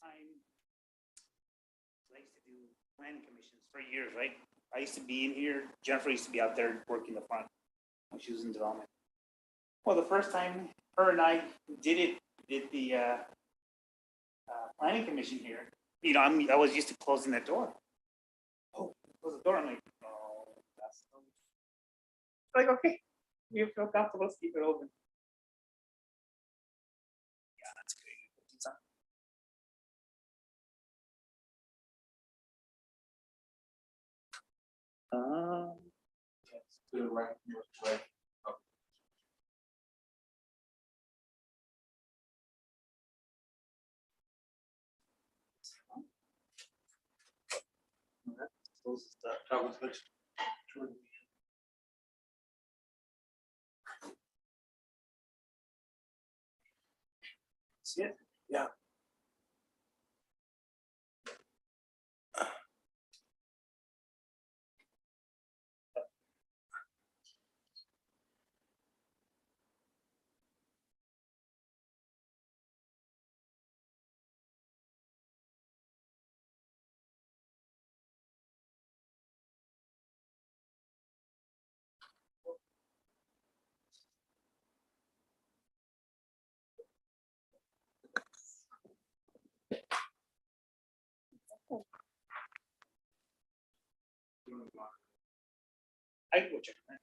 time, I used to do planning commissions for years, right? I used to be in here. Jennifer used to be out there working the front when she was in development. Well, the first time her and I did the planning commission here. You know, I was used to closing that door. Oh, close the door. I'm like, oh, that's like okay. You feel comfortable, let's keep it open. Yeah, that's great. Yes, to the right, right. Closes the That was good. see it? Yeah. I can go check that.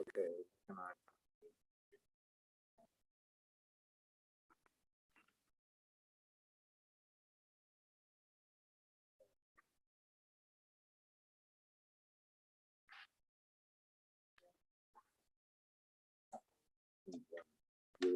Okay, come on. That's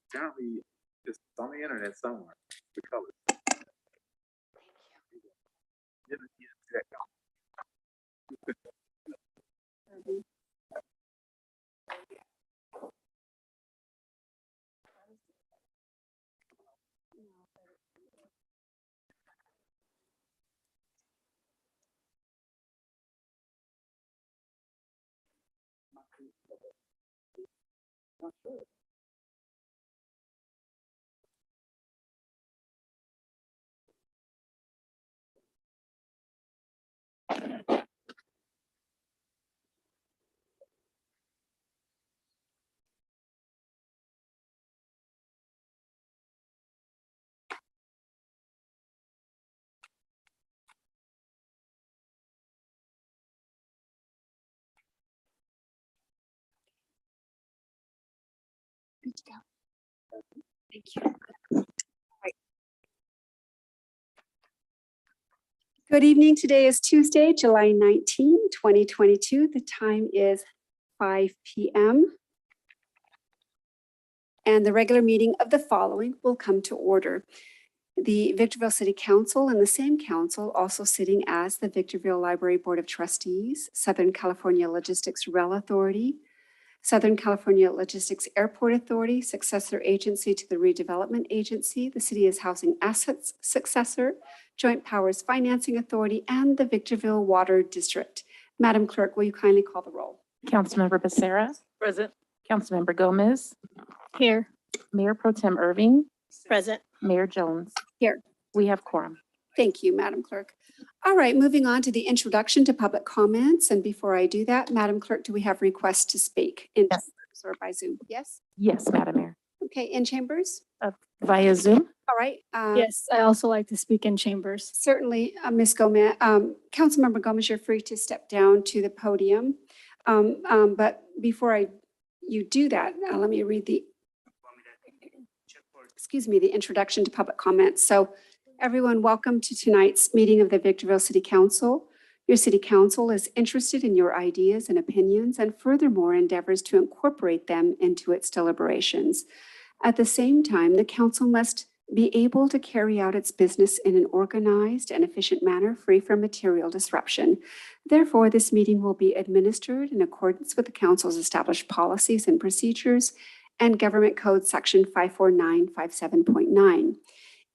apparently it's on the internet somewhere. The colors. Didn't see that Good to go. Thank you. Right. Good evening. Today is Tuesday, July 19, 2022. The time is 5 p.m. And the regular meeting of the following will come to order. The Victorville City Council and the same council also sitting as the Victorville Library Board of Trustees, Southern California Logistics Rail Authority, Southern California Logistics Airport Authority, successor agency to the Redevelopment Agency, the City is Housing Assets successor, Joint Powers Financing Authority, and the Victorville Water District. Madam Clerk, will you kindly call the roll? Councilmember Becerra. Present. Councilmember Gomez. Here. Mayor Pro Tem Irving. Present. Mayor Jones. Here. We have quorum. Thank you, Madam Clerk. All right, moving on to the introduction to public comments. And before I do that, Madam Clerk, do we have requests to speak in Yes. chambers or by Zoom? Yes? Yes, Madam Mayor. Okay, in chambers? Via Zoom. All right. Yes, I also like to speak in chambers. Certainly, Ms. Gomez, Councilmember Gomez, you're free to step down to the podium. But before you do that, let me read the introduction to public comments. So everyone, welcome to tonight's meeting of the Victorville City Council. Your city council is interested in your ideas and opinions and furthermore endeavors to incorporate them into its deliberations. At the same time, the council must be able to carry out its business in an organized and efficient manner free from material disruption. Therefore, this meeting will be administered in accordance with the council's established policies and procedures and Government Code Section 54957.9.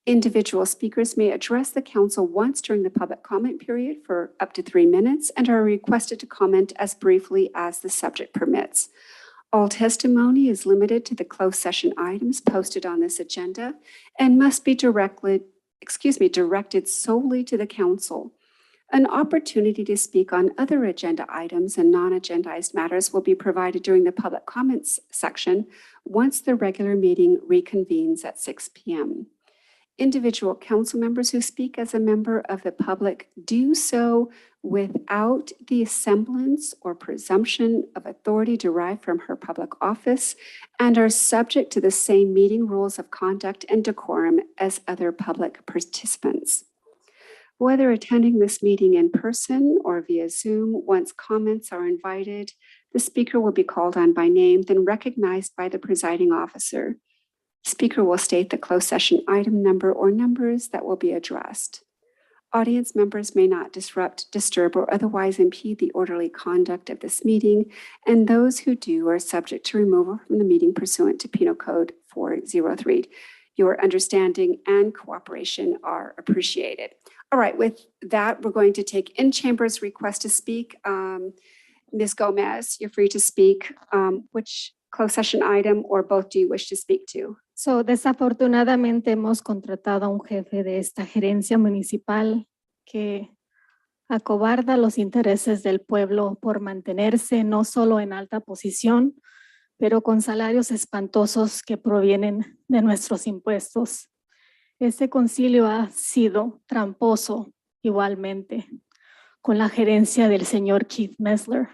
Individual speakers may address the council once during the public comment period for up to 3 minutes and are requested to comment as briefly as the subject permits. All testimony is limited to the closed session items posted on this agenda and must be directed solely to the council. An opportunity to speak on other agenda items and non-agendized matters will be provided during the public comments section once the regular meeting reconvenes at 6 p.m. Individual council members who speak as a member of the public do so without the semblance or presumption of authority derived from her public office and are subject to the same meeting rules of conduct and decorum as other public participants. Whether attending this meeting in person or via Zoom, once comments are invited, the speaker will be called on by name, then recognized by the presiding officer. The speaker will state the closed session item number or numbers that will be addressed. Audience members may not disrupt, disturb, or otherwise impede the orderly conduct of this meeting, and those who do are subject to removal from the meeting pursuant to Penal Code 403. Your understanding and cooperation are appreciated. All right, with that, we're going to take in chambers request to speak. Ms. Gomez, you're free to speak. Which closed session item or both do you wish to speak to? So, desafortunadamente hemos contratado a un jefe de esta gerencia municipal que acobarda los intereses del pueblo por mantenerse no solo en alta posición, pero con salarios espantosos que provienen de nuestros impuestos. Este concilio ha sido tramposo igualmente con la gerencia del señor Keith Messler.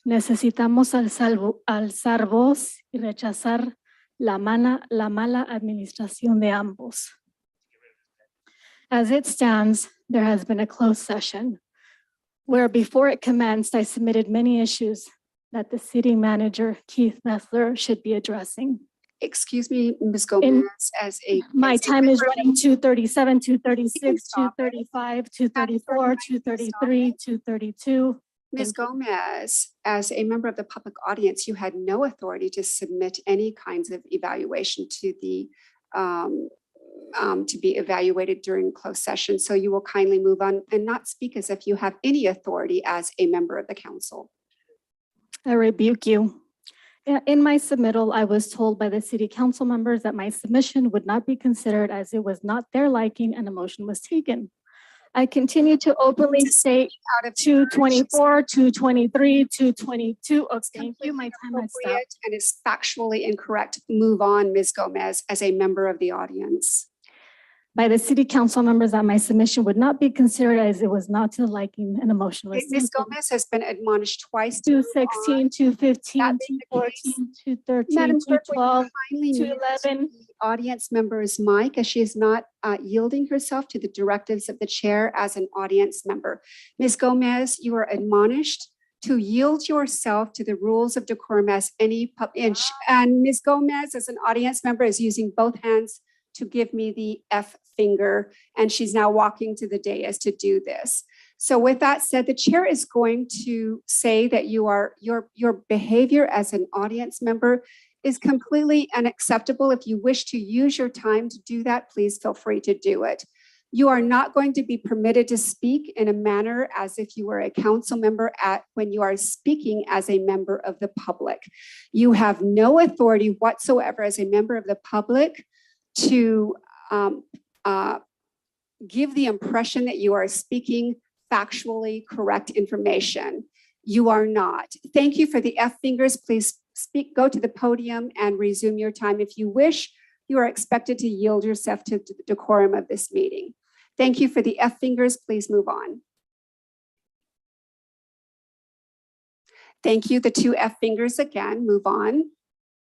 Necesitamos alzar voz y rechazar la mala administración de ambos. As it stands, there has been a closed session where before it commenced, I submitted many issues that the city manager, Keith Messler, should be addressing. Excuse me, Ms. Gomez, My time is running 2:37, 2:36, stop it. 2:35, 2:34, 2:33, 2:32. Ms. Gomez, as a member of the public audience, you had no authority to submit any kinds of evaluation to the to be evaluated during closed session. So you will kindly move on and not speak as if you have any authority as a member of the council. I rebuke you. In my submittal, I was told by the city council members that my submission would not be considered as it was not their liking and a motion was taken. I continue to openly state Out of turn, 2:24, 2:23, 2:22. Oh, thank you. My time has stopped. appropriate and is factually incorrect. Move on, Ms. Gomez, as a member of the audience. By the city council members that my submission would not be considered as it was not to the liking and a motion was Ms. taken. Gomez has been admonished twice. to move on. 2:16, 2:15, That being the case, 2:14, 2:13, Madam Clerk, would you 2:12, kindly mute 2:11. the audience member's mic as she is not yielding herself to the directives of the chair as an audience member. Ms. Gomez, you are admonished to yield yourself to the rules of decorum as and Ms. Gomez, as an audience member, is using both hands to give me the F finger, and she's now walking to the dais to do this. So with that said, the chair is going to say that your behavior as an audience member is completely unacceptable. If you wish to use your time to do that, please feel free to do it. You are not going to be permitted to speak in a manner as if you were a council member when you are speaking as a member of the public. You have no authority whatsoever as a member of the public to give the impression that you are speaking factually correct information. You are not. Thank you for the F fingers. Please go to the podium and resume your time. If you wish, you are expected to yield yourself to the decorum of this meeting. Thank you for the F fingers. Please move on. Thank you. The two F fingers again. Move on.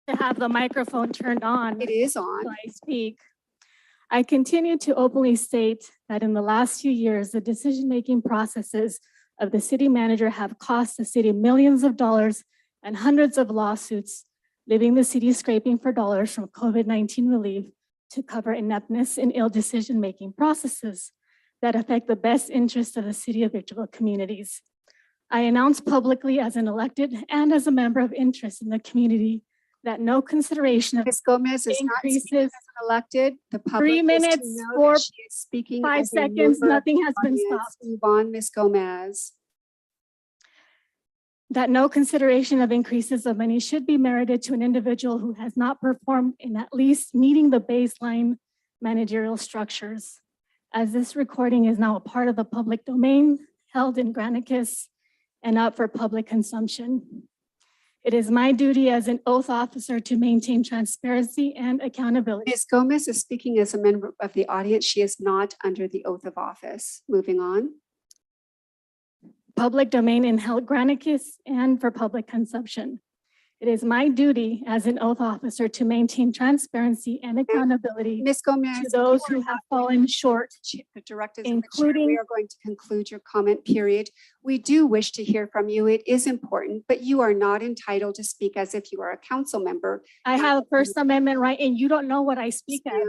To have the microphone turned on. It is on. So I speak. I continue to openly state that in the last few years, the decision-making processes of the city manager have cost the city millions of dollars and hundreds of lawsuits, leaving the city scraping for dollars from COVID-19 relief to cover ineptness and ill decision-making processes that affect the best interests of the city of Victorville communities. I announce publicly as an elected and as a member of interest in the community that no consideration of Ms. Gomez is not speaking increases, as an elected. The public 3 is to minutes, know for that she is speaking 5 as a seconds, member of nothing has the been audience. stopped. Move on, Ms. Gomez. That no consideration of increases of money should be merited to an individual who has not performed in at least meeting the baseline managerial structures. As this recording is now a part of the public domain, held in Granicus and up for public consumption. It is my duty as an oath officer to maintain transparency and accountability. Ms. Gomez is speaking as a member of the audience. She is not under the oath of office. Moving on. Public domain and held Granicus and for public consumption. It is my duty as an oath officer to maintain transparency and accountability Ms. Gomez, to if those you are who have not going fallen short. to the directives of the chair, we including- are going to conclude your comment period. We do wish to hear from you. It is important, but you are not entitled to speak as if you are a council member. I have a First Amendment right, and you don't know what I speak as.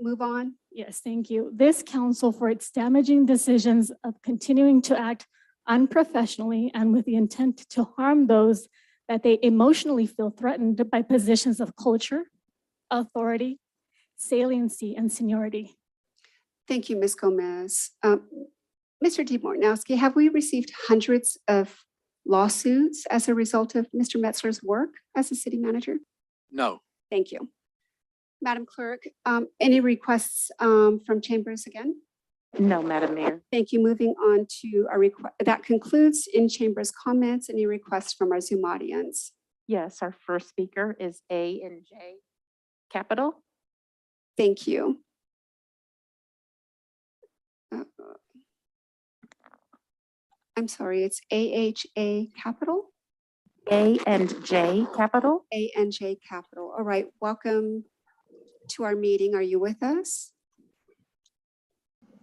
Move on. Yes, thank you. This council for its damaging decisions of continuing to act unprofessionally and with the intent to harm those that they emotionally feel threatened by positions of culture, authority, saliency, and seniority. Thank you, Ms. Gomez. Mr. DeMornowski, have we received hundreds of lawsuits as a result of Mr. Metzler's work as a city manager? No. Thank you. Madam Clerk, any requests from chambers again? No, Madam Mayor. Thank you. Moving on to our request. That concludes in chambers comments. Any requests from our Zoom audience? Yes, our first speaker is A and J Capital. Thank you. I'm sorry, it's AHA Capital? A and J Capital. ANJ Capital. All right, welcome to our meeting. Are you with us?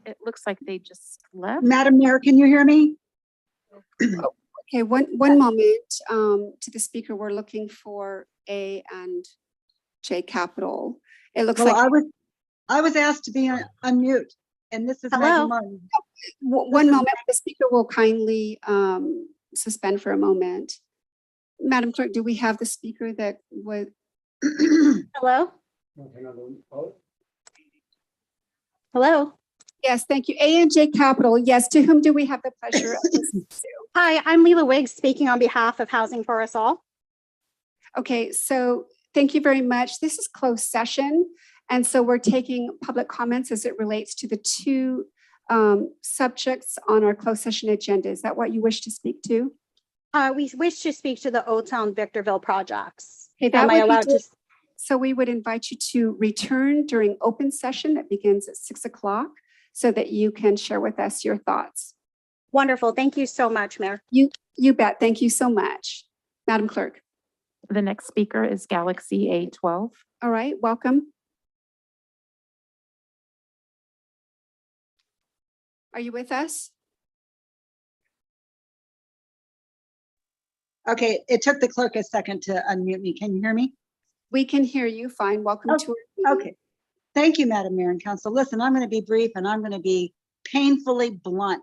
It looks like they just left. Madam Mayor, can you hear me? Okay, one moment. To the speaker, we're looking for A and J Capital. It looks Well, like, I was asked to be on mute, and this is Maggie Hello? Martin. one moment, the speaker will kindly suspend for a moment. Madam Clerk, do we have the speaker that would? Hello? Hello? Yes, thank you. A&J Capital. Yes, to whom do we have the pleasure of listening to? Hi, I'm Leila Wiggs speaking on behalf of Housing for Us All. Okay, so thank you very much. This is closed session. And so we're taking public comments as it relates to the two subjects on our closed session agenda. Is that what you wish to speak to? We wish to speak to the Old Town Victorville projects. Okay, that Am I would be allowed good. to? So we would invite you to return during open session that begins at 6 o'clock so that you can share with us your thoughts. Wonderful. Thank you so much, Mayor. You bet. Thank you so much. Madam Clerk. The next speaker is Galaxy A12. All right, welcome. Are you with us? Okay, it took the clerk a second to unmute me. Can you hear me? We can hear you fine. Welcome Oh, to our meeting. Okay. Thank you, Madam Mayor and Council. Listen, I'm going to be brief and I'm going to be painfully blunt.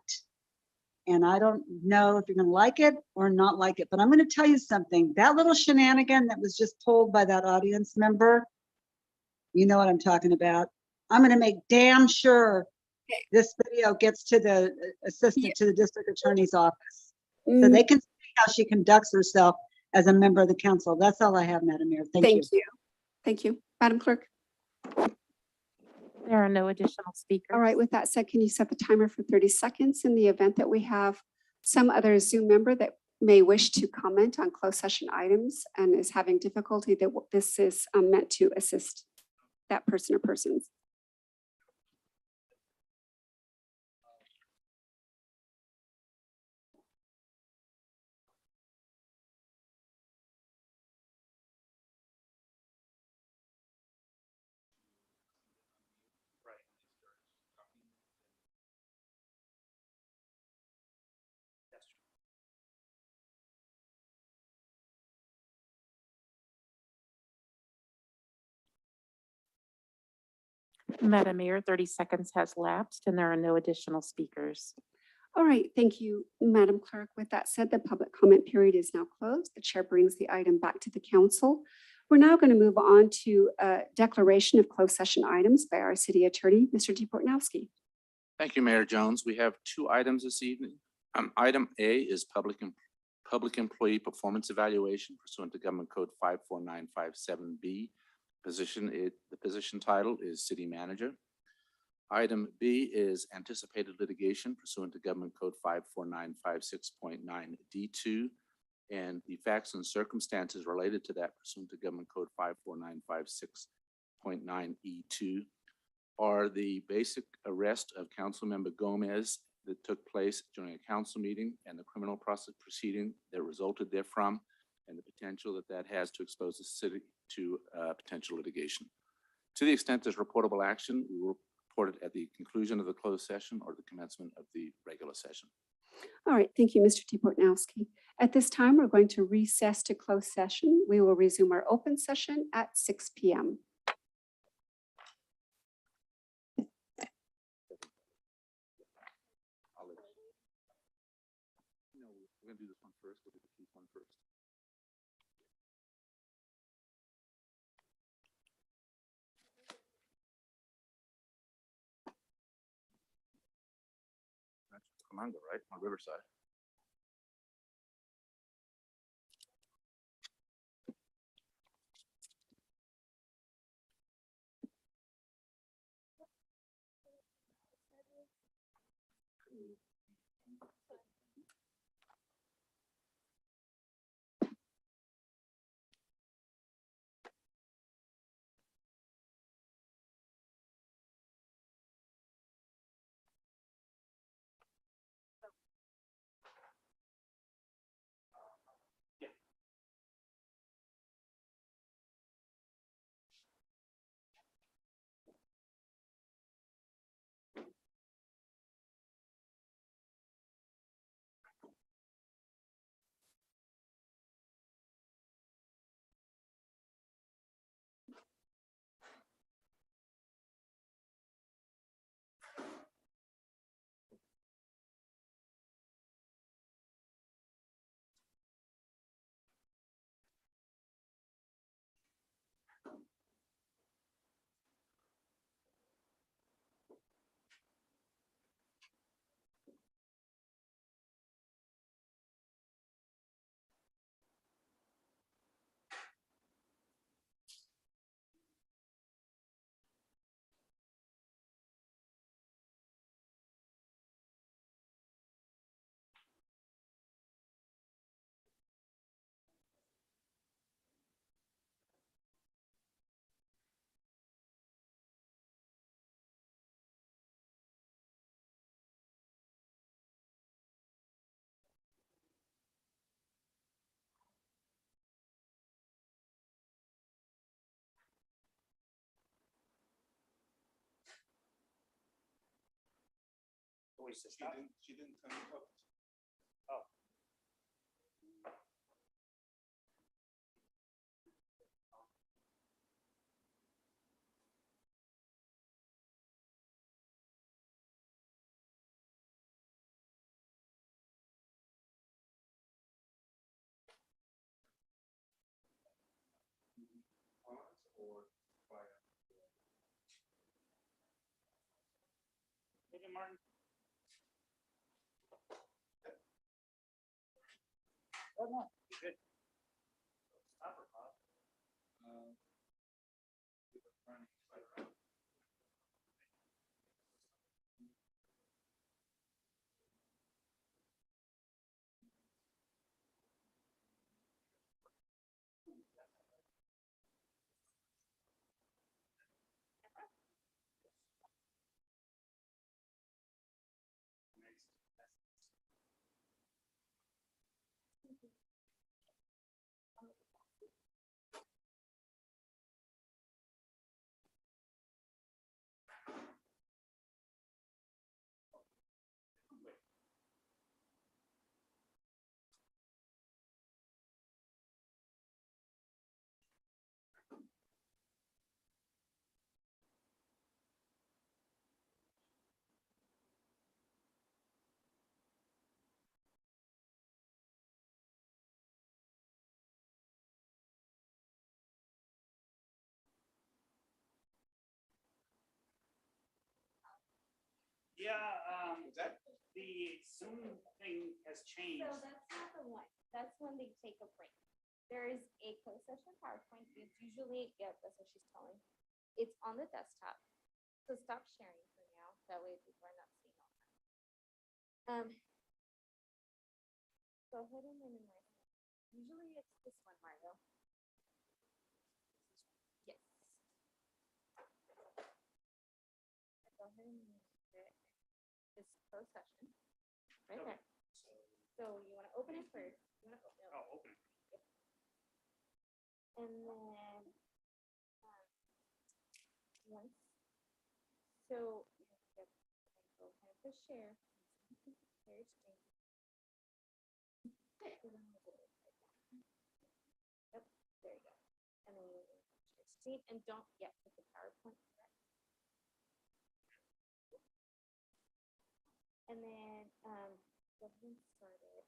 And I don't know if you're going to like it or not like it, but I'm going to tell you something. That little shenanigan that was just pulled by that audience member, you know what I'm talking about. I'm going to make damn sure this video gets to the assistant to the district attorney's office so they can see how she conducts herself as a member of the council. That's all I have, Madam Mayor. Thank you. Thank you. Thank you. Madam Clerk. There are no additional speakers. All right, with that said, can you set the timer for 30 seconds in the event that we have some other Zoom member that may wish to comment on closed session items and is having difficulty, that this is meant to assist that person or persons. Madam Mayor, 30 seconds has lapsed and there are no additional speakers. All right, thank you, Madam Clerk. With that said, the public comment period is now closed. The chair brings the item back to the council. We're now going to move on to a declaration of closed session items by our city attorney, Mr. D. Portnowski. Thank you, Mayor Jones. We have two items this evening. Item A is public employee performance evaluation pursuant to Government Code 54957B. The position title is City Manager. Item B is anticipated litigation pursuant to Government Code 54956.9D2. And the facts and circumstances related to that pursuant to Government Code 54956.9E2 are the basic arrest of Councilmember Gomez that took place during a council meeting and the criminal process proceeding that resulted therefrom, and the potential that that has to expose the city to potential litigation. To the extent there's reportable action, we will report it at the conclusion of the closed session or the commencement of the regular session. All right, thank you, Mr. D. Portnowski. At this time, we're going to recess to closed session. We will resume our open session at 6 p.m. No, we're going to do this one first. We'll do the chief one first. That's Comango, right? On Riverside. She didn't come up. Oh. Okay, Martin. Oh, no, you're good. Stop her, Bob. Yeah, the Zoom thing has changed. So that's not the one. That's when they take a break. There is a closed session PowerPoint. It's usually, yeah, that's what she's telling. It's on the desktop. So stop sharing for now. That way people are not seeing all that. Go ahead and minimize it. Usually it's this one, Mario. Yes. Go ahead and minimize it. This closed session. Right there. So you want to open it first. You want to open it. Oh, open. And then once, so you have to go kind of push share. Share screen. Yep, there you go. And then you share screen and don't yet put the PowerPoint correct. And then go ahead and start it.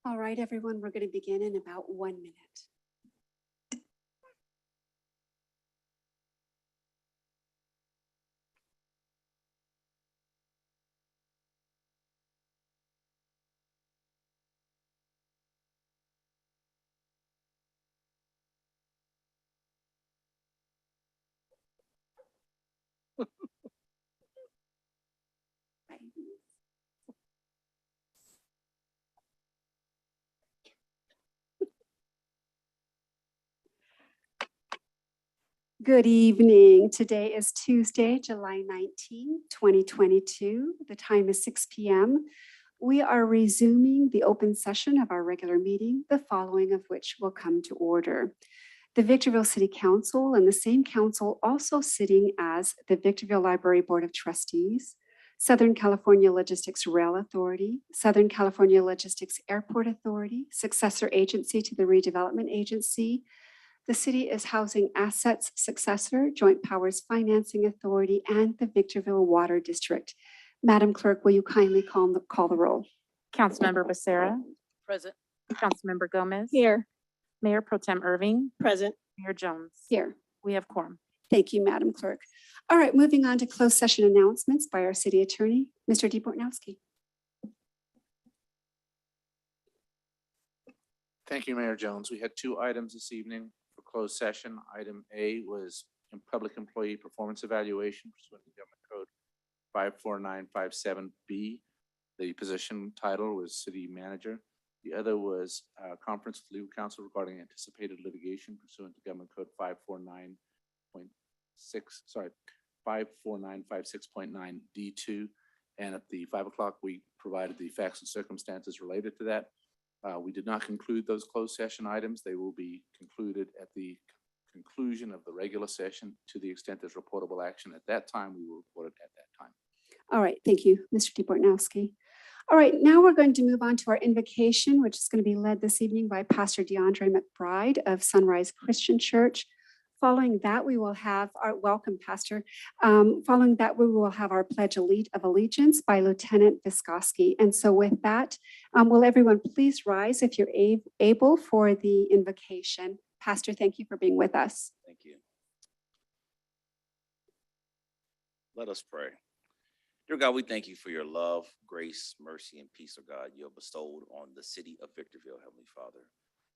All right, everyone, we're going to begin in about 1 minute. Good evening. Today is Tuesday, July 19, 2022. The time is 6 p.m. We are resuming the open session of our regular meeting, the following of which will come to order. The Victorville City Council and the same council also sitting as the Victorville Library Board of Trustees, Southern California Logistics Rail Authority, Southern California Logistics Airport Authority, successor agency to the Redevelopment Agency. The city is housing assets successor, Joint Powers Financing Authority, and the Victorville Water District. Madam Clerk, will you kindly call the roll? Councilmember Becerra. Present. Councilmember Gomez. Here. Mayor Pro Tem Irving. Present. Mayor Jones. Here. We have quorum. Thank you, Madam Clerk. All right, moving on to closed session announcements by our city attorney, Mr. DeBortnowski. Thank you, Mayor Jones. We had 2 items this evening for closed session. Item A was in public employee performance evaluation pursuant to Government Code 54957B. The position title was city manager. The other was a conference with legal counsel regarding anticipated litigation pursuant to Government Code 54956.9 D2. And at the 5 o'clock, we provided the facts and circumstances related to that. We did not conclude those closed session items. They will be concluded at the conclusion of the regular session. To the extent there's reportable action at that time, we will report it at that time. All right, thank you, Mr. DeBortnowski. All right, now we're going to move on to our invocation, which is going to be led this evening by Pastor DeAndre McBride of Sunrise Christian Church. Following that, we will have our welcome, Pastor. Following that, we will have our Pledge of Allegiance by Lieutenant Vysotsky. And so with that, will everyone please rise if you're able for the invocation. Pastor, thank you for being with us. Thank you. Let us pray. Dear God, we thank you for your love, grace, mercy, and peace, oh God, you have bestowed on the city of Victorville, Heavenly Father.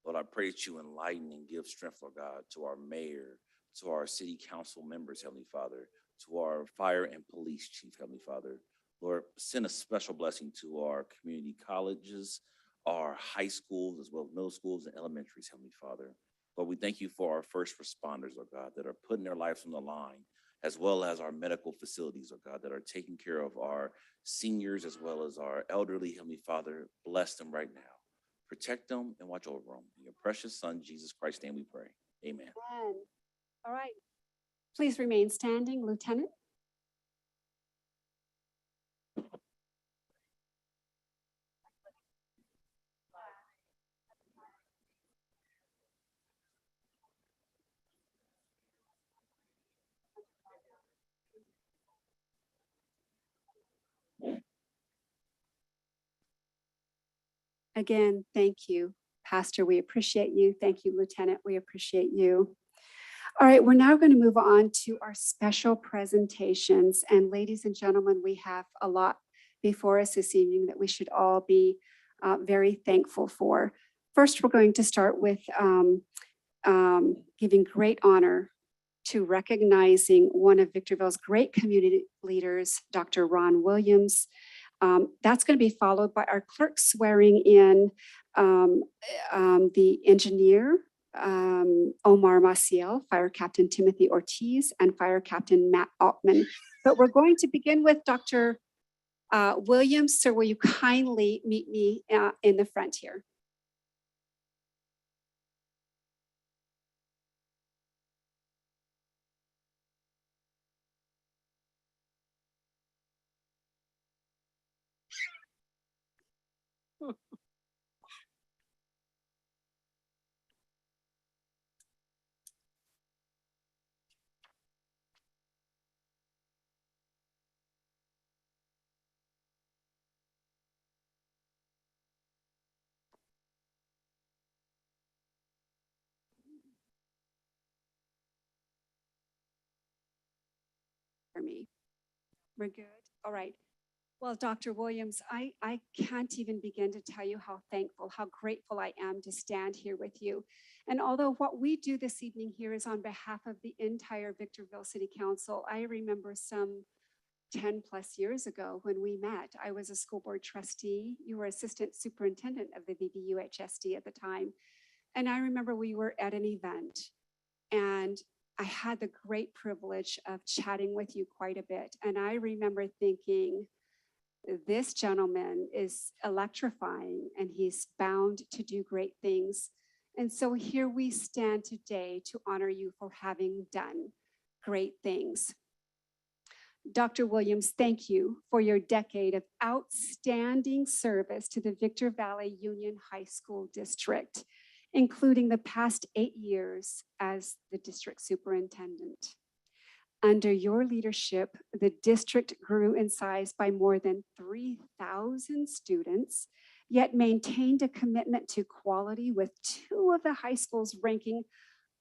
Lord, I pray that you enlighten and give strength, Lord God, to our mayor, to our city council members, Heavenly Father, to our fire and police chief, Heavenly Father. Lord, send a special blessing to our community colleges, our high schools, as well as middle schools and elementaries, Heavenly Father. Lord, we thank you for our first responders, oh God, that are putting their lives on the line, as well as our medical facilities, oh God, that are taking care of our seniors as well as our elderly. Heavenly Father, bless them right now. Protect them and watch over them. In your precious Son, Jesus Christ's name we pray. Amen. Amen. All right, Please remain standing, Lieutenant. Again, thank you, Pastor. We appreciate you. Thank you, Lieutenant. We appreciate you. All right, we're now going to move on to our special presentations. And ladies and gentlemen, we have a lot before us this evening that we should all be very thankful for. First, we're going to start with giving great honor to recognizing one of Victorville's great community leaders, Dr. Ron Williams. That's going to be followed by our clerk swearing in the engineer, Omar Maciel, Fire Captain Timothy Ortiz, and Fire Captain Matt Altman. But we're going to begin with Dr. Williams. So will you kindly meet me in the front here? For me. We're good. All right. Well, Dr. Williams, I can't even begin to tell you how thankful, how grateful I am to stand here with you. And although what we do this evening here is on behalf of the entire Victorville City Council, I remember some 10 plus years ago when we met. I was a school board trustee. You were assistant superintendent of the VBUHSD at the time. And I remember we were at an event and I had the great privilege of chatting with you quite a bit. And I remember thinking, this gentleman is electrifying and he's bound to do great things. And so here we stand today to honor you for having done great things. Dr. Williams, thank you for your decade of outstanding service to the Victor Valley Union High School District, including the past 8 years as the district superintendent. Under your leadership, the district grew in size by more than 3,000 students, yet maintained a commitment to quality with 2 of the high schools ranking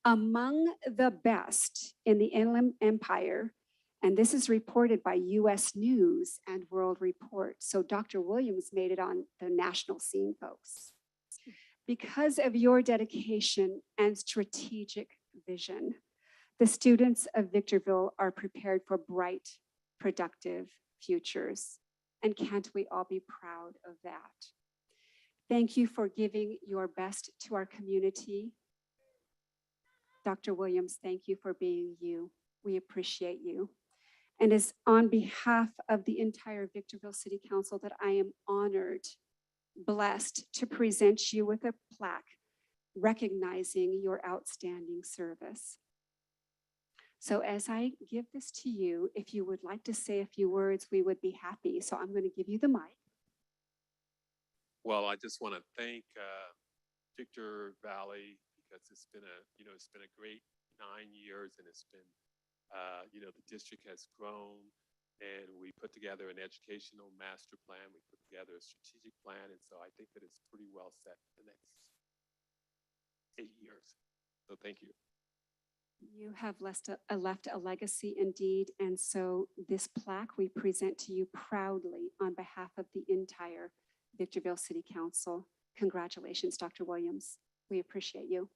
among the best in the Inland Empire. And this is reported by US News and World Report. So Dr. Williams made it on the national scene, folks. Because of your dedication and strategic vision, the students of Victorville are prepared for bright, productive futures. And can't we all be proud of that? Thank you for giving your best to our community. Dr. Williams, thank you for being you. We appreciate you. And it's on behalf of the entire Victorville City Council that I am honored, blessed to present you with a plaque recognizing your outstanding service. So as I give this to you, if you would like to say a few words, we would be happy. So I'm going to give you the mic. Well, I just want to thank Victor Valley because it's been a great 9 years, and it's been, the district has grown, and we put together an educational master plan. We put together a strategic plan, and so I think that it's pretty well set for the next 8 years. So thank you. You have left a legacy indeed, and so this plaque we present to you proudly on behalf of the entire Victorville City Council. Congratulations, Dr. Williams. We appreciate you.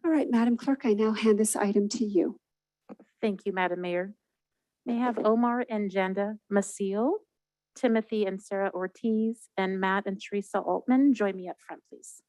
All right, Madam Clerk, I now hand this item to you. Thank you, Madam Mayor. May I have Omar and Janda Maciel, Timothy and Sarah Ortiz, and Matt and Teresa Altman join me up front, please.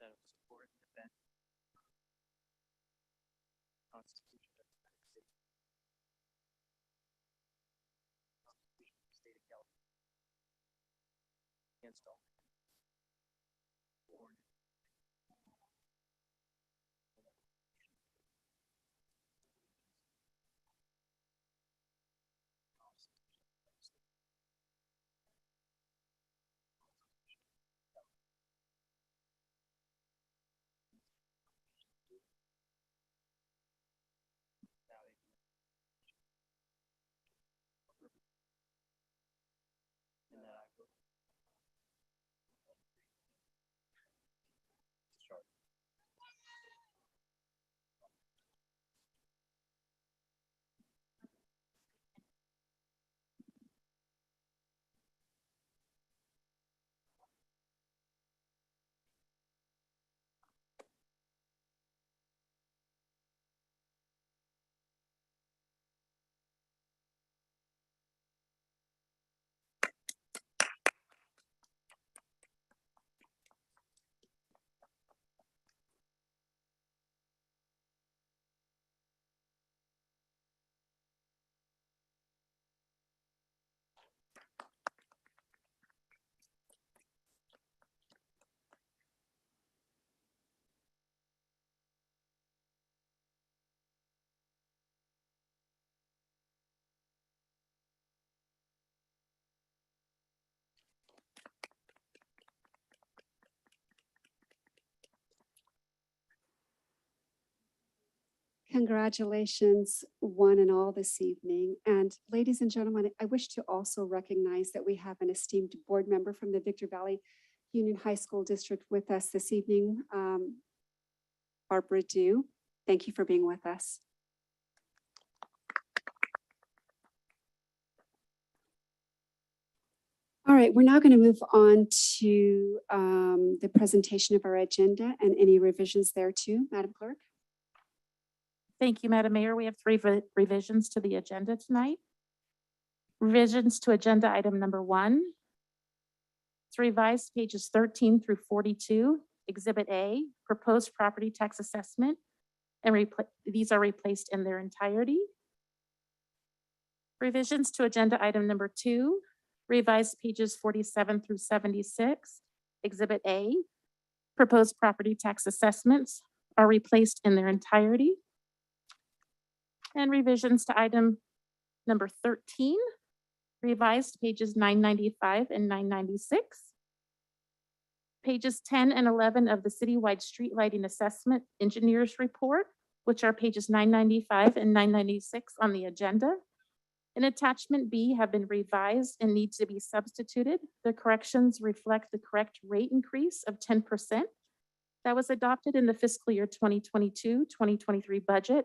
That will support and defend the Constitution of the United States. Constitution of the State of California. Against all. Foreign. And that I will discharge. Congratulations, one and all this evening. And ladies and gentlemen, I wish to also recognize that we have an esteemed board member from the Victor Valley Union High School District with us this evening, Barbara Dew. Thank you for being with us. All right, we're now going to move on to the presentation of our agenda and any revisions there too, Madam Clerk. Thank you, Madam Mayor. We have three revisions to the agenda tonight. Revisions to agenda item number 1. It's revised pages 13 through 42, Exhibit A, proposed property tax assessment, and these are replaced in their entirety. Revisions to agenda item number 2, revised pages 47 through 76, Exhibit A, proposed property tax assessments are replaced in their entirety. And revisions to item number 13, revised pages 995 and 996. Pages 10 and 11 of the citywide street lighting assessment engineers report, which are pages 995 and 996 on the agenda. In attachment B have been revised and need to be substituted. The corrections reflect the correct rate increase of 10% that was adopted in the fiscal year 2022-2023 budget,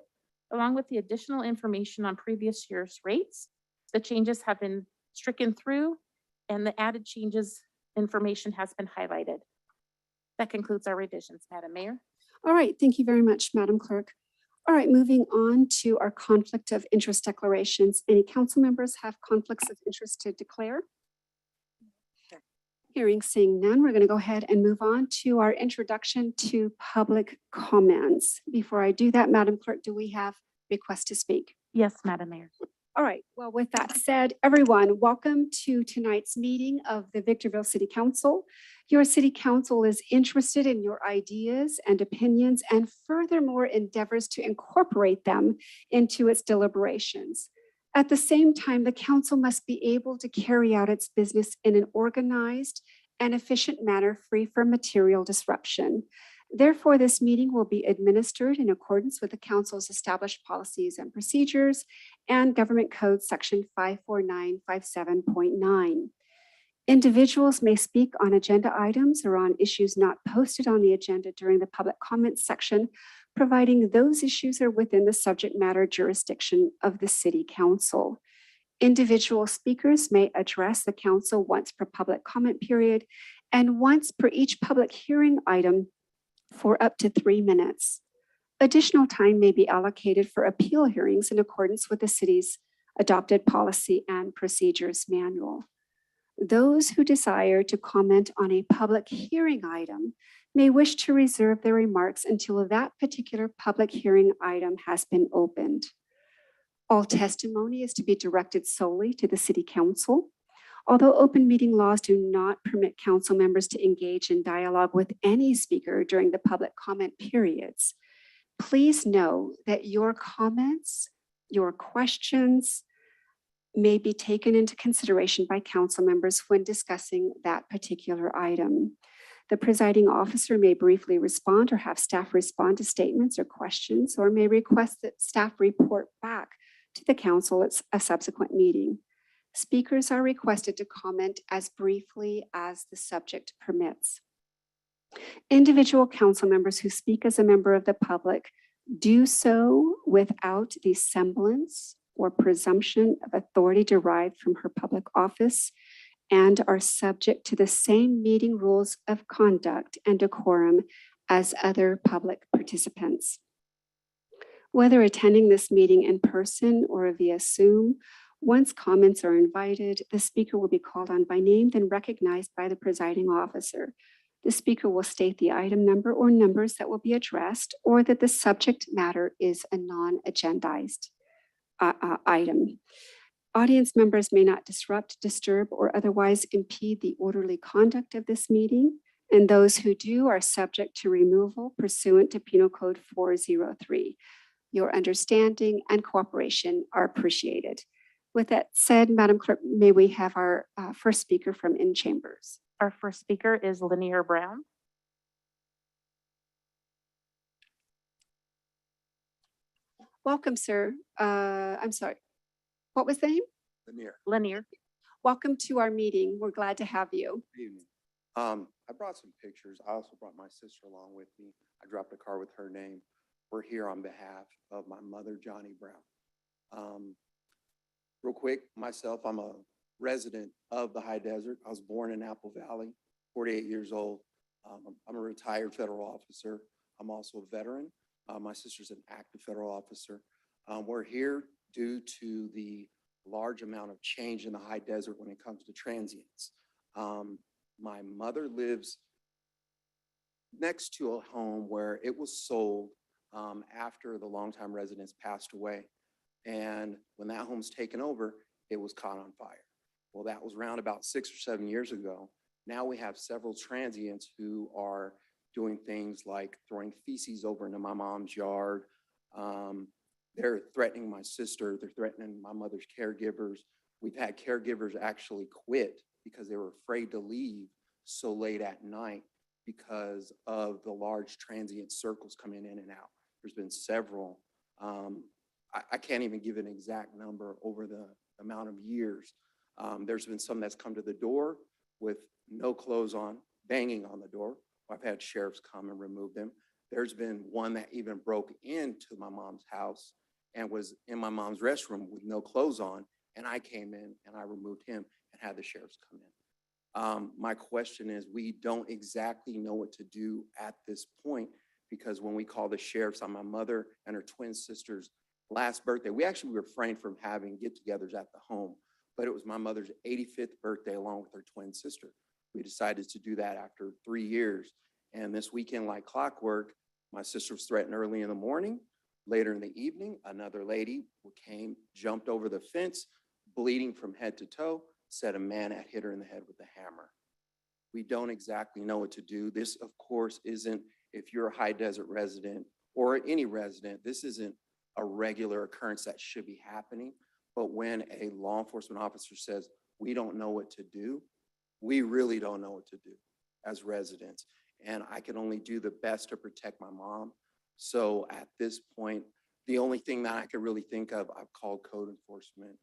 along with the additional information on previous year's rates. The changes have been stricken through and the added changes information has been highlighted. That concludes our revisions, Madam Mayor. All right, thank you very much, Madam Clerk. All right, moving on to our conflict of interest declarations. Any council members have conflicts of interest to declare? Hearing, seeing none, we're going to go ahead and move on to our introduction to public comments. Before I do that, Madam Clerk, do we have requests to speak? Yes, Madam Mayor. All right, well, with that said, everyone, welcome to tonight's meeting of the Victorville City Council. Your city council is interested in your ideas and opinions and furthermore endeavors to incorporate them into its deliberations. At the same time, the council must be able to carry out its business in an organized and efficient manner free from material disruption. Therefore, this meeting will be administered in accordance with the council's established policies and procedures and Government Code Section 54957.9. Individuals may speak on agenda items or on issues not posted on the agenda during the public comments section, providing those issues are within the subject matter jurisdiction of the City Council. Individual speakers may address the council once per public comment period and once per each public hearing item for up to 3 minutes. Additional time may be allocated for appeal hearings in accordance with the city's adopted policy and procedures manual. Those who desire to comment on a public hearing item may wish to reserve their remarks until that particular public hearing item has been opened. All testimony is to be directed solely to the City Council. Although open meeting laws do not permit council members to engage in dialogue with any speaker during the public comment periods, please know that your comments, your questions may be taken into consideration by council members when discussing that particular item. The presiding officer may briefly respond or have staff respond to statements or questions, or may request that staff report back to the council at a subsequent meeting. Speakers are requested to comment as briefly as the subject permits. Individual council members who speak as a member of the public do so without the semblance or presumption of authority derived from her public office and are subject to the same meeting rules of conduct and decorum as other public participants. Whether attending this meeting in person or via Zoom, once comments are invited, the speaker will be called on by name, then recognized by the presiding officer. The speaker will state the item number or numbers that will be addressed, or that the subject matter is a non-agendized item. Audience members may not disrupt, disturb, or otherwise impede the orderly conduct of this meeting, and those who do are subject to removal pursuant to Penal Code 403. Your understanding and cooperation are appreciated. With that said, Madam Clerk, may we have our first speaker from in chambers? Our first speaker is Lanier Brown. Welcome, sir. I'm sorry. What was the name? Lanier. Welcome to our meeting. We're glad to have you. Good evening. I brought some pictures. I also brought my sister along with me. I dropped a car with her name. We're here on behalf of my mother, Johnny Brown. Real quick, myself, I'm a resident of the High Desert. I was born in Apple Valley, 48 years old. I'm a retired federal officer. I'm also a veteran. My sister's an active federal officer. We're here due to the large amount of change in the High Desert when it comes to transients. My mother lives next to a home where it was sold after the longtime residents passed away. And when that home's taken over, it was caught on fire. Well, that was around about 6 or 7 years ago. Now we have several transients who are doing things like throwing feces over into my mom's yard. They're threatening my sister. They're threatening my mother's caregivers. We've had caregivers actually quit because they were afraid to leave so late at night because of the large transient circles coming in and out. There's been several. I can't even give an exact number over the amount of years. There's been some that's come to the door with no clothes on, banging on the door. I've had sheriffs come and remove them. There's been one that even broke into my mom's house and was in my mom's restroom with no clothes on. And I came in and I removed him and had the sheriffs come in. My question is, we don't exactly know what to do at this point, because when we called the sheriffs on my mother and her twin sister's last birthday, we actually refrained from having get-togethers at the home, but it was my mother's 85th birthday along with her twin sister. We decided to do that after 3 years. And this weekend, like clockwork, my sister was threatened early in the morning. Later in the evening, another lady came, jumped over the fence, bleeding from head to toe, said a man had hit her in the head with a hammer. We don't exactly know what to do. This, of course, isn't, if you're a high desert resident or any resident, this isn't a regular occurrence that should be happening. But when a law enforcement officer says, we don't know what to do, we really don't know what to do as residents. And I can only do the best to protect my mom. So at this point, the only thing that I could really think of, I've called code enforcement.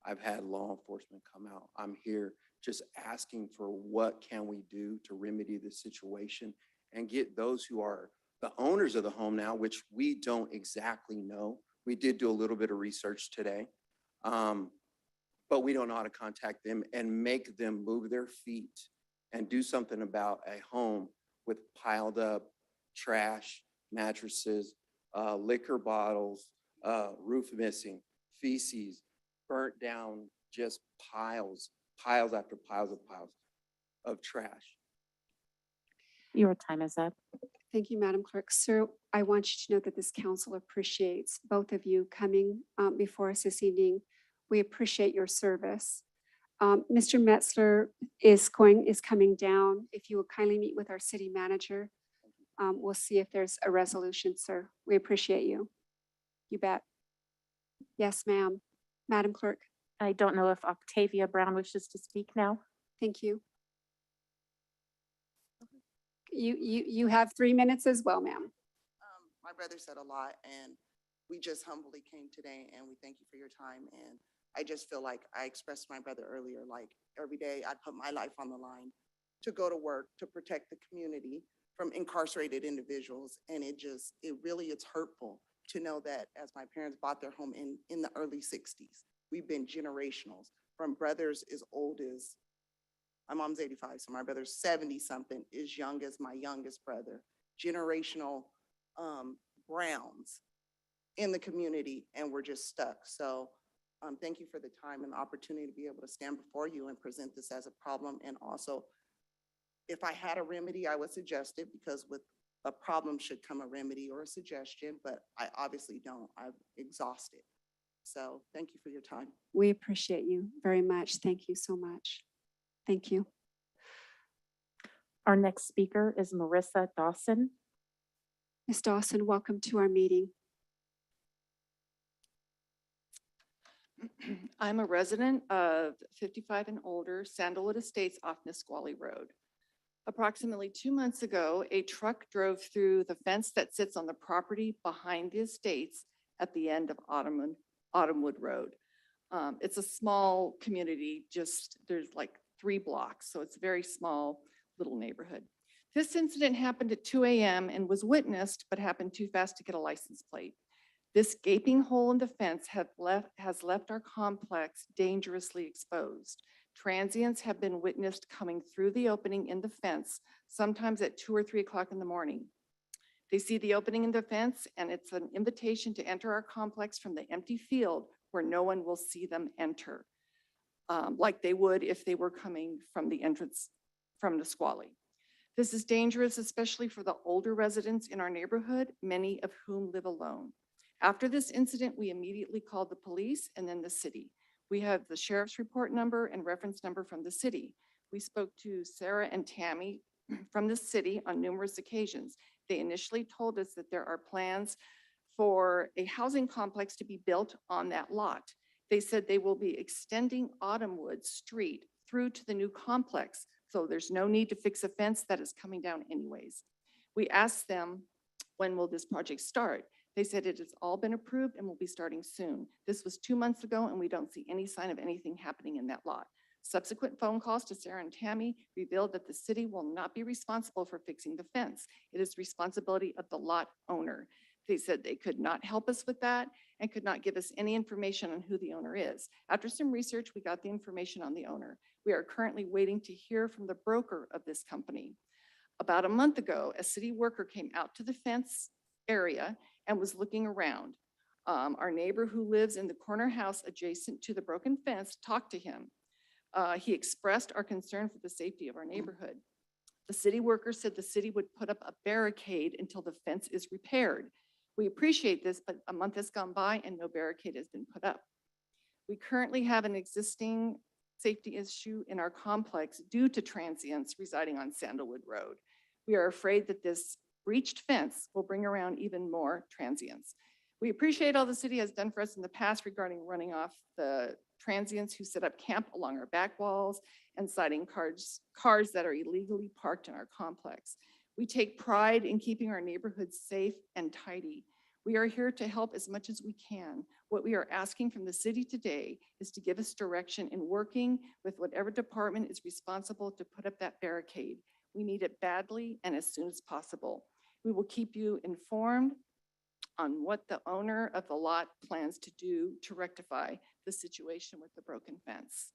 I've had law enforcement come out. I'm here just asking for what can we do to remedy the situation and get those who are the owners of the home now, which we don't exactly know. We did do a little bit of research today, but we don't know how to contact them and make them move their feet and do something about a home with piled up trash, mattresses, liquor bottles, roof missing, feces, burnt down, just piles after piles of trash. Your time is up. Thank you, Madam Clerk. Sir, I want you to know that this council appreciates both of you coming before us this evening. We appreciate your service. Mr. Metzler is coming down. If you will kindly meet with our city manager, we'll see if there's a resolution, sir. We appreciate you. You bet. Yes, ma'am. Madam Clerk, I don't know if Octavia Brown wishes to speak now. thank you. You have 3 minutes as well, ma'am. My brother said a lot, and we just humbly came today, and we thank you for your time. And I just feel like I expressed to my brother earlier, like every day I put my life on the line to go to work, to protect the community from incarcerated individuals. And it really, it's hurtful to know that as my parents bought their home in the early 60s, we've been generationals from brothers as old as, my mom's 85, so my brother's 70 something, as young as my youngest brother, generational Browns in the community, and we're just stuck. So thank you for the time and the opportunity to be able to stand before you and present this as a problem. And also, if I had a remedy, I would suggest it, because with a problem should come a remedy or a suggestion, but I obviously don't. I've exhausted. So thank you for your time. We appreciate you very much. Thank you so much. Thank you. Our next speaker is Marissa Dawson. Ms. Dawson, welcome to our meeting. I'm a resident of 55 and older, Sandalwood Estates off Nisqually Road. Approximately 2 months ago, a truck drove through the fence that sits on the property behind the estates at the end of Autumnwood Road. It's a small community, there's like 3 blocks, so it's a very small little neighborhood. This incident happened at 2 a.m. and was witnessed, but happened too fast to get a license plate. This gaping hole in the fence has left our complex dangerously exposed. Transients have been witnessed coming through the opening in the fence, sometimes at 2 or 3 o'clock in the morning. They see the opening in the fence, and it's an invitation to enter our complex from the empty field where no one will see them enter, like they would if they were coming from the entrance from Nisqually. This is dangerous, especially for the older residents in our neighborhood, many of whom live alone. After this incident, we immediately called the police and then the city. We have the sheriff's report number and reference number from the city. We spoke to Sarah and Tammy from the city on numerous occasions. They initially told us that there are plans for a housing complex to be built on that lot. They said they will be extending Autumnwood Street through to the new complex, so there's no need to fix a fence that is coming down anyways. We asked them, when will this project start? They said it has all been approved and will be starting soon. This was 2 months ago, and we don't see any sign of anything happening in that lot. Subsequent phone calls to Sarah and Tammy revealed that the city will not be responsible for fixing the fence. It is responsibility of the lot owner. They said they could not help us with that and could not give us any information on who the owner is. After some research, we got the information on the owner. We are currently waiting to hear from the broker of this company. About a month ago, a city worker came out to the fence area and was looking around. Our neighbor who lives in the corner house adjacent to the broken fence talked to him. He expressed our concern for the safety of our neighborhood. The city worker said the city would put up a barricade until the fence is repaired. We appreciate this, but a month has gone by and no barricade has been put up. We currently have an existing safety issue in our complex due to transients residing on Sandalwood Road. We are afraid that this breached fence will bring around even more transients. We appreciate all the city has done for us in the past regarding running off the transients who set up camp along our back walls and citing cars that are illegally parked in our complex. We take pride in keeping our neighborhoods safe and tidy. We are here to help as much as we can. What we are asking from the city today is to give us direction in working with whatever department is responsible to put up that barricade. We need it badly and as soon as possible. We will keep you informed on what the owner of the lot plans to do to rectify the situation with the broken fence.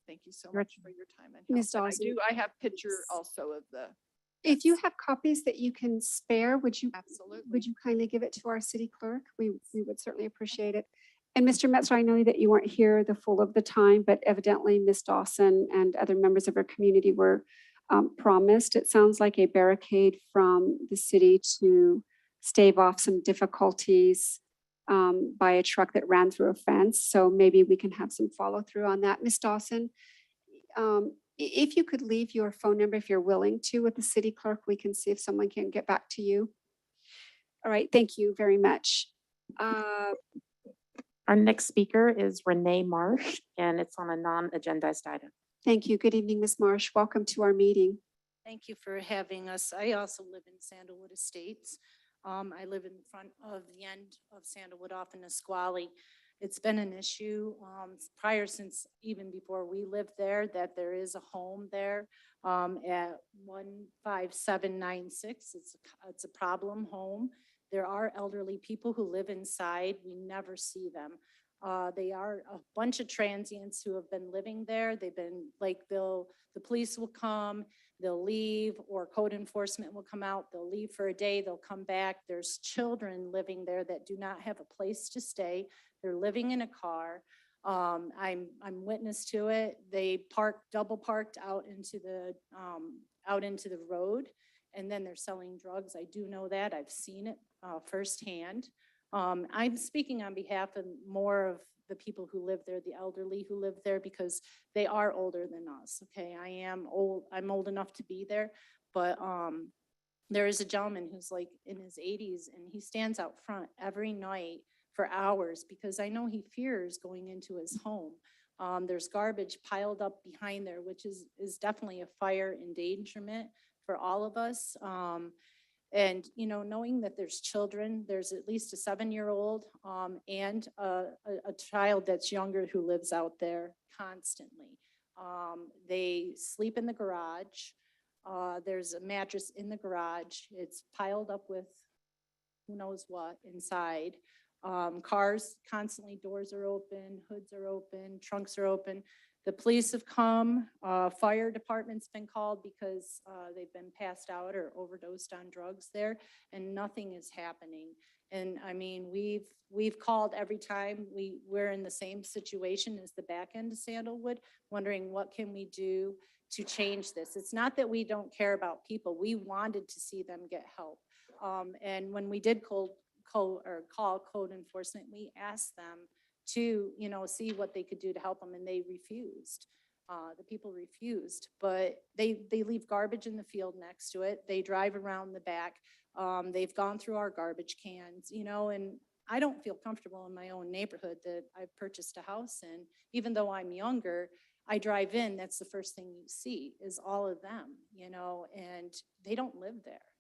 Thank you so much for your time and help. Ms. And Dawson. I have picture also of the. If you have copies that you can spare, would you Absolutely. kindly give it to our city clerk? We would certainly appreciate it. And Mr. Metzler, I know that you weren't here the full of the time, but evidently Ms. Dawson and other members of our community were promised, it sounds like, a barricade from the city to stave off some difficulties by a truck that ran through a fence. So maybe we can have some follow through on that. Ms. Dawson, if you could leave your phone number, if you're willing to, with the city clerk, we can see if someone can get back to you. All right, thank you very much. Our next speaker is Renee Marsh, and it's on a non-agendized item. Thank you. Good evening, Ms. Marsh. Welcome to our meeting. Thank you for having us. I also live in Sandalwood Estates. I live in front of the end of Sandalwood off in Nisqually. It's been an issue prior, since even before we lived there, that there is a home there at 15796. It's a problem home. There are elderly people who live inside. We never see them. They are a bunch of transients who have been living there. They've been like, the police will come, they'll leave, or code enforcement will come out. They'll leave for a day, they'll come back. There's children living there that do not have a place to stay. They're living in a car. I'm witness to it. They double parked out into the road, and then they're selling drugs. I do know that. I've seen it firsthand. I'm speaking on behalf of more of the people who live there, the elderly who live there, because they are older than us. Okay, I am old. I'm old enough to be there, but there is a gentleman who's like in his 80s, and he stands out front every night for hours because I know he fears going into his home. There's garbage piled up behind there, which is definitely a fire endangerment for all of us. And, you know, knowing that there's children, there's at least a 7-year-old and a child that's younger who lives out there constantly. They sleep in the garage. There's a mattress in the garage. It's piled up with who knows what inside. Cars constantly, doors are open, hoods are open, trunks are open. The police have come, fire department's been called because they've been passed out or overdosed on drugs there, and nothing is happening. And I mean, we've called every time we're in the same situation as the back end of Sandalwood, wondering what can we do to change this. It's not that we don't care about people. We wanted to see them get help. And when we did call code enforcement, we asked them to, you know, see what they could do to help them, and they refused. The people refused, but they leave garbage in the field next to it. They drive around the back. They've gone through our garbage cans, you know, and I don't feel comfortable in my own neighborhood that I've purchased a house in. Even though I'm younger, I drive in, that's the first thing you see is all of them, you know, and they don't live there.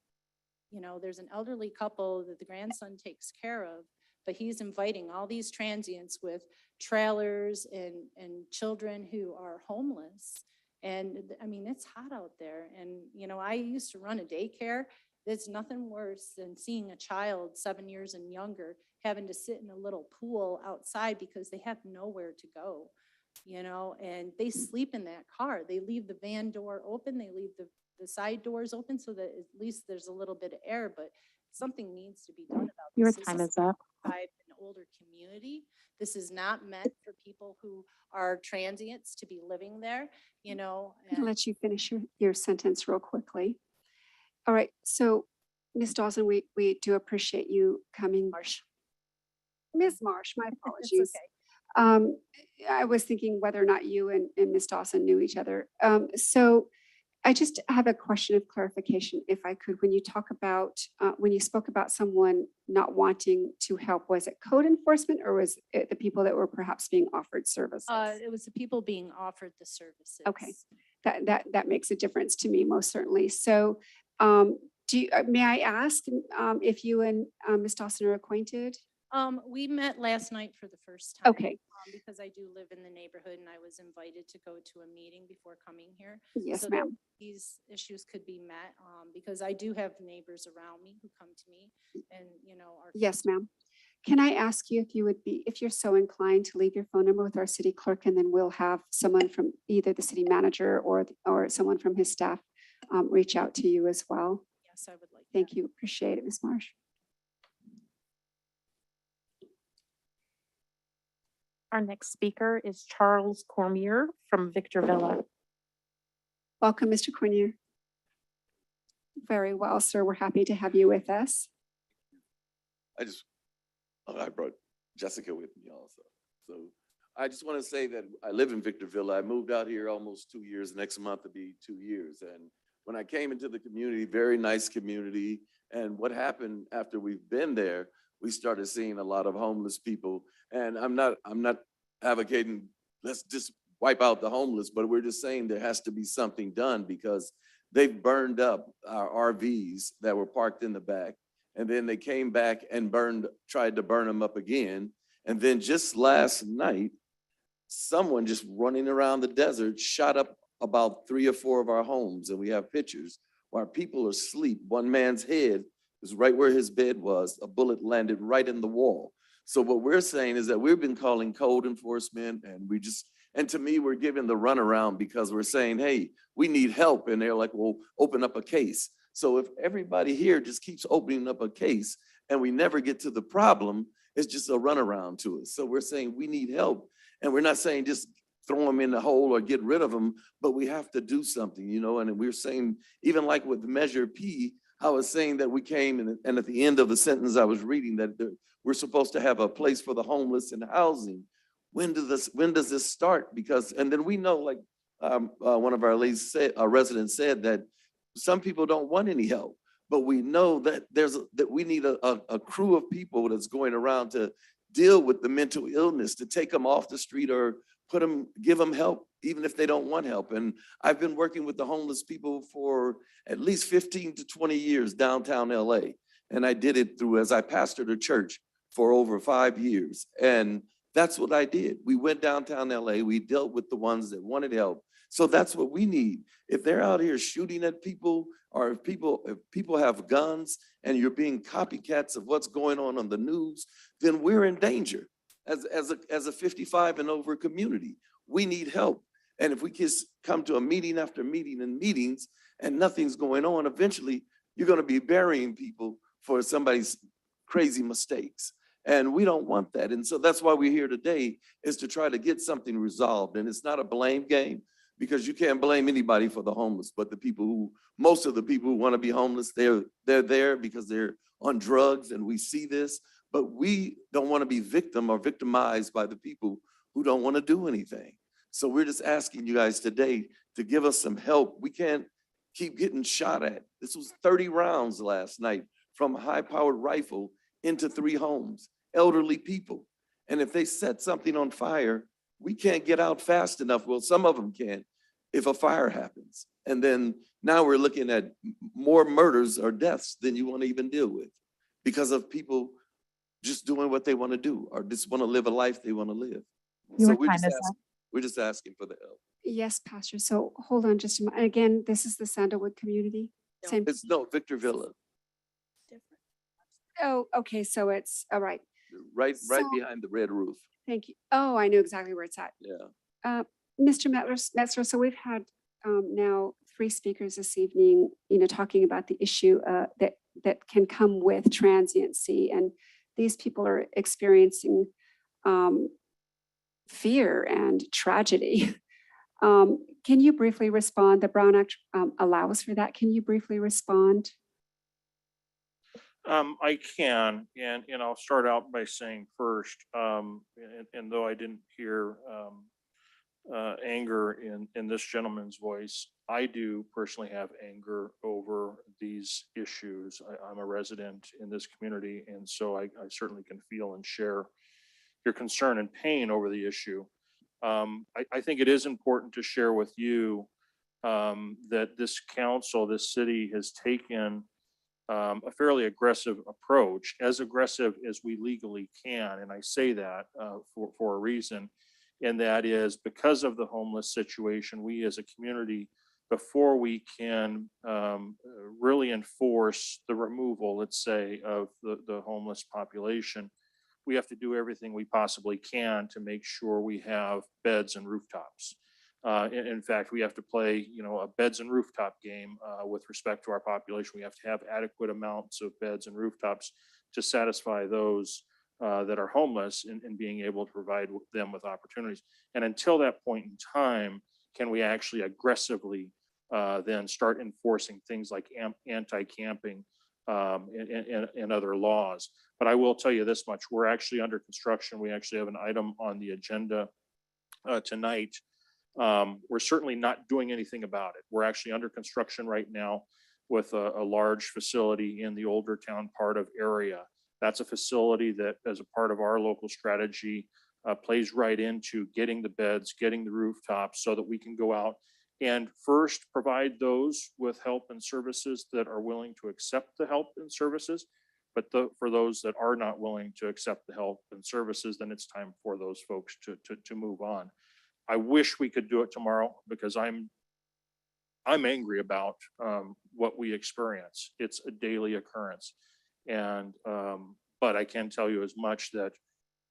You know, there's an elderly couple that the grandson takes care of, but he's inviting all these transients with trailers and children who are homeless. And I mean, it's hot out there. And, you know, I used to run a daycare. There's nothing worse than seeing a child 7 years and younger having to sit in a little pool outside because they have nowhere to go, you know, and they sleep in that car. They leave the van door open. They leave the side doors open so that at least there's a little bit of air, but something needs to be done about this. Your This time is up. An older community. This is not meant for people who are transients to be living there, you know. I'll let you finish your sentence real quickly. All right, so Ms. Dawson, we do appreciate you coming. Ms. Marsh, my apologies. I was thinking whether or not you and Ms. Dawson knew each other. So I just have a question of clarification, if I could. When you talk about, when you spoke about someone not wanting to help, was it code enforcement or was it the people that were perhaps being offered services? It was the people being offered the services. Okay, that makes a difference to me, most certainly. So may I ask if you and Ms. Dawson are acquainted? We met last night for the first time. Okay, Because I do live in the neighborhood and I was invited to go to a meeting before coming here. yes, So that ma'am. these issues could be met, because I do have neighbors around me who come to me and, are. Yes, ma'am. Can I ask you if you would be, if you're so inclined to leave your phone number with our city clerk, and then we'll have someone from either the city manager or someone from his staff reach out to you as well? Yes, I would like. Thank you. Appreciate it, Ms. Marsh. Our next speaker is Charles Cormier from Victor Villa. Welcome, Mr. Cornier. Very well, sir. We're happy to have you with us. I brought Jessica with me also. So I just want to say that I live in Victor Villa. I moved out here almost 2 years. Next month will be 2 years. And when I came into the community, very nice community. And what happened after we've been there, we started seeing a lot of homeless people. And I'm not advocating, let's just wipe out the homeless, but we're just saying there has to be something done because they've burned up our RVs that were parked in the back. And then they came back and tried to burn them up again. And then just last night, someone just running around the desert shot up about 3 or 4 of our homes. And we have pictures where people are asleep. One man's head is right where his bed was. A bullet landed right in the wall. So what we're saying is that we've been calling code enforcement and to me, we're giving the runaround because we're saying, hey, we need help. And they're like, well, open up a case. So if everybody here just keeps opening up a case and we never get to the problem, it's just a runaround to us. So we're saying we need help. And we're not saying just throw them in the hole or get rid of them, but we have to do something, and we're saying, even like with Measure P, I was saying that we came and at the end of the sentence I was reading that we're supposed to have a place for the homeless and housing. When does this start? And then we know, like one of our residents said, that some people don't want any help, but we know that that we need a crew of people that's going around to deal with the mental illness, to take them off the street or give them help, even if they don't want help. And I've been working with the homeless people for at least 15 to 20 years downtown LA. And I did it as I pastored a church for over 5 years. And that's what I did. We went downtown LA, we dealt with the ones that wanted help. So that's what we need. If they're out here shooting at people, or if people have guns and you're being copycats of what's going on the news, then we're in danger as a 55 and over community. We need help. And if we just come to a meeting after meeting and meetings and nothing's going on, eventually you're going to be burying people for somebody's crazy mistakes. And we don't want that. And so that's why we're here today, is to try to get something resolved. And it's not a blame game, because you can't blame anybody for the homeless, but most of the people who want to be homeless, they're there because they're on drugs, and we see this, but we don't want to be victimized by the people who don't want to do anything. So we're just asking you guys today to give us some help. We can't keep getting shot at. This was 30 rounds last night from a high-powered rifle into 3 homes, elderly people. And if they set something on fire, we can't get out fast enough. Well, some of them can if a fire happens. And then now we're looking at more murders or deaths than you want to even deal with because of people just doing what they want to do or just want to live a life they want to live. So we're just asking for the help. Yes, Pastor. So hold on just a moment. Again, this is the Sandalwood community? Same. It's Victor Villa, Oh, okay. So it's, all right. right So- behind the red roof. Thank you. Oh, I know exactly where it's at. Yeah. Mr. Metzler, so we've had now 3 speakers this evening, talking about the issue that can come with transiency. And these people are experiencing fear and tragedy. Can you briefly respond? The Brown Act allows for that. Can you briefly respond? I can, and I'll start out by saying first, and though I didn't hear, anger in this gentleman's voice, I do personally have anger over these issues. I'm a resident in this community, and so I certainly can feel and share your concern and pain over the issue. I think it is important to share with you, that this council, this city has taken a fairly aggressive approach, as aggressive as we legally can. And I say that for a reason. And that is because of the homeless situation, we as a community, before we can really enforce the removal, let's say, of the homeless population, we have to do everything we possibly can to make sure we have beds and rooftops. In fact, we have to play, a beds and rooftop game with respect to our population. We have to have adequate amounts of beds and rooftops to satisfy those that are homeless and being able to provide them with opportunities. And until that point in time, can we actually aggressively then start enforcing things like anti-camping and other laws. But I will tell you this much, we're actually under construction. We actually have an item on the agenda tonight. We're certainly not doing anything about it. We're actually under construction right now with a large facility in the Older Town part of area. That's a facility that, as a part of our local strategy, plays right into getting the beds, getting the rooftops so that we can go out and first provide those with help and services that are willing to accept the help and services. But for those that are not willing to accept the help and services, then it's time for those folks to move on. I wish we could do it tomorrow because I'm angry about what we experience. It's a daily occurrence. And, but I can tell you as much that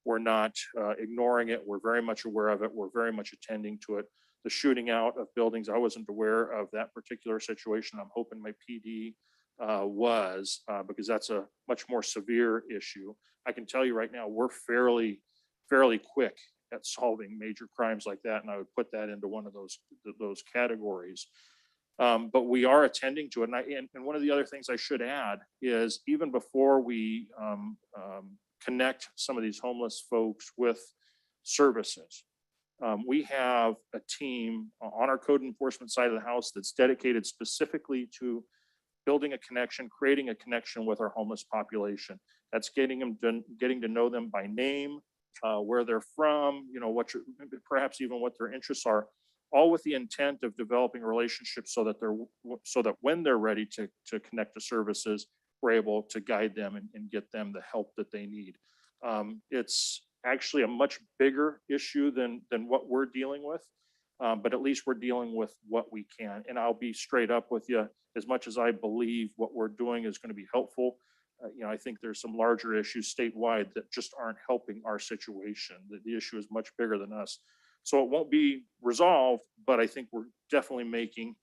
we're not ignoring it. We're very much aware of it. We're very much attending to it. The shooting out of buildings, I wasn't aware of that particular situation. I'm hoping my PD was because that's a much more severe issue. I can tell you right now, we're fairly quick at solving major crimes like that. And I would put that into one of those categories. But we are attending to it. And one of the other things I should add is even before we connect some of these homeless folks with services, we have a team on our code enforcement side of the house that's dedicated specifically to building a connection, creating a connection with our homeless population. That's getting to know them by name, where they're from, perhaps even what their interests are, all with the intent of developing relationships so that when they're ready to connect to services, we're able to guide them and get them the help that they need. It's actually a much bigger issue than what we're dealing with, but at least we're dealing with what we can. And I'll be straight up with you, as much as I believe what we're doing is going to be helpful. I think there's some larger issues statewide that just aren't helping our situation. The issue is much bigger than us. So it won't be resolved, but I think we're definitely making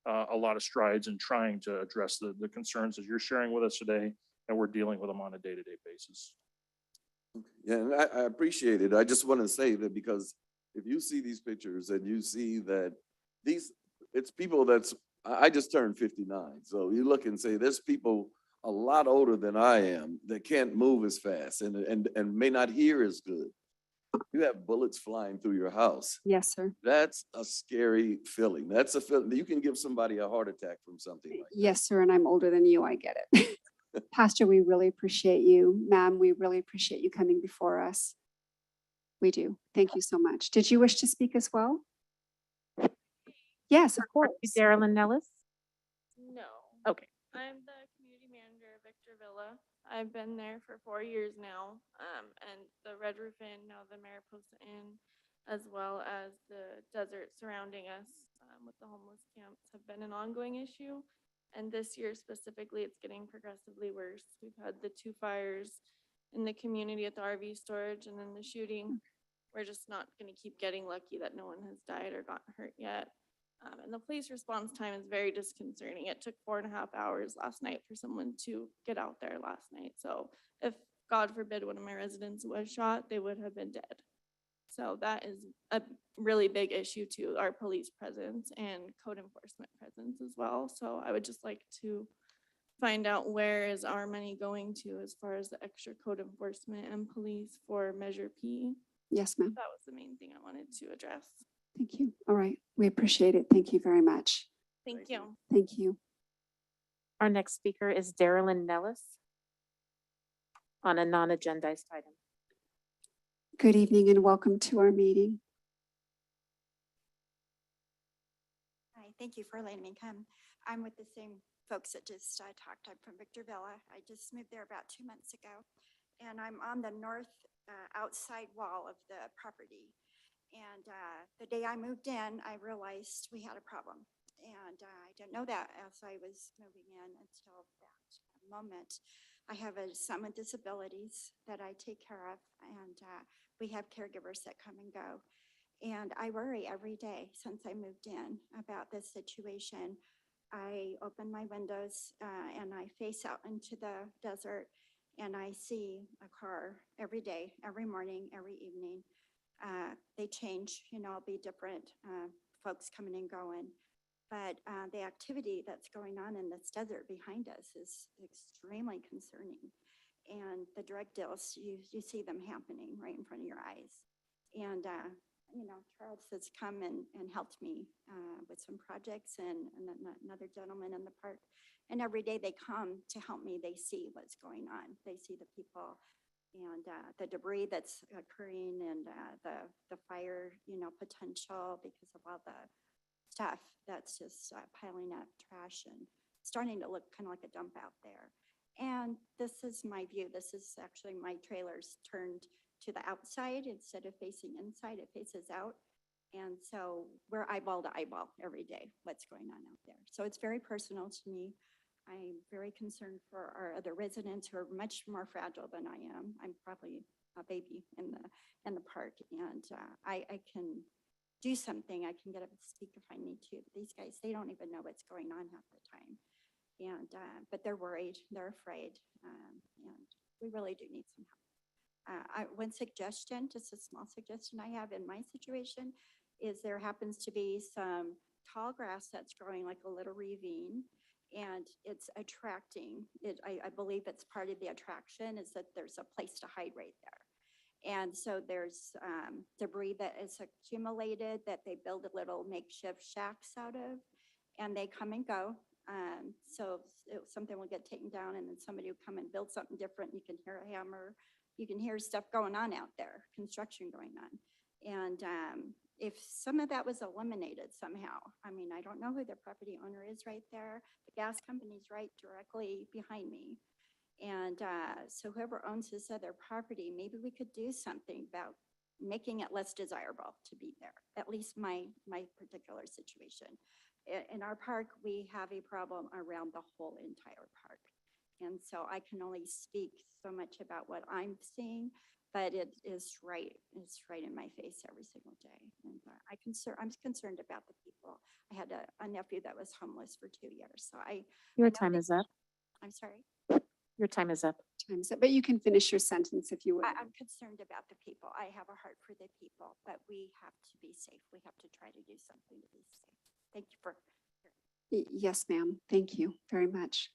a lot of strides in trying to address the concerns that you're sharing with us today, and we're dealing with them on a day-to-day basis. Yeah, and I appreciate it. I just want to say that because if you see these pictures and you see that it's people I just turned 59. So you look and say, there's people a lot older than I am that can't move as fast and may not hear as good. You have bullets flying through your house. Yes, sir. That's a scary feeling. That's a feeling you can give somebody a heart attack from something like that. Yes, sir. And I'm older than you. I get it. Pastor, we really appreciate you. Ma'am, we really appreciate you coming before us. We do. Thank you so much. Did you wish to speak as well? Yes, of course. Darylyn Nellis? No. Okay. I'm the community manager of Victor Villa. I've been there for 4 years now. And the Red Roof Inn, now the Mariposa Inn, as well as the desert surrounding us with the homeless camps have been an ongoing issue. And this year specifically, it's getting progressively worse. We've had the 2 fires in the community at the RV storage and then the shooting. We're just not going to keep getting lucky that no one has died or gotten hurt yet. And the police response time is very disconcerting. It took 4.5 hours last night for someone to get out there last night. So if, God forbid, one of my residents was shot, they would have been dead. So that is a really big issue to our police presence and code enforcement presence as well. So I would just like to find out where is our money going to as far as the extra code enforcement and police for Measure P. Yes, ma'am. That was the main thing I wanted to address. Thank you. All right. We appreciate it. Thank you very much. Thank you. Thank you. Our next speaker is Darylyn Nellis on a non-agendized item. Good evening and welcome to our meeting. Hi, thank you for letting me come. I'm with the same folks that just talked. I'm from Victorvilla. I just moved there about 2 months ago. And I'm on the north outside wall of the property. And the day I moved in, I realized we had a problem. And I didn't know that as I was moving in until that moment. I have a son with disabilities that I take care of, and we have caregivers that come and go. And I worry every day since I moved in about this situation. I open my windows and I face out into the desert, and I see a car every day, every morning, every evening. They change, it'll be different folks coming and going. But the activity that's going on in this desert behind us is extremely concerning. And the drug deals, you see them happening right in front of your eyes. And, Charles has come and helped me with some projects, and another gentleman in the park. And every day they come to help me, they see what's going on. They see the people and the debris that's occurring, and the fire, potential because of all the stuff that's just piling up, trash, and starting to look kind of like a dump out there. And this is my view. This is actually my trailer's turned to the outside instead of facing inside. It faces out. And so we're eyeball to eyeball every day what's going on out there. So it's very personal to me. I'm very concerned for our other residents who are much more fragile than I am. I'm probably a baby in the park, and I can do something. I can get up and speak if I need to. But these guys, they don't even know what's going on half the time. And, but they're worried, they're afraid, and we really do need some help. One suggestion, just a small suggestion I have in my situation, is there happens to be some tall grass that's growing like a little ravine, and it's attracting it. I believe it's part of the attraction is that there's a place to hide right there. And so there's debris that is accumulated that they build a little makeshift shacks out of, and they come and go. So something will get taken down, and then somebody will come and build something different. You can hear a hammer. You can hear stuff going on out there, construction going on. And if some of that was eliminated somehow, I mean, I don't know who the property owner is right there. The gas company's right directly behind me. And so whoever owns this other property, maybe we could do something about making it less desirable to be there, at least my particular situation. In our park, we have a problem around the whole entire park. And so I can only speak so much about what I'm seeing, but it is right. It's right in my face every single day. And I'm concerned about the people. I had a nephew that was homeless for 2 years. So Your time is up. I'm sorry. Your time is up. Time's up, but you can finish your sentence if you would. I'm concerned about the people. I have a heart for the people, but we have to be safe. We have to try to do something to be safe. Thank you for. Yes, ma'am. Thank you very much.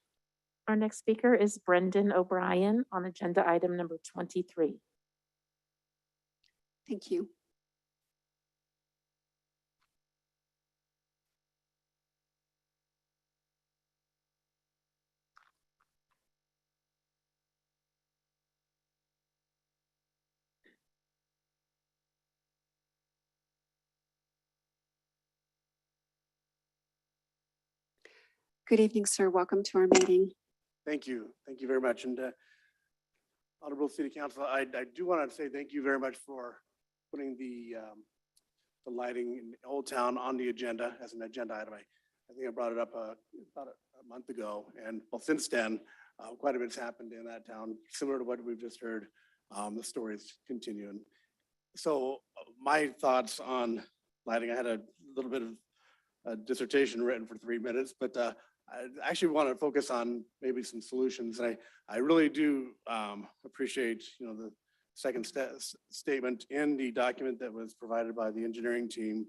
Our next speaker is Brendan O'Brien on agenda item number 23. Thank you. Good evening, sir. Welcome to our meeting. Thank you. Thank you very much. And Honorable City Council, I do want to say thank you very much for putting the lighting in Old Town on the agenda as an agenda item. I think I brought it up about a month ago. And well, since then, quite a bit's happened in that town, similar to what we've just heard. The stories continue. And so my thoughts on lighting, I had a little bit of a dissertation written for 3 minutes, but I actually want to focus on maybe some solutions. I really do appreciate, the second statement in the document that was provided by the engineering team,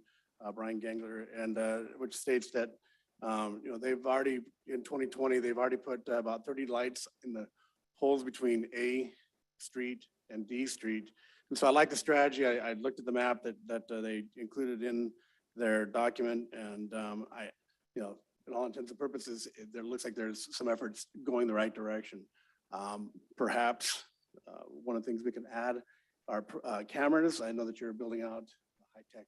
Brian Gangler, and which states that They've already, in 2020, they've already put about 30 lights in the holes between A Street and D Street. And so I like the strategy. I looked at the map that they included in their document, and in all intents and purposes, there looks like there's some efforts going the right direction. Perhaps one of the things we can add are cameras. I know that you're building out high-tech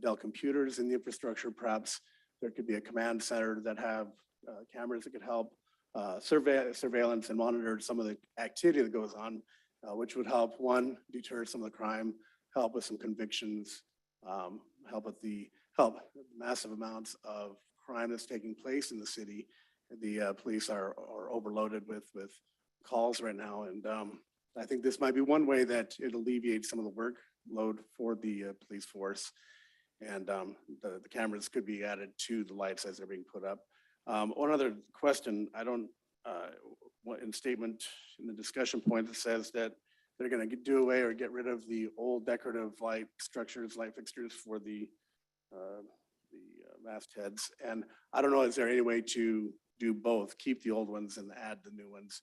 Dell computers in the infrastructure. Perhaps there could be a command center that have cameras that could help surveillance and monitor some of the activity that goes on, which would help, one, deter some of the crime, help with some convictions, help massive amounts of crime that's taking place in the city. The police are overloaded with calls right now, and I think this might be one way that it alleviates some of the workload for the police force. And the cameras could be added to the lights as they're being put up. One other question, I don't, in statement in the discussion point, it says that they're going to do away or get rid of the old decorative light structures, light fixtures for the mastheads. And I don't know, is there any way to do both, keep the old ones and add the new ones?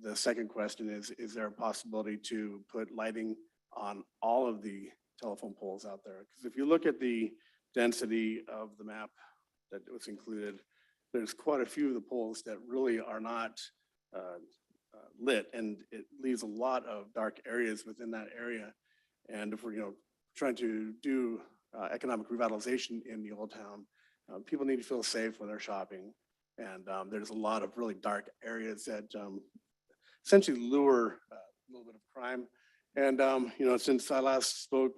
The second question is there a possibility to put lighting on all of the telephone poles out there? Because if you look at the density of the map that was included, there's quite a few of the poles that really are not lit, and it leaves a lot of dark areas within that area. And if we're trying to do economic revitalization in the old town, people need to feel safe when they're shopping. And there's a lot of really dark areas that essentially lure a little bit of crime. And since I last spoke,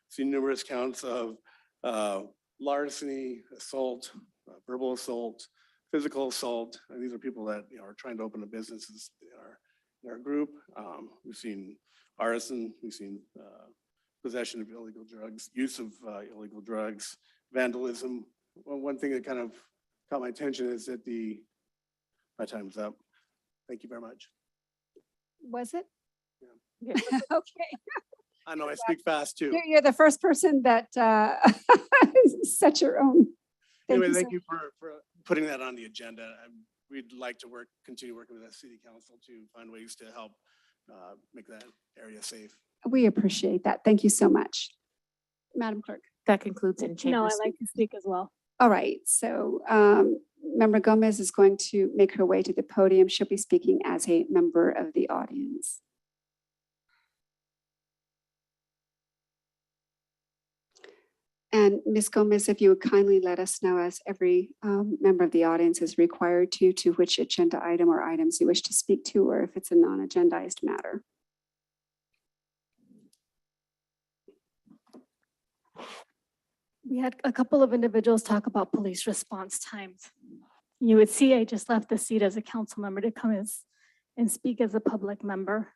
seen numerous counts of larceny, assault, verbal assault, physical assault. And these are people that are trying to open a business in our group. We've seen arson, we've seen possession of illegal drugs, use of illegal drugs, vandalism. One thing that kind of caught my attention is that my time's up. Thank you very much. Was it? Yeah. Okay. I know I speak fast too. You're the first person that set your own. Anyway, so thank you for putting that on the agenda. We'd like to continue working with the city council to find ways to help make that area safe. We appreciate that. Thank you so much. Madam Clerk. That concludes in chamber. No, I'd like to speak as well. All right, so Member Gomez is going to make her way to the podium. She'll be speaking as a member of the audience. And Ms. Gomez, if you would kindly let us know, as every member of the audience is required to which agenda item or items you wish to speak to, or if it's a non-agendized matter. We had a couple of individuals talk about police response times. You would see I just left the seat as a council member to come and speak as a public member.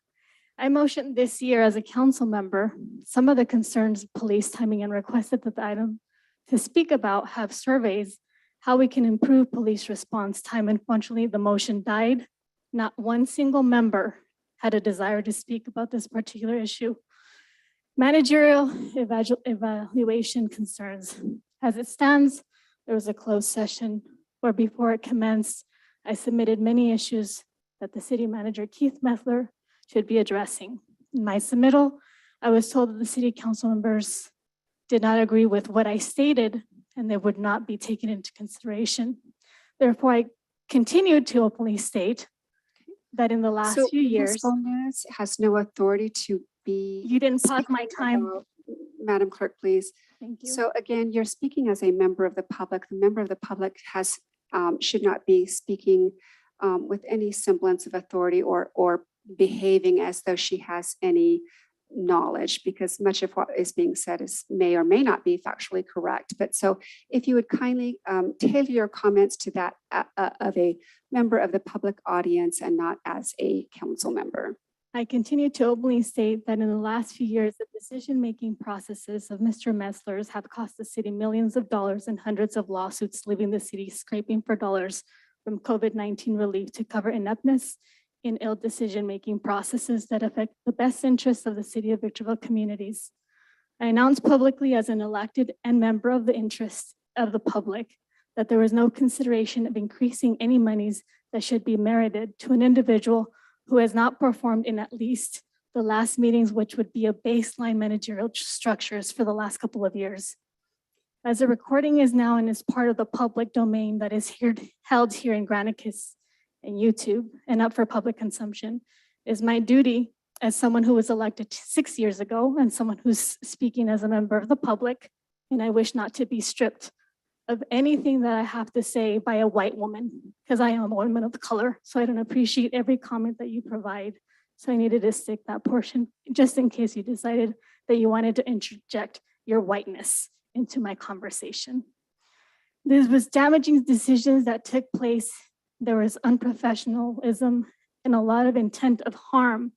I motioned this year as a council member, some of the concerns of police timing, and requested that the item to speak about have surveys, how we can improve police response time. Unfortunately, the motion died. Not one single member had a desire to speak about this particular issue. Managerial evaluation concerns. As it stands, there was a closed session where before it commenced, I submitted many issues that the city manager, Keith Meffler, should be addressing. In my submittal, I was told that the city council members did not agree with what I stated and they would not be taken into consideration. Therefore, I continued to openly state that in the last few years, Ms. Gomez has no authority to be. You didn't pause my time. Madam Clerk, please. Thank you. So again, you're speaking as a member of the public. The member of the public should not be speaking with any semblance of authority or behaving as though she has any knowledge, because much of what is being said may or may not be factually correct. But so if you would kindly tailor your comments to that of a member of the public audience and not as a council member. I continue to openly state that in the last few years, the decision-making processes of Mr. Messler's have cost the city millions of dollars and hundreds of lawsuits, leaving the city scraping for dollars from COVID-19 relief to cover ineptness in ill decision-making processes that affect the best interests of the city of Victorville communities. I announce publicly as an elected and member of the interest of the public that there was no consideration of increasing any monies that should be merited to an individual who has not performed in at least the last meetings, which would be a baseline managerial structures for the last couple of years. As the recording is now and is part of the public domain that is held here in Granicus and YouTube and up for public consumption, it is my duty as someone who was elected 6 years ago and someone who's speaking as a member of the public, and I wish not to be stripped of anything that I have to say by a white woman, because I am a woman of color, so I don't appreciate every comment that you provide. So I needed to stick that portion, just in case you decided that you wanted to interject your whiteness into my conversation. There was damaging decisions that took place. There was unprofessionalism and a lot of intent of harm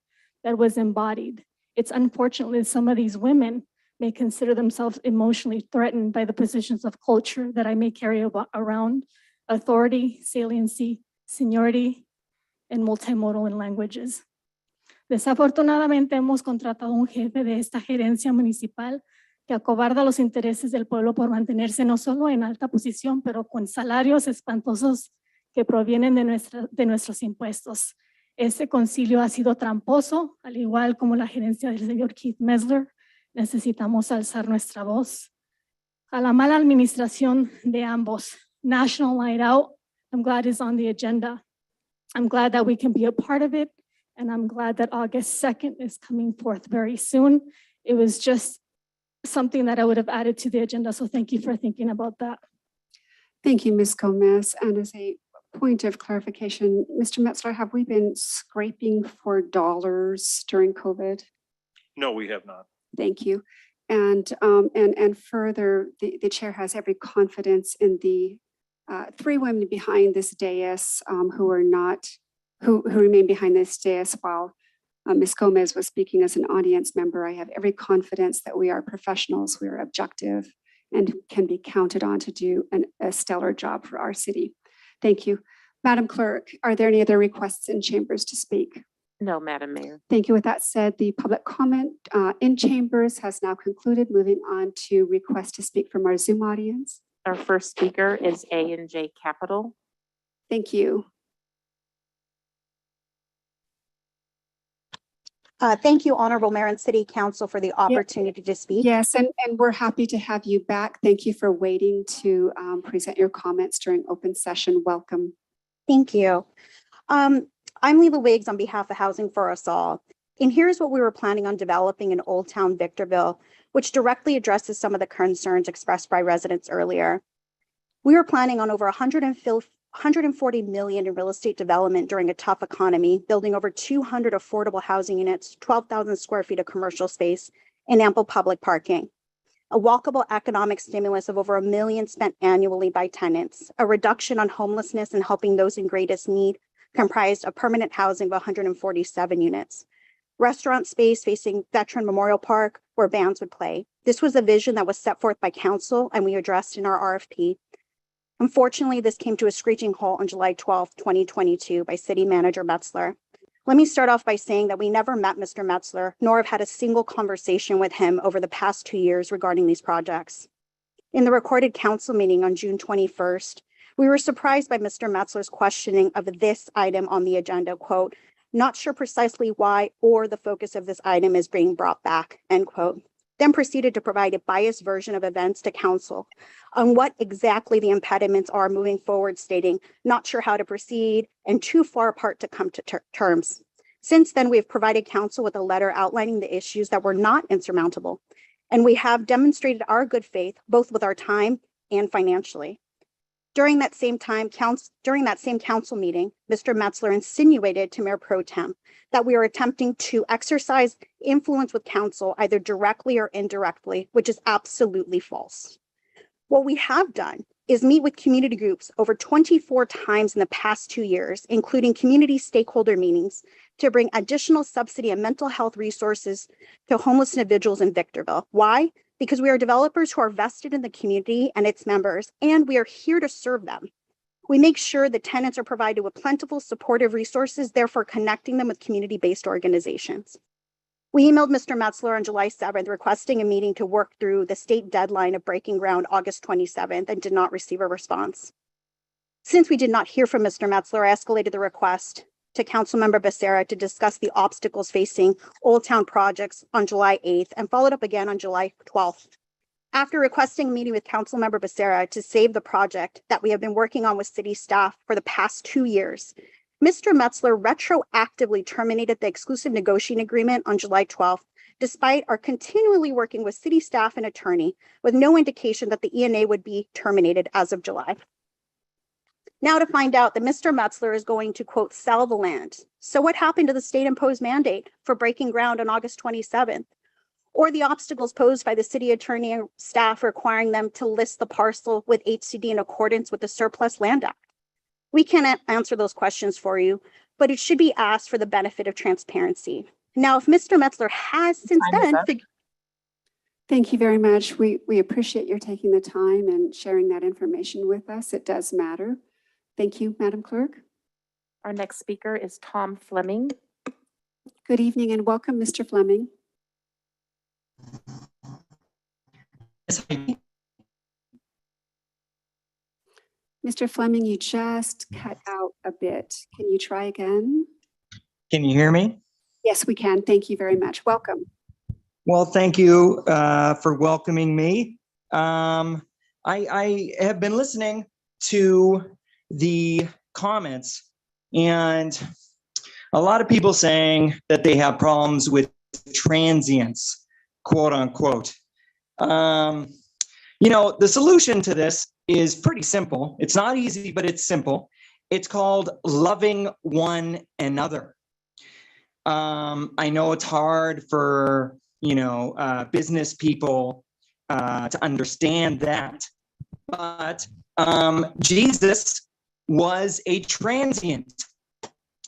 that was embodied. It's unfortunately some of these women may consider themselves emotionally threatened by the positions of culture that I may carry around: authority, saliency, seniority, and multimodal in languages. Desafortunadamente hemos contratado un jefe de esta gerencia municipal que acobarda los intereses del pueblo por mantenerse no solo en alta posición, pero con salarios espantosos que provienen de nuestros impuestos. Este concilio ha sido tramposo, al igual como la gerencia del señor Keith Mesler. Necesitamos alzar nuestra voz. A la mala administración de ambos. National Night Out, I'm glad is on the agenda. I'm glad that we can be a part of it, and I'm glad that August 2nd is coming forth very soon. It was just something that I would have added to the agenda, so thank you for thinking about that. Thank you, Ms. Gomez. And as a point of clarification, Mr. Metzler, have we been scraping for dollars during COVID? No, we have not. Thank you. And further, the chair has every confidence in the three women behind this dais who remain behind this dais while Ms. Gomez was speaking as an audience member. I have every confidence that we are professionals, we are objective, and can be counted on to do a stellar job for our city. Thank you. Madam Clerk, are there any other requests in chambers to speak? No, Madam Mayor. Thank you. With that said, the public comment in chambers has now concluded. Moving on to request to speak from our Zoom audience. Our first speaker is A&J Capital. Thank you. Thank you, Honorable Mayor and City Council, for the opportunity to speak. Yes, and we're happy to have you back. Thank you for waiting to present your comments during open session. Welcome. Thank you. I'm Leila Wiggs on behalf of Housing for Us All. And here's what we were planning on developing in Old Town Victorville, which directly addresses some of the concerns expressed by residents earlier. We were planning on over 140 million in real estate development during a tough economy, building over 200 affordable housing units, 12,000 square feet of commercial space, and ample public parking. A walkable economic stimulus of over $1 million spent annually by tenants, a reduction on homelessness and helping those in greatest need, comprised of permanent housing of 147 units. Restaurant space facing Veteran Memorial Park where bands would play. This was a vision that was set forth by council and we addressed in our RFP. Unfortunately, this came to a screeching halt on July 12, 2022 by City Manager Metzler. Let me start off by saying that we never met Mr. Metzler, nor have had a single conversation with him over the past 2 years regarding these projects. In the recorded council meeting on June 21st, we were surprised by Mr. Metzler's questioning of this item on the agenda, quote, "Not sure precisely why or the focus of this item is being brought back," end quote. Then proceeded to provide a biased version of events to council on what exactly the impediments are moving forward, stating, "Not sure how to proceed and too far apart to come to terms." Since then, we have provided council with a letter outlining the issues that were not insurmountable, and we have demonstrated our good faith, both with our time and financially. During that same council meeting, Mr. Metzler insinuated to Mayor Pro Tem that we are attempting to exercise influence with council either directly or indirectly, which is absolutely false. What we have done is meet with community groups over 24 times in the past 2 years, including community stakeholder meetings, to bring additional subsidy and mental health resources to homeless individuals in Victorville. Why? Because we are developers who are vested in the community and its members, and we are here to serve them. We make sure the tenants are provided with plentiful supportive resources, therefore connecting them with community-based organizations. We emailed Mr. Metzler on July 7th requesting a meeting to work through the state deadline of breaking ground August 27th and did not receive a response. Since we did not hear from Mr. Metzler, I escalated the request to Councilmember Becerra to discuss the obstacles facing Old Town projects on July 8th and followed up again on July 12th. After requesting a meeting with Councilmember Becerra to save the project that we have been working on with city staff for the past 2 years, Mr. Metzler retroactively terminated the exclusive negotiating agreement on July 12th, despite our continually working with city staff and attorney with no indication that the ENA would be terminated as of July. Now to find out that Mr. Metzler is going to, quote, sell the land. So what happened to the state imposed mandate for breaking ground on August 27th? Or the obstacles posed by the city attorney and staff requiring them to list the parcel with HCD in accordance with the Surplus Land Act? We cannot answer those questions for you, but it should be asked for the benefit of transparency. Now, if Mr. Metzler has since then, Thank you very much. We appreciate your taking the time and sharing that information with us. It does matter. Thank you, Madam Clerk. Our next speaker is Tom Fleming. Good evening and welcome, Mr. Fleming. Mr. Fleming, you just cut out a bit. Can you try again? Can you hear me? Yes, we can. Thank you very much. Welcome. Well, thank you for welcoming me. I have been listening to the comments and a lot of people saying that they have problems with transients, quote unquote. You know, the solution to this is pretty simple. It's not easy, but it's simple. It's called loving one another. I know it's hard for, business people to understand that, but Jesus was a transient.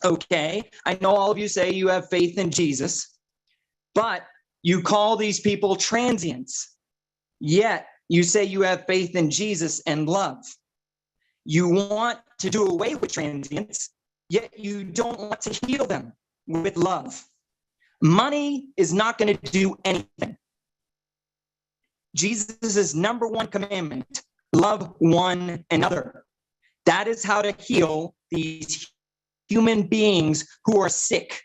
Okay, I know all of you say you have faith in Jesus, but you call these people transients. Yet you say you have faith in Jesus and love. You want to do away with transients, yet you don't want to heal them with love. Money is not going to do anything. Jesus' number one commandment, love one another. That is how to heal these human beings who are sick,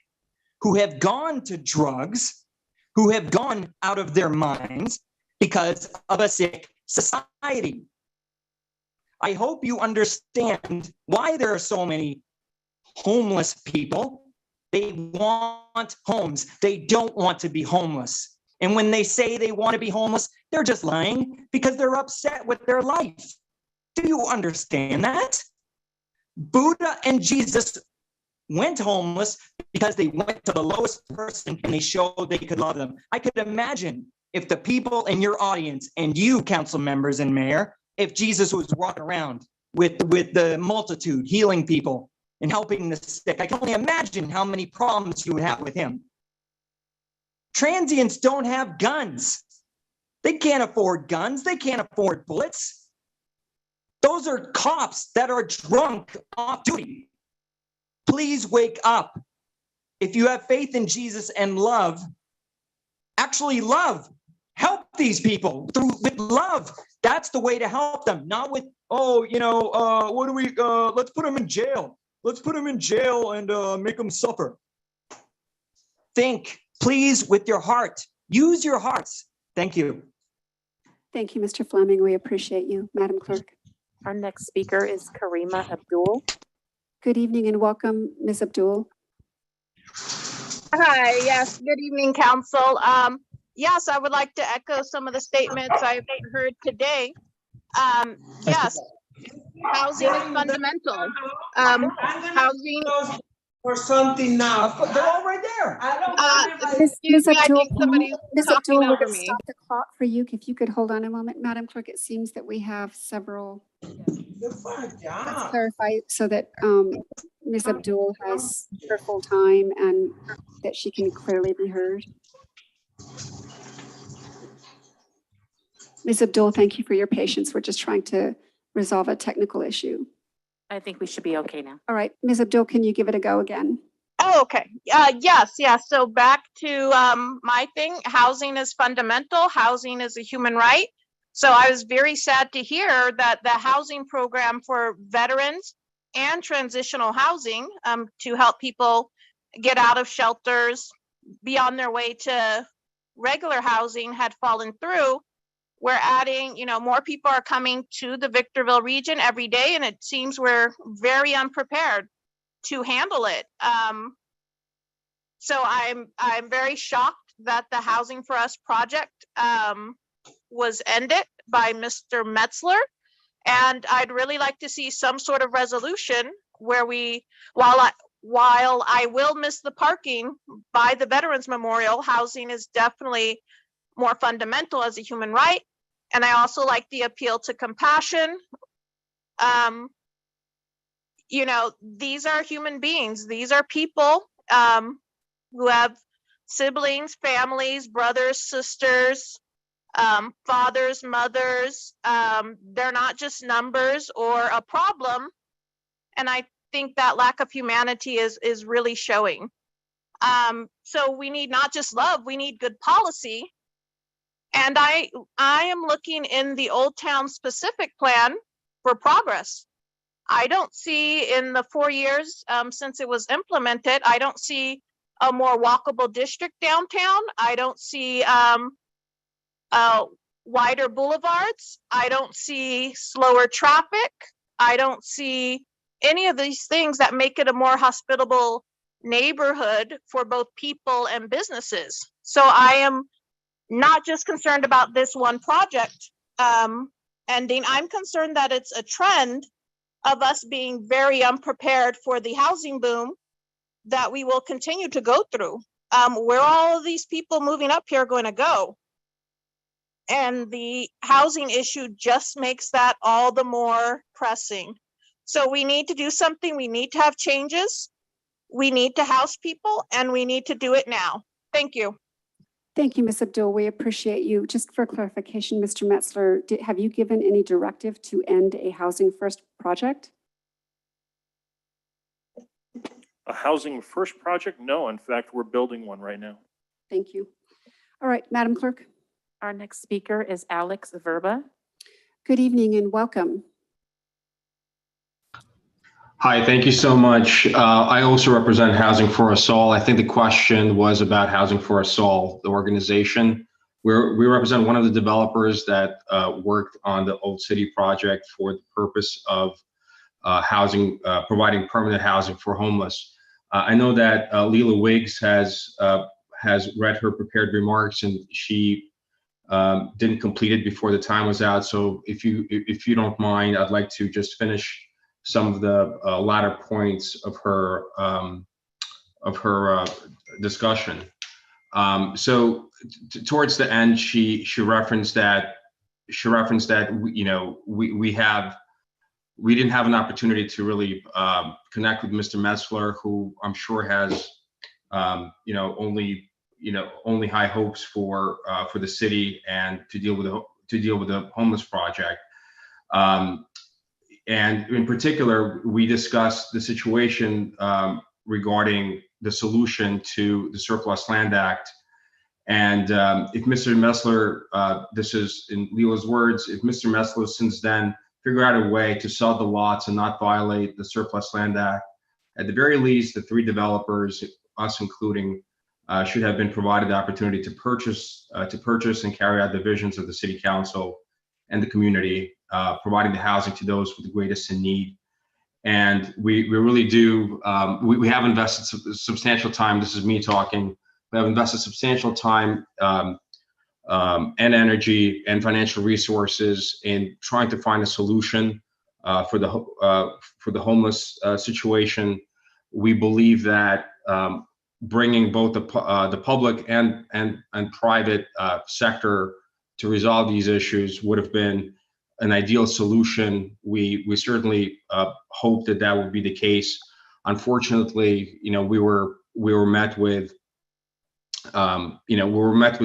who have gone to drugs, who have gone out of their minds because of a sick society. I hope you understand why there are so many homeless people. They want homes. They don't want to be homeless. And when they say they want to be homeless, they're just lying because they're upset with their life. Do you understand that? Buddha and Jesus went homeless because they went to the lowest person and they showed they could love them. I could imagine if the people in your audience and you, council members and mayor, if Jesus was walking around with the multitude, healing people and helping the sick. I can only imagine how many problems you would have with him. Transients don't have guns. They can't afford guns. They can't afford bullets. Those are cops that are drunk off duty. Please wake up. If you have faith in Jesus and love, actually love. Help these people with love. That's the way to help them, not with, what do we, let's put them in jail. Let's put them in jail and make them suffer. Think, please, with your heart. Use your hearts. Thank you. Thank you, Mr. Fleming. We appreciate you, Madam Clerk. Our next speaker is Karima Abdul. Good evening and welcome, Ms. Abdul. Hi, yes, good evening, council. Yes, I would like to echo some of the statements I've heard today. Yes, housing is fundamental. Housing. Or something now. They're all right there. Ms. Abdul, Ms. Abdul, we're over going to me. stop the clock for you. If you could hold on a moment, Madam Clerk, it seems that we have several. Let's clarify so that Ms. Abdul has her full time and that she can clearly be heard. Ms. Abdul, thank you for your patience. We're just trying to resolve a technical issue. I think we should be okay now. All right, Ms. Abdul, can you give it a go again? Oh, okay. Yes. So back to my thing, housing is fundamental. Housing is a human right. So I was very sad to hear that the housing program for veterans and transitional housing to help people get out of shelters, be on their way to regular housing had fallen through. We're adding, more people are coming to the Victorville region every day, and it seems we're very unprepared to handle it. So I'm very shocked that the Housing for Us project was ended by Mr. Metzler. And I'd really like to see some sort of resolution where while I will miss the parking by the Veterans Memorial, housing is definitely more fundamental as a human right. And I also like the appeal to compassion. These are human beings. These are people who have siblings, families, brothers, sisters, fathers, mothers. They're not just numbers or a problem. And I think that lack of humanity is really showing. So we need not just love, we need good policy. And I am looking in the Old Town specific plan for progress. I don't see in the 4 years since it was implemented, I don't see a more walkable district downtown. I don't see wider boulevards. I don't see slower traffic. I don't see any of these things that make it a more hospitable neighborhood for both people and businesses. So I am not just concerned about this one project ending. I'm concerned that it's a trend of us being very unprepared for the housing boom that we will continue to go through. Where all of these people moving up here are going to go? And the housing issue just makes that all the more pressing. So we need to do something. We need to have changes. We need to house people, and we need to do it now. Thank you. Thank you, Ms. Abdul. We appreciate you. Just for clarification, Mr. Metzler, have you given any directive to end a Housing First project? A Housing First project? No, in fact, we're building one right now. Thank you. All right, Madam Clerk. Our next speaker is Alex Verba. Good evening and welcome. Hi, thank you so much. I also represent Housing for Us All. I think the question was about Housing for Us All, the organization. We represent one of the developers that worked on the Old City project for the purpose of housing, providing permanent housing for homeless. I know that Leela Wiggs has read her prepared remarks, and she didn't complete it before the time was out. So if you don't mind, I'd like to just finish some of the latter points of her discussion. So towards the end, she referenced that we didn't have an opportunity to really connect with Mr. Metzler, who I'm sure has only high hopes for the city and to deal with the homeless project. And in particular, we discussed the situation regarding the solution to the Surplus Land Act. And if Mr. Metzler, this is in Leela's words, if Mr. Metzler since then figure out a way to sell the lots and not violate the Surplus Land Act, at the very least, the three developers, us including, should have been provided the opportunity to purchase and carry out the visions of the City Council and the community, providing the housing to those with the greatest in need. And we really do, we have invested substantial time, this is me talking, we have invested substantial time and energy and financial resources in trying to find a solution for the homeless situation. We believe that bringing both the public and private sector to resolve these issues would have been an ideal solution. We certainly hope that would be the case. Unfortunately, we were met with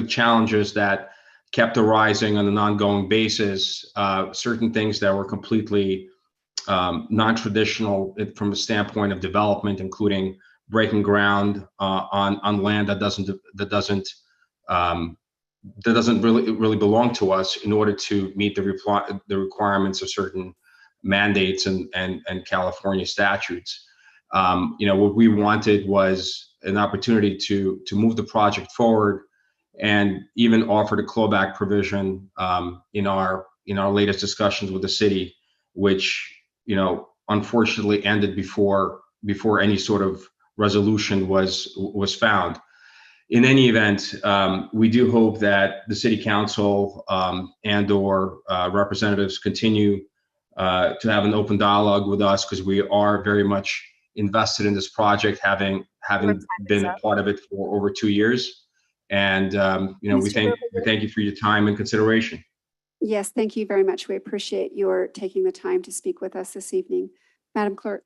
challenges that kept arising on an ongoing basis. Certain things that were completely non-traditional from a standpoint of development, including breaking ground on land that doesn't really belong to us in order to meet the requirements of certain mandates and California statutes. What we wanted was an opportunity to move the project forward and even offered a clawback provision in our latest discussions with the city, which unfortunately ended before any sort of resolution was found. In any event, we do hope that the city council and/or representatives continue to have an open dialogue with us, because we are very much invested in this project, having been a part of it for over 2 years. And we thank you for your time and consideration. Yes, thank you very much. We appreciate your taking the time to speak with us this evening. Madam Clerk.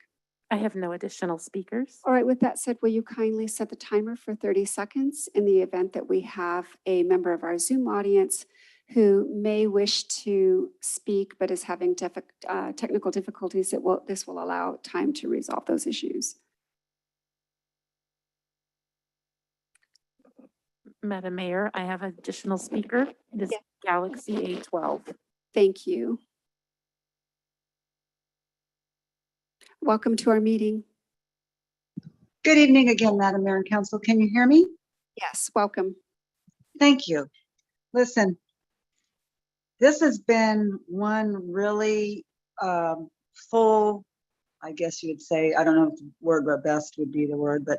I have no additional speakers. All right, with that said, will you kindly set the timer for 30 seconds in the event that we have a member of our Zoom audience who may wish to speak but is having technical difficulties? This will allow time to resolve those issues. Madam Mayor, I have an additional speaker. It is Galaxy A12. Thank you. Welcome to our meeting. Good evening again, Madam Mayor and Council. Can you hear me? Yes, welcome. Thank you. Listen, this has been one really full, I guess you would say, I don't know if the word robust would be the word, but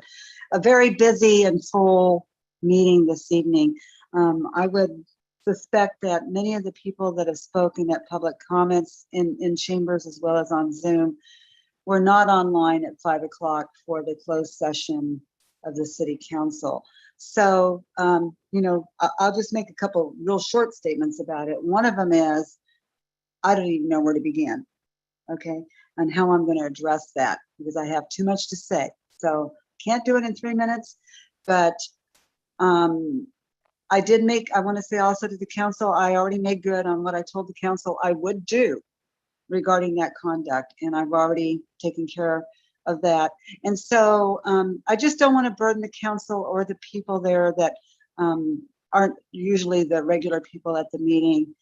a very busy and full meeting this evening. I would suspect that many of the people that have spoken at public comments in chambers as well as on Zoom were not online at 5 o'clock for the closed session of the City Council. So, I'll just make a couple real short statements about it. One of them is, I don't even know where to begin, okay, and how I'm going to address that, because I have too much to say. So can't do it in 3 minutes, but I want to say also to the council, I already made good on what I told the council I would do regarding that conduct, and I've already taken care of that. And so I just don't want to burden the council or the people there that aren't usually the regular people at the meeting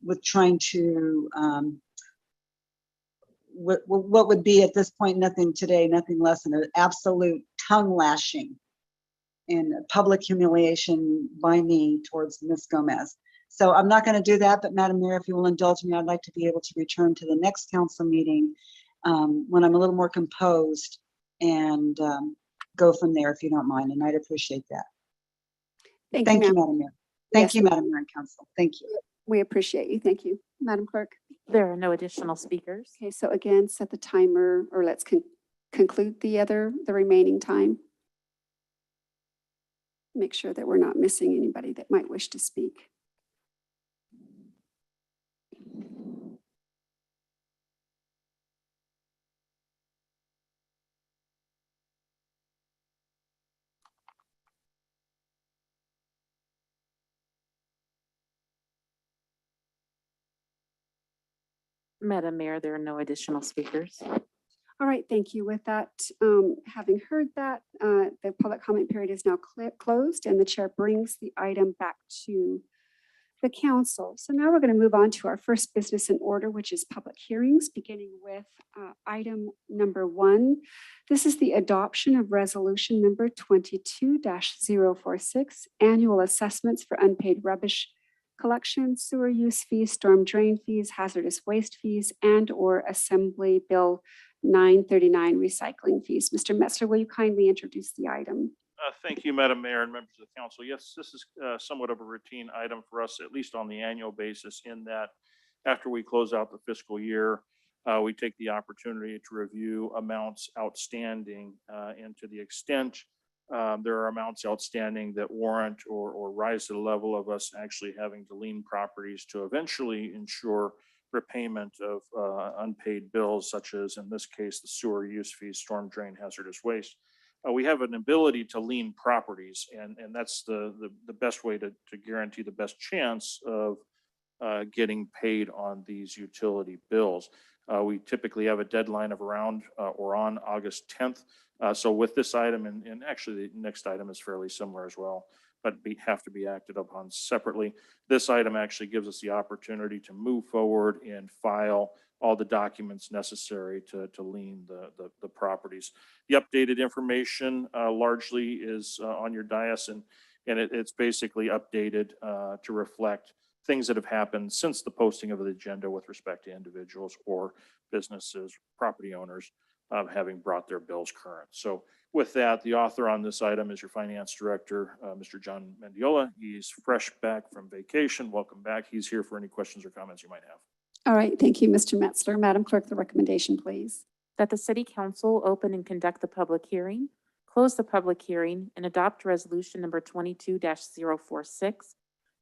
with trying to, what would be at this point nothing less than an absolute tongue lashing and public humiliation by me towards Ms. Gomez. So I'm not going to do that, but Madam Mayor, if you will indulge me, I'd like to be able to return to the next council meeting when I'm a little more composed and go from there, if you don't mind, and I'd appreciate that. Thank you, Madam Mayor. Thank you, Madam Mayor and Council. Thank you. We appreciate you. Thank you. Madam Clerk. There are no additional speakers. Okay, so again, set the timer, or let's conclude the remaining time. Make sure that we're not missing anybody that might wish to speak. Madam Mayor, there are no additional speakers. All right, thank you. With that, having heard that, the public comment period is now closed, and the chair brings the item back to the council. So now we're going to move on to our first business in order, which is public hearings, beginning with item number 1. This is the adoption of resolution number 22-046, annual assessments for unpaid rubbish collection, sewer use fees, storm drain fees, hazardous waste fees, and/or Assembly Bill 939 recycling fees. Mr. Metzler, will you kindly introduce the item? Thank you, Madam Mayor and members of the council. Yes, this is somewhat of a routine item for us, at least on the annual basis, in that after we close out the fiscal year, we take the opportunity to review amounts outstanding, and to the extent there are amounts outstanding that warrant or rise to the level of us actually having to lien properties to eventually ensure repayment of unpaid bills, such as in this case, the sewer use fees, storm drain, hazardous waste. We have an ability to lien properties, and that's the best way to guarantee the best chance of getting paid on these utility bills. We typically have a deadline of around or on August 10th. So with this item, and actually the next item is fairly similar as well, but have to be acted upon separately. This item actually gives us the opportunity to move forward and file all the documents necessary to lien the properties. The updated information largely is on your dais, and it's basically updated to reflect things that have happened since the posting of the agenda with respect to individuals or businesses, property owners having brought their bills current. So with that, the author on this item is your finance director, Mr. John Mendiola. He's fresh back from vacation. Welcome back. He's here for any questions or comments you might have. All right, thank you, Mr. Metzler. Madam Clerk, the recommendation, please. That the city council open and conduct the public hearing, close the public hearing, and adopt resolution number 22-046,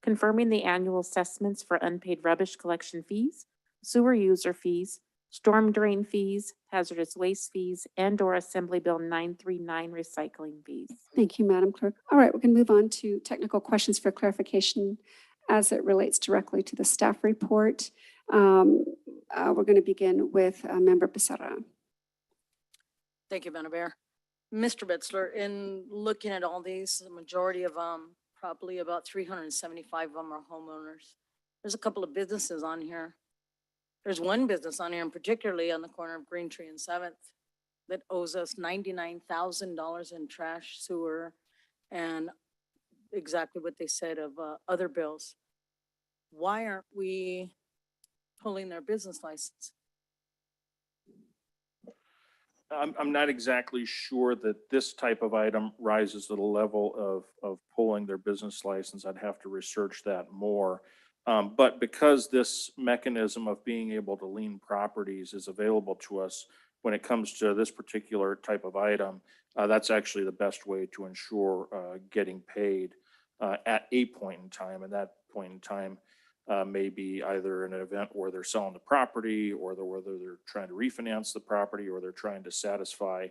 confirming the annual assessments for unpaid rubbish collection fees, sewer user fees, storm drain fees, hazardous waste fees, and/or Assembly Bill 939 recycling fees. Thank you, Madam Clerk. All right, we're going to move on to technical questions for clarification as it relates directly to the staff report. We're going to begin with Member Becerra. Thank you, Madam Mayor. Mr. Bitzler, in looking at all these, the majority of them, probably about 375 of them are homeowners. There's a couple of businesses on here. There's one business on here, and particularly on the corner of Green Tree and 7th, that owes us $99,000 in trash, sewer, and exactly what they said of other bills. Why aren't we pulling their business license? I'm not exactly sure that this type of item rises to the level of pulling their business license. I'd have to research that more. But because this mechanism of being able to lien properties is available to us when it comes to this particular type of item, that's actually the best way to ensure getting paid at a point in time. And that point in time may be either an event where they're selling the property, or whether they're trying to refinance the property, or they're trying to satisfy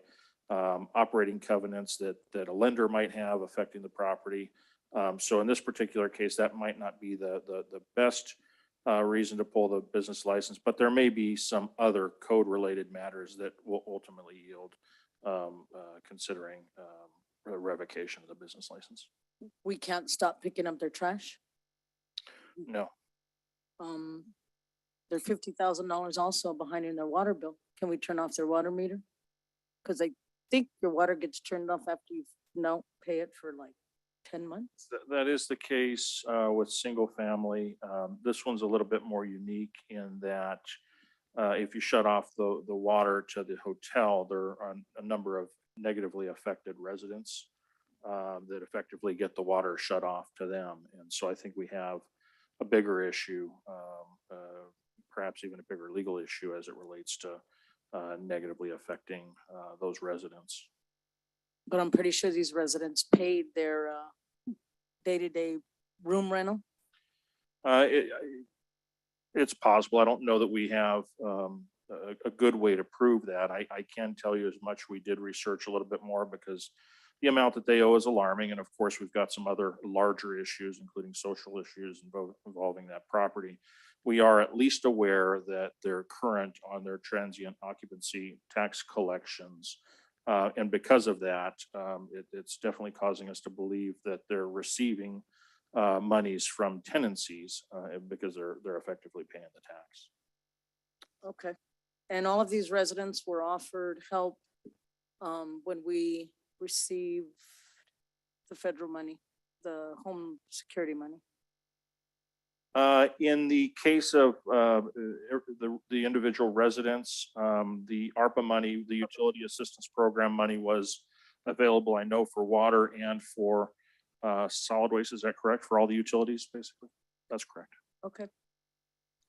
operating covenants that a lender might have affecting the property. So in this particular case, that might not be the best reason to pull the business license, but there may be some other code-related matters that will ultimately yield considering a revocation of the business license. We can't stop picking up their trash. No. They're $50,000 also behind in their water bill. Can we turn off their water meter? Because I think your water gets turned off after you pay it for like 10 months. That is the case with single family. This one's a little bit more unique in that if you shut off the water to the hotel, there are a number of negatively affected residents that effectively get the water shut off to them. And so I think we have a bigger issue, perhaps even a bigger legal issue as it relates to negatively affecting those residents. But I'm pretty sure these residents paid their day-to-day room rental. It's possible. I don't know that we have a good way to prove that. I can tell you as much. We did research a little bit more because the amount that they owe is alarming. And of course, we've got some other larger issues, including social issues involving that property. We are at least aware that they're current on their transient occupancy tax collections. And because of that, it's definitely causing us to believe that they're receiving monies from tenancies because they're effectively paying the tax. Okay. And all of these residents were offered help when we received the federal money, the home security money. In the case of the individual residents, the ARPA money, the Utility Assistance Program money was available, I know, for water and for solid waste. Is that correct? For all the utilities, basically? That's correct. Okay.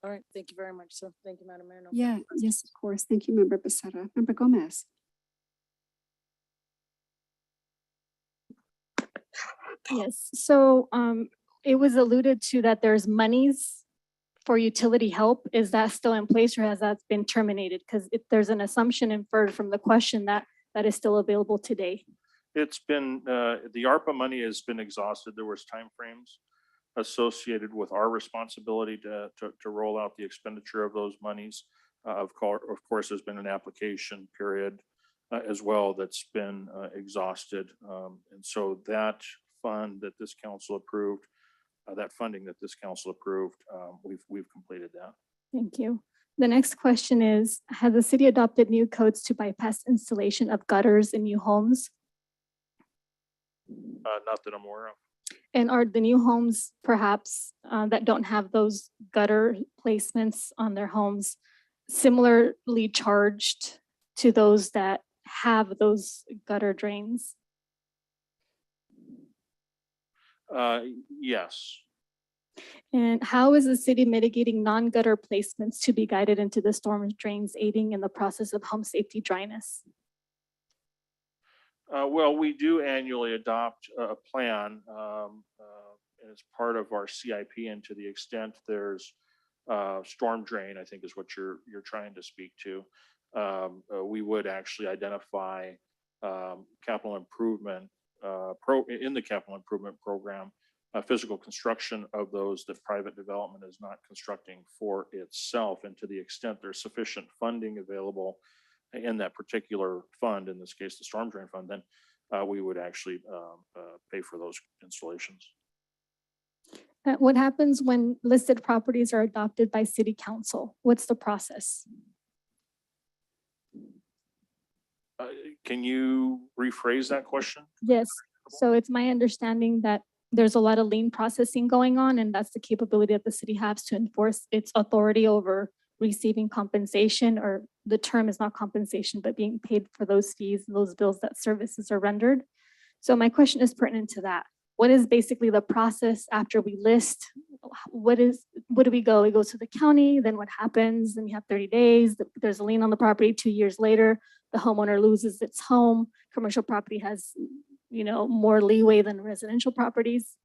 All right. Thank you very much, sir. Thank you, Madam Mayor. No Yeah, further questions. yes, of course. Thank you, Member Becerra. Member Gomez. Yes, so it was alluded to that there's monies for utility help. Is that still in place, or has that been terminated? Because there's an assumption inferred from the question that that is still available today. It's been, the ARPA money has been exhausted. There was timeframes associated with our responsibility to roll out the expenditure of those monies. Of course, there's been an application period as well that's been exhausted. And so that fund that this council approved, that funding that this council approved, we've completed that. Thank you. The next question is, has the city adopted new codes to bypass installation of gutters in new homes? Not that I'm aware of. And are the new homes perhaps that don't have those gutter placements on their homes similarly charged to those that have those gutter drains? Yes. And how is the city mitigating non-gutter placements to be guided into the storm drains, aiding in the process of home safety dryness? Well, we do annually adopt a plan as part of our CIP, and to the extent there's storm drain, I think is what you're trying to speak to. We would actually identify capital improvement in the capital improvement program, physical construction of those that private development is not constructing for itself. And to the extent there's sufficient funding available in that particular fund, in this case, the storm drain fund, then we would actually pay for those installations. What happens when listed properties are adopted by city council? What's the process? Can you rephrase that question? Yes, so it's my understanding that there's a lot of lien processing going on, and that's the capability that the city has to enforce its authority over receiving compensation, or the term is not compensation, but being paid for those fees and those bills that services are rendered. So my question is pertinent to that. What is basically the process after we list? What do we go? We go to the county, then what happens? Then you have 30 days, there's a lien on the property. 2 years later, the homeowner loses its home. Commercial property has, more leeway than residential properties.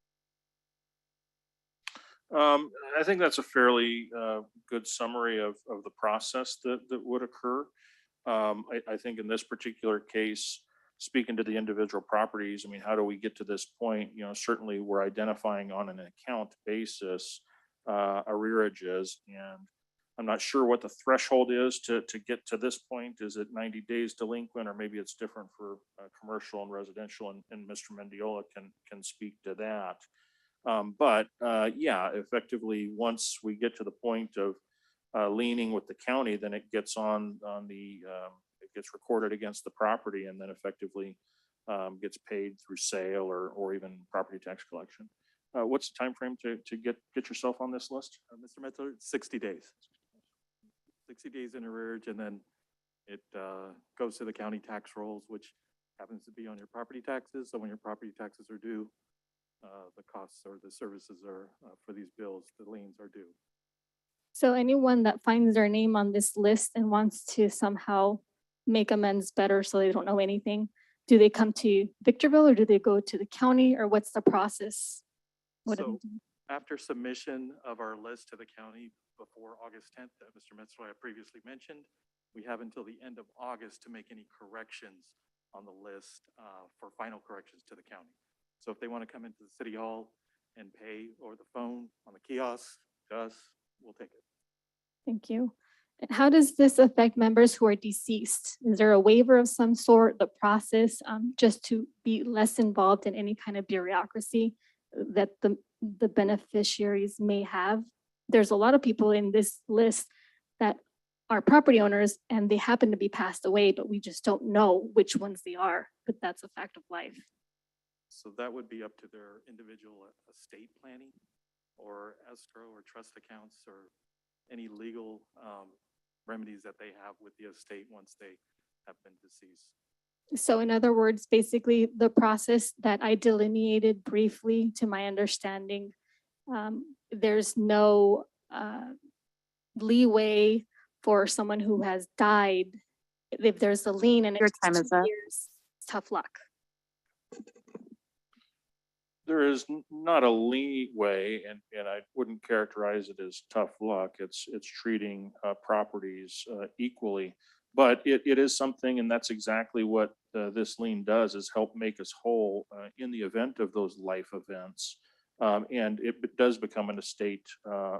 I think that's a fairly good summary of the process that would occur. I think in this particular case, speaking to the individual properties, I mean, how do we get to this point? Certainly we're identifying on an account basis arrearages, and I'm not sure what the threshold is to get to this point. Is it 90 days delinquent, or maybe it's different for commercial and residential, and Mr. Mendiola can speak to that. But yeah, effectively, once we get to the point of leaning with the county, then it gets on the, it gets recorded against the property, and then effectively gets paid through sale or even property tax collection. What's the time frame to get yourself on this list? Mr. Metzler, 60 days. 60 days in arrearage, and then it goes to the county tax rolls, which happens to be on your property taxes. So when your property taxes are due, the costs or the services are for these bills, the liens are due. So anyone that finds their name on this list and wants to somehow make amends better so they don't know anything, do they come to Victorville, or do they go to the county, or what's the process? What do So they do? after submission of our list to the county before August 10th that Mr. Metzler had previously mentioned, we have until the end of August to make any corrections on the list for final corrections to the county. So if they want to come into the city hall and pay over the phone, on the kiosk, to us, we'll take it. Thank you. And how does this affect members who are deceased? Is there a waiver of some sort, the process, just to be less involved in any kind of bureaucracy that the beneficiaries may have? There's a lot of people in this list that are property owners and they happen to be passed away, but we just don't know which ones they are, but that's a fact of life. So that would be up to their individual estate planning or escrow or trust accounts or any legal remedies that they have with the estate once they have been deceased. So in other words, basically the process that I delineated briefly, to my understanding, there's no leeway for someone who has died. If there's a lien and Your it's time 2 is up. years, tough luck. There is not a leeway, and I wouldn't characterize it as tough luck. It's treating properties equally, but it is something, and that's exactly what this lien does, is help make us whole in the event of those life events. And it does become an estate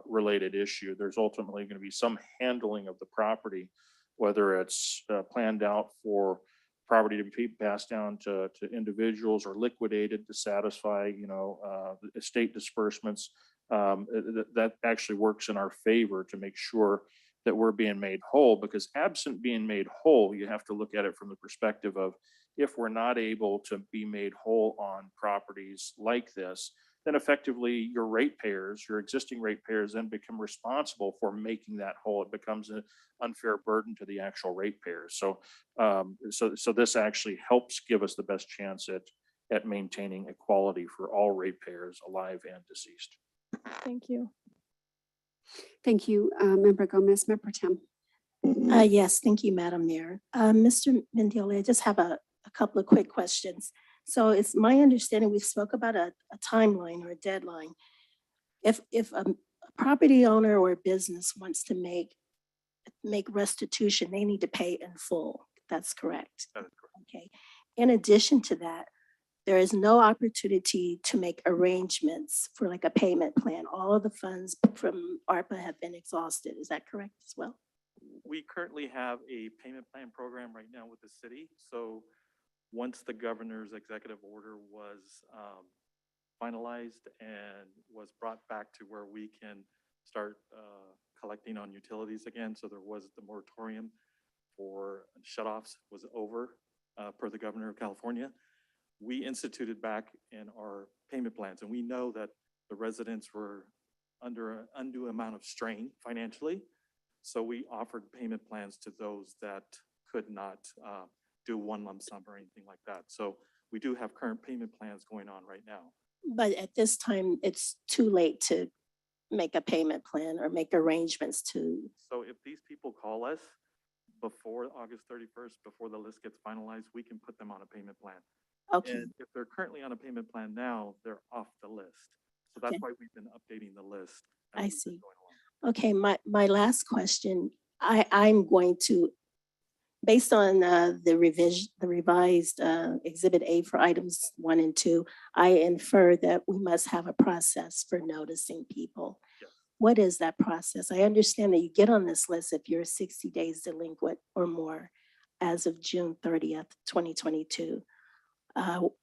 related issue. There's ultimately going to be some handling of the property, whether it's planned out for property to be passed down to individuals or liquidated to satisfy, the estate disbursements. That actually works in our favor to make sure that we're being made whole, because absent being made whole, you have to look at it from the perspective of, if we're not able to be made whole on properties like this, then effectively your ratepayers, your existing ratepayers then become responsible for making that whole. It becomes an unfair burden to the actual ratepayers. So, so this actually helps give us the best chance at maintaining equality for all ratepayers, alive and deceased. Thank you. Thank you, Member Gomez. Member Tem. Yes, thank you, Madam Mayor. Mr. Mendiola, I just have a couple of quick questions. So it's my understanding, we spoke about a timeline or a deadline. If a property owner or a business wants to make restitution, they need to pay in full. That's correct. That is correct. Okay. In addition to that, there is no opportunity to make arrangements for like a payment plan. All of the funds from ARPA have been exhausted. Is that correct as well? We currently have a payment plan program right now with the city. So once the governor's executive order was finalized and was brought back to where we can start collecting on utilities again, so there was the moratorium for shutoffs was over per the governor of California, we instituted back in our payment plans. And we know that the residents were under an undue amount of strain financially. So we offered payment plans to those that could not do one lump sum or anything like that. So we do have current payment plans going on right now. But at this time, it's too late to make a payment plan or make arrangements to. So if these people call us before August 31st, before the list gets finalized, we can put them on a payment plan. Okay. And if they're currently on a payment plan now, they're off the list. So that's Okay. why we've been updating the list. as I we've been see. going along. Okay, my last question, I'm going to, based on the revised Exhibit A for items 1 and 2, I infer that we must have a process for noticing people. Yes. What is that process? I understand that you get on this list if you're 60 days delinquent or more as of June 30th, 2022. So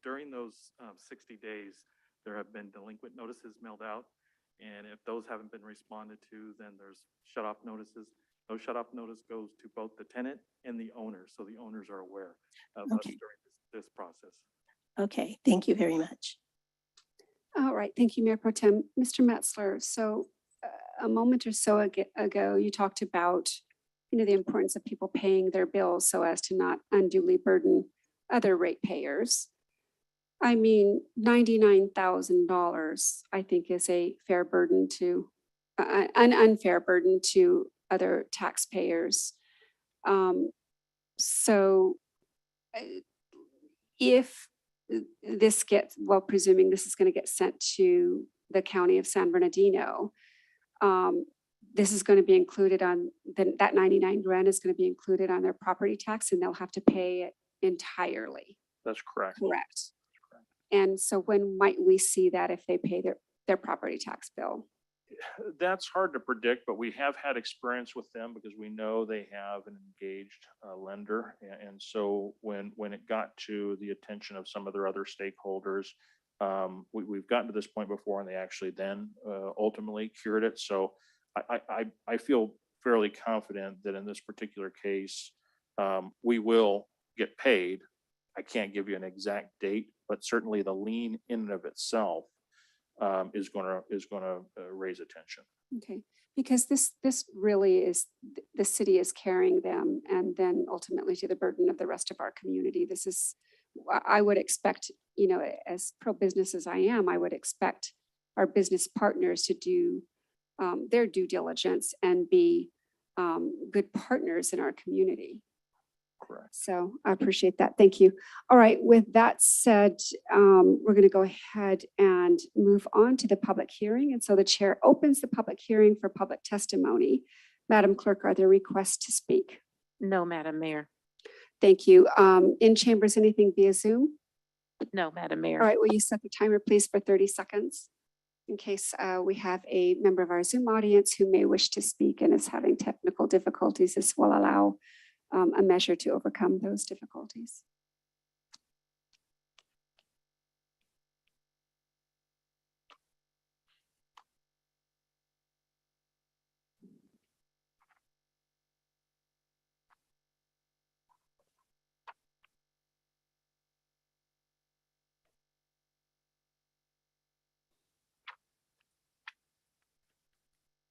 during those 60 days, there have been delinquent notices mailed out. And if those haven't been responded to, then there's shut-off notices. Those shut-off notice goes to both the tenant and the owner. So the owners are aware of us Okay. during this process. Okay, thank you very much. All right, thank you, Mayor Pro Tem. Mr. Metzler, so a moment or so ago, you talked about, the importance of people paying their bills so as to not unduly burden other ratepayers. I mean, $99,000, I think, is a fair burden to, an unfair burden to other taxpayers. So if this gets, well, presuming this is going to get sent to the county of San Bernardino, this is going to be included on, that 99 grand is going to be included on their property tax, and they'll have to pay it entirely. That's correct. Correct. And so when might we see that if they pay their property tax bill? That's hard to predict, but we have had experience with them because we know they have an engaged lender. And so when it got to the attention of some of their other stakeholders, we've gotten to this point before, and they actually then ultimately cured it. So I feel fairly confident that in this particular case, we will get paid. I can't give you an exact date, but certainly the lien in and of itself is going to raise attention. Okay, because this really is, the city is carrying them, and then ultimately to the burden of the rest of our community. This is, I would expect, as pro-business as I am, I would expect our business partners to do their due diligence and be good partners in our community. Correct. So I appreciate that. Thank you. All right. With that said, we're going to go ahead and move on to the public hearing. And so the chair opens the public hearing for public testimony. Madam Clerk, are there requests to speak? No, Madam Mayor. Thank you. In chambers, anything via Zoom? No, Madam Mayor. All right, will you set the timer, please, for 30 seconds? In case we have a member of our Zoom audience who may wish to speak and is having technical difficulties, this will allow a measure to overcome those difficulties.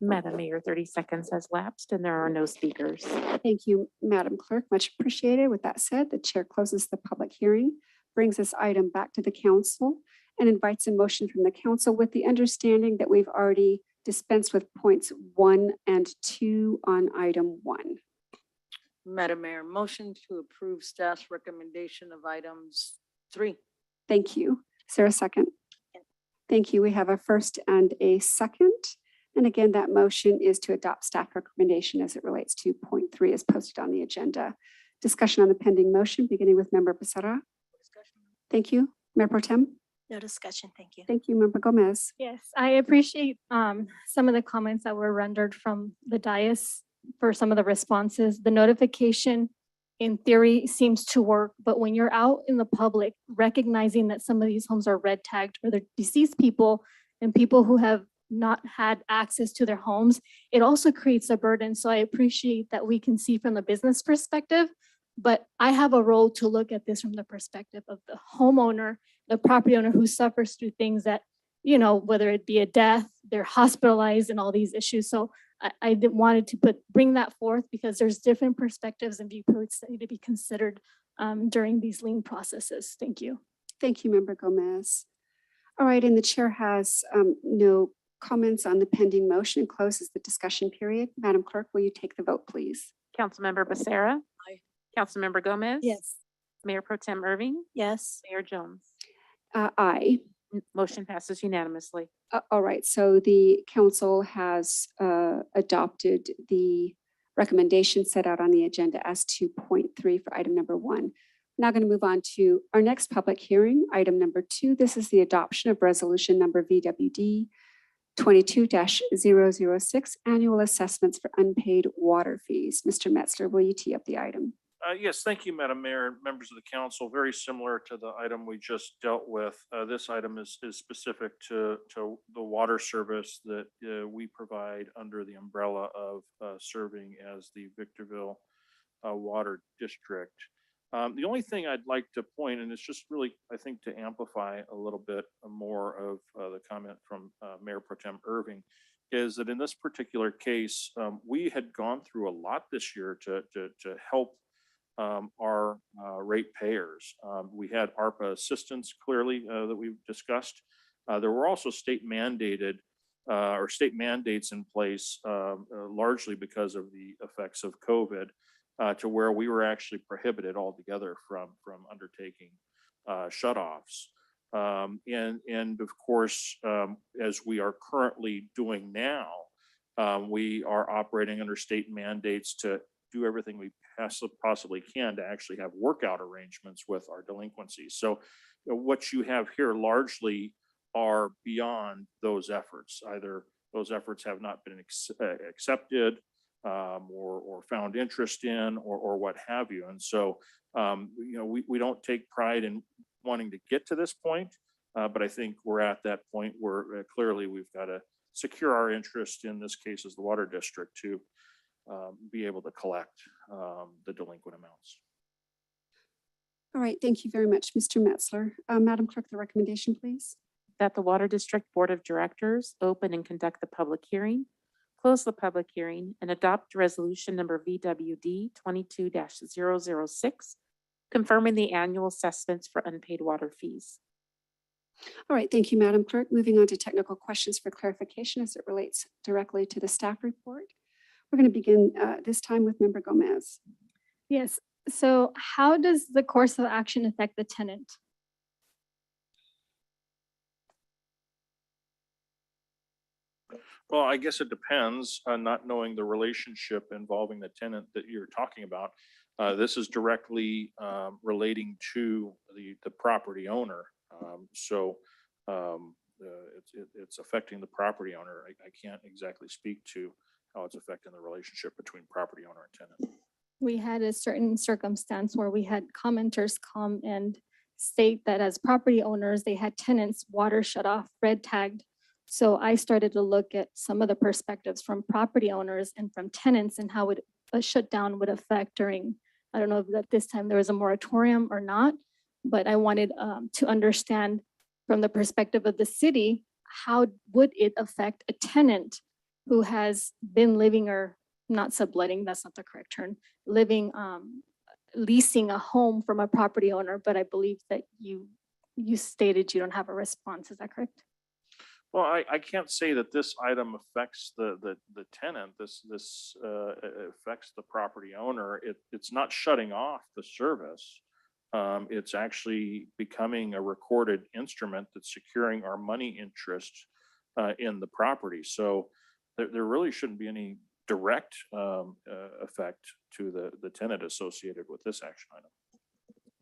Madam Mayor, 30 seconds has lapsed and there are no speakers. Thank you, Madam Clerk. Much appreciated. With that said, the chair closes the public hearing, brings this item back to the council, and invites a motion from the council with the understanding that we've already dispensed with points 1 and 2 on item 1. Madam Mayor, motion to approve staff's recommendation of items 3. Thank you. Is there a second? Thank you. We have a first and a second. And again, that motion is to adopt staff recommendation as it relates to point 3 as posted on the agenda. Discussion on the pending motion, beginning with Member Becerra. Thank you. Mayor Pro Tem. No discussion, thank you. Thank you, Member Gomez. Yes, I appreciate some of the comments that were rendered from the dais for some of the responses. The notification in theory seems to work, but when you're out in the public, recognizing that some of these homes are red tagged or they're deceased people and people who have not had access to their homes, it also creates a burden. So I appreciate that we can see from the business perspective, but I have a role to look at this from the perspective of the homeowner, the property owner who suffers through things that, you know, whether it be a death, they're hospitalized and all these issues. So I wanted to bring that forth because there's different perspectives and viewpoints that need to be considered during these lien processes. Thank you. Thank you, Member Gomez. All right, and the chair has no comments on the pending motion and closes the discussion period. Madam Clerk, will you take the vote, please? Councilmember Becerra. Aye. Councilmember Gomez. Yes. Mayor Pro Tem Irving. Yes. Mayor Jones. Aye. Motion passes unanimously. All right, so the council has adopted the recommendation set out on the agenda as to point 3 for item number 1. Now going to move on to our next public hearing, item number 2. This is the adoption of resolution number VWD 22-006, annual assessments for unpaid water fees. Mr. Metzler, will you tee up the item? Yes, thank you, Madam Mayor and members of the council. Very similar to the item we just dealt with. This item is specific to the water service that we provide under the umbrella of serving as the Victorville Water District. The only thing I'd like to point, and it's just really, I think, to amplify a little bit more of the comment from Mayor Pro Tem Irving, is that in this particular case, we had gone through a lot this year to help our ratepayers. We had ARPA assistance clearly that we've discussed. There were also state mandated or state mandates in place largely because of the effects of COVID to where we were actually prohibited altogether from undertaking shutoffs. And of course, as we are currently doing now, we are operating under state mandates to do everything we possibly can to actually have workout arrangements with our delinquencies. So what you have here largely are beyond those efforts. Either those efforts have not been accepted or found interest in or what have you. And so, you know, we don't take pride in wanting to get to this point, but I think we're at that point where clearly we've got to secure our interest, in this case as the water district, to be able to collect the delinquent amounts. All right, thank you very much, Mr. Metzler. Madam Clerk, the recommendation, please. That the Water District Board of Directors open and conduct the public hearing, close the public hearing, and adopt resolution number VWD 22-006, confirming the annual assessments for unpaid water fees. All right, thank you, Madam Clerk. Moving on to technical questions for clarification as it relates directly to the staff report. We're going to begin this time with Member Gomez. Yes, so how does the course of action affect the tenant? Well, I guess it depends on not knowing the relationship involving the tenant that you're talking about. This is directly relating to the property owner. It's affecting the property owner. I can't exactly speak to how it's affecting the relationship between property owner and tenant. We had a certain circumstance where we had commenters come and state that as property owners, they had tenants' water shut off, red tagged. So I started to look at some of the perspectives from property owners and from tenants and how a shutdown would affect during, I don't know if at this time there was a moratorium or not, but I wanted to understand from the perspective of the city, how would it affect a tenant who has been living, or not subletting, that's not the correct term, living, leasing a home from a property owner, but I believe that you stated you don't have a response, is that correct? Well, I can't say that this item affects the tenant. This affects the property owner. It's not shutting off the service. It's actually becoming a recorded instrument that's securing our money interest in the property. So there really shouldn't be any direct effect to the tenant associated with this action item.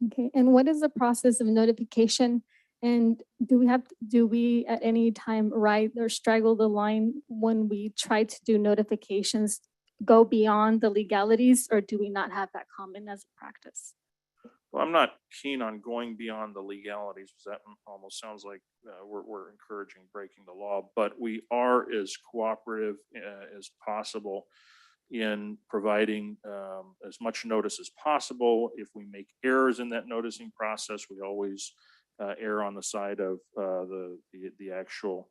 Okay, and what is the process of notification? And do we at any time write or straggle the line when we try to do notifications, go beyond the legalities, or do we not have that common as a practice? Well, I'm not keen on going beyond the legalities, because that almost sounds like we're encouraging breaking the law, but we are as cooperative as possible in providing as much notice as possible. If we make errors in that noticing process, we always err on the side of the actual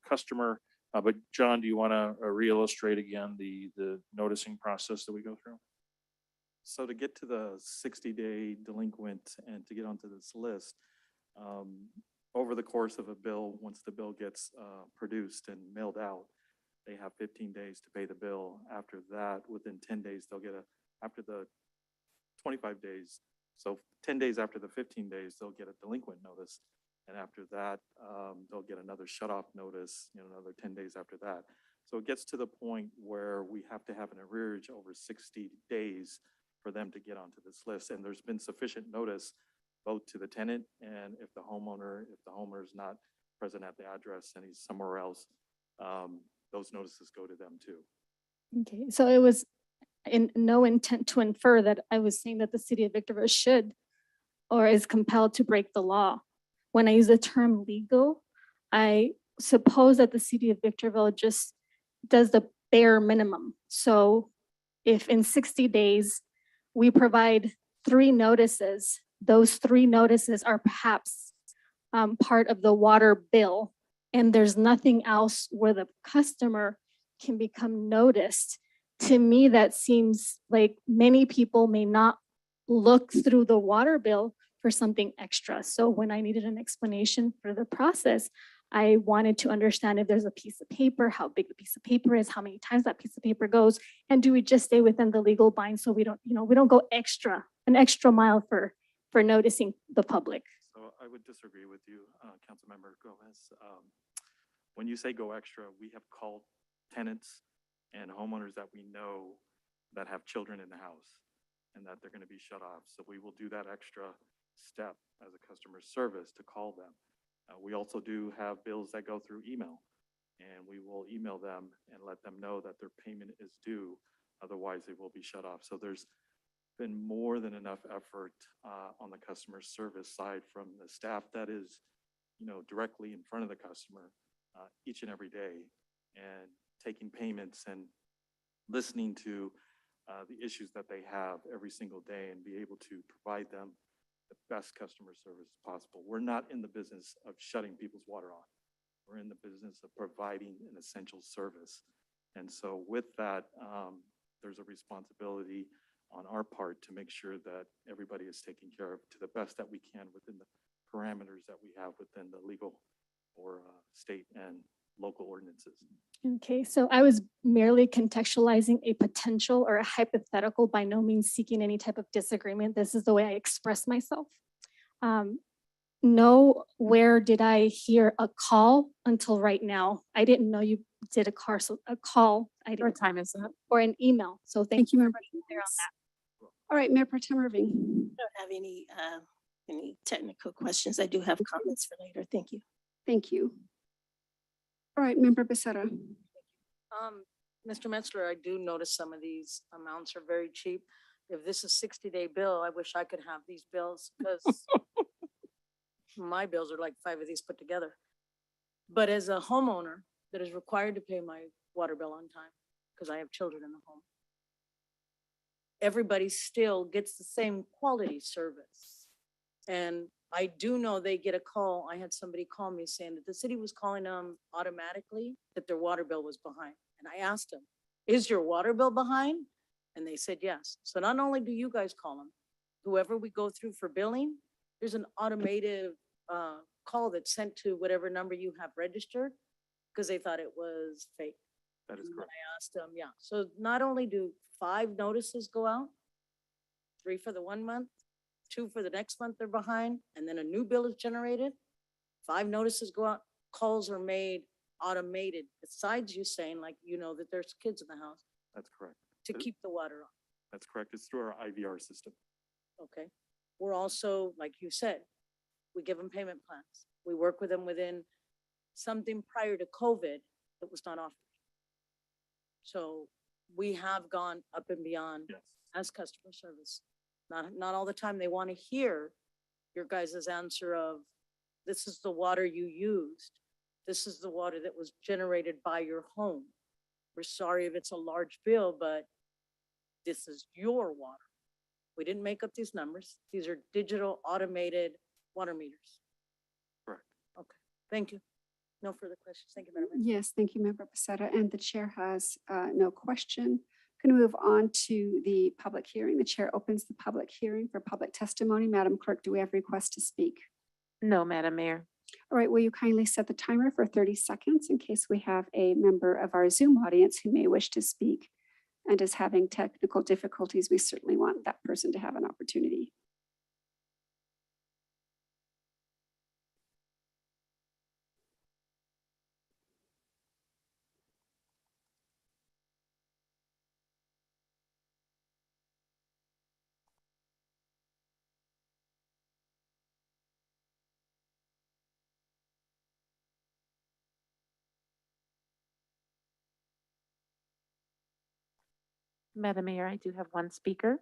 customer. But John, do you want to re-illustrate again the noticing process that we go through? So to get to the 60-day delinquent and to get onto this list, over the course of a bill, once the bill gets produced and mailed out, they have 15 days to pay the bill. After that, within 10 days, they'll get after the 25 days, so 10 days after the 15 days, they'll get a delinquent notice. And after that, they'll get another shut-off notice, another 10 days after that. So it gets to the point where we have to have an arrearage over 60 days for them to get onto this list. And there's been sufficient notice both to the tenant and if the homeowner is not present at the address and he's somewhere else, those notices go to them too. Okay, so it was in no intent to infer that I was saying that the city of Victorville should or is compelled to break the law. When I use the term legal, I suppose that the city of Victorville just does the bare minimum. So if in 60 days we provide 3 notices, those 3 notices are perhaps part of the water bill, and there's nothing else where the customer can become noticed. To me, that seems like many people may not look through the water bill for something extra. So when I needed an explanation for the process, I wanted to understand if there's a piece of paper, how big the piece of paper is, how many times that piece of paper goes, and do we just stay within the legal bind so we don't go an extra mile for noticing the public. So I would disagree with you, Councilmember Gomez. When you say go extra, we have called tenants and homeowners that we know that have children in the house and that they're going to be shut off. So we will do that extra step as a customer service to call them. We also do have bills that go through email, and we will email them and let them know that their payment is due. Otherwise, they will be shut off. So there's been more than enough effort on the customer service side from the staff that is, directly in front of the customer each and every day, and taking payments and listening to the issues that they have every single day and be able to provide them the best customer service possible. We're not in the business of shutting people's water off. We're in the business of providing an essential service. And so with that, there's a responsibility on our part to make sure that everybody is taken care of to the best that we can within the parameters that we have within the legal or state and local ordinances. Okay, so I was merely contextualizing a potential or a hypothetical, by no means seeking any type of disagreement. This is the way I express myself. Nowhere did I hear a call until right now. I didn't know you did a call. Your time is up. Or an email. So thank you for being clear on that. All right, Mayor Pro Tem Irving. I don't have any any technical questions. I do have comments for later. Thank you. Thank you. All right, Member Becerra. Mr. Metzler, I do notice some of these amounts are very cheap. If this is 60-day bill, I wish I could have these bills because my bills are like 5 of these put together. But as a homeowner that is required to pay my water bill on time, because I have children in the home, everybody still gets the same quality service. And I do know they get a call. I had somebody call me saying that the city was calling them automatically that their water bill was behind. And I asked them, is your water bill behind? And they said yes. So not only do you guys call them, whoever we go through for billing, there's an automated call that's sent to whatever number you have registered because they thought it was fake. That is And correct. I asked them, yeah. So not only do 5 notices go out, 3 for the 1 month, 2 for the next month they're behind, and then a new bill is generated, 5 notices go out, calls are made automated, besides you saying like, you know, that there's kids in the house That's correct. to keep the water on. That's correct. It's through our IVR system. Okay. We're also, like you said, we give them payment plans. We work with them within something prior to COVID that was not offered. So we have gone up and beyond Yes. as customer service. Not all the time they want to hear your guys' answer of, this is the water you used. This is the water that was generated by your home. We're sorry if it's a large bill, but this is your water. We didn't make up these numbers. These are digital automated water meters. Correct. Okay, thank you. No further questions. Thank you, Madam Mayor. Yes, thank you, Member Becerra. And the chair has no question. Going to move on to the public hearing. The chair opens the public hearing for public testimony. Madam Clerk, do we have requests to speak? No, Madam Mayor. All right, will you kindly set the timer for 30 seconds in case we have a member of our Zoom audience who may wish to speak and is having technical difficulties? We certainly want that person to have an opportunity. Madam Mayor, I do have one speaker,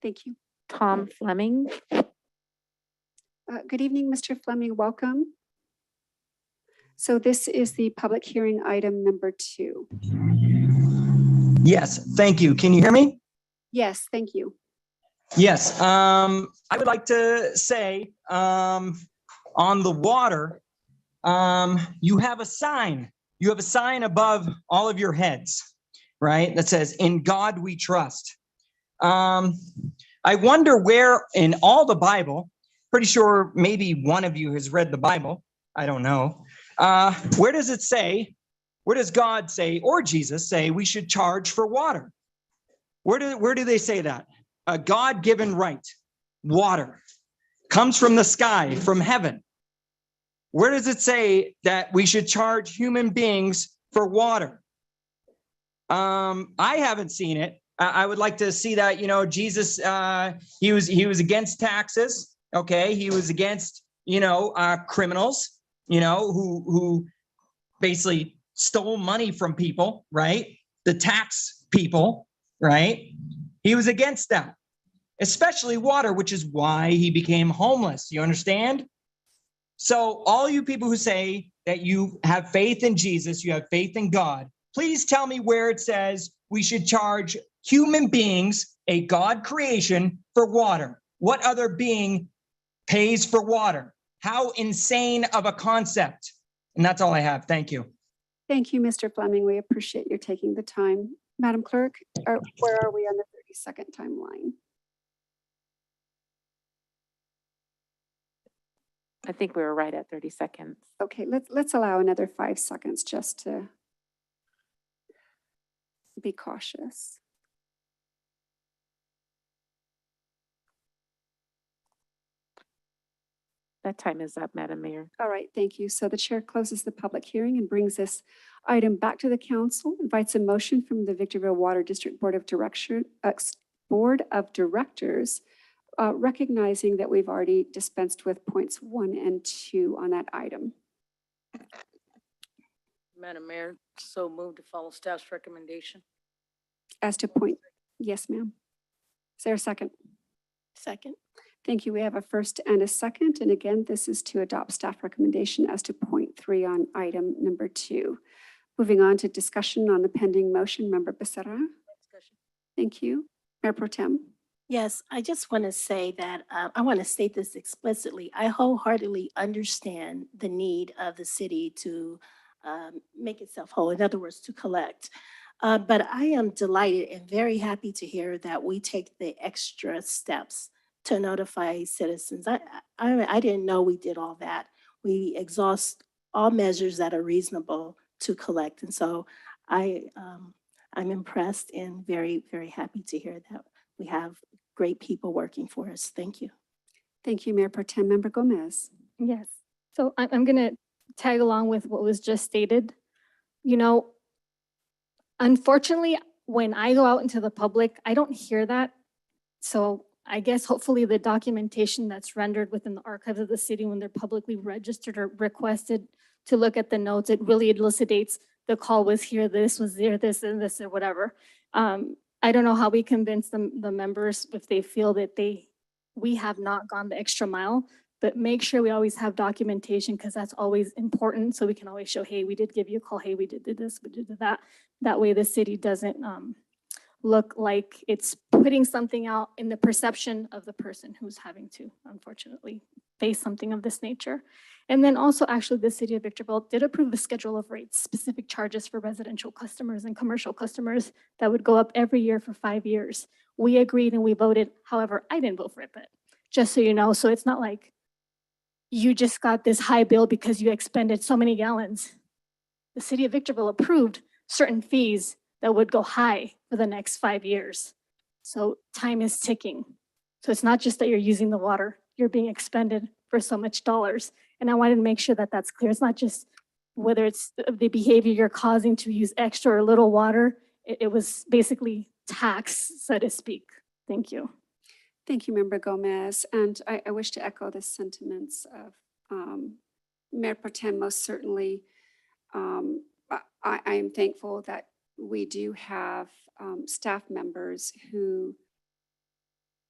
Thank you. Tom Fleming. Good evening, Mr. Fleming. Welcome. So this is the public hearing item number 2. Yes, thank you. Can you hear me? Yes, thank you. Yes, I would like to say, on the water, you have a sign. You have a sign above all of your heads, right? That says, "In God we trust." I wonder where in all the Bible, pretty sure maybe one of you has read the Bible. I don't know. Where does it say, where does God say, or Jesus say, we should charge for water? Where do they say that? A God-given right, water, comes from the sky, from heaven. Where does it say that we should charge human beings for water? I haven't seen it. I would like to see that, you know, Jesus, he was against taxes. Okay. He was against, criminals, who basically stole money from people, right? The tax people, right? He was against that, especially water, which is why he became homeless. You understand? So all you people who say that you have faith in Jesus, you have faith in God, please tell me where it says we should charge human beings, a God creation, for water. What other being pays for water? How insane of a concept. And that's all I have. Thank you. Thank you, Mr. Fleming. We appreciate your taking the time. Madam Clerk, where are we on the 30-second timeline? I think we were right at 30 seconds. Okay, let's allow another 5 seconds just to be cautious. That time is up, Madam Mayor. All right, thank you. So the chair closes the public hearing and brings this item back to the council, invites a motion from the Victorville Water District Board of Directors recognizing that we've already dispensed with points 1 and 2 on that item. Madam Mayor, so move to follow staff's recommendation. As to point, yes, ma'am. Is there a second? Second. Thank you. We have a first and a second. And again, this is to adopt staff recommendation as to point 3 on item number 2. Moving on to discussion on the pending motion, Member Becerra. Discussion. Thank you. Mayor Pro Tem. Yes, I just want to say that I want to state this explicitly. I wholeheartedly understand the need of the city to make itself whole, in other words, to collect. But I am delighted and very happy to hear that we take the extra steps to notify citizens. I didn't know we did all that. We exhaust all measures that are reasonable to collect. And so I'm impressed and very, very happy to hear that we have great people working for us. Thank you. Thank you, Mayor Pro Tem. Member Gomez. Yes. So I'm going to tag along with what was just stated. You know, unfortunately, when I go out into the public, I don't hear that. So I guess hopefully the documentation that's rendered within the archives of the city when they're publicly registered or requested to look at the notes, it really elucidates the call was here, this was there, this and this or whatever. I don't know how we convince the members if they feel that we have not gone the extra mile, but make sure we always have documentation because that's always important. So we can always show, hey, we did give you a call. Hey, we did this, we did that. That way the city doesn't look like it's putting something out in the perception of the person who's having to, unfortunately, face something of this nature. And then also actually the city of Victorville did approve the schedule of rates, specific charges for residential customers and commercial customers that would go up every year for 5 years. We agreed and we voted. However, I didn't vote for it, but just so you know, so it's not like you just got this high bill because you expended so many gallons. The city of Victorville approved certain fees that would go high for the next 5 years. So time is ticking. So it's not just that you're using the water, you're being expended for so much dollars. And I wanted to make sure that that's clear. It's not just whether it's the behavior you're causing to use extra or little water. It was basically tax, so to speak. Thank you. Thank you, Member Gomez. And I wish to echo the sentiments of Mayor Pro Tem. Most certainly, I am thankful that we do have staff members who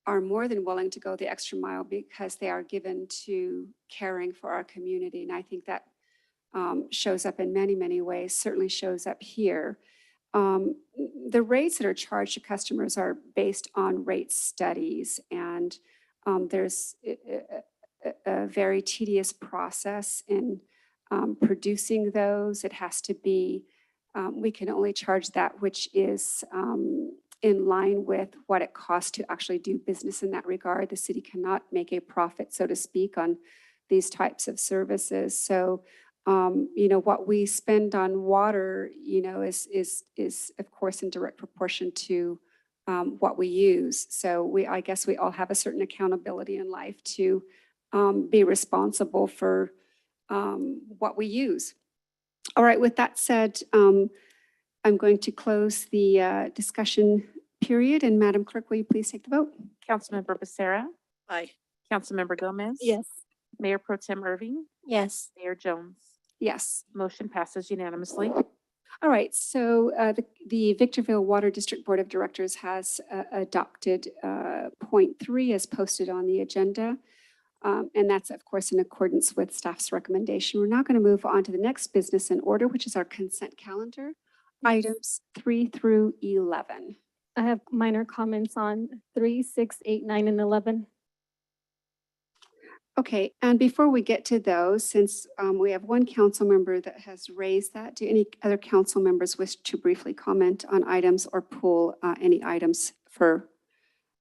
are more than willing to go the extra mile because they are given to caring for our community. And I think that shows up in many, many ways, certainly shows up here. The rates that are charged to customers are based on rate studies, and there's a very tedious process in producing those. It has to be, we can only charge that which is in line with what it costs to actually do business in that regard. The city cannot make a profit, so to speak, on these types of services. So, you know, what we spend on water, you know, is of course in direct proportion to what we use. So I guess we all have a certain accountability in life to be responsible for what we use. All right, with that said, I'm going to close the discussion period. And Madam Clerk, will you please take the vote? Councilmember Becerra. Aye. Councilmember Gomez. Yes. Mayor Pro Tem Irving. Yes. Mayor Jones. Yes. Motion passes unanimously. All right, so the Victorville Water District Board of Directors has adopted point 3 as posted on the agenda. And that's, of course, in accordance with staff's recommendation. We're now going to move on to the next business in order, which is our consent calendar, items 3 through 11. I have minor comments on 3, 6, 8, 9, and 11. Okay, and before we get to those, since we have one council member that has raised that, do any other council members wish to briefly comment on items or pull any items for?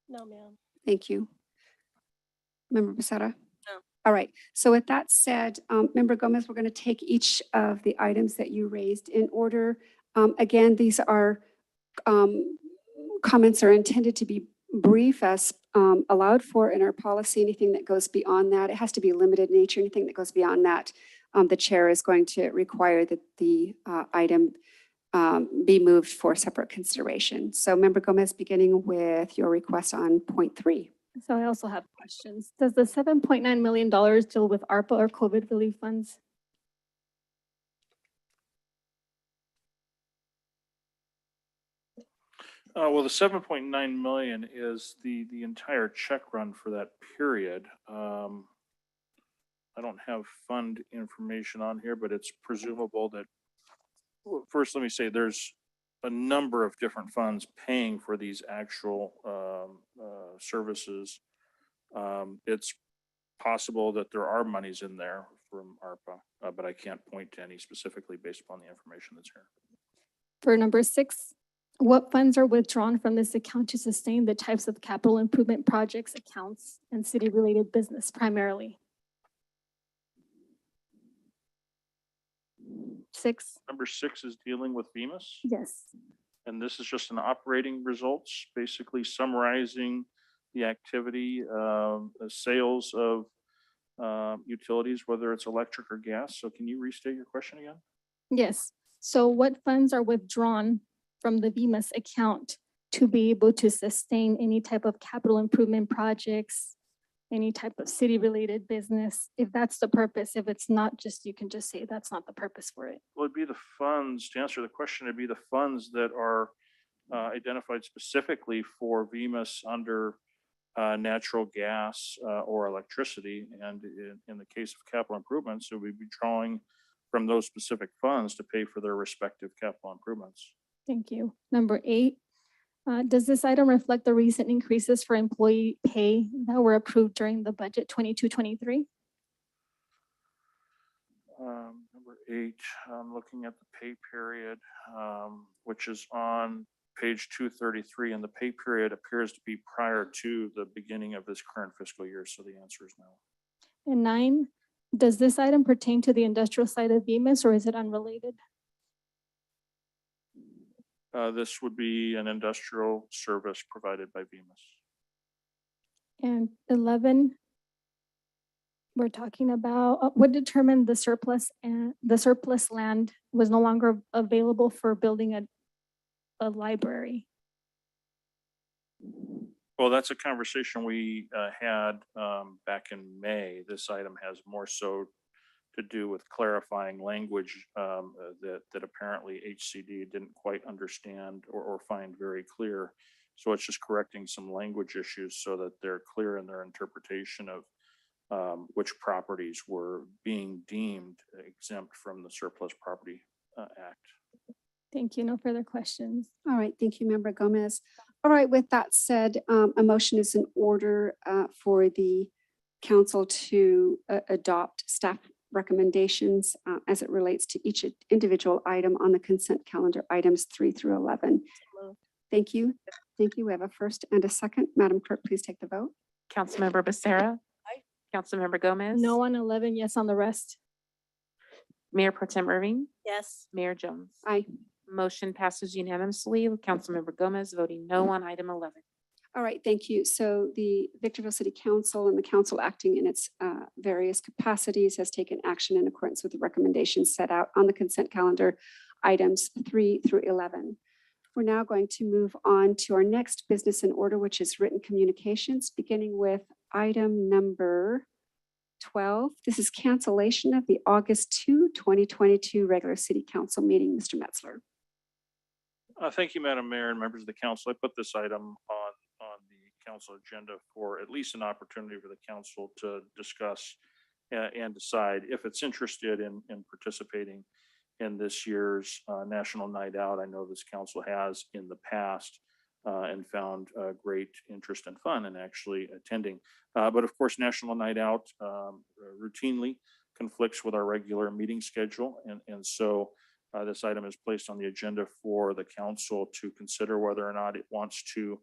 No, ma'am. Thank you. Member Becerra? No. All right, so with that said, Member Gomez, we're going to take each of the items that you raised in order. Again, these are comments are intended to be brief as allowed for in our policy. Anything that goes beyond that, it has to be limited in nature. Anything that goes beyond that, the chair is going to require that the item be moved for separate consideration. So Member Gomez, beginning with your request on point 3. So I also have questions. Does the $7.9 million deal with ARPA or COVID relief funds? Well, the 7.9 million is the entire check run for that period. I don't have fund information on here, but it's presumable that, well, first, let me say, there's a number of different funds paying for these actual services. It's possible that there are monies in there from ARPA, but I can't point to any specifically based upon the information that's here. For number 6, what funds are withdrawn from this account to sustain the types of capital improvement projects, accounts, and city-related business primarily? 6, Number 6 is dealing with VEMUS. yes. And this is just an operating results, basically summarizing the activity, the sales of utilities, whether it's electric or gas. So can you restate your question again? Yes. So what funds are withdrawn from the VEMUS account to be able to sustain any type of capital improvement projects, any type of city-related business? If that's the purpose, if it's not, just you can just say that's not the purpose for it. Well, it'd be the funds, to answer the question, it'd be the funds that are identified specifically for VEMUS under natural gas or electricity. And in the case of capital improvements, so we'd be drawing from those specific funds to pay for their respective capital improvements. Thank you. Number 8, does this item reflect the recent increases for employee pay that were approved during the budget 22-23? Number 8, I'm looking at the pay period, which is on page 233, and the pay period appears to be prior to the beginning of this current fiscal year. So the answer is no. And 9, does this item pertain to the industrial side of VEMUS or is it unrelated? This would be an industrial service provided by VEMUS. And 11, we're talking about what determined the surplus and the surplus land was no longer available for building a library. Well, that's a conversation we had back in May. This item has more so to do with clarifying language that apparently HCD didn't quite understand or find very clear. So it's just correcting some language issues so that they're clear in their interpretation of which properties were being deemed exempt from the Surplus Property Act. Thank you. No further questions. All right, thank you, Member Gomez. All right, with that said, a motion is in order for the council to adopt staff recommendations as it relates to each individual item on the consent calendar, items 3 through 11. Thank you. Thank you. We have a first and a second. Madam Clerk, please take the vote. Councilmember Becerra. Aye. Councilmember Gomez. No on 11, yes on the rest. Mayor Pro Tem Irving. Yes. Mayor Jones. Aye. Motion passes unanimously with Councilmember Gomez voting no on item 11. All right, thank you. So the Victorville City Council and the council acting in its various capacities has taken action in accordance with the recommendations set out on the consent calendar, items 3 through 11. We're now going to move on to our next business in order, which is written communications, beginning with item number 12. This is cancellation of the August 2, 2022 regular city council meeting. Mr. Metzler. Thank you, Madam Mayor and members of the council. I put this item on the council agenda for at least an opportunity for the council to discuss and decide if it's interested in participating in this year's National Night Out. I know this council has in the past and found great interest and fun in actually attending. But of course, National Night Out routinely conflicts with our regular meeting schedule. And so this item is placed on the agenda for the council to consider whether or not it wants to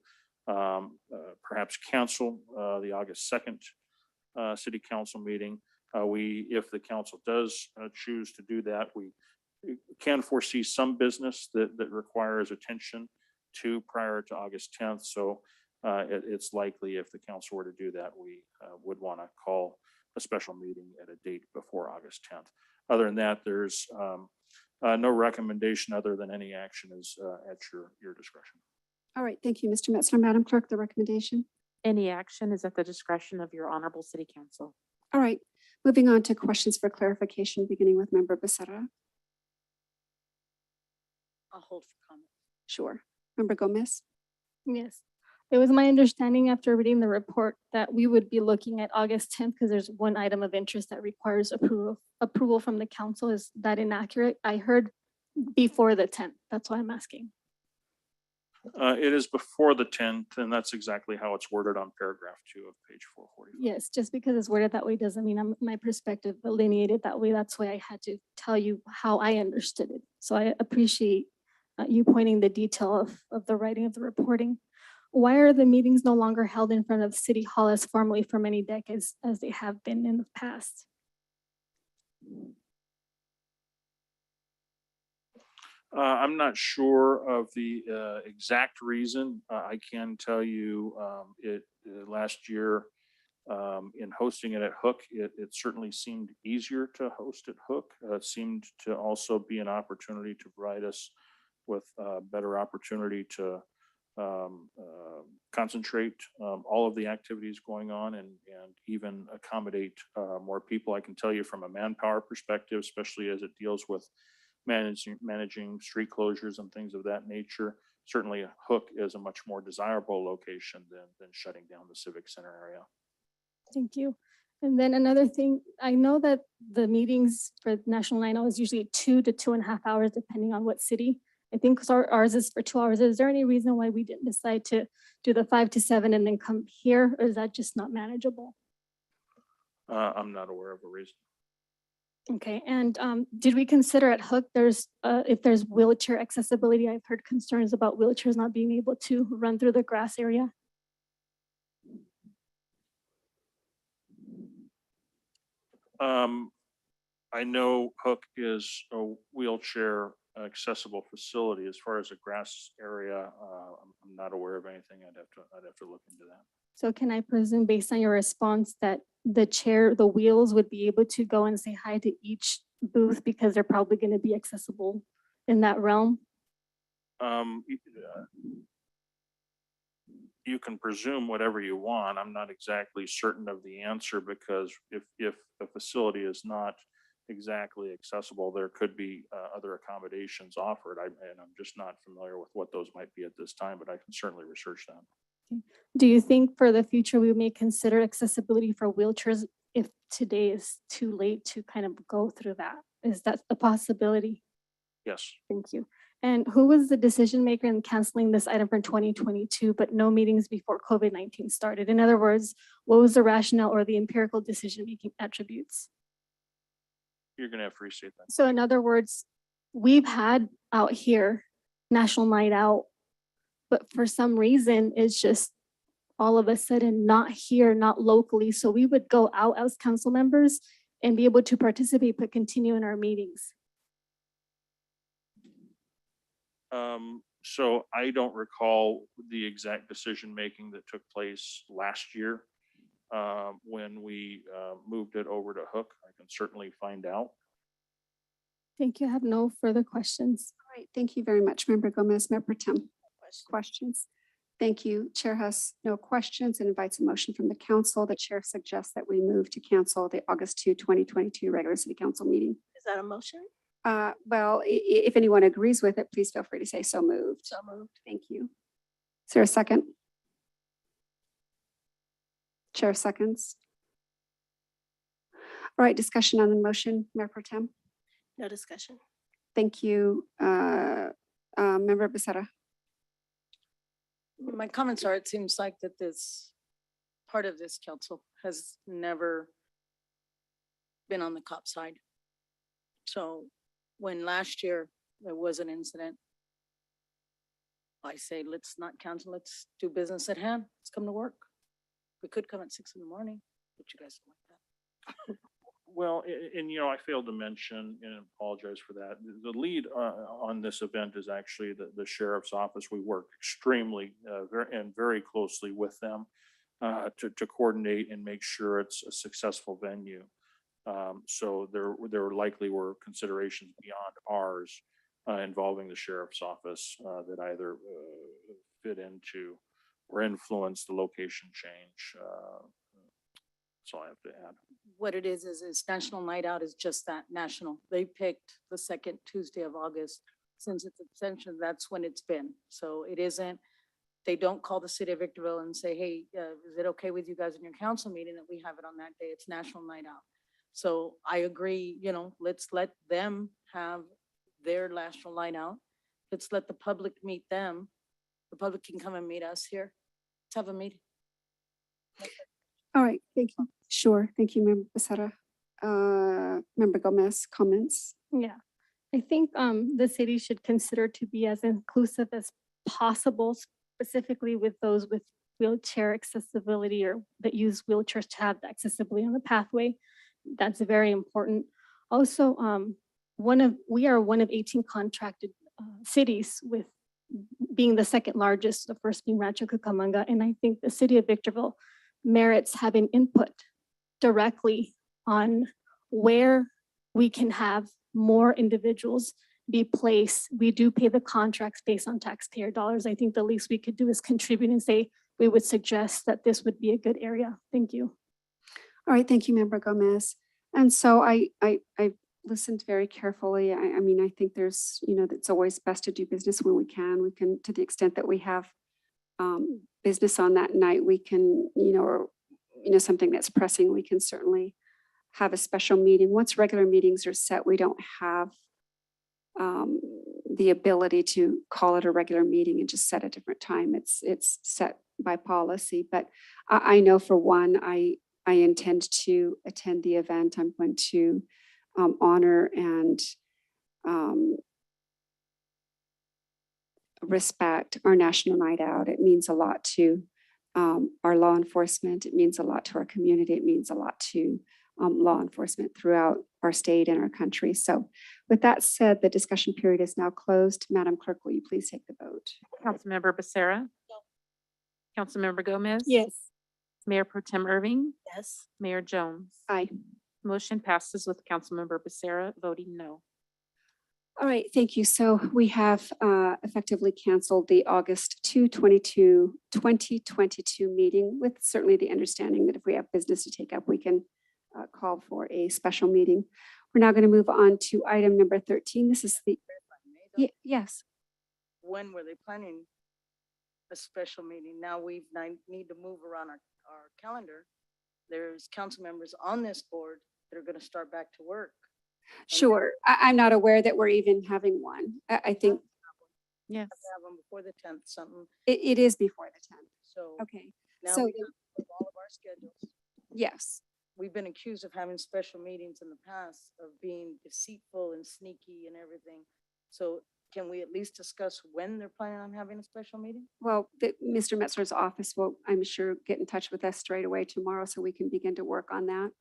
perhaps cancel the August 2nd city council meeting. If the council does choose to do that, we can foresee some business that requires attention to prior to August 10th. So it's likely if the council were to do that, we would want to call a special meeting at a date before August 10th. Other than that, there's no recommendation other than any action is at your discretion. All right, thank you, Mr. Metzler. Madam Clerk, the recommendation. Any action is at the discretion of your honorable city council. All right, moving on to questions for clarification, beginning with Member Becerra. I'll hold for comment. Sure. Member Gomez? Yes. It was my understanding after reading the report that we would be looking at August 10th because there's one item of interest that requires approval from the council. Is that inaccurate? I heard before the 10th. That's why I'm asking. It is before the 10th, and that's exactly how it's worded on paragraph 2 of page 445. Yes, just because it's worded that way doesn't mean my perspective delineated that way. That's why I had to tell you how I understood it. So I appreciate you pointing the detail of the writing of the reporting. Why are the meetings no longer held in front of City Hall as formally for many decades as they have been in the past? I'm not sure of the exact reason. I can tell you last year in hosting it at Hook, it certainly seemed easier to host at Hook. It seemed to also be an opportunity to provide us with a better opportunity to concentrate all of the activities going on and even accommodate more people. I can tell you from a manpower perspective, especially as it deals with managing street closures and things of that nature. Certainly Hook is a much more desirable location than shutting down the Civic Center area. Thank you. And then another thing, I know that the meetings for National Night Out is usually 2 to 2.5 hours, depending on what city. I think ours is for 2 hours. Is there any reason why we didn't decide to do the 5 to 7 and then come here? Or is that just not manageable? I'm not aware of a reason. Okay, and did we consider at Hook, if there's wheelchair accessibility? I've heard concerns about wheelchairs not being able to run through the grass area. I know Hook is a wheelchair accessible facility. As far as a grass area, I'm not aware of anything. I'd have to look into that. So can I presume based on your response that the wheels would be able to go and say hi to each booth because they're probably going to be accessible in that realm? You can presume whatever you want. I'm not exactly certain of the answer because if a facility is not exactly accessible, there could be other accommodations offered. And I'm just not familiar with what those might be at this time, but I can certainly research that. Do you think for the future we may consider accessibility for wheelchairs if today is too late to kind of go through that? Is that a possibility? Yes. Thank you. And who was the decision maker in canceling this item for 2022, but no meetings before COVID-19 started? In other words, what was the rationale or the empirical decision-making attributes? You're going to have to restate that. So in other words, we've had out here National Night Out, but for some reason, it's just all of a sudden not here, not locally. So we would go out as council members and be able to participate, but continue in our meetings. So I don't recall the exact decision-making that took place last year when we moved it over to Hook. I can certainly find out. Thank you. I have no further questions. All right, thank you very much, Member Gomez. Member Pro Tem. Questions? Thank you. Chair has no questions and invites a motion from the council. The chair suggests that we move to cancel the August 2, 2022 regular city council meeting. Is that a motion? Well, if anyone agrees with it, please feel free to say so moved. So moved. Thank you. Is there a second? Chair seconds. All right, discussion on the motion, Mayor Pro Tem. No discussion. Thank you. Member Becerra. My comments are, it seems like that this part of this council has never been on the cop side. So when last year there was an incident, I say, let's not cancel, let's do business at hand. Let's come to work. We could come at 6 in the morning, but you guys don't like that. Well, and I failed to mention and apologize for that. The lead on this event is actually the sheriff's office. We work extremely very closely with them to coordinate and make sure it's a successful venue. So there likely were considerations beyond ours involving the sheriff's office that either fit into or influence the location change. That's all I have to add. What it is National Night Out is just that, national. They picked the second Tuesday of August. Since its extension, that's when it's been. So it isn't, they don't call the city of Victorville and say, hey, is it okay with you guys in your council meeting that we have it on that day? It's National Night Out. So I agree, let's let them have their National Night Out. Let's let the public meet them. The public can come and meet us here. Let's have a meeting. All right, thank you. Sure, thank you, Member Becerra. Member Gomez, comments? Yeah, I think the city should consider to be as inclusive as possible, specifically with those with wheelchair accessibility or that use wheelchairs to have the accessibility on the pathway. That's very important. Also, we are one of 18 contracted cities, with being the second largest, the first being Rancho Cucamonga. And I think the city of Victorville merits having input directly on where we can have more individuals be placed. We do pay the contracts based on taxpayer dollars. I think the least we could do is contribute and say, we would suggest that this would be a good area. Thank you. All right, thank you, Member Gomez. And so I listened very carefully. I mean, I think there's, it's always best to do business when we can. We can, to the extent that we have business on that night, we can, or, something that's pressing, we can certainly have a special meeting. Once regular meetings are set, we don't have the ability to call it a regular meeting and just set a different time. It's set by policy, but I know for one, I intend to attend the event. I'm going to honor and respect our National Night Out. It means a lot to our law enforcement. It means a lot to our community. It means a lot to law enforcement throughout our state and our country. So with that said, the discussion period is now closed. Madam Clerk, will you please take the vote? Councilmember Becerra? Councilmember Gomez? Yes. Mayor Pro Tem Irving? Yes. Mayor Jones? Aye. Motion passes with Councilmember Becerra voting no. All right, thank you. So we have effectively canceled the August 2022 meeting, with certainly the understanding that if we have business to take up, we can call for a special meeting. We're now going to move on to item number 13. This is the, yes. When were they planning a special meeting? Now we need to move around our calendar. There's council members on this board that are going to start back to work. Sure. I'm not aware that we're even having one. I think Yes. Have them before the 10th, something. it is before the 10th. So Okay. now So we have all of our schedules. yes. We've been accused of having special meetings in the past of being deceitful and sneaky and everything. So can we at least discuss when they're planning on having a special meeting? Well, Mr. Metzler's office will, I'm sure, get in touch with us straight away tomorrow so we can begin to work on that.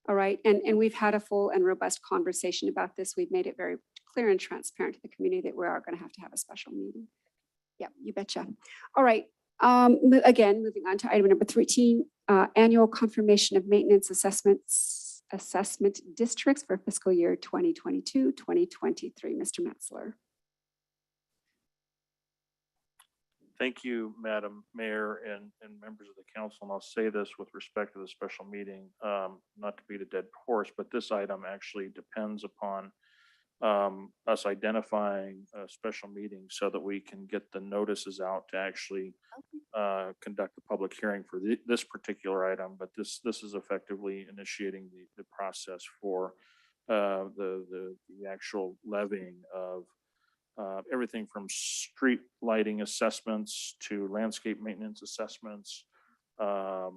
All right. And we've had a full and robust conversation about this. We've made it very clear and transparent to the community that we are going to have a special meeting. Yeah, you betcha. All right. Again, moving on to item number 13, annual confirmation of maintenance assessment districts for fiscal year 2022, 2023. Mr. Metzler. Thank you, Madam Mayor and members of the council. And I'll say this with respect to the special meeting, not to beat a dead horse, but this item actually depends upon us identifying a special meeting so that we can get the notices out to actually conduct a public hearing for this particular item. But this is effectively initiating the process for the actual levying of everything from street lighting assessments to landscape maintenance assessments. They're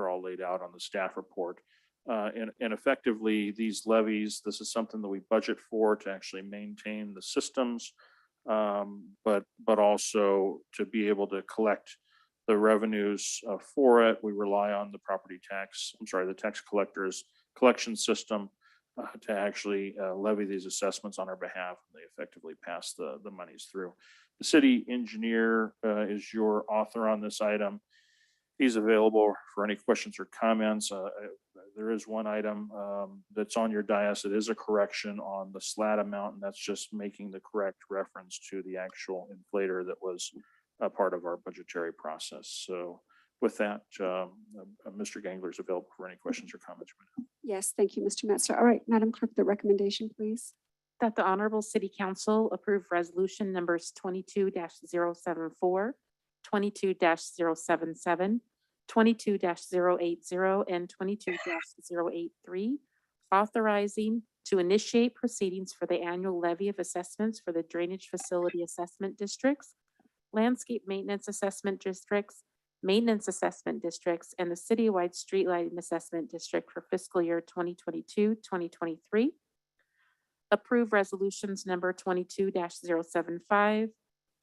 all laid out on the staff report. And effectively, these levies, this is something that we budget for to actually maintain the systems, but also to be able to collect the revenues for it. We rely on the the tax collector's collection system to actually levy these assessments on our behalf. They effectively pass the monies through. The city engineer is your author on this item. He's available for any questions or comments. There is one item that's on your dais. It is a correction on the slat amount, and that's just making the correct reference to the actual inflator that was a part of our budgetary process. So with that, Mr. Gangler is available for any questions or comments. Yes, thank you, Mr. Metzler. All right, Madam Clerk, the recommendation, please. That the Honorable City Council approve resolution numbers 22-074, 22-077, 22-080, and 22-083, authorizing to initiate proceedings for the annual levy of assessments for the Drainage Facility Assessment Districts, Landscape Maintenance Assessment Districts, Maintenance Assessment Districts, and the Citywide Street Lighting Assessment District for fiscal year 2022-2023. Approve resolutions number 22-075,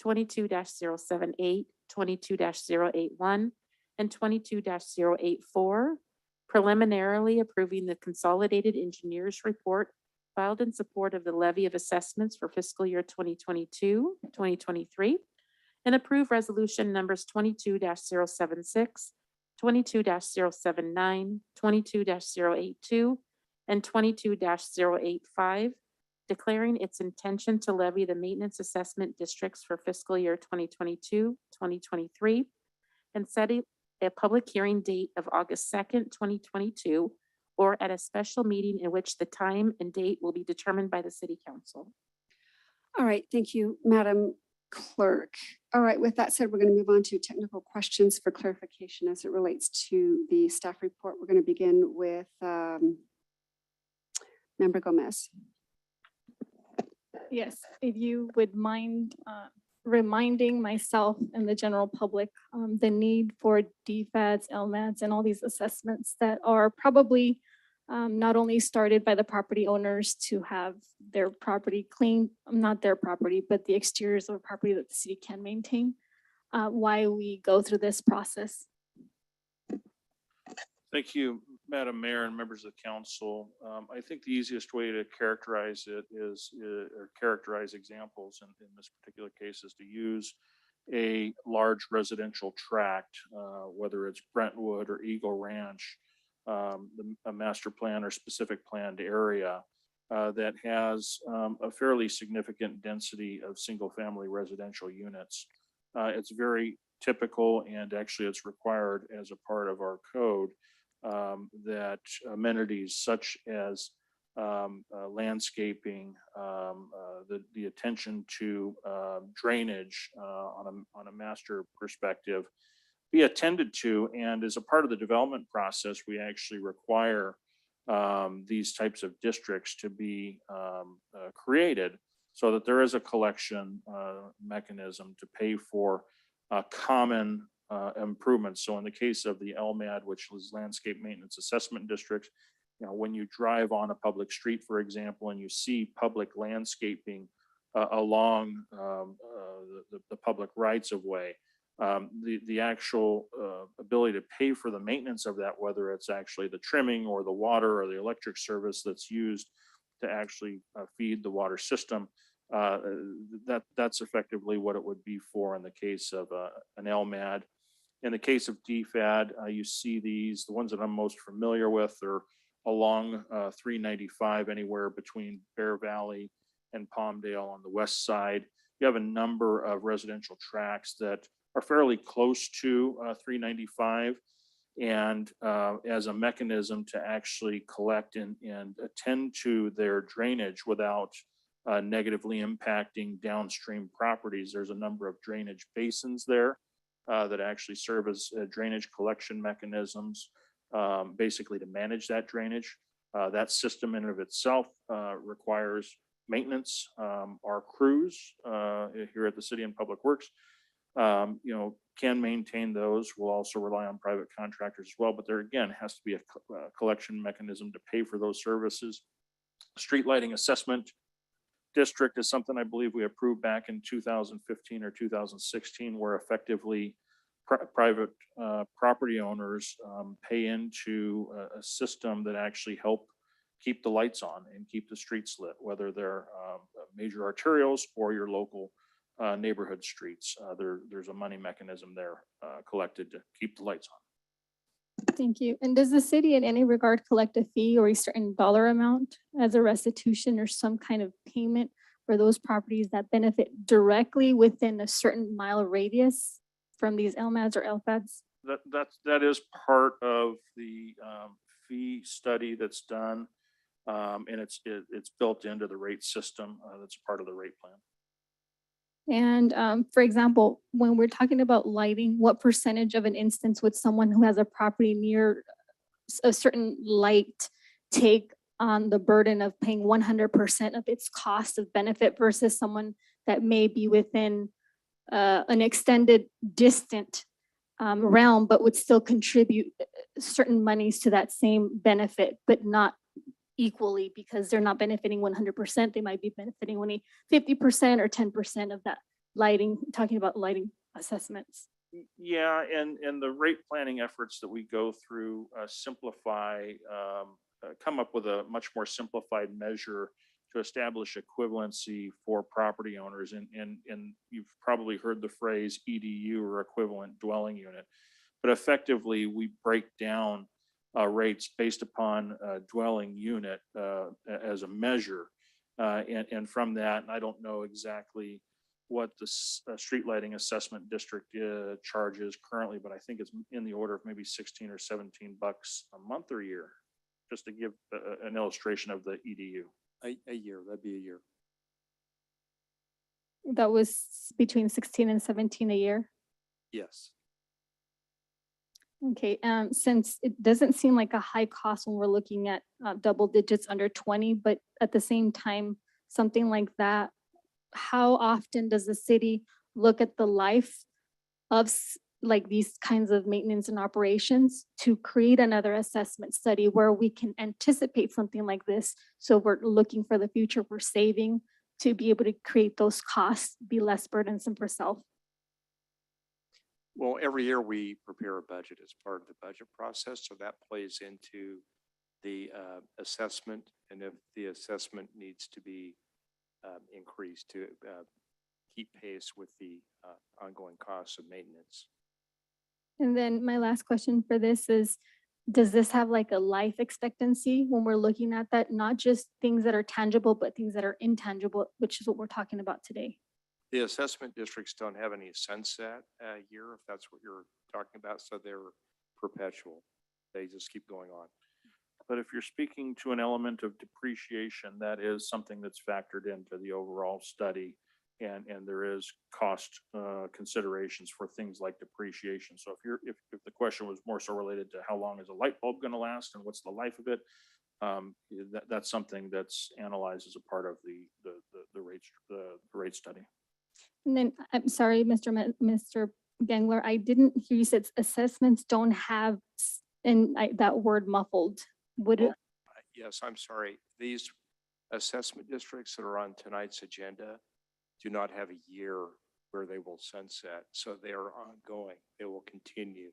22-078, 22-081, and 22-084, preliminarily approving the consolidated engineers report filed in support of the levy of assessments for fiscal year 2022-2023, and approve resolution numbers 22-076, 22-079, 22-082, and 22-085, declaring its intention to levy the maintenance assessment districts for fiscal year 2022-2023, and setting a public hearing date of August 2nd, 2022, or at a special meeting in which the time and date will be determined by the City Council. All right, thank you, Madam Clerk. All right, with that said, we're going to move on to technical questions for clarification as it relates to the staff report. We're going to begin with Member Gomez. Yes, if you would mind reminding myself and the general public the need for DFADs, LMADs, and all these assessments that are probably not only started by the property owners to have their property cleaned, not their property, but the exteriors of a property that the city can maintain, why we go through this process. Thank you, Madam Mayor and members of the council. I think the easiest way to characterize it is, or characterize examples in this particular case, is to use a large residential tract, whether it's Brentwood or Eagle Ranch, a master plan or specific planned area that has a fairly significant density of single-family residential units. It's very typical, and actually it's required as a part of our code, that amenities such as landscaping, the attention to drainage on a master perspective be attended to. And as a part of the development process, we actually require these types of districts to be created so that there is a collection mechanism to pay for common improvements. So in the case of the LMAD, which was Landscape Maintenance Assessment District, you know, when you drive on a public street, for example, and you see public landscaping along the public rights of way, the actual ability to pay for the maintenance of that, whether it's actually the trimming or the water or the electric service that's used to actually feed the water system, that's effectively what it would be for in the case of an LMAD. In the case of DFAD, you see these, the ones that I'm most familiar with are along 395, anywhere between Bear Valley and Palmdale on the west side. You have a number of residential tracts that are fairly close to 395, and as a mechanism to actually collect and attend to their drainage without negatively impacting downstream properties. There's a number of drainage basins there that actually serve as drainage collection mechanisms, basically to manage that drainage. That system in and of itself requires maintenance. Our crews here at the City and Public Works, can maintain those. We'll also rely on private contractors as well, but there again has to be a collection mechanism to pay for those services. Street lighting assessment district is something I believe we approved back in 2015 or 2016, where effectively private property owners pay into a system that actually help keep the lights on and keep the streets lit, whether they're major arterials or your local neighborhood streets. There's a money mechanism there collected to keep the lights on. Thank you. And does the city in any regard collect a fee or a certain dollar amount as a restitution or some kind of payment for those properties that benefit directly within a certain mile radius from these LMADs or LFADs? That is part of the fee study that's done. And it's built into the rate system. That's part of the rate plan. And for example, when we're talking about lighting, what percentage of an instance would someone who has a property near a certain light take on the burden of paying 100% of its cost of benefit versus someone that may be within an extended distant realm, but would still contribute certain monies to that same benefit, but not equally because they're not benefiting 100%. They might be benefiting only 50% or 10% of that lighting, talking about lighting assessments. Yeah, and the rate planning efforts that we go through simplify, come up with a much more simplified measure to establish equivalency for property owners. And you've probably heard the phrase EDU or equivalent dwelling unit. But effectively, we break down rates based upon dwelling unit as a measure. And from that, and I don't know exactly what the street lighting assessment district charges currently, but I think it's in the order of maybe 16 or 17 bucks a month or year, just to give an illustration of the EDU. A year, that'd be a year. That was between 16 and 17 a year. Yes. Okay, since it doesn't seem like a high cost when we're looking at double digits under 20, but at the same time, something like that, how often does the city look at the life of like these kinds of maintenance and operations to create another assessment study where we can anticipate something like this? So we're looking for the future, we're saving to be able to create those costs, be less burdensome for self. Well, every year we prepare a budget as part of the budget process, so that plays into the assessment, and if the assessment needs to be increased to keep pace with the ongoing costs of maintenance. And then my last question for this is, does this have like a life expectancy when we're looking at that? Not just things that are tangible, but things that are intangible, which is what we're talking about today. The assessment districts don't have any sunset year, if that's what you're talking about, so they're perpetual. They just keep going on. But if you're speaking to an element of depreciation, that is something that's factored into the overall study. And there is cost considerations for things like depreciation. So if the question was more so related to how long is a light bulb going to last and what's the life of it, that's something that's analyzed as a part of the rate study. And then, I'm sorry, Mr. Gangler, I didn't hear you said assessments don't have that word muffled. Would it? Yes, I'm sorry. These assessment districts that are on tonight's agenda do not have a year where they will sunset, so they are ongoing. They will continue.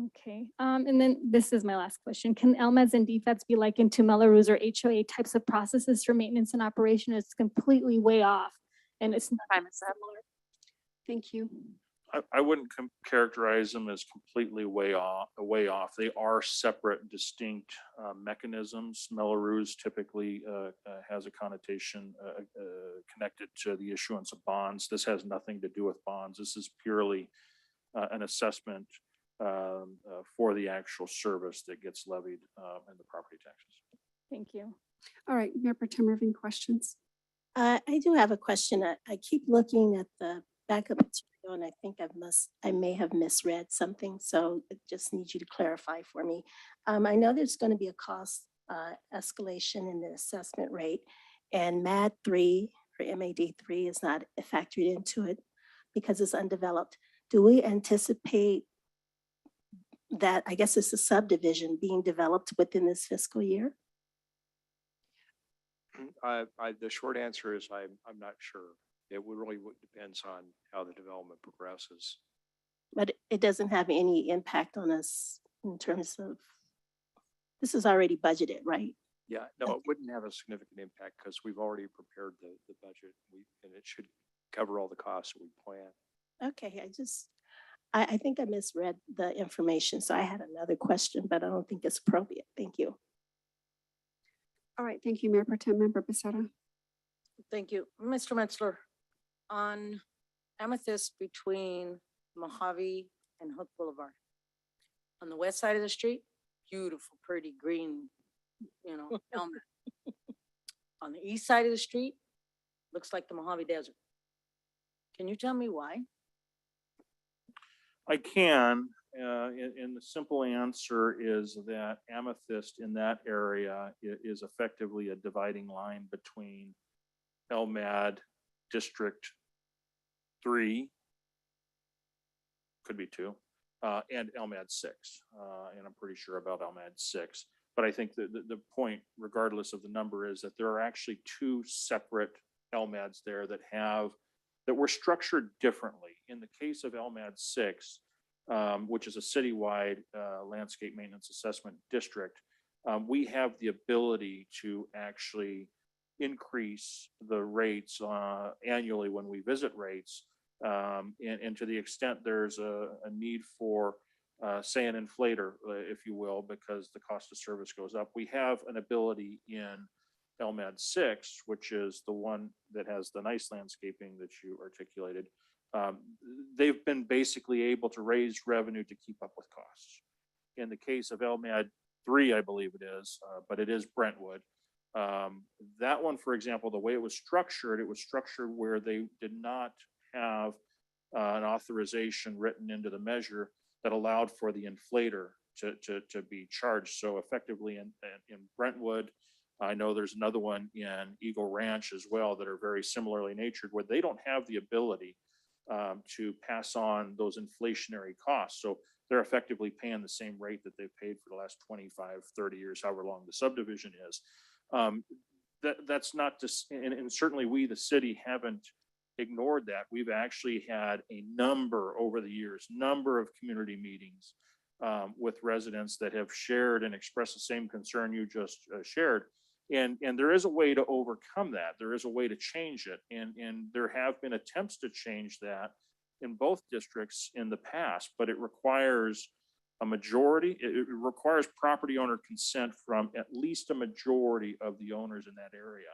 Okay, and then this is my last question. Can LMADs and DFATs be likened to Melrose or HOA types of processes for maintenance and operation? It's completely way off, and it's not similar. Thank you. I wouldn't characterize them as completely way off. They are separate, distinct mechanisms. Melrose typically has a connotation connected to the issuance of bonds. This has nothing to do with bonds. This is purely an assessment for the actual service that gets levied in the property taxes. Thank you. All right, Mayor Pro Tem Irving, questions? I do have a question. I keep looking at the backup material and I think I may have misread something. So I just need you to clarify for me. I know there's going to be a cost escalation in the assessment rate, and MAD 3 or MAD 3 is not factored into it because it's undeveloped. Do we anticipate that, I guess it's a subdivision being developed within this fiscal year? The short answer is I'm not sure. It really depends on how the development progresses. But it doesn't have any impact on us in terms of, this is already budgeted, right? Yeah, no, it wouldn't have a significant impact because we've already prepared the budget and it should cover all the costs that we plan. Okay, I think I misread the information, so I had another question, but I don't think it's appropriate. Thank you. All right, thank you, Mayor Pro Tem Member Becerra. Thank you. Mr. Metzler, on Amethyst between Mojave and Hook Boulevard. On the west side of the street, beautiful, pretty green, elm. On the east side of the street, looks like the Mojave Desert. Can you tell me why? I can, and the simple answer is that Amethyst in that area is effectively a dividing line between LMAD District 3, could be 2, and LMAD 6. And I'm pretty sure about LMAD 6. But I think the point, regardless of the number, is that there are actually 2 separate LMADs there that were structured differently. In the case of LMAD 6, which is a citywide landscape maintenance assessment district, we have the ability to actually increase the rates annually when we visit rates. And to the extent there's a need for, say, an inflator, if you will, because the cost of service goes up, we have an ability in LMAD 6, which is the one that has the nice landscaping that you articulated. They've been basically able to raise revenue to keep up with costs. In the case of LMAD 3, I believe it is, but it is Brentwood. That one, for example, the way it was structured where they did not have an authorization written into the measure that allowed for the inflator to be charged. So effectively in Brentwood, I know there's another one in Eagle Ranch as well that are very similarly natured, where they don't have the ability to pass on those inflationary costs. So they're effectively paying the same rate that they've paid for the last 25, 30 years, however long the subdivision is. That's not just, and certainly we, the city, haven't ignored that. We've actually had a number over the years, number of community meetings with residents that have shared and expressed the same concern you just shared. And there is a way to overcome that. There is a way to change it. And there have been attempts to change that in both districts in the past, but it requires a majority. It requires property owner consent from at least a majority of the owners in that area.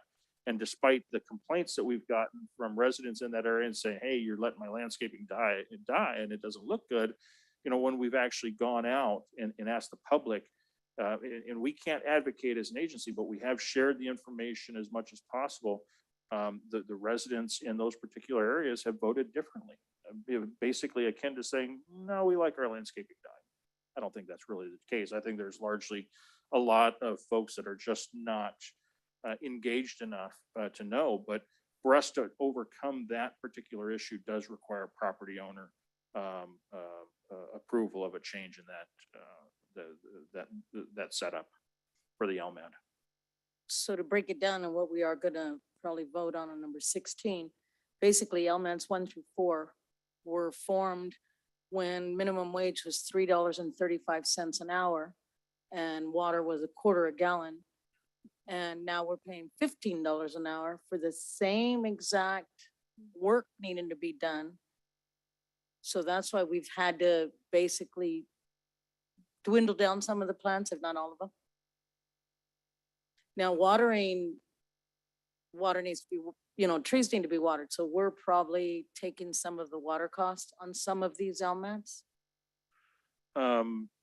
And despite the complaints that we've gotten from residents in that area and saying, hey, you're letting my landscaping die and it doesn't look good, when we've actually gone out and asked the public, and we can't advocate as an agency, but we have shared the information as much as possible. The residents in those particular areas have voted differently, basically akin to saying, no, we like our landscaping dying. I don't think that's really the case. I think there's largely a lot of folks that are just not engaged enough to know. But for us to overcome that particular issue does require property owner approval of a change in that setup for the LMAD. So to break it down and what we are gonna probably vote on number 16, basically LMADs 1 through 4 were formed when minimum wage was $3.35 an hour and water was $0.25 a gallon. And now we're paying $15 an hour for the same exact work needing to be done. So that's why we've had to basically dwindle down some of the plants, if not all of them. Now water needs to be, trees need to be watered. So we're probably taking some of the water costs on some of these LMADs.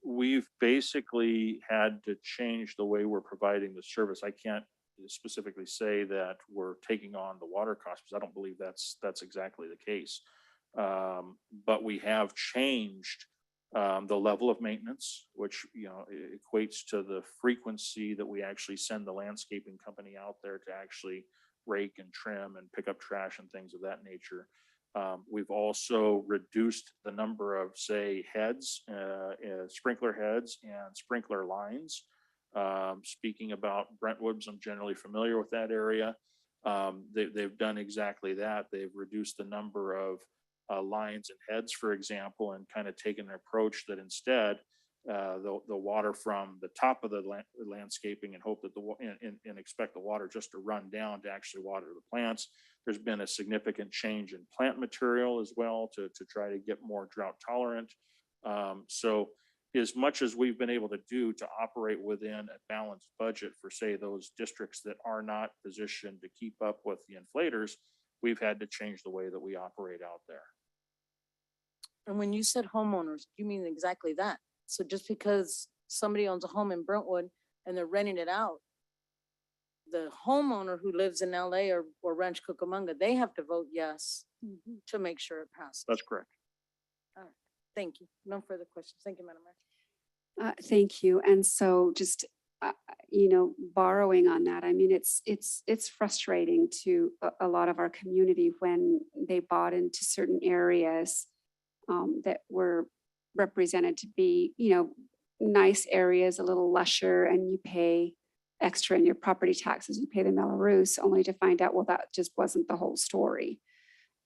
We've basically had to change the way we're providing the service. I can't specifically say that we're taking on the water costs because I don't believe that's exactly the case. But we have changed the level of maintenance, which equates to the frequency that we actually send the landscaping company out there to actually rake and trim and pick up trash and things of that nature. We've also reduced the number of, say, heads, sprinkler heads and sprinkler lines. Speaking about Brentwoods, I'm generally familiar with that area. They've done exactly that. They've reduced the number of lines and heads, for example, and kind of taken an approach that instead the water from the top of the landscaping and hope that and expect the water just to run down to actually water the plants. There's been a significant change in plant material as well to try to get more drought tolerant. So as much as we've been able to do to operate within a balanced budget for, say, those districts that are not positioned to keep up with the inflators, we've had to change the way that we operate out there. And when you said homeowners, you mean exactly that. So just because somebody owns a home in Brentwood and they're renting it out, the homeowner who lives in LA or Ranch Cucamonga, they have to vote yes to make sure it passes. That's correct. All right. Thank you. No further questions. Thank you, Madam Mayor. Thank you. And so just, borrowing on that, I mean, it's frustrating to a lot of our community when they bought into certain areas that were represented to be, nice areas, a little lusher, and you pay extra in your property taxes, you pay the Melrose, only to find out, well, that just wasn't the whole story.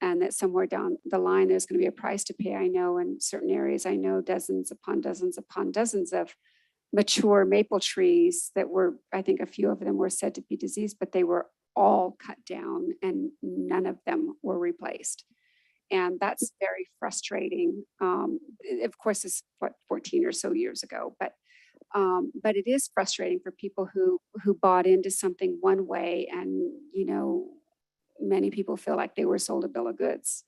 And that somewhere down the line, there's going to be a price to pay. I know in certain areas, I know dozens upon dozens upon dozens of mature maple trees that were, I think a few of them were said to be diseased, but they were all cut down and none of them were replaced. And that's very frustrating. Of course, it's 14 or so years ago, but it is frustrating for people who bought into something one way and, many people feel like they were sold a bill of goods.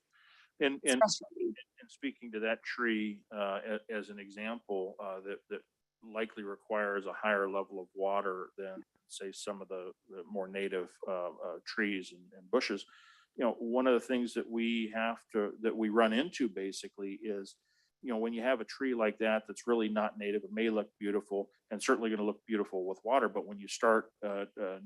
And It's frustrating. speaking to that tree as an example, that likely requires a higher level of water than, say, some of the more native trees and bushes. One of the things that we run into basically is, when you have a tree like that that's really not native, it may look beautiful and certainly going to look beautiful with water, but when you start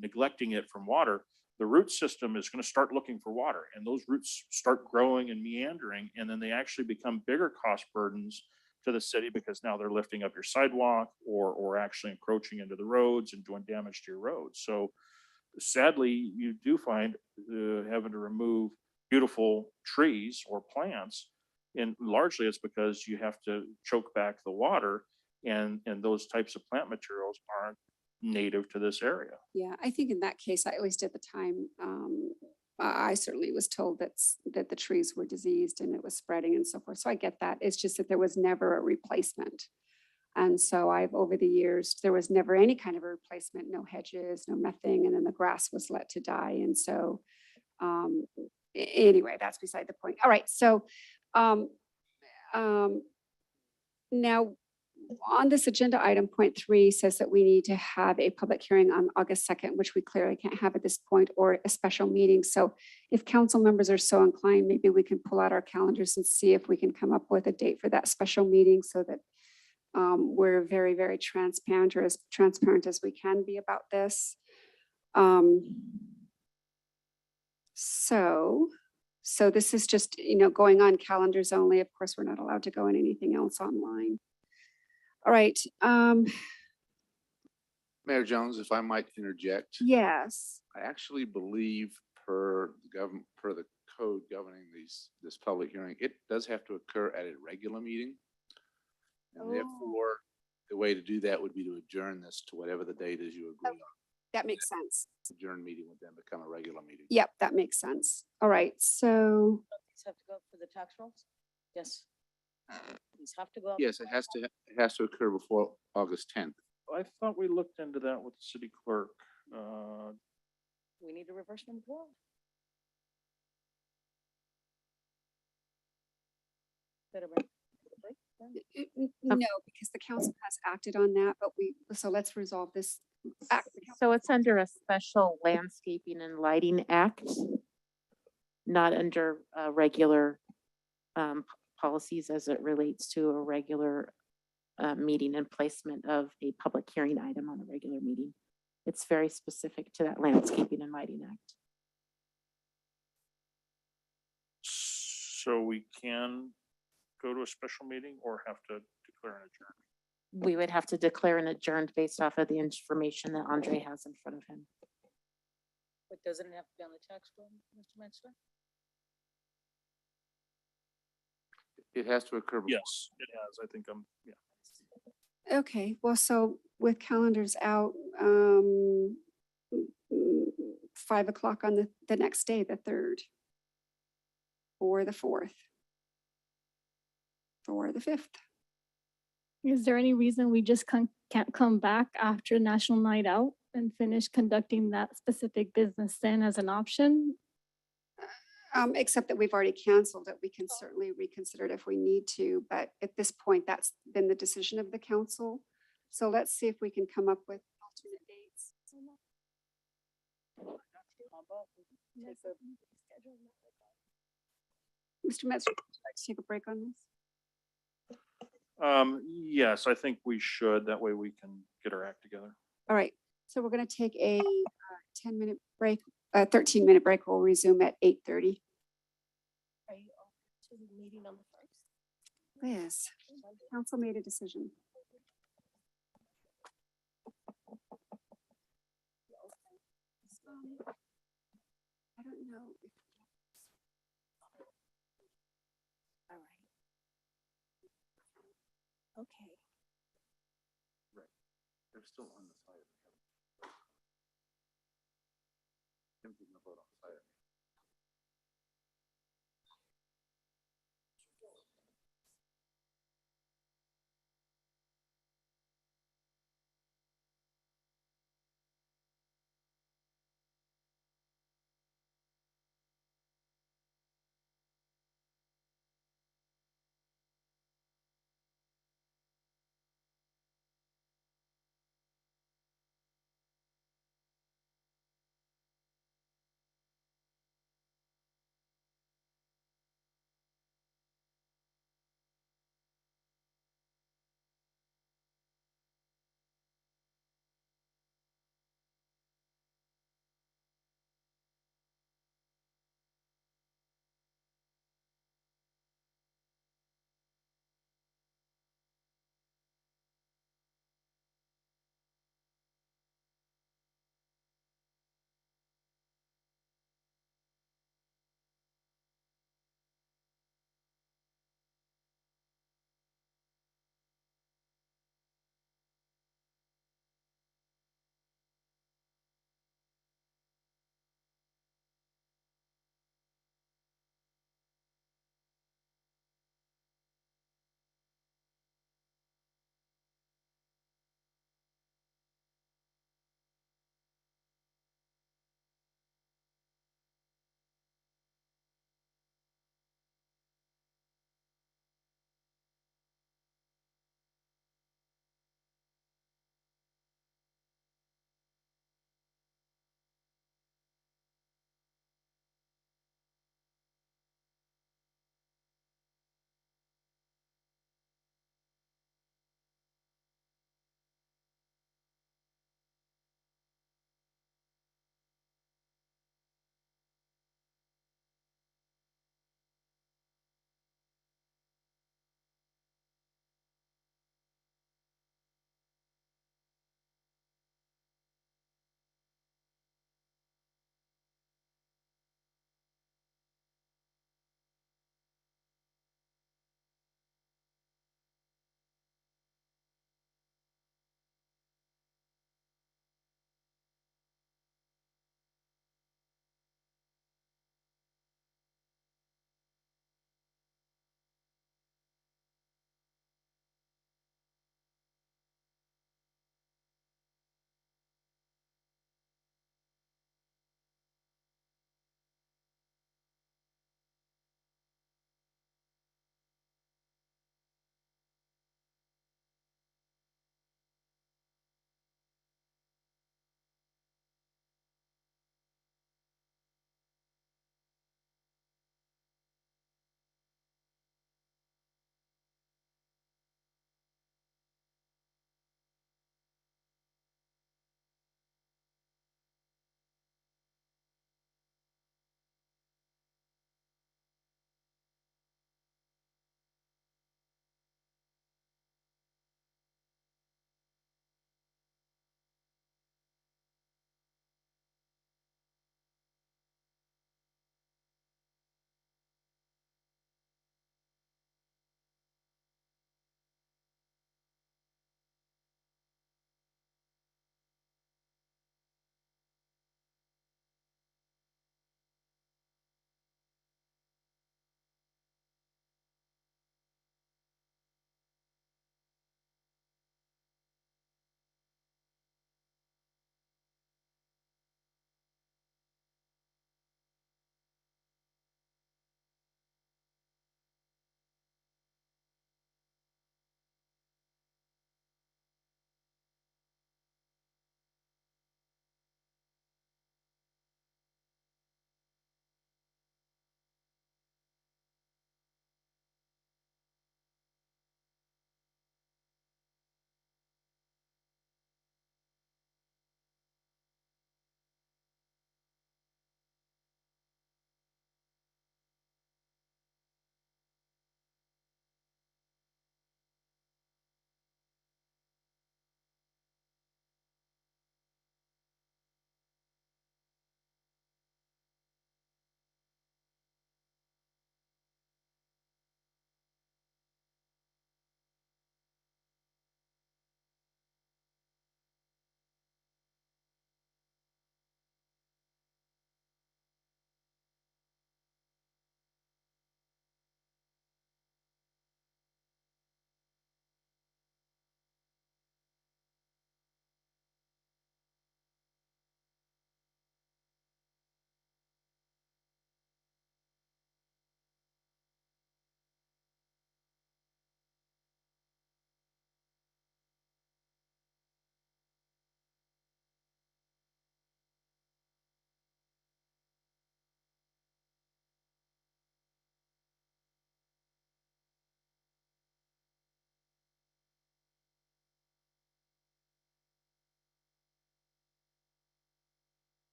neglecting it from water, the root system is going to start looking for water, and those roots start growing and meandering, and then they actually become bigger cost burdens to the city because now they're lifting up your sidewalk or actually encroaching into the roads and doing damage to your roads. So sadly, you do find having to remove beautiful trees or plants, and largely it's because you have to choke back the water, and those types of plant materials aren't native to this area. Yeah, I think in that case, at least at the time, I certainly was told that the trees were diseased and it was spreading and so forth. So I get that. It's just that there was never a replacement. And so over the years, there was never any kind of a replacement, no hedges, no nothing. And then the grass was let to die. And so anyway, that's beside the point. All right. So now on this agenda item, point 3 says that we need to have a public hearing on August 2nd, which we clearly can't have at this point, or a special meeting. So if council members are so inclined, maybe we can pull out our calendars and see if we can come up with a date for that special meeting so that we're very, very transparent, or as transparent as we can be about this. So this is just, going on calendars only. Of course, we're not allowed to go in anything else online. All right. Mayor Jones, if I might interject. Yes. I actually believe per the code governing this public hearing, it does have to occur at a regular meeting. And therefore, the way to do that would be to adjourn this to whatever the date is you agree on. That makes sense. Adjourn meeting would then become a regular meeting. Yep, that makes sense. All right. So These have to go for the tax rolls? Yes. These have to go. out Yes, for it has to occur before August 10th. I thought we looked into that with the city clerk. We need to reverse number 12. Better break. no, because the council has acted on that, but so let's resolve this. So it's under a special landscaping and lighting act, not under regular policies as it relates to a regular meeting and placement of a public hearing item on a regular meeting. It's very specific to that landscaping and lighting act. So we can go to a special meeting or have to declare an adjournment? We would have to declare an adjourned based off of the information that Andre has in front of him. But doesn't it have to be on the tax roll, Mr. Metzler? It has to occur before. Yes, it has. I think yeah. Okay, well, so with calendars out, 5 o'clock on the next day, the 3rd, or the 4th, or the 5th. Is there any reason we just can't come back after National Night Out and finish conducting that specific business then as an option? Except that we've already canceled it. We can certainly reconsider it if we need to, but at this point, that's been the decision of the council. So let's see if we can come up with alternate dates. Mr. Metz, would you like to take a break on this? Yes, I think we should. That way we can get our act together. All right, so we're going to take a 10-minute break, 13-minute break. We'll resume at 8:30. Are you open to the meeting on the 1st? Yes, council made a decision. I don't know. All right. Okay. They're still on the side of the county. Tim's gonna vote on the side of it.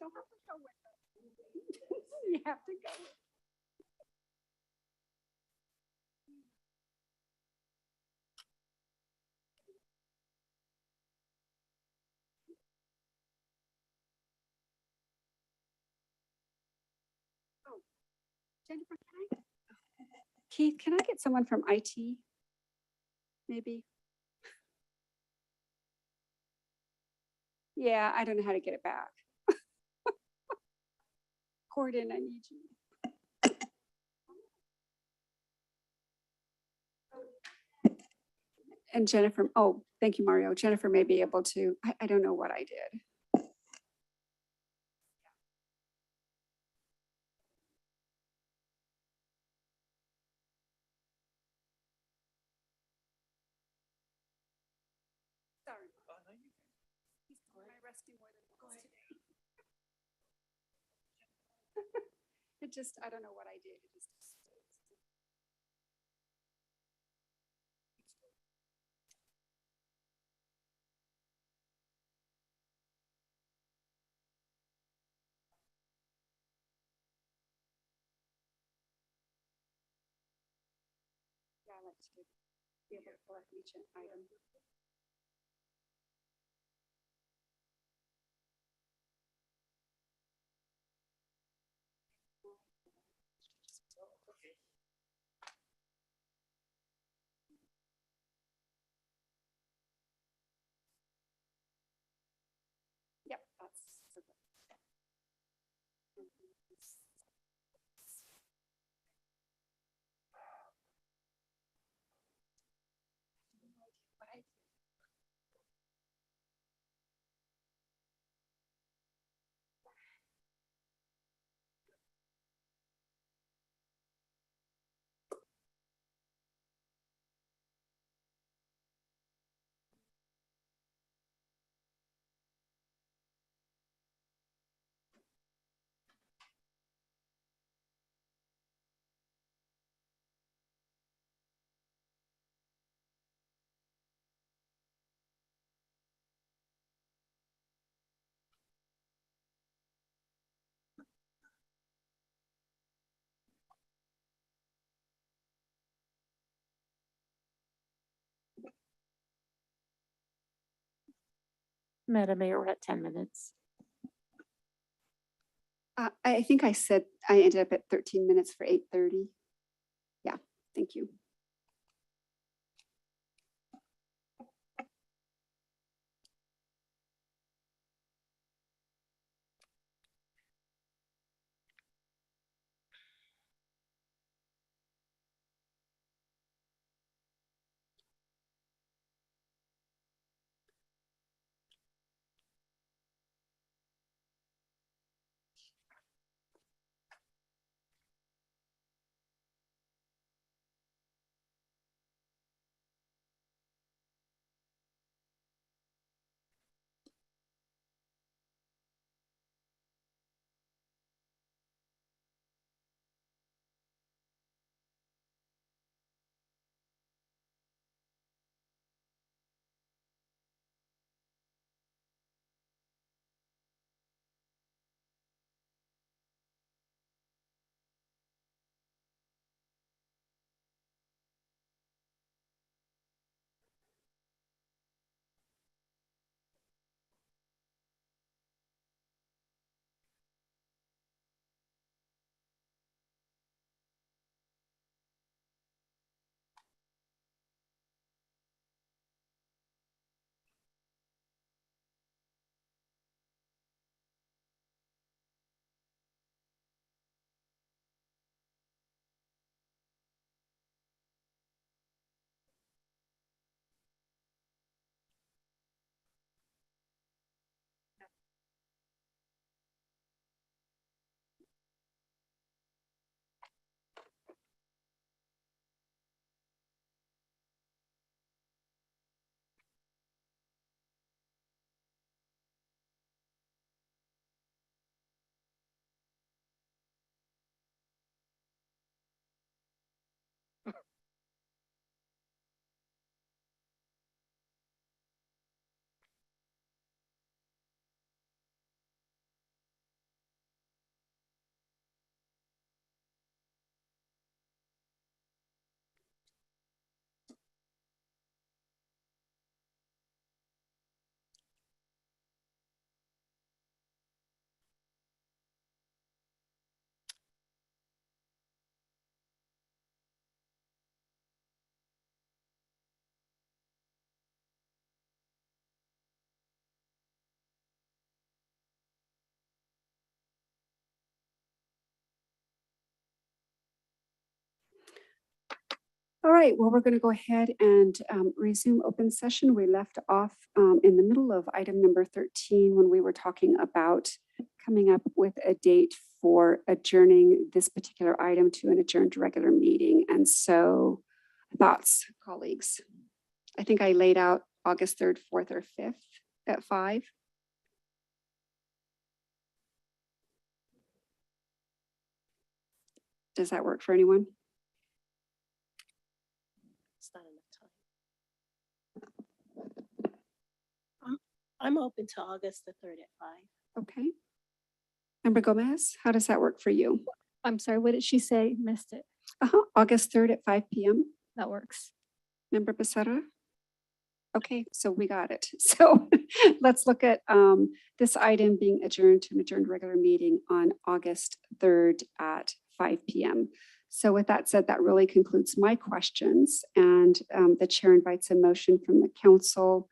Don't have to go with it. You have to go with it. Oh, Jennifer, Keith, can I get someone from IT? Maybe? Yeah, I don't know how to get it back. Gordon, I need you. And Jennifer, oh, thank you, Mario. Jennifer may be able to, I don't know what I did. Sorry. He's doing my rescue more than once today. It just, I don't know what I did. It just. Yeah, I like to be able to select each item. Yep, that's. Madam Mayor, we're at 10 minutes. I think I said I ended up at 13 minutes for 8:30. Yeah, thank you. All right, well, we're going to go ahead and resume open session. We left off in the middle of item number 13 when we were talking about coming up with a date for adjourning this particular item to an adjourned regular meeting. And so thoughts, colleagues? I think I laid out August 3rd, 4th, or 5th at 5. Does that work for anyone? It's not enough time. I'm open to August the 3rd at 5. Okay. Member Gomez, how does that work for you? I'm sorry, what did she say? Missed it. August 3rd at 5 p.m. That works. Member Becerra? Okay, so we got it. So let's look at this item being adjourned to an adjourned regular meeting on August 3rd at 5 p.m. So with that said, that really concludes my questions, and the chair invites a motion from the council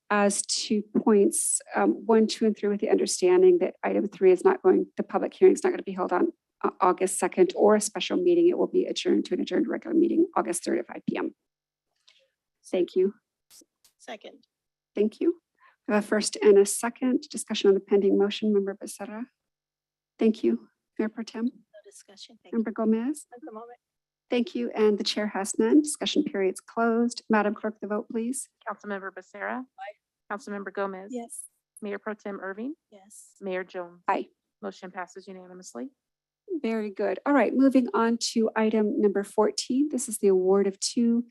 as to points 1, 2, and 3 with the understanding that item 3 is not going, the public hearing is not going to be held on August 2nd or a special meeting. It will be adjourned to an adjourned regular meeting August 3rd at 5 p.m. Thank you. Second. Thank you. We have a first and a second discussion on the pending motion. Member Becerra. Thank you. Mayor Pro Tem. No discussion. Thank you. Member Gomez. At the moment. Thank you. And the chair has none. Discussion period's closed. Madam Clerk, the vote, please. Councilmember Becerra. Aye. Councilmember Gomez. Yes. Mayor Pro Tem Irving. Yes. Mayor Jones. Aye. Motion passes unanimously. Very good. All right, moving on to item number 14. This is the award of 2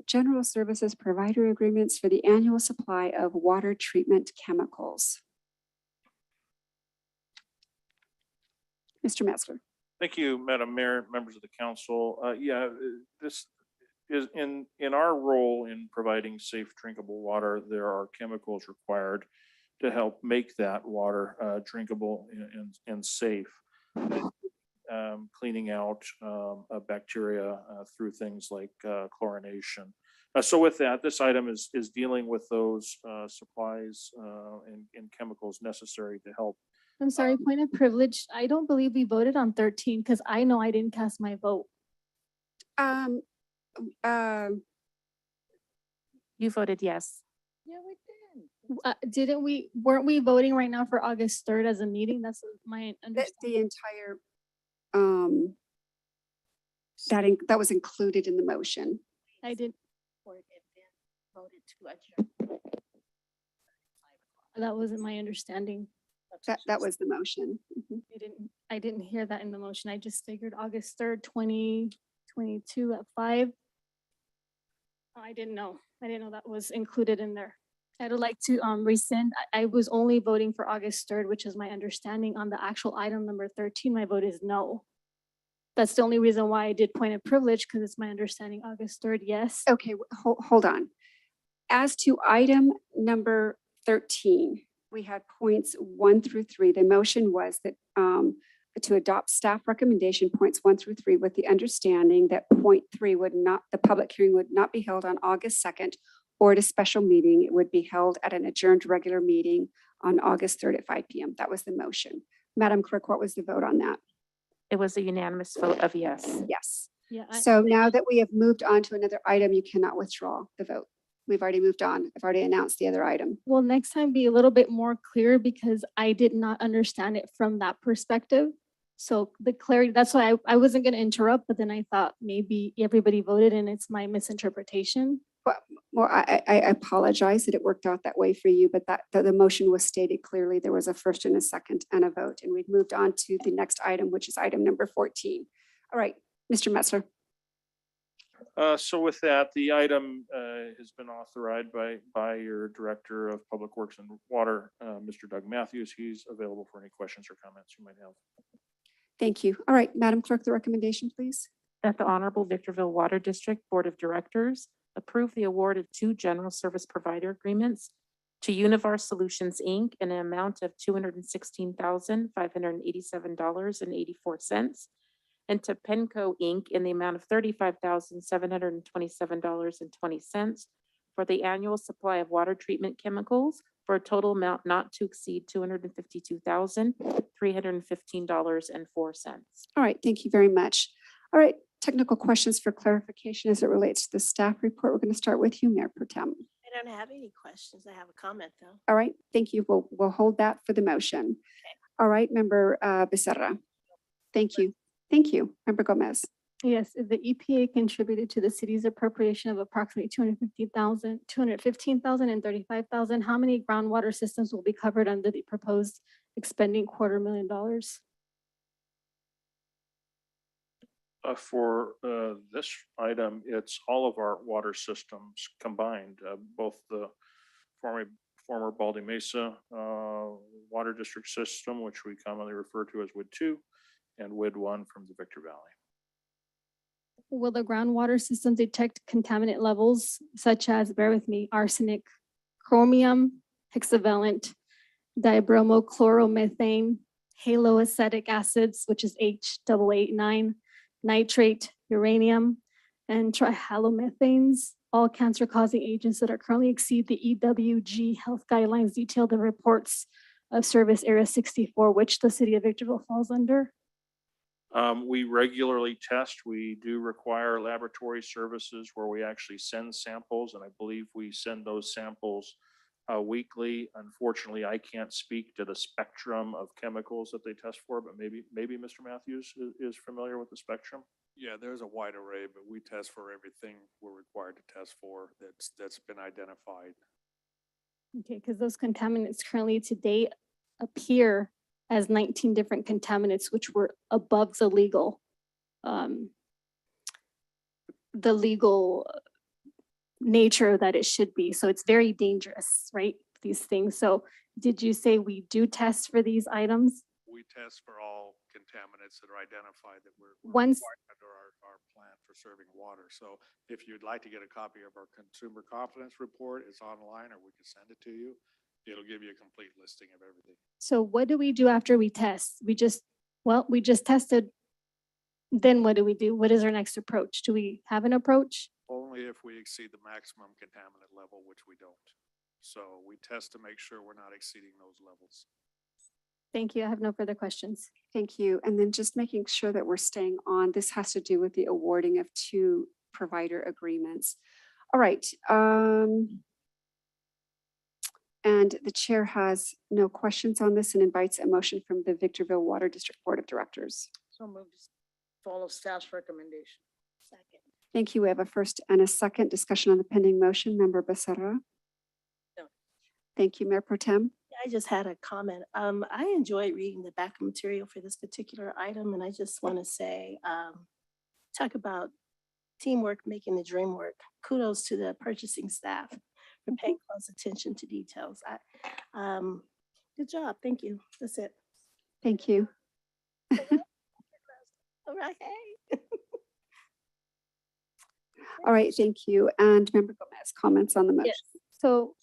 general services provider agreements for the annual supply of water treatment chemicals. Mr. Metzler. Thank you, Madam Mayor, members of the council. This is in our role in providing safe drinkable water, there are chemicals required to help make that water drinkable and safe. Cleaning out bacteria through things like chlorination. So with that, this item is dealing with those supplies and chemicals necessary to help. I'm sorry, point of privilege. I don't believe we voted on 13 because I know I didn't cast my vote. You voted yes. Yeah, we did. Weren't we voting right now for August 3rd as a meeting? That's my understanding. The entire, that was included in the motion. I didn't. Voted to adjourn. That wasn't my understanding. That was the motion. Mhm. I didn't hear that in the motion. I just figured August 3rd, 2022 at 5. I didn't know. I didn't know that was included in there. I'd like to rescind. I was only voting for August 3rd, which is my understanding. On the actual item number 13, my vote is no. That's the only reason why I did point of privilege, because it's my understanding August 3rd, yes. Okay, hold on. As to item number 13, we had points 1 through 3. The motion was that to adopt staff recommendation points 1 through 3 with the understanding that point 3 would not, the public hearing would not be held on August 2nd or at a special meeting. It would be held at an adjourned regular meeting on August 3rd at 5 p.m. That was the motion. Madam Clerk, what was the vote on that? It was a unanimous vote of yes. Yes. Yeah. So now that we have moved on to another item, you cannot withdraw the vote. We've already moved on. I've already announced the other item. Well, next time be a little bit more clear because I did not understand it from that perspective. So the clarity, that's why I wasn't going to interrupt, but then I thought maybe everybody voted and it's my misinterpretation. Well, I apologize that it worked out that way for you, but that the motion was stated clearly. There was a first and a second and a vote, and we've moved on to the next item, which is item number 14. All right, Mr. Metzler. So with that, the item has been authorized by your Director of Public Works and Water, Mr. Doug Matthews. He's available for any questions or comments you might have. Thank you. All right, Madam Clerk, the recommendation, please. That the Honorable Victorville Water District Board of Directors approve the award of 2 general service provider agreements to Univar Solutions, Inc. in an amount of $216,587.84 and to Penco, Inc. in the amount of $35,727.20 for the annual supply of water treatment chemicals for a total amount not to exceed $252,315.04. All right, thank you very much. All right, Technical questions for clarification as it relates to the staff report. We're going to start with you, Mayor Pro Tem. I don't have any questions. I have a comment though. All right, thank you. We'll hold that for the motion. All right, Member Becerra. Thank you. Thank you. Member Gomez. Yes, if the EPA contributed to the city's appropriation of approximately 250,000, 215,000 and 35,000, how many groundwater systems will be covered under the proposed expending $250,000? For this item, it's all of our water systems combined, both the former Baldy Mesa Water District system, which we commonly refer to as WID 2, and WID 1 from the Victor Valley. Will the groundwater system detect contaminant levels such as, bear with me, arsenic, chromium, hexavalent, dibromochloromethane, haloacetic acids, which is H889, nitrate, uranium, and trihalomethanes, all cancer-causing agents that are currently exceed the EWG health guidelines detailed in reports of Service Area 64, which the city of Victorville falls under? We regularly test. We do require laboratory services where we actually send samples, and I believe we send those samples weekly. Unfortunately, I can't speak to the spectrum of chemicals that they test for, but maybe Mr. Matthews is familiar with the spectrum. Yeah, there's a wide array, but we test for everything we're required to test for that's been identified. Okay, because those contaminants currently to date appear as 19 different contaminants, which were above the legal nature that it should be. So it's very dangerous, right? These things. So did you say we do test for these items? We test for all contaminants that are identified that we're Once, required under our plan for serving water. So if you'd like to get a copy of our consumer confidence report, it's online, or we can send it to you. It'll give you a complete listing of everything. so what do we do after we test? We just tested. Then what do we do? What is our next approach? Do we have an approach? Only if we exceed the maximum contaminant level, which we don't. So we test to make sure we're not exceeding those levels. Thank you. I have no further questions. Thank you. And then just making sure that we're staying on, this has to do with the awarding of 2 provider agreements. All right. And the chair has no questions on this and invites a motion from the Victorville Water District Board of Directors. So moved to follow staff's recommendation. Second. Thank you. We have a first and a second discussion on the pending motion. Member Becerra. No. Thank you, Mayor Pro Tem. I just had a comment. I enjoyed reading the back material for this particular item, and I just want to say, talk about teamwork making the dream work. Kudos to the purchasing staff for paying close attention to details. Good job. Thank you. That's it. Thank you. All right. Hey. All right, thank you. And Member Gomez, comments on the motion. Yes. So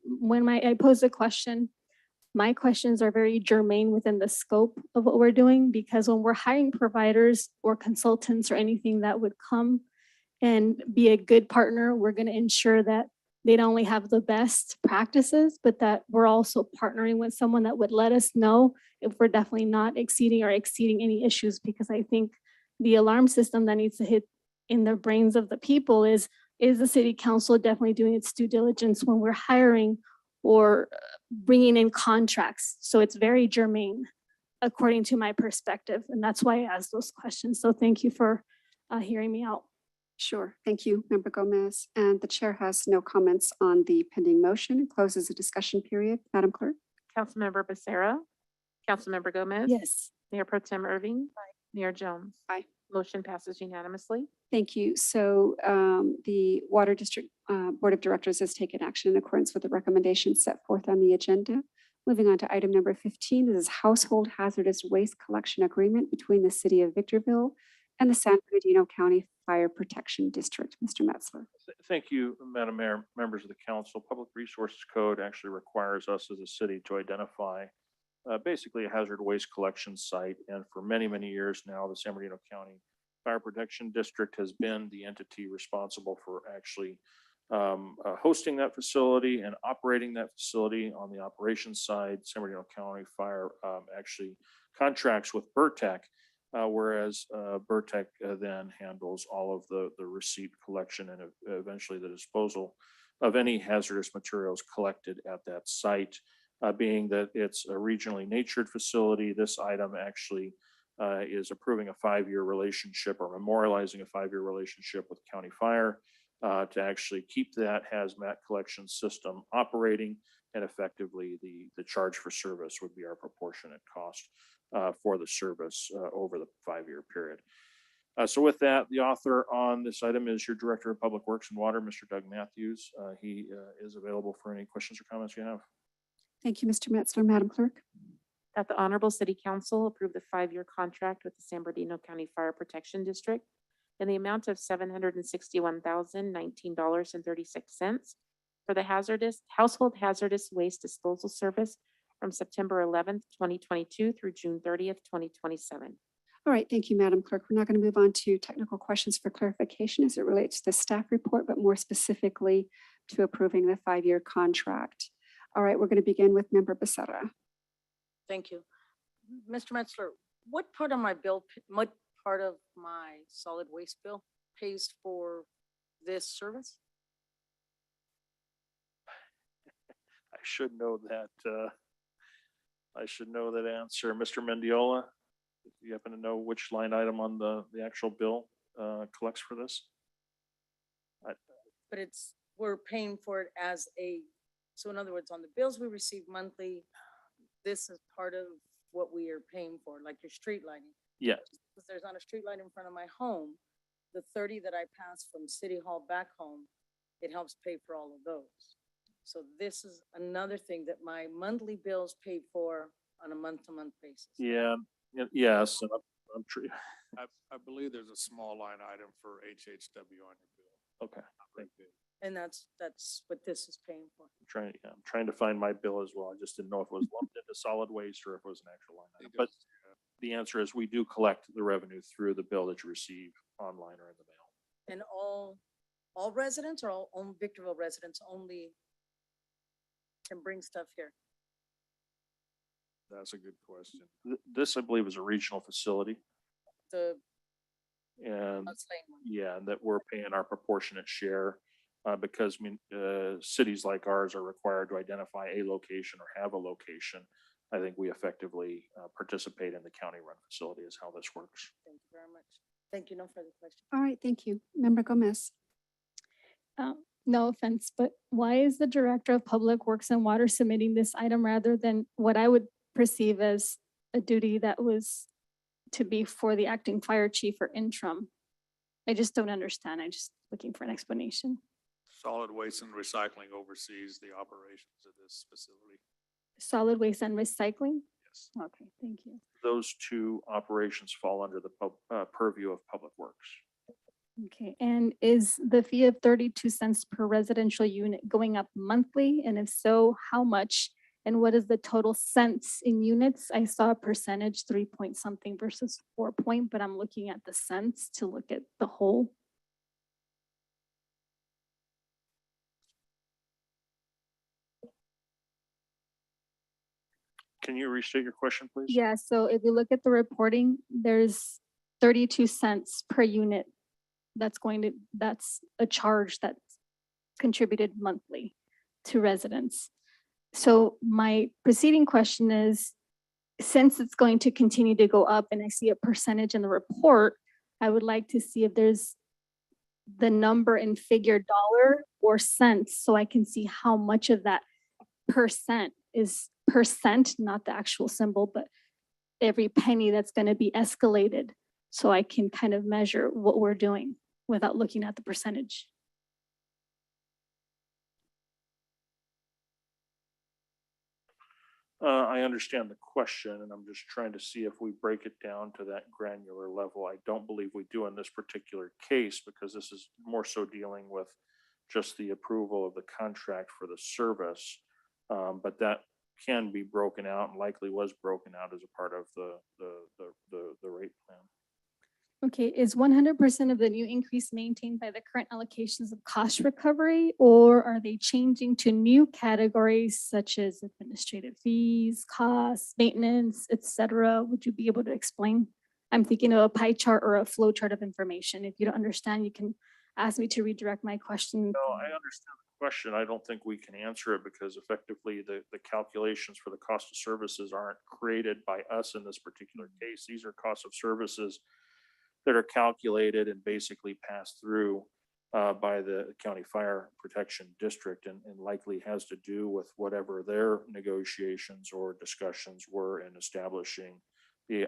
when I pose a question, my questions are very germane within the scope of what we're doing, because when we're hiring providers or consultants or anything that would come and be a good partner, we're going to ensure that they not only have the best practices, but that we're also partnering with someone that would let us know if we're definitely not exceeding any issues. Because I think the alarm system that needs to hit in the brains of the people is the city council definitely doing its due diligence when we're hiring or bringing in contracts? So it's very germane, according to my perspective. And that's why I asked those questions. So thank you for hearing me out. Sure. Thank you, Member Gomez. And the chair has no comments on the pending motion and closes the discussion period. Madam Clerk? Councilmember Becerra. Councilmember Gomez. Yes. Mayor Pro Tem Irving. Mayor Jones. Aye. Motion passes unanimously. Thank you. So the Water District Board of Directors has taken action in accordance with the recommendations set forth on the agenda. Moving on to item number 15, this is Household Hazardous Waste Collection Agreement between the City of Victorville and the San Bernardino County Fire Protection District. Mr. Metzler. Thank you, Madam Mayor, members of the council. Public Resources Code actually requires us as a city to identify basically a hazard waste collection site. And for many, many years now, the San Bernardino County Fire Protection District has been the entity responsible for actually hosting that facility and operating that facility. On the operations side, San Bernardino County Fire actually contracts with Burtec whereas Burtech then handles all of the receipt collection and eventually the disposal of any hazardous materials collected at that site. Being that it's a regionally natured facility, this item actually is approving a 5-year relationship or memorializing a 5-year relationship with County Fire to actually keep that hazmat collection system operating, and effectively the charge for service would be our proportionate cost for the service over the 5-year period. So with that, the author on this item is your Director of Public Works and Water, Mr. Doug Matthews. He is available for any questions or comments you have. Thank you, Mr. Metzler. Madam Clerk. That the Honorable City Council approve the 5-year contract with the San Bernardino County Fire Protection District in the amount of $761,019.36 for the household hazardous waste disposal service from September 11th, 2022 through June 30th, 2027. All right, thank you, Madam Clerk. We're now going to move on to technical questions for clarification as it relates to the staff report, but more specifically to approving the 5-year contract. All right, we're going to begin with Member Becerra. Thank you. Mr. Metzler, what part of my bill, what part of my solid waste bill pays for this service? I should know that. I should know that answer. Mr. Mendiola, do you happen to know which line item on the actual bill collects for this? But we're paying for it as so in other words, on the bills we receive monthly, this is part of what we are paying for, like your street lighting. Yes. Because there's not a street light in front of my home, the 30 that I pass from City Hall back home, it helps pay for all of those. So this is another thing that my monthly bills paid for on a month-to-month basis. Yeah. Yes. And I'm true. I believe there's a small line item for HHW on your bill. Okay. Thank you. And that's what this is paying for. I'm trying to find my bill as well. I just didn't know if it was lumped into solid waste or if it was an actual line item. But the answer is we do collect the revenue through the bill that you receive online or in the mail. And all residents or all Victorville residents only can bring stuff here? That's a good question. This, I believe, is a regional facility. And yeah, that we're paying our proportionate share because cities like ours are required to identify a location or have a location. I think we effectively participate in the county-run facility is how this works. Thank you very much. Thank you. No further questions. All right, thank you. Member Gomez. No offense, but why is the Director of Public Works and Water submitting this item rather than what I would perceive as a duty that was to be for the acting fire chief or interim? I just don't understand. I'm just looking for an explanation. Solid Waste and Recycling oversees the operations of this facility. Solid waste and recycling? Yes. Okay, thank you. Those two operations fall under the purview of Public Works. Okay, and is the fee of 32 cents per residential unit going up monthly? And if so, how much? And what is the total cents in units? I saw a percentage 3 point something versus 4 point, but I'm looking at the cents to look at the whole. Can you restate your question, please? Yeah, so if you look at the reporting, there's 32 cents per unit. That's a charge that's contributed monthly to residents. So my preceding question is, since it's going to continue to go up and I see a percentage in the report, I would like to see if there's the number in figure dollar or cents so I can see how much of that percent is percent, not the actual symbol, but every penny that's going to be escalated so I can kind of measure what we're doing without looking at the percentage. I understand the question, and I'm just trying to see if we break it down to that granular level. I don't believe we do in this particular case because this is more so dealing with just the approval of the contract for the service. But that can be broken out and likely was broken out as a part of the rate plan. Okay, is 100% of the new increase maintained by the current allocations of cost recovery, or are they changing to new categories such as administrative fees, costs, maintenance, etc.? Would you be able to explain? I'm thinking of a pie chart or a flow chart of information. If you don't understand, you can ask me to redirect my question. No, I understand the question. I don't think we can answer it because effectively the calculations for the cost of services aren't created by us in this particular case. These are costs of services that are calculated and basically passed through by the County Fire Protection District and likely has to do with whatever their negotiations or discussions were in establishing the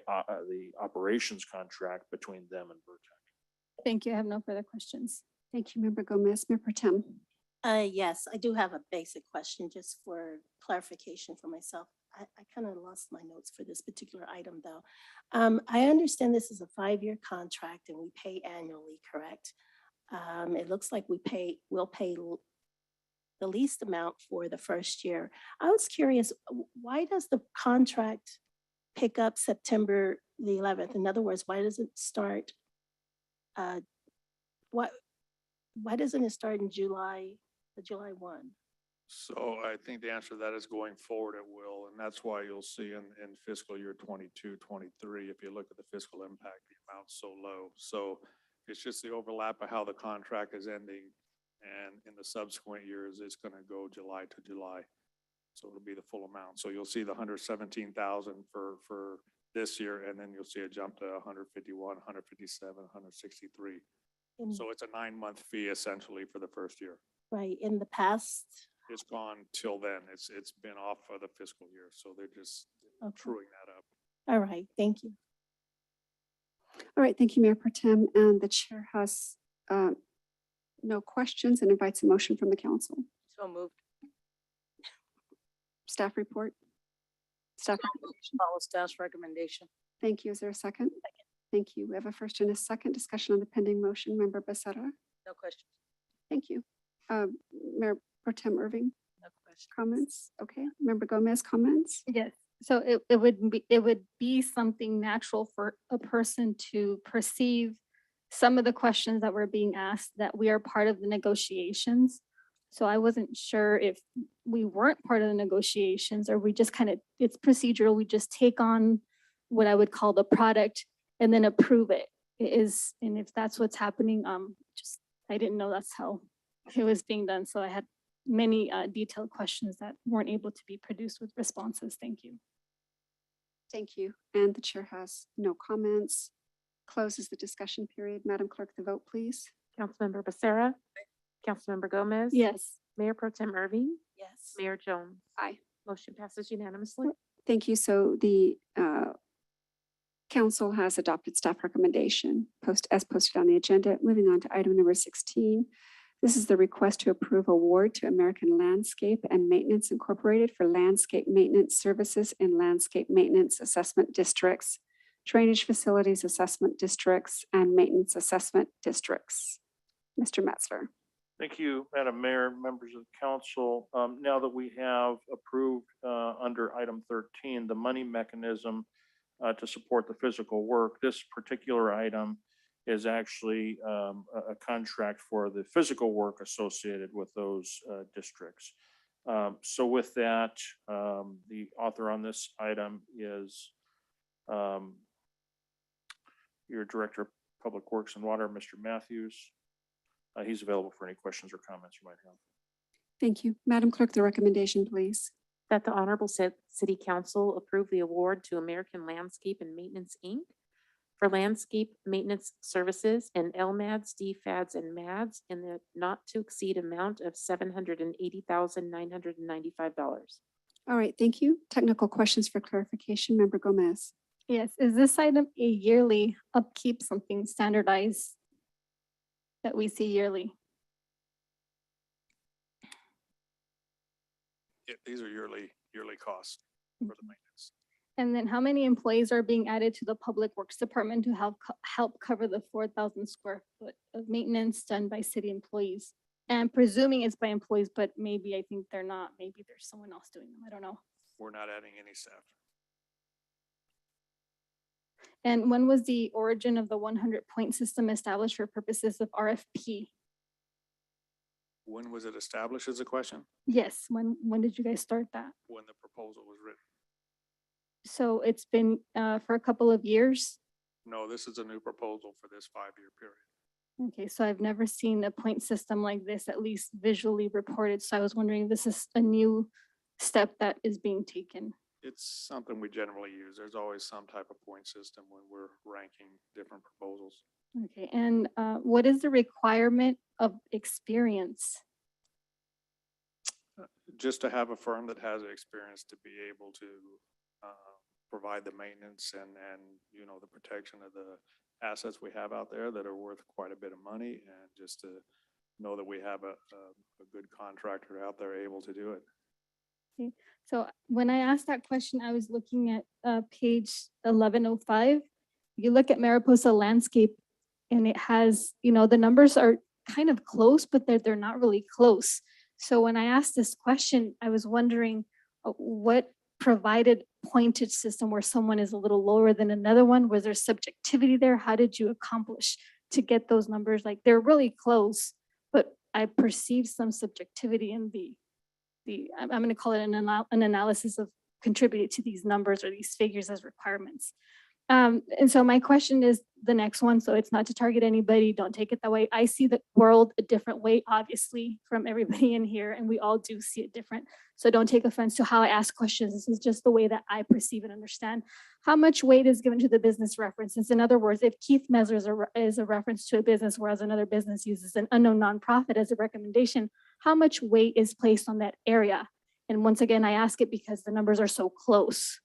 operations contract between them and Vertec. Thank you. I have no further questions. Thank you, Member Gomez. Mayor Pro Tem. Yes, I do have a basic question just for clarification for myself. I kind of lost my notes for this particular item though. I understand this is a 5-year contract and we pay annually, correct? It looks like we'll pay the least amount for the first year. I was curious, why does the contract pick up September the 11th? In other words, why does it start? Why doesn't it start in July 1? So I think the answer to that is going forward it will, and that's why you'll see in fiscal year 22, 23, if you look at the fiscal impact, the amount's so low. So it's just the overlap of how the contract is ending, and in the subsequent years, it's gonna go July to July. So it'll be the full amount. So you'll see the 117,000 for this year, and then you'll see a jump to 151, 157, 163. So it's a 9-month fee essentially for the first year. Right, in the past, It's gone till then. It's been off for the fiscal year, so they're just Okay. truing that up. all right, thank you. All right, thank you, Mayor Pro Tem. And the chair has no questions and invites a motion from the council. So moved. Staff report. Staff recommendation. Follow staff's recommendation. Thank you. Is there a second? Thank you. We have a first and a second discussion on the pending motion. Member Becerra. No questions. Thank you. Mayor Pro Tem Irving, No questions. comments? Okay. Member Gomez, comments? Yes, so it would be something natural for a person to perceive some of the questions that were being asked, that we are part of the negotiations. So I wasn't sure if we weren't part of the negotiations or we just kind of, it's procedural, we just take on what I would call the product and then approve it. It is, and if that's what's happening, I didn't know that's how it was being done. So I had many detailed questions that weren't able to be produced with responses. Thank you. Thank you. And the chair has no comments. Closes the discussion period. Madam Clerk, the vote, please. Councilmember Becerra. Councilmember Gomez. Yes. Mayor Pro Tem Irving. Yes. Mayor Jones. Aye. Motion passes unanimously. Thank you. So the council has adopted staff recommendation as posted on the agenda. Moving on to item number 16. This is the request to approve award to American Landscape and Maintenance Incorporated for landscape maintenance services in landscape maintenance assessment districts, drainage facilities assessment districts, and maintenance assessment districts. Mr. Metzler. Thank you, Madam Mayor, members of the council. Now that we have approved under item 13, the money mechanism to support the physical work, this particular item is actually a contract for the physical work associated with those districts. So with that, the author on this item is your Director of Public Works and Water, Mr. Matthews. He's available for any questions or comments you might have. Thank you. Madam Clerk, the recommendation, please. That the Honorable City Council approve the award to American Landscape and Maintenance, Inc. for landscape maintenance services and LMADs, DFADs, and MADs in the not to exceed amount of $780,995. All right, thank you. Technical questions for clarification, Member Gomez. Yes, is this item a yearly upkeep, something standardized that we see yearly? These are yearly costs for the maintenance. And then how many employees are being added to the Public Works Department to help cover the 4,000 square foot of maintenance done by city employees? And presuming it's by employees, but maybe I think they're not, maybe there's someone else doing them, I don't know. We're not adding any staff. And when was the origin of the 100-point system established for purposes of RFP? When was it established is a question? Yes, when did you guys start that? When the proposal was written. So it's been for a couple of years. No, this is a new proposal for this 5-year period. Okay, so I've never seen a point system like this, at least visually reported. So I was wondering if this is a new step that is being taken. It's something we generally use. There's always some type of point system when we're ranking different proposals. Okay, and what is the requirement of experience? Just to have a firm that has the experience to be able to provide the maintenance and, you know, the protection of the assets we have out there that are worth quite a bit of money, and just to know that we have a good contractor out there able to do it. Okay, so when I asked that question, I was looking at page 1105. You look at Mariposa landscape and it has, you know, the numbers are kind of close, but they're not really close. So when I asked this question, I was wondering what provided pointage system where someone is a little lower than another one? Was there subjectivity there? How did you accomplish to get those numbers? Like they're really close, but I perceive some subjectivity in I'm going to call it an analysis of contributed to these numbers or these figures as requirements. And so my question is the next one. So it's not to target anybody. Don't take it that way. I see the world a different way, obviously, from everybody in here, and we all do see it different. So don't take offense to how I ask questions. This is just the way that I perceive and understand. How much weight is given to the business references? In other words, if Keith Mesler is a reference to a business, whereas another business uses an unknown nonprofit as a recommendation, how much weight is placed on that area? And once again, I ask it because the numbers are so close.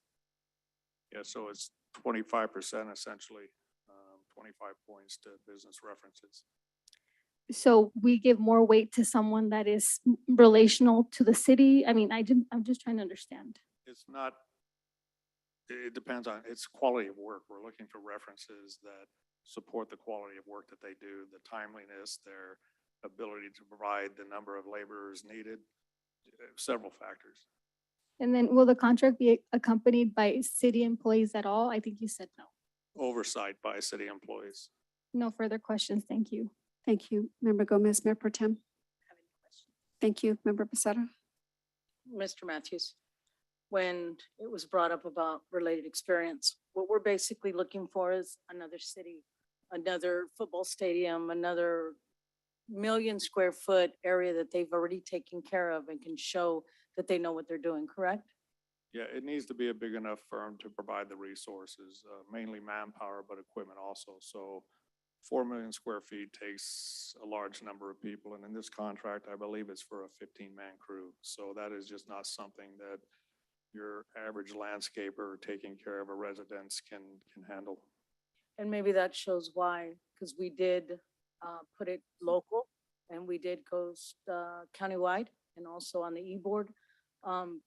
Yeah, so it's 25% essentially, 25 points to business references. So we give more weight to someone that is relational to the city. I mean, I'm just trying to understand. It's not, it depends on, it's quality of work. We're looking for references that support the quality of work that they do, the timeliness, their ability to provide the number of laborers needed, several factors. And then will the contract be accompanied by city employees at all? I think you said no. Oversight by city employees. No further questions. Thank you. Thank you, Member Gomez. Mayor Pro Tem. Thank you, Member Becerra. Mr. Matthews, when it was brought up about related experience, what we're basically looking for is another city, another football stadium, another 1 million square foot area that they've already taken care of and can show that they know what they're doing, correct? Yeah, it needs to be a big enough firm to provide the resources, mainly manpower, but equipment also. So 4 million square feet takes a large number of people. And in this contract, I believe it's for a 15-man crew. So that is just not something that your average landscaper taking care of a residence can handle. And maybe that shows why, because we did put it local and we did go countywide and also on the e-board.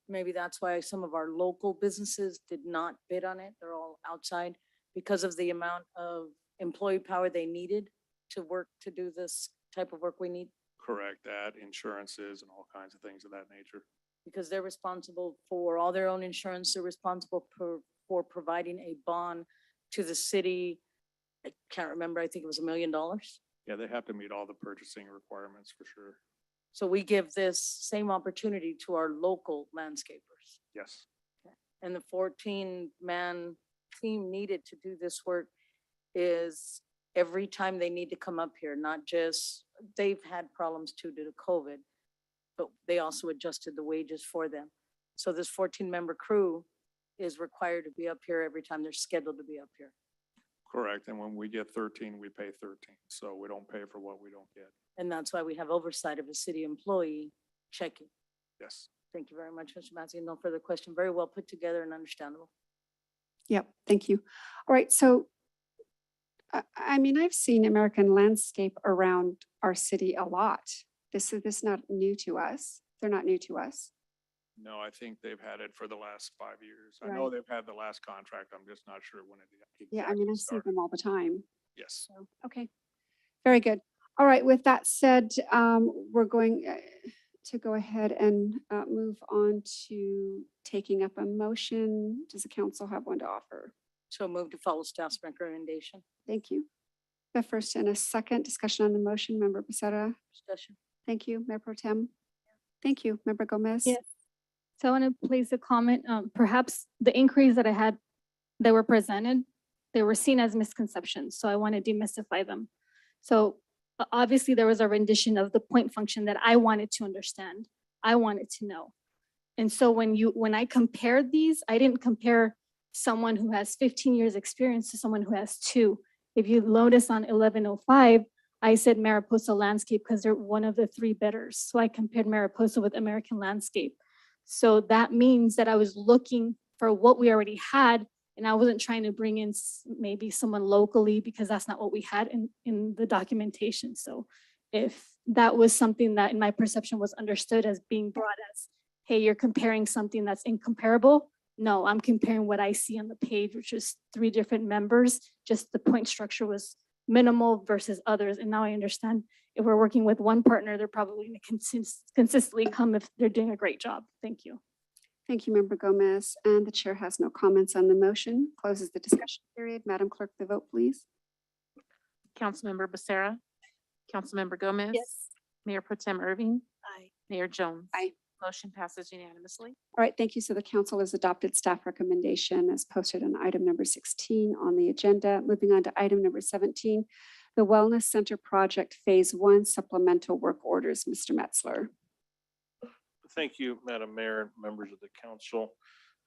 Maybe that's why some of our local businesses did not bid on it. They're all outside because of the amount of employee power they needed to work, to do this type of work we need. Correct, that, insurances and all kinds of things of that nature. Because they're responsible for all their own insurance. They're responsible for providing a bond to the city. I can't remember, I think it was $1 million. Yeah, they have to meet all the purchasing requirements for sure. So we give this same opportunity to our local landscapers. Yes. And the 14-man team needed to do this work is every time they need to come up here, not just, they've had problems too due to COVID, but they also adjusted the wages for them. So this 14-member crew is required to be up here every time they're scheduled to be up here. Correct. And when we get 13, we pay 13. So we don't pay for what we don't get. And that's why we have oversight of a city employee checking. Yes. Thank you very much, Mr. Massey. No further question. Very well put together and understandable. Yep, thank you. All right, so I mean, I've seen American Landscape around our city a lot. This is not new to us. They're not new to us. No, I think they've had it for the last 5 years. I know Right. they've had the last contract. I'm just not sure when it Yeah, I mean, I see started. them all the time. Yes. So, okay, very good. All right, with that said, we're going to go ahead and move on to taking up a motion. Does the council have one to offer? So move to follow staff's recommendation. Thank you. The first and a second discussion on the motion, Member Becerra. Discussion. Thank you, Mayor Pro Tem. Thank you, Member Gomez. Yes. So I want to place a comment. Perhaps the increase that I had that were presented they were seen as misconceptions. So I want to demystify them. So obviously there was a rendition of the point function that I wanted to understand. I wanted to know. And so when I compared these, I didn't compare someone who has 15 years experience to someone who has 2. If you notice on 1105, I said Mariposa Landscape because they're one of the 3 bidders. So I compared Mariposa with American Landscape. So that means that I was looking for what we already had, and I wasn't trying to bring in maybe someone locally because that's not what we had in the documentation. So if that was something that in my perception was understood as being brought as, hey, you're comparing something that's incomparable. No, I'm comparing what I see on the page, which is 3 different members. Just the point structure was minimal versus others. And now I understand if we're working with one partner, they're probably going to consistently come if they're doing a great job. Thank you. Thank you, Member Gomez. And the chair has no comments on the motion. Closes the discussion period. Madam Clerk, the vote, please. Councilmember Becerra. Councilmember Gomez. Yes. Mayor Pro Tem Irving. Aye. Mayor Jones. Aye. Motion passes unanimously. All right, thank you. So the council has adopted staff recommendation as posted on item number 16 on the agenda. Moving on to item number 17, the Wellness Center Project Phase 1 supplemental work orders. Mr. Metzler. Thank you, Madam Mayor and members of the council.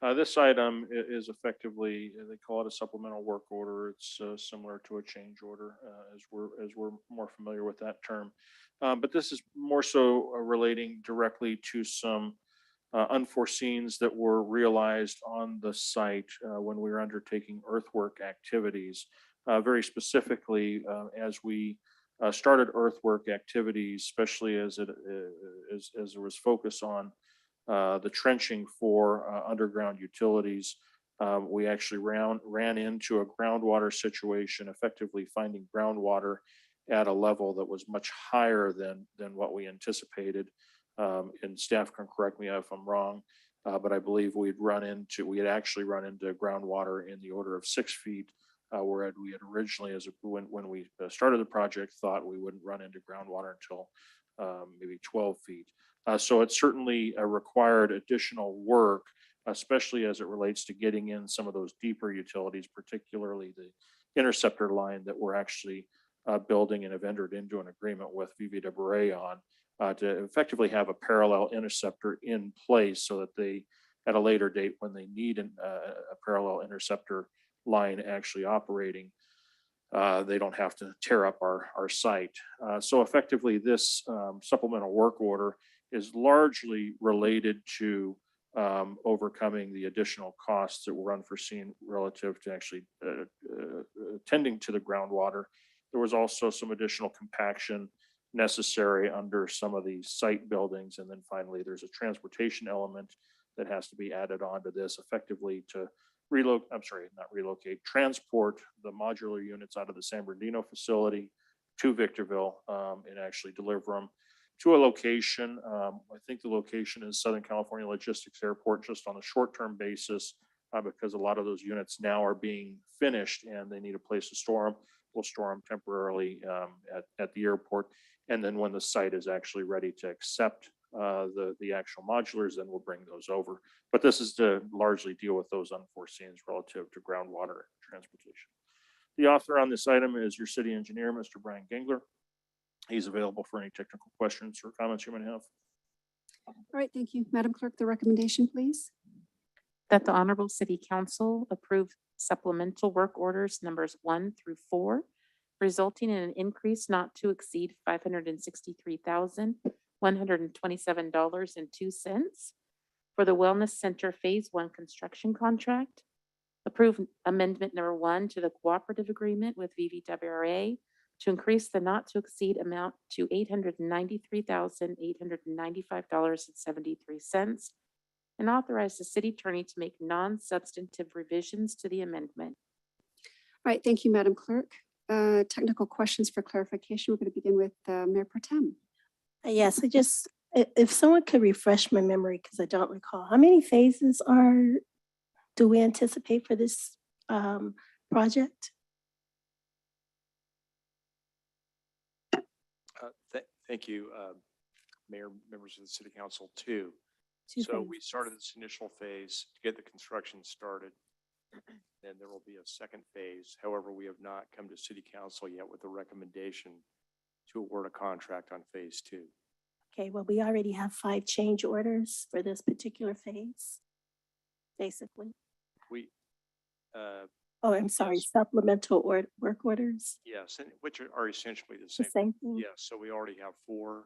This item is effectively, they call it a supplemental work order. It's similar to a change order as we're more familiar with that term. But this is more so relating directly to some unforeseens that were realized on the site when we were undertaking earthwork activities. Very specifically, as we started earthwork activities, especially as there was focus on the trenching for underground utilities, we actually ran into a groundwater situation, effectively finding groundwater at a level that was much higher than what we anticipated. And staff can correct me if I'm wrong, but I believe we had actually run into groundwater in the order of 6 feet, where we had originally, when we started the project, thought we wouldn't run into groundwater until maybe 12 feet. So it certainly required additional work, especially as it relates to getting in some of those deeper utilities, particularly the interceptor line that we're actually building and have entered into an agreement with Vivi de Beret on to effectively have a parallel interceptor in place so that they, at a later date, when they need a parallel interceptor line actually operating, they don't have to tear up our site. So effectively, this supplemental work order is largely related to overcoming the additional costs that were unforeseen relative to actually tending to the groundwater. There was also some additional compaction necessary under some of the site buildings. And then finally, there's a transportation element that has to be added onto this effectively to transport the modular units out of the San Bernardino facility to Victorville and actually deliver them to a location. I think the location is Southern California Logistics Airport, just on a short-term basis, because a lot of those units now are being finished and they need a place to store them. We'll store them temporarily at the airport. And then when the site is actually ready to accept the actual modulars, then we'll bring those over. But this is to largely deal with those unforeseens relative to groundwater transportation. The author on this item is your city engineer, Mr. Brian Gengler. He's available for any technical questions or comments you might have. All right, thank you. Madam Clerk, the recommendation, please. That the Honorable City Council approve supplemental work orders numbers 1 through 4, resulting in an increase not to exceed $563,127.02 for the Wellness Center Phase 1 construction contract. Approve amendment number 1 to the cooperative agreement with VVWRA to increase the not to exceed amount to $893,895.73 and authorize the city attorney to make non-substantive revisions to the amendment. All right, thank you, Madam Clerk. Technical questions for clarification. We're going to begin with Mayor Pro Tem. Yes, if someone could refresh my memory, because I don't recall, how many phases do we anticipate for this project? Thank you, Mayor, members of the City Council, too. Two So phases. we started this initial phase to get the construction started. Then there will be a second phase. However, we have not come to city council yet with a recommendation to award a contract on phase two. Okay, well, we already have 5 change orders for this particular phase, basically. We, Oh, I'm sorry, supplemental work orders, yes, and which are essentially the the same. same thing? Yes, so we already have 4.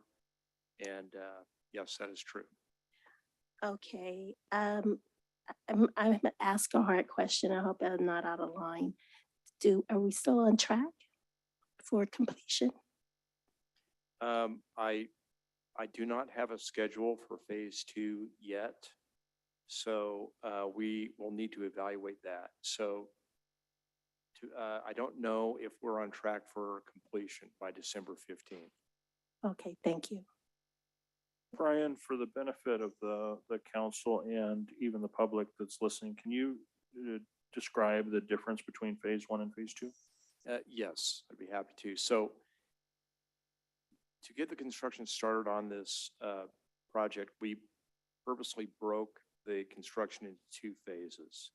And yes, that is true. Okay, I'm gonna ask a hard question. I hope I'm not out of line. Are we still on track for completion? I do not have a schedule for phase two yet. So we will need to evaluate that. So I don't know if we're on track for completion by December 15th. Okay, thank you. Brian, for the benefit of the council and even the public that's listening, can you describe the difference between phase one and phase two? Yes, I'd be happy to. So to get the construction started on this project, we purposely broke the construction into 2 phases.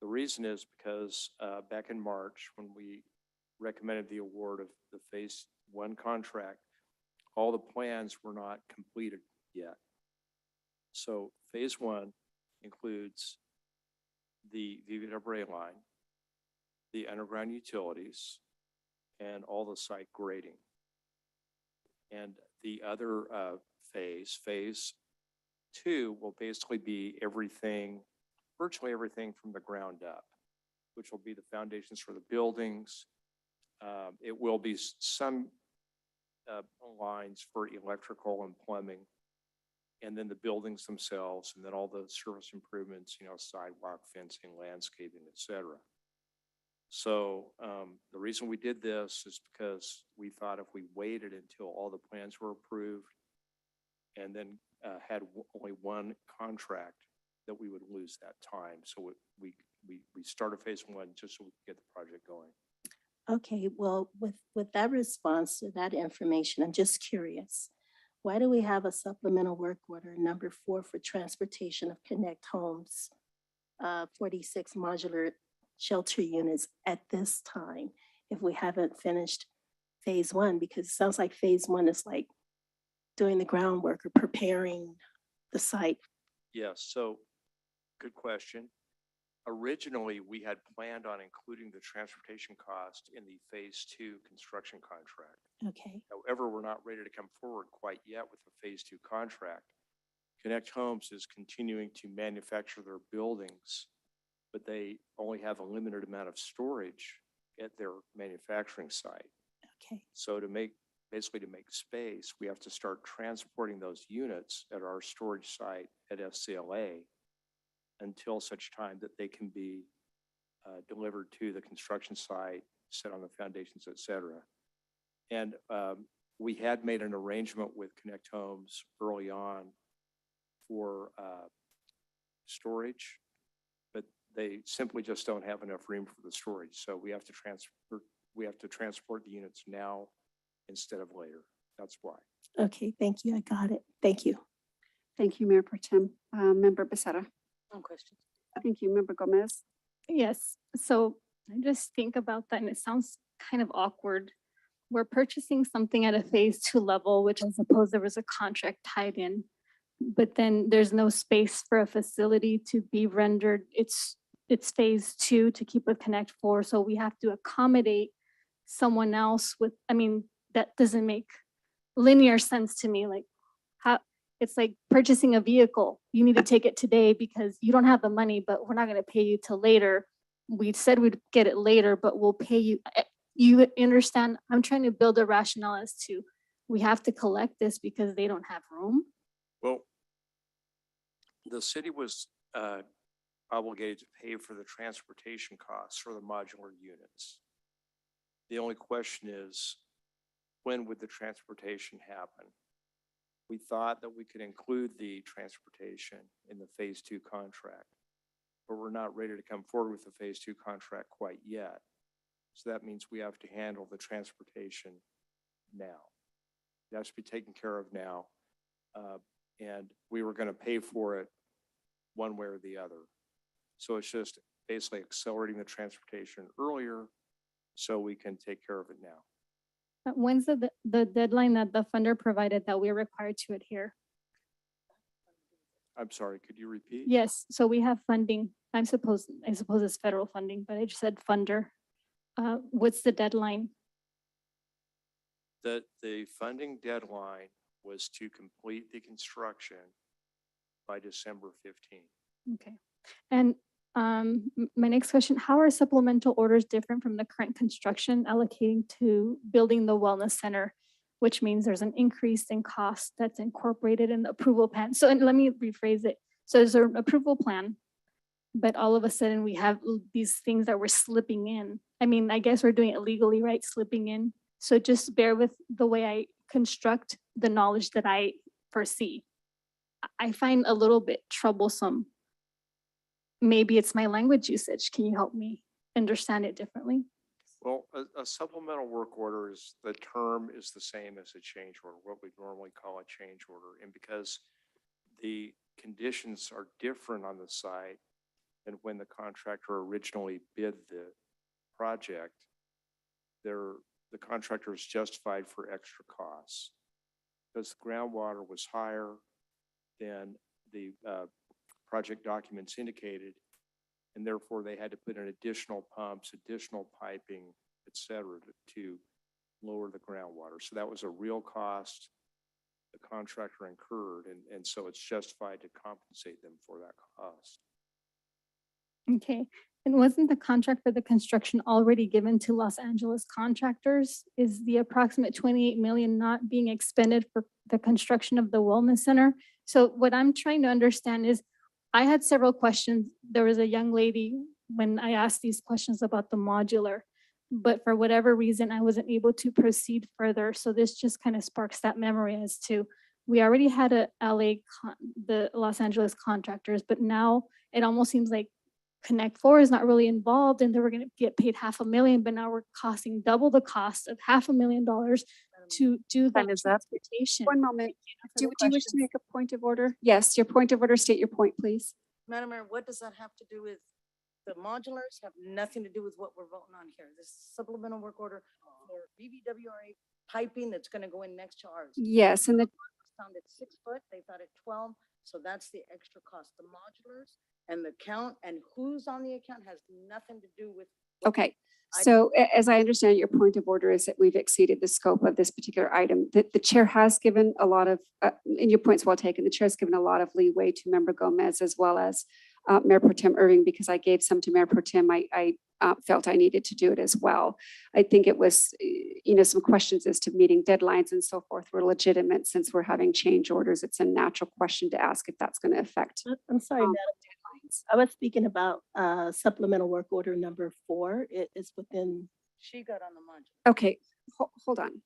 The reason is because back in March, when we recommended the award of the phase 1 contract, all the plans were not completed yet. So phase 1 includes the Vivita Bray line, the underground utilities, and all the site grading. And the other phase 2 will basically be everything, virtually everything from the ground up, which will be the foundations for the buildings. It will be some lines for electrical and plumbing, and then the buildings themselves, and then all the service improvements, sidewalk, fencing, landscaping, et cetera. So the reason we did this is because we thought if we waited until all the plans were approved and then had only one contract, that we would lose that time. So we started phase 1 just so we could get the project going. Okay, well, with that response to that information, I'm just curious. Why do we have a supplemental work order number 4 for transportation of Connect Homes, 46 modular shelter units at this time if we haven't finished phase 1? Because it sounds like phase 1 is like doing the groundwork or preparing the site. Yes, so good question. Originally, we had planned on including the transportation cost in the phase 2 construction contract. Okay, However, we're not ready to come forward quite yet with the phase 2 contract. Connect Homes is continuing to manufacture their buildings, but they only have a limited amount of storage at their manufacturing site. okay, So to make space, we have to start transporting those units at our storage site at FCLA until such time that they can be delivered to the construction site, set on the foundations, et cetera. And we had made an arrangement with Connect Homes early on for storage, but they simply just don't have enough room for the storage. So we have to transport the units now instead of later. That's why. okay, thank you. I got it. Thank you. Thank you, Mayor Pro Tem. Member Becerra. No questions. Thank you, Member Gomez. Yes, so I just think about that and it sounds kind of awkward. We're purchasing something at a phase 2 level, which I suppose there was a contract tied in. But then there's no space for a facility to be rendered. It's phase 2 to keep with Connect 4. So we have to accommodate someone else with, that doesn't make linear sense to me. Like how, it's like purchasing a vehicle. You need to take it today because you don't have the money, but we're not going to pay you till later. We said we'd get it later, but we'll pay you. You understand? I'm trying to build a rationale as to we have to collect this because they don't have room. Well, the city was obligated to pay for the transportation costs for the modular units. The only question is, when would the transportation happen? We thought that we could include the transportation in the phase 2 contract, but we're not ready to come forward with the phase 2 contract quite yet. So that means we have to handle the transportation now. It has to be taken care of now. And we were going to pay for it one way or the other. So it's just basically accelerating the transportation earlier so we can take care of it now. When's the deadline that the funder provided that we're required to adhere? I'm sorry, could you repeat? Yes, so we have funding. I suppose it's federal funding, but I just said funder. What's the deadline? The funding deadline was to complete the construction by December 15th. Okay. And my next question, how are supplemental orders different from the current construction allocating to building the wellness center, which means there's an increase in cost that's incorporated in the approval plan? So, and let me rephrase it. So there's an approval plan, but all of a sudden we have these things that we're slipping in. I mean, I guess we're doing it legally, right? Slipping in. So just bear with the way I construct the knowledge that I foresee. I find a little bit troublesome. Maybe it's my language usage. Can you help me understand it differently? Well, a supplemental work order is, the term is the same as a change order, what we normally call a change order. And because the conditions are different on the site than when the contractor originally bid the project, the contractor is justified for extra costs. Because the groundwater was higher than the project documents indicated, and therefore they had to put in additional pumps, additional piping, et cetera, to lower the groundwater. So that was a real cost the contractor incurred, and so it's justified to compensate them for that cost. Okay, and wasn't the contract for the construction already given to Los Angeles contractors? Is the approximate 28 million not being expended for the construction of the wellness center? So what I'm trying to understand is, I had several questions. There was a young lady when I asked these questions about the modular, but for whatever reason, I wasn't able to proceed further. So this just kind of sparks that memory as to, we already had the Los Angeles contractors, but now it almost seems like Connect Four is not really involved and they were going to get paid $500,000, but now we're costing double the cost of $500,000 to do that transportation. One moment. Do you wish to questions. make a point of order? Yes, your point of order, state your point, please. Madam Mayor, what does that have to do with, the modulars have nothing to do with what we're voting on here. This supplemental work order for BBWRA piping that's gonna go in next to ours. Yes, and the Found at 6 foot, they thought at 12, so that's the extra cost. The modulars and the count and who's on the account has nothing to do with. what Okay, I- so as I understand, your point of order is that we've exceeded the scope of this particular item. The chair has given a lot of, and your point's well taken, the chair has given a lot of leeway to Member Gomez as well as Mayor Pro Tem Irving, because I gave some to Mayor Pro Tem. I felt I needed to do it as well. I think it was, some questions as to meeting deadlines and so forth were legitimate. Since we're having change orders, it's a natural question to ask if that's going to affect. I'm sorry, um, Madam. I was speaking about supplemental work order number 4. It is within. She got on the modular. Okay, hold on.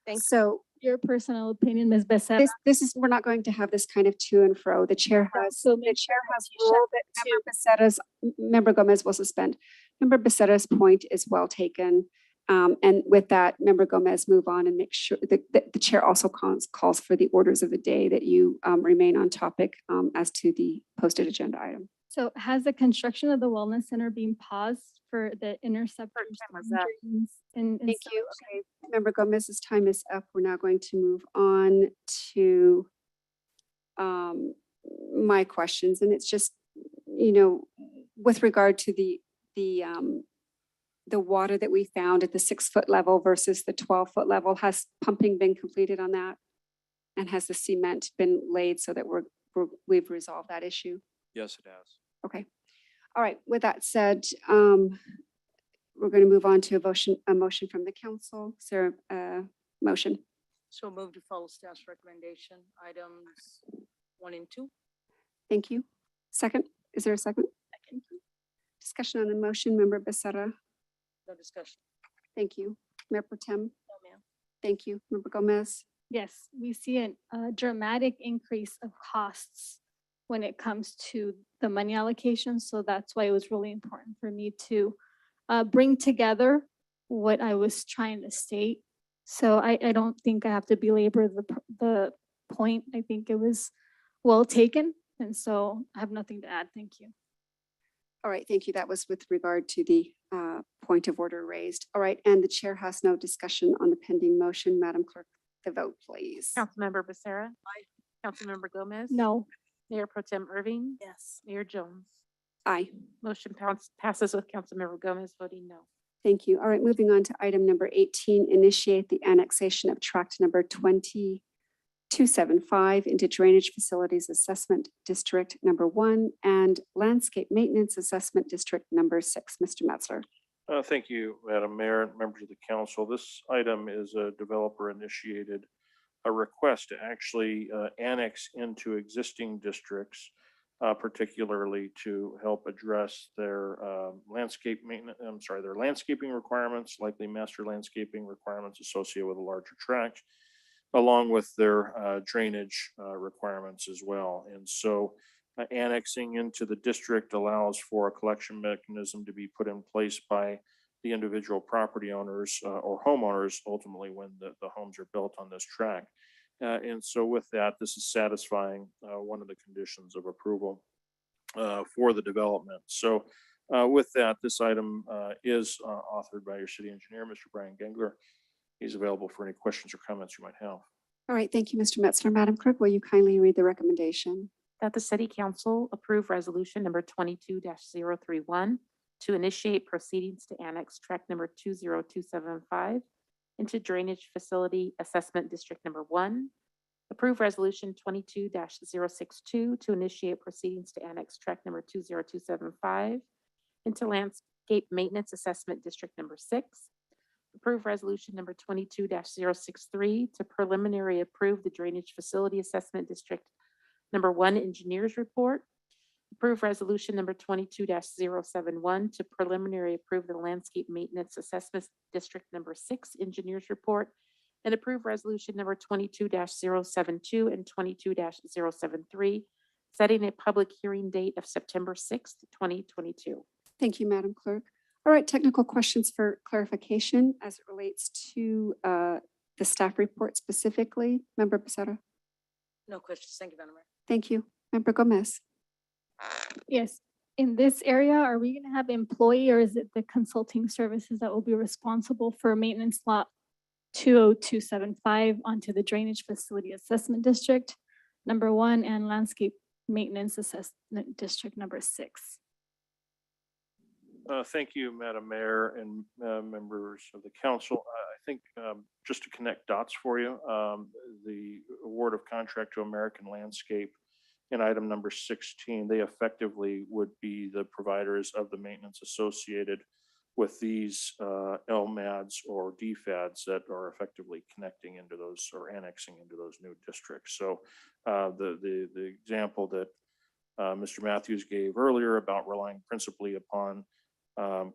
Thanks. So Your personal opinion, Ms. Becerra. this is, we're not going to have this kind of to and fro. The chair has So ruled that Member Gomez will suspend. Member Becerra's point is well taken. And with that, Member Gomez, move on and make sure that the chair also calls for the orders of the day that you remain on topic as to the posted agenda item. So has the construction of the wellness center been paused for the interceptors? Thank you. Okay, Member Gomez's time is up. We're now going to move on to my questions, and it's just, with regard to the water that we found at the 6-foot level versus the 12-foot level, has pumping been completed on that? And has the cement been laid so that we've resolved that issue? Yes, it has. Okay. All right. With that said, we're going to move on to a motion from the council. Is there a motion? So move to follow staff's recommendation, items 1 and 2. Thank you. Second, is there a second? Second. Discussion on the motion, Member Becerra. No discussion. Thank you. Mayor Pro Tem. No, ma'am. Thank you. Member Gomez. Yes, we see a dramatic increase of costs when it comes to the money allocation. So that's why it was really important for me to bring together what I was trying to state. So I don't think I have to belabor the point. I think it was well taken. And so I have nothing to add. Thank you. All right, thank you. That was with regard to the point of order raised. All right, and the chair has no discussion on the pending motion. Madam Clerk, the vote, please. Councilmember Becerra. Councilmember Gomez. No. Mayor Pro Tem Irving. Yes. Mayor Jones. Aye. Motion passes with Councilmember Gomez voting no. Thank you. All right, moving on to item number 18, initiate the annexation of tract number 2275 into Drainage Facilities Assessment District Number 1 and Landscape Maintenance Assessment District Number 6. Mr. Metzler. Thank you, Madam Mayor and members of the council. This item is a developer-initiated a request to actually annex into existing districts, particularly to help address their their landscaping requirements, likely master landscaping requirements associated with a larger tract, along with their drainage requirements as well. And so annexing into the district allows for a collection mechanism to be put in place by the individual property owners or homeowners, ultimately when the homes are built on this tract. And so with that, this is satisfying one of the conditions of approval for the development. So with that, this item is authored by your city engineer, Mr. Brian Gengler. He's available for any questions or comments you might have. All right, thank you, Mr. Metzler. Madam Clerk, will you kindly read the recommendation? That the city council approve resolution number 22-031 to initiate proceedings to annex tract number 20275 into Drainage Facility Assessment District Number 1. Approve resolution 22-062 to initiate proceedings to annex tract number 20275 into Landscape Maintenance Assessment District Number 6. Approve resolution number 22-063 to preliminary approve the Drainage Facility Assessment District Number 1 Engineers Report. Approve resolution number 22-071 to preliminary approve the Landscape Maintenance Assessment District Number 6 Engineers Report. And approve resolution number 22-072 and 22-073, setting a public hearing date of September 6th, 2022. Thank you, Madam Clerk. All right, technical questions for clarification as it relates to the staff report specifically. Member Becerra. No questions. Thank you, Madam Mayor. Thank you. Member Gomez. Yes. In this area, are we going to have employee or is it the consulting services that will be responsible for maintenance lot 20275 onto the Drainage Facility Assessment District Number 1 and Landscape Maintenance Assessment District Number 6? Thank you, Madam Mayor and members of the council. I think just to connect dots for you, the award of contract to American Landscape in item number 16, they effectively would be the providers of the maintenance associated with these LMADs or DFADs that are effectively connecting into those or annexing into those new districts. So the example that Mr. Matthews gave earlier about relying principally upon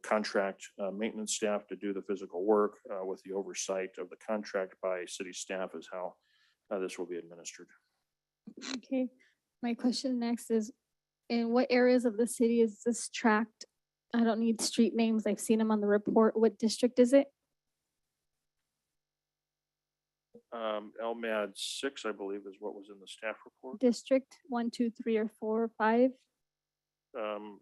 contract maintenance staff to do the physical work with the oversight of the contract by city staff is how this will be administered. Okay. My question next is, in what areas of the city is this tract? I don't need street names. I've seen them on the report. What district is it? LMAD 6, I believe, is what was in the staff report. District 1, 2, 3, or 4, or 5? Um,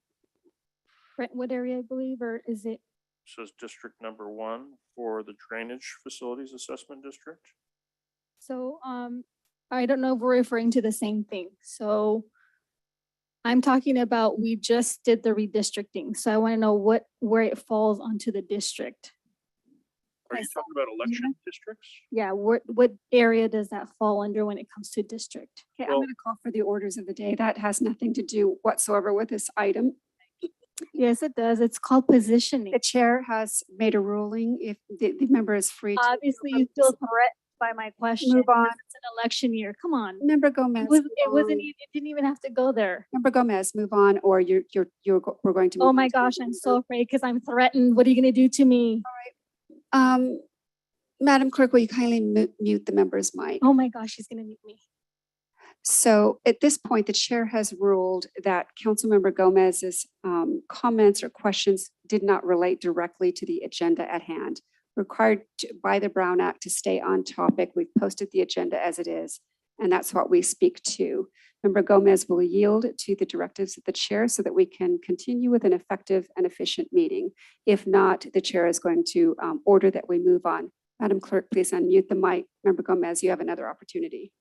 Brentwood area, I believe, or is it? says district number 1 for the Drainage Facilities Assessment District. So, I don't know if we're referring to the same thing. So I'm talking about, we just did the redistricting. So I want to know where it falls onto the district. Are you talking about election districts? Yeah, what area does that fall under when it comes to district? Okay, I'm going to call for the orders of the day. That has nothing to do whatsoever with this item. Yes, it does. It's called positioning. The chair has made a ruling. If the member is free to. Obviously, you feel threatened by my question. Move on. It's an election year. Come on. Member Gomez. It didn't even have to go there. Member Gomez, move on, or we're going to. Oh my gosh, I'm so afraid because I'm threatened. What are you going to do to me? Madam Clerk, will you kindly mute the member's mic? Oh my gosh, he's going to mute me. So at this point, the chair has ruled that Councilmember Gomez's comments or questions did not relate directly to the agenda at hand. Required by the Brown Act to stay on topic, we've posted the agenda as it is. and that's what we speak to. Member Gomez will yield to the directives of the chair so that we can continue with an effective and efficient meeting. If not, the chair is going to order that we move on. Madam Clerk, please unmute the mic. Member Gomez, you have another opportunity.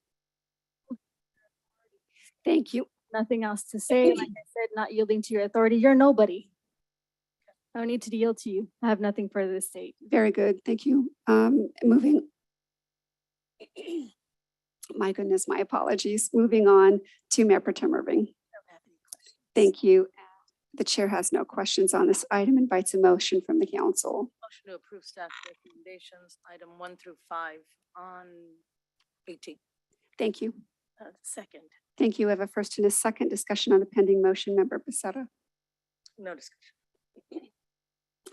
Thank you. Nothing else to say. Like I said, not yielding to your authority. You're nobody. I don't need to yield to you. I have nothing further to say. Very good. Thank you. Moving. My goodness, my apologies. Moving on to Mayor Pro Tem Irving. Thank you. The chair has no questions on this item, invites a motion from the council. Motion to approve staff recommendations, item 1 through 5 on 18. Thank you. Second. Thank you. I have a first and a second discussion on the pending motion. Member Becerra. No discussion.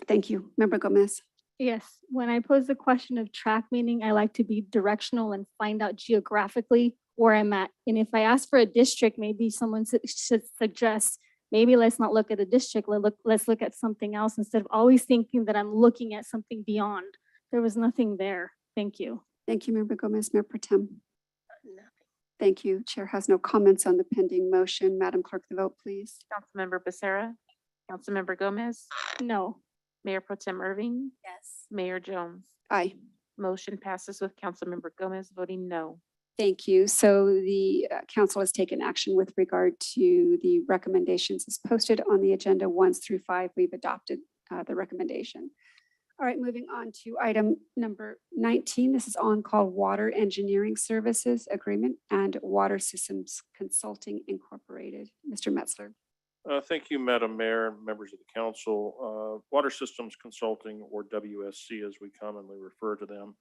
Thank you. Member Gomez. Yes, when I pose the question of track meaning, I like to be directional and find out geographically where I'm at. And if I ask for a district, maybe someone should suggest, maybe let's not look at a district, let's look at something else instead of always thinking that I'm looking at something beyond. There was nothing there. Thank you. Thank you, Member Gomez. Mayor Pro Tem. Nothing. Thank you. Chair has no comments on the pending motion. Madam Clerk, the vote, please. Councilmember Becerra, Councilmember Gomez, No. Mayor Pro Tem Irving, Yes. Mayor Jones. Aye. Motion passes with Councilmember Gomez voting no. Thank you. So the council has taken action with regard to the recommendations as posted on the agenda 1 through 5. We've adopted the recommendation. All right, moving on to item number 19. This is on-call water engineering services agreement and Water Systems Consulting Incorporated. Mr. Metzler. Thank you, Madam Mayor and members of the council. Water Systems Consulting, or WSC as we commonly refer to them,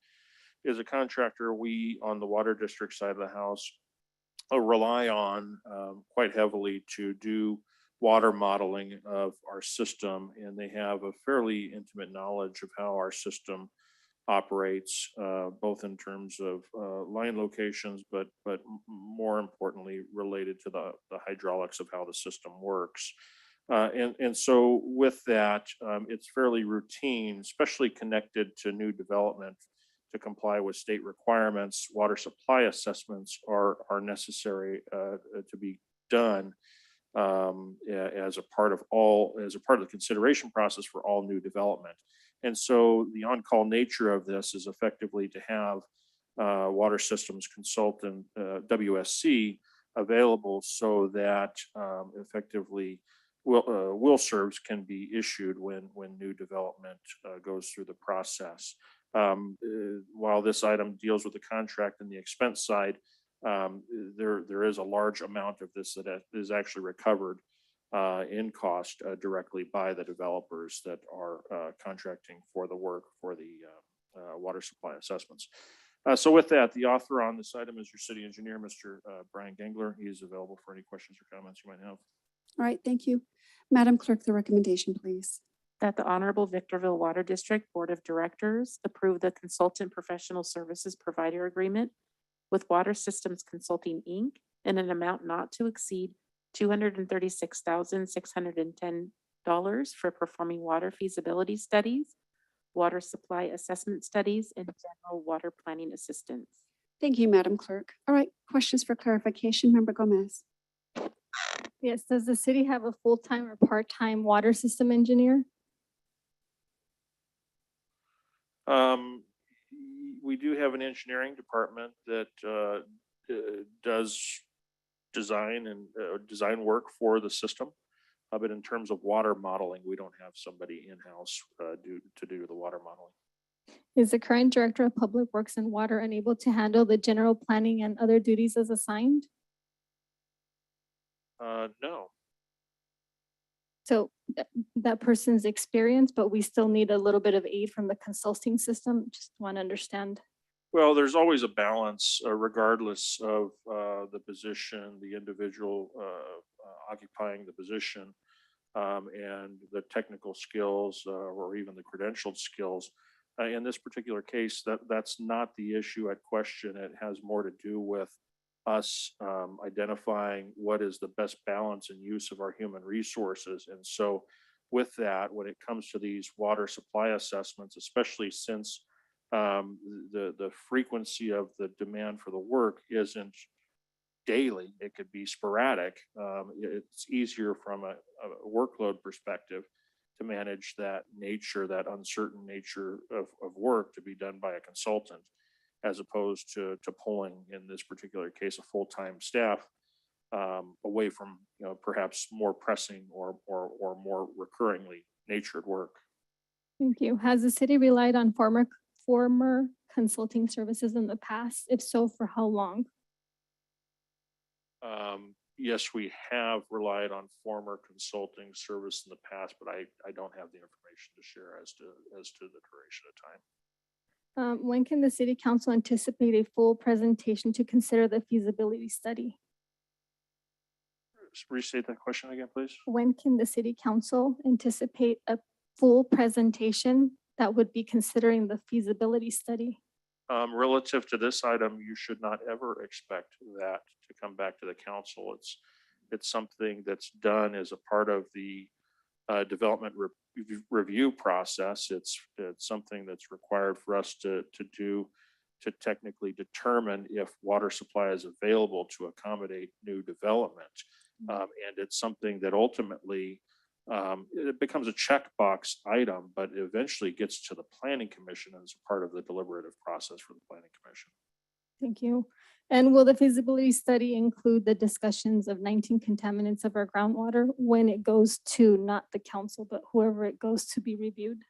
is a contractor we on the Water District side of the house rely on quite heavily to do water modeling of our system, and they have a fairly intimate knowledge of how our system operates, both in terms of line locations, but more importantly related to the hydraulics of how the system works. And so with that, it's fairly routine, especially connected to new development to comply with state requirements. Water supply assessments are necessary to be done as a part of the consideration process for all new development. And so the on-call nature of this is effectively to have Water Systems Consultant, WSC, available so that effectively will serves can be issued when new development goes through the process. While this item deals with the contract and the expense side, there is a large amount of this that is actually recovered in cost directly by the developers that are contracting for the work for the water supply assessments. So with that, the author on this item is your city engineer, Mr. Brian Gengler. He is available for any questions or comments you might have. All right, thank you. Madam Clerk, the recommendation, please. That the Honorable Victorville Water District Board of Directors approve the consultant professional services provider agreement with Water Systems Consulting, Inc. in an amount not to exceed $236,610 for performing water feasibility studies, water supply assessment studies, and general water planning assistance. Thank you, Madam Clerk. All right, questions for clarification, Member Gomez. Yes, does the city have a full-time or part-time water system engineer? We do have an engineering department that does design and design work for the system. But in terms of water modeling, we don't have somebody in-house to do the water modeling. Is the current Director of Public Works and Water unable to handle the general planning and other duties as assigned? No. So that person's experienced, but we still need a little bit of aid from the consulting system. Just want to understand. Well, there's always a balance regardless of the position, the individual occupying the position, and the technical skills or even the credentialed skills. In this particular case, that's not the issue at question. It has more to do with us identifying what is the best balance and use of our human resources. And so with that, when it comes to these water supply assessments, especially since the frequency of the demand for the work isn't daily. It could be sporadic. It's easier from a workload perspective to manage that nature, that uncertain nature of work to be done by a consultant, as opposed to pulling, in this particular case, a full-time staff away from, perhaps more pressing or more recurringly natured work. Thank you. Has the city relied on former consulting services in the past? If so, for how long? Yes, we have relied on former consulting service in the past, but I don't have the information to share as to the duration of time. When can the city council anticipate a full presentation to consider the feasibility study? Restate that question again, please. When can the city council anticipate a full presentation that would be considering the feasibility study? Relative to this item, you should not ever expect that to come back to the council. It's something that's done as a part of the development review process. It's something that's required for us to do to technically determine if water supply is available to accommodate new development. And it's something that ultimately it becomes a checkbox item, but eventually gets to the planning commission as a part of the deliberative process for the planning commission. Thank you. And will the feasibility study include the discussions of 19 contaminants of our groundwater when it goes to not the council, but whoever it goes to be reviewed?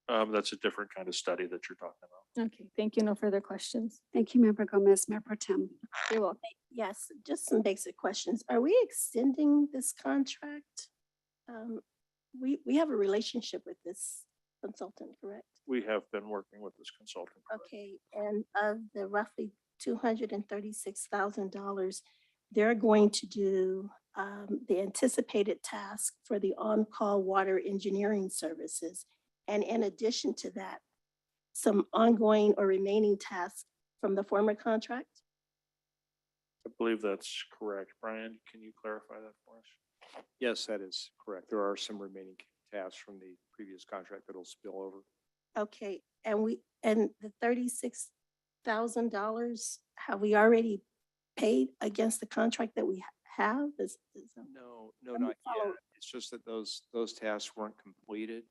That's a different kind of study that you're talking about. Okay, thank you. No further questions. Thank you, Member Gomez. Mayor Pro Tem. You're welcome. Yes, just some basic questions. Are we extending this contract? We have a relationship with this consultant, correct? We have been working with this consultant. correct? Okay, and of the roughly $236,000, they're going to do the anticipated task for the on-call water engineering services. And in addition to that, some ongoing or remaining tasks from the former contract? I believe that's correct. Brian, can you clarify that for us? Yes, that is correct. There are some remaining tasks from the previous contract that'll spill over. Okay, and the $36,000, have we already paid against the contract that we have? No, Let me not follow. yet. It's just that those tasks weren't completed.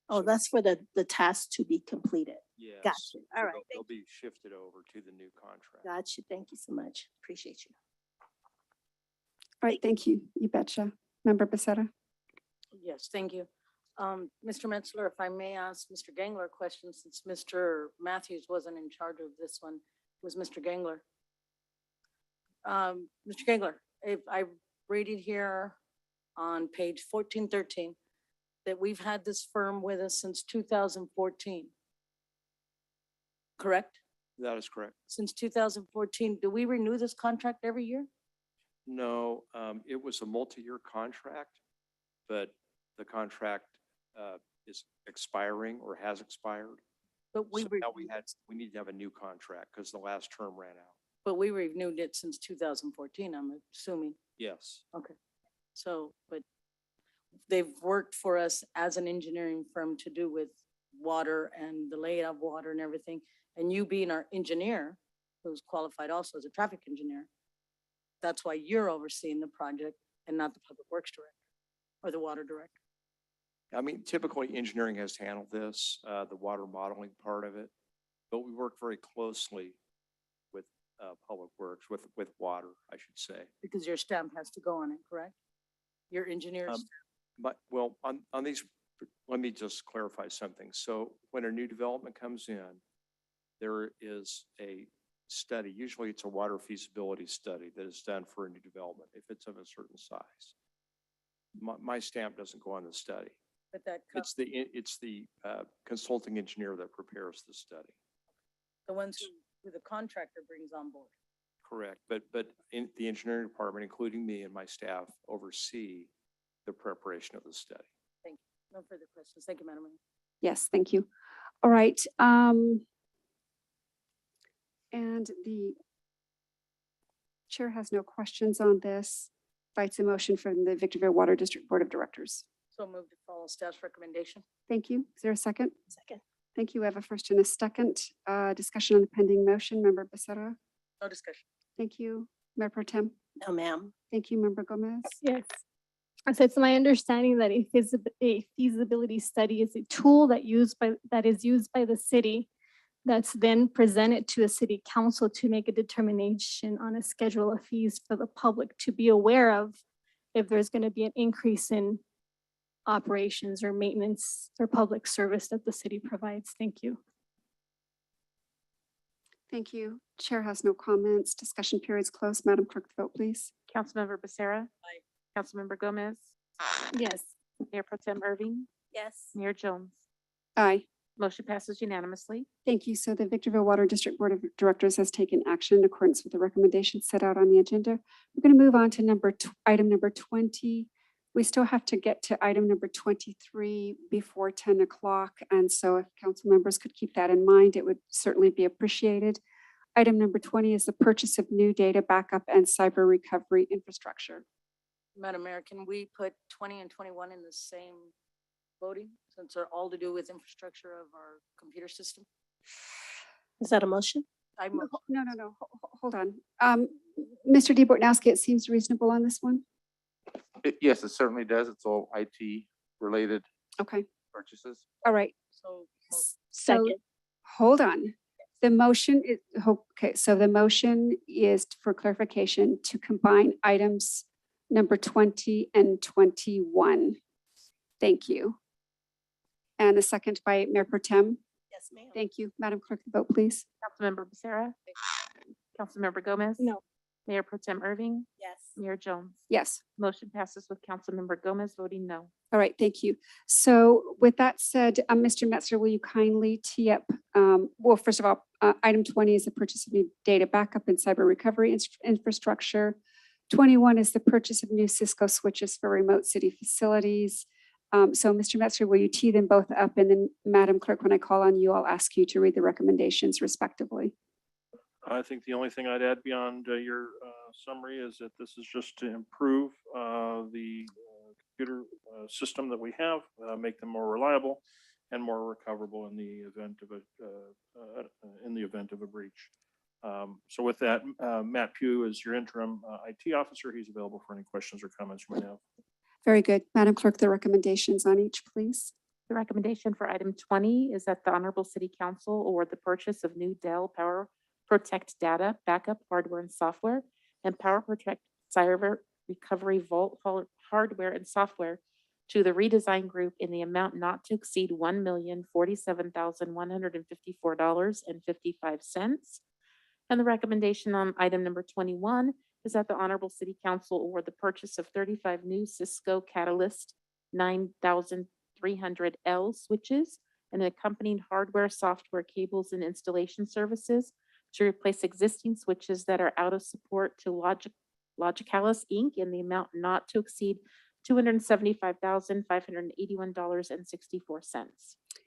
Oh, that's for the task to be completed. Yes. Gotcha. All right. They'll be shifted over to the new contract. Gotcha. Thank you so much. Appreciate you. All right, thank you. You betcha. Member Becerra. Yes, thank you. Mr. Metzler, if I may ask Mr. Gangler a question, since Mr. Matthews wasn't in charge of this one, it was Mr. Gangler. Mr. Gangler, if I read it here on page 1413, that we've had this firm with us since 2014. Correct? That is correct. Since 2014, do we renew this contract every year? No, it was a multi-year contract, but the contract is expiring or has expired. But we, So now we need to have a new contract because the last term ran out. but we renewed it since 2014, I'm assuming. Yes. Okay. So, but they've worked for us as an engineering firm to do with water and the layout of water and everything. And you being our engineer, who's qualified also as a traffic engineer, that's why you're overseeing the project and not the public works director or the water director. I mean, typically engineering has handled this, the water modeling part of it, but we work very closely with public works, with water, I should say. Because your stamp has to go on it, correct? Your engineers. But, well, on these, let me just clarify something. So when a new development comes in, there is a study, usually it's a water feasibility study that is done for a new development, if it's of a certain size. My stamp doesn't go on the study. But that, It's the consulting engineer that prepares the study. the ones who the contractor brings on board. Correct. But in the engineering department, including me and my staff, oversee the preparation of the study. Thank you. No further questions. Thank you, Madam Mayor. Yes, thank you. All right. And the chair has no questions on this. Invites a motion from the Victorville Water District Board of Directors. So move to follow staff's recommendation. Thank you. Is there a second? Second. Thank you. We have a first and a second. Discussion on the pending motion. Member Becerra. No discussion. Thank you. Mayor Pro Tem. No, ma'am. Thank you, Member Gomez. Yes. So it's my understanding that a feasibility study is a tool that is used by the city that's then presented to a city council to make a determination on a schedule of fees for the public to be aware of if there's going to be an increase in operations or maintenance or public service that the city provides. Thank you. Thank you. Chair has no comments. Discussion period is closed. Madam Clerk, vote please. Councilmember Becerra. Aye. Councilmember Gomez. Yes. Mayor Pro Tem Irving. Yes. Mayor Jones. Aye. Motion passes unanimously. Thank you. So the Victorville Water District Board of Directors has taken action in accordance with the recommendations set out on the agenda. We're going to move on to item number 20. We still have to get to item number 23 before 10 o'clock. And so if council members could keep that in mind, it would certainly be appreciated. Item number 20 is the purchase of new data backup and cyber recovery infrastructure. Madam Mayor, can we put 20 and 21 in the same voting since they're all to do with infrastructure of our computer system? Is that a motion? I No, move. hold on. Mr. D. Bortnowski, it seems reasonable on this one. Yes, it certainly does. It's all IT related Okay, purchases. all right. So So, Second. hold on. The motion is, okay, so the motion is for clarification to combine items number 20 and 21. Thank you. And a second by Mayor Pro Tem. Yes, ma'am. Thank you. Madam Clerk, the vote, please. Councilmember Becerra. Councilmember Gomez. No. Mayor Pro Tem Irving. Yes. Mayor Jones. Yes. Motion passes with Councilmember Gomez voting no. All right, thank you. So with that said, Mr. Metzler, will you kindly tee up, well, first of all, item 20 is the purchase of new data backup and cyber recovery infrastructure. 21 is the purchase of new Cisco switches for remote city facilities. So Mr. Metzler, will you tee them both up? And then Madam Clerk, when I call on you, I'll ask you to read the recommendations respectively. I think the only thing I'd add beyond your summary is that this is just to improve the computer system that we have, make them more reliable and more recoverable in the event of a breach. So with that, Matt Pugh is your interim IT officer. He's available for any questions or comments you might have. Very good. Madam Clerk, the recommendations on each, please. The recommendation for item 20 is that the Honorable City Council award the purchase of new Dell Power Protect data backup hardware and software and Power Protect cyber recovery vault hardware and software to the redesign group in the amount not to exceed $1,047,154.55. And the recommendation on item number 21 is that the Honorable City Council award the purchase of 35 new Cisco Catalyst 9300L switches and accompanying hardware, software, cables, and installation services to replace existing switches that are out of support to Logicalis Inc. in the amount not to exceed $275,581.64.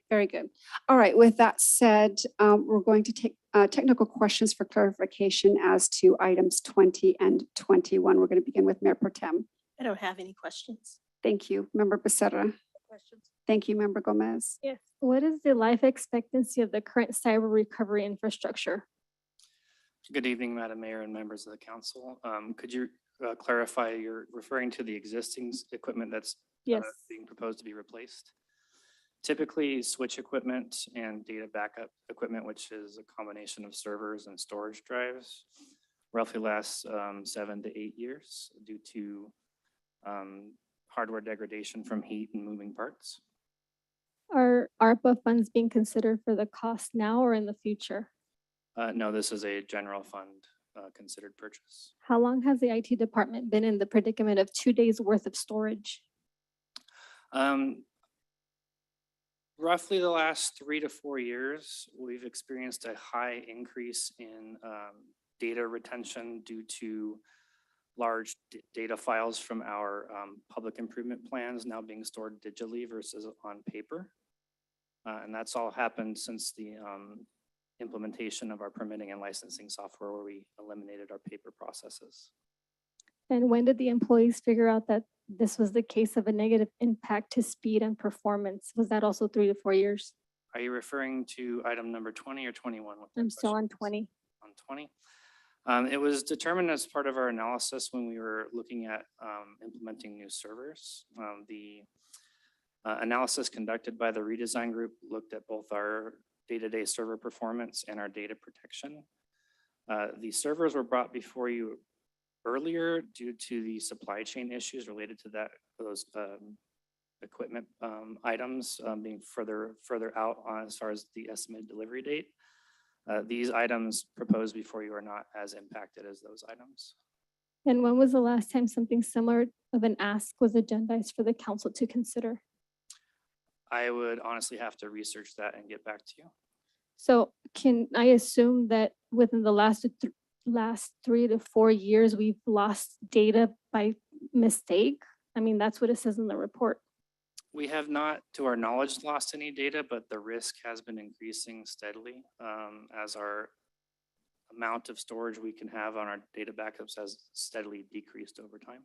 Very good. All right, with that said, we're going to take technical questions for clarification as to items 20 and 21. We're going to begin with Mayor Pro Tem. I don't have any questions. Thank you. Member Becerra. Questions? Thank you, Member Gomez. Yes. What is the life expectancy of the current cyber recovery infrastructure? Good evening, Madam Mayor and members of the council. Could you clarify, you're referring to the existing equipment that's Yes. being proposed to be replaced? Typically, switch equipment and data backup equipment, which is a combination of servers and storage drives, roughly lasts 7 to 8 years due to hardware degradation from heat and moving parts. Are ARPA funds being considered for the cost now or in the future? No, this is a general fund considered purchase. How long has the IT department been in the predicament of 2 days worth of storage? Roughly the last 3 to 4 years, we've experienced a high increase in data retention due to large data files from our public improvement plans now being stored digitally versus on paper. And that's all happened since the implementation of our permitting and licensing software where we eliminated our paper processes. And when did the employees figure out that this was the case of a negative impact to speed and performance? Was that also 3 to 4 years? Are you referring to item number 20 or 21? with that I'm still on question? 20. On 20. It was determined as part of our analysis when we were looking at implementing new servers. The analysis conducted by the redesign group looked at both our day-to-day server performance and our data protection. The servers were brought before you earlier due to the supply chain issues related to those equipment items being further out as far as the estimated delivery date. These items proposed before you are not as impacted as those items. And when was the last time something similar of an ask was agendized for the council to consider? I would honestly have to research that and get back to you. So can I assume that within the last 3 to 4 years, we've lost data by mistake? I mean, that's what it says in the report. We have not, to our knowledge, lost any data, but the risk has been increasing steadily as our amount of storage we can have on our data backups has steadily decreased over time.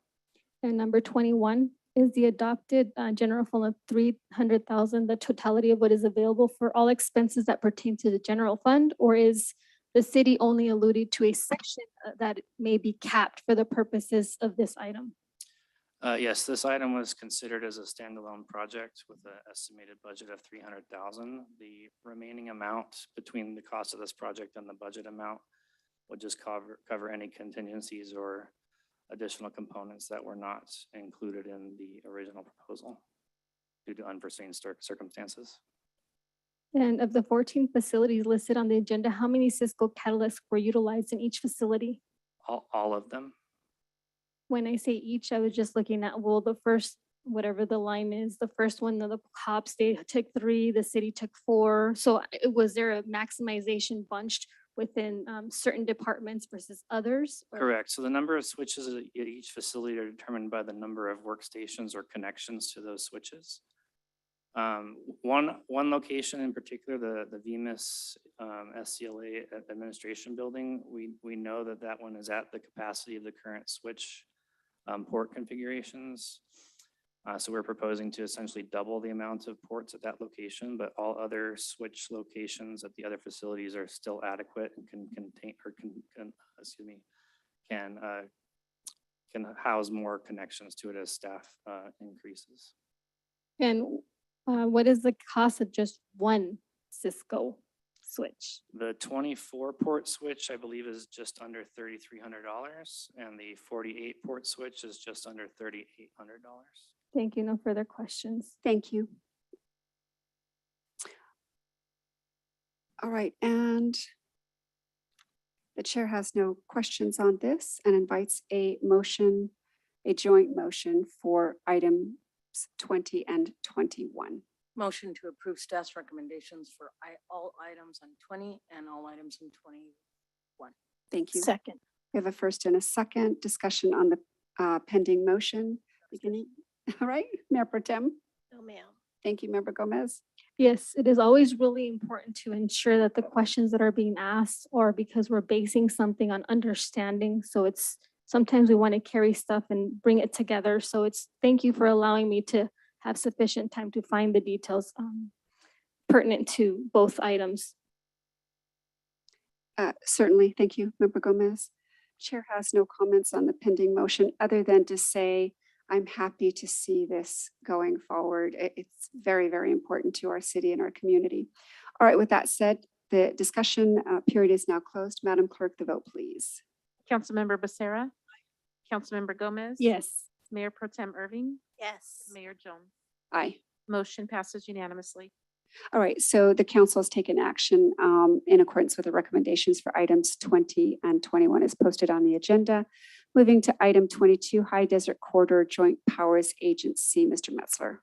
And number 21, is the adopted general fund of 300,000 the totality of what is available for all expenses that pertain to the general fund? Or is the city only alluded to a section that may be capped for the purposes of this item? Yes, this item was considered as a standalone project with an estimated budget of 300,000. The remaining amount between the cost of this project and the budget amount would just cover any contingencies or additional components that were not included in the original proposal due to unforeseen circumstances. And of the 14 facilities listed on the agenda, how many Cisco catalysts were utilized in each facility? All of them. When I say each, I was just looking at, well, the first, whatever the line is, the first one, the cops, they took 3, the city took 4. So was there a maximization bunched within certain departments versus others? Or- Correct. So the number of switches at each facility are determined by the number of workstations or connections to those switches. One location in particular, the VMIS SCLA administration building, we know that one is at the capacity of the current switch port configurations. So we're proposing to essentially double the amount of ports at that location, but all other switch locations at the other facilities are still adequate and can contain or can house more connections to it as staff increases. And what is the cost of just one Cisco switch? The 24 port switch, I believe, is just under $3,300, and the 48 port switch is just under $3,800. Thank you. No further questions. Thank you. All right, and the chair has no questions on this and invites a joint motion for items 20 and 21. Motion to approve staff's recommendations for all items on 20 and all items in 21. Thank you. Second. We have a first and a second discussion on the pending motion. Beginning. All right, Mayor Pro Tem. No, ma'am. Thank you, Member Gomez. Yes, it is always really important to ensure that the questions that are being asked are because we're basing something on understanding. So it's sometimes we want to carry stuff and bring it together. So thank you for allowing me to have sufficient time to find the details pertinent to both items. Certainly, thank you, Member Gomez. Chair has no comments on the pending motion other than to say I'm happy to see this going forward. It's very, very important to our city and our community. All right, with that said, the discussion period is now closed. Madam Clerk, the vote, please. Councilmember Becerra. Councilmember Gomez. Yes. Mayor Pro Tem Irving. Yes. Mayor Jones. Aye. Motion passes unanimously. All right, so the council has taken action in accordance with the recommendations for items 20 and 21 as posted on the agenda. Moving to item 22, High Desert Corridor Joint Powers Agency, Mr. Metzler.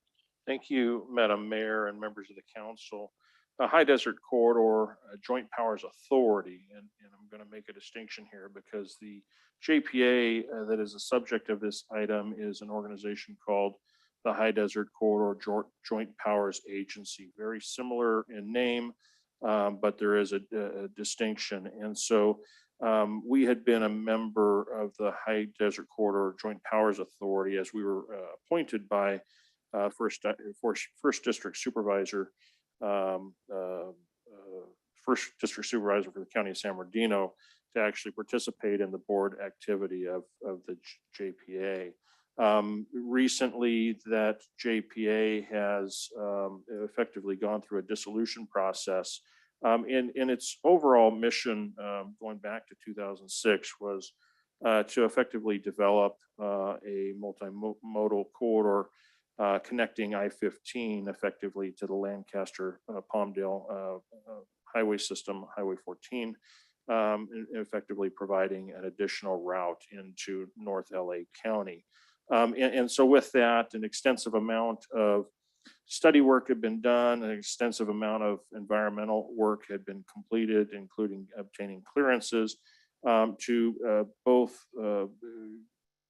Thank you, Madam Mayor and members of the council. The High Desert Corridor Joint Powers Authority, and I'm going to make a distinction here because the JPA that is the subject of this item is an organization called the High Desert Corridor Joint Powers Agency. Very similar in name, but there is a distinction. And so we had been a member of the High Desert Corridor Joint Powers Authority as we were appointed by First District Supervisor first district supervisor for the county of San Bernardino to actually participate in the board activity of the JPA. Recently, that JPA has effectively gone through a dissolution process. In its overall mission, going back to 2006, was to effectively develop a multimodal corridor connecting I-15 effectively to the Lancaster Palmdale highway system, Highway 14, and effectively providing an additional route into North LA County. And so with that, an extensive amount of study work had been done, an extensive amount of environmental work had been completed, including obtaining clearances to both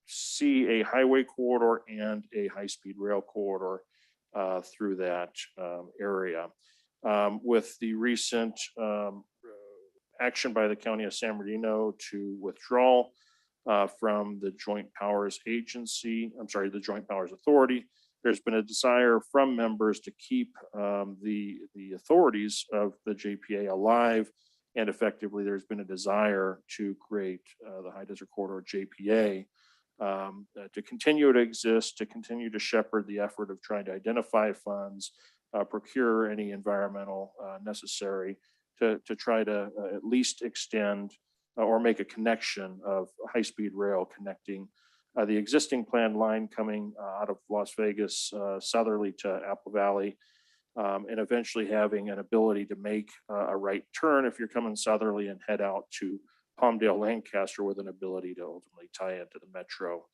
see a highway corridor and a high-speed rail corridor through that area. With the recent action by the County of San Bernardino to withdraw from the Joint Powers Agency, the Joint Powers Authority, there's been a desire from members to keep the authorities of the JPA alive, and effectively there's been a desire to create the High Desert Corridor JPA to continue to exist, to continue to shepherd the effort of trying to identify funds, procure any environmental necessary to try to at least extend or make a connection of high-speed rail connecting the existing planned line coming out of Las Vegas southerly to Apple Valley, and eventually having an ability to make a right turn if you're coming southerly and head out to Palmdale, Lancaster, with an ability to ultimately tie into the metro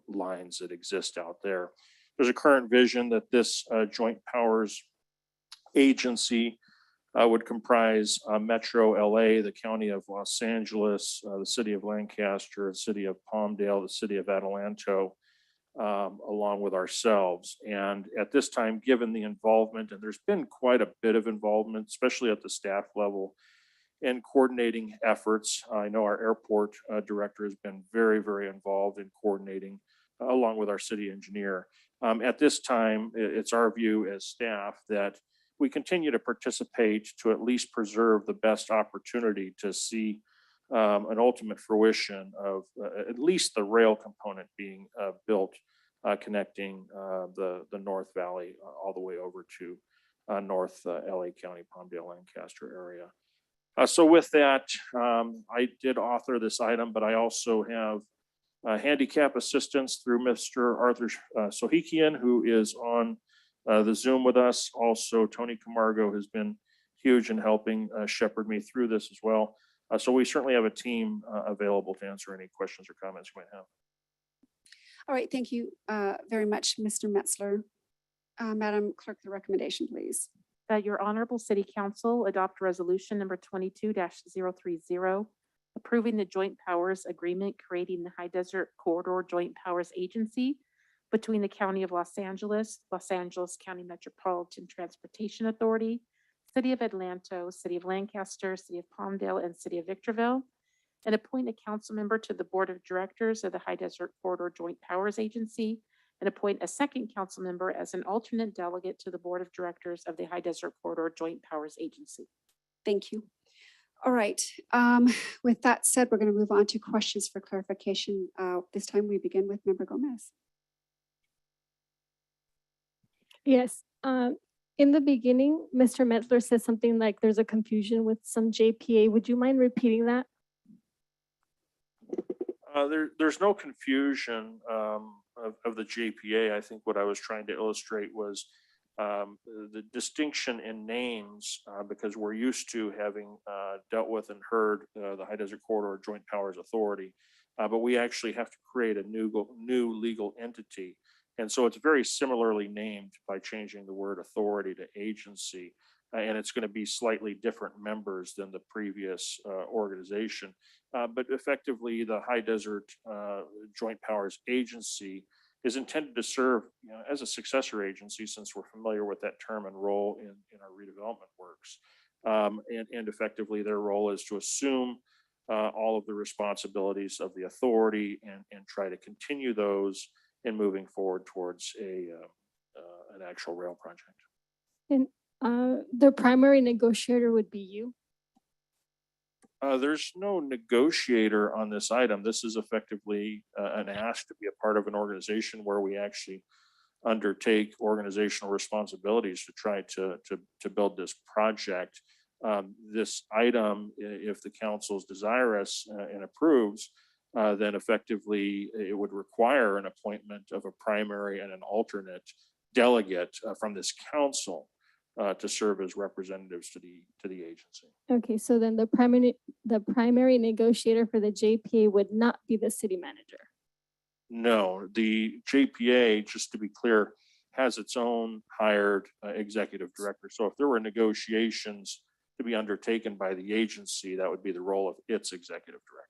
lines that exist out there. There's a current vision that this Joint Powers Agency would comprise Metro LA, the County of Los Angeles, the City of Lancaster, the City of Palmdale, the City of Adelanto, along with ourselves. And at this time, given the involvement, and there's been quite a bit of involvement, especially at the staff level, in coordinating efforts. I know our airport director has been very, very involved in coordinating along with our city engineer. At this time, it's our view as staff that we continue to participate to at least preserve the best opportunity to see an ultimate fruition of at least the rail component being built, connecting the North Valley all the way over to North LA County, Palmdale, Lancaster area. So with that, I did author this item, but I also have handicap assistance through Mr. Arthur Sohikian, who is on the Zoom with us. Also, Tony Camargo has been huge in helping shepherd me through this as well. So we certainly have a team available to answer any questions or comments you might have. All right, thank you very much, Mr. Metzler. Madam Clerk, the recommendation, please. That your honorable city council adopt resolution number 22-030, approving the joint powers agreement creating the High Desert Corridor Joint Powers Agency between the County of Los Angeles County Metropolitan Transportation Authority, City of Adelanto, City of Lancaster, City of Palmdale, and City of Victorville, and appoint a council member to the board of directors of the High Desert Corridor Joint Powers Agency, and appoint a second council member as an alternate delegate to the board of directors of the High Desert Corridor Joint Powers Agency. Thank you. All right. With that said, we're going to move on to questions for clarification. This time we begin with Member Gomez. Yes. In the beginning, Mr. Metzler said something like there's a confusion with some JPA. Would you mind repeating that? There's no confusion of the JPA. I think what I was trying to illustrate was the distinction in names, because we're used to having dealt with and heard the High Desert Corridor Joint Powers Authority, but we actually have to create a new legal entity. And so it's very similarly named by changing the word authority to agency, and it's going to be slightly different members than the previous organization. But effectively, the High Desert Joint Powers Agency is intended to serve as a successor agency, since we're familiar with that term and role in our redevelopment works. And effectively, their role is to assume all of the responsibilities of the authority and try to continue those in moving forward towards an actual rail project. And The primary negotiator would be you. There's no negotiator on this item. This is effectively an ask to be a part of an organization where we actually undertake organizational responsibilities to try to build this project. This item, if the council is desirous and approves, then effectively it would require an appointment of a primary and an alternate delegate from this council to serve as representatives to the agency. Okay, so then the primary negotiator for the JPA would not be the city manager. No, the JPA, just to be clear, has its own hired executive director. So if there were negotiations to be undertaken by the agency, that would be the role of its executive director.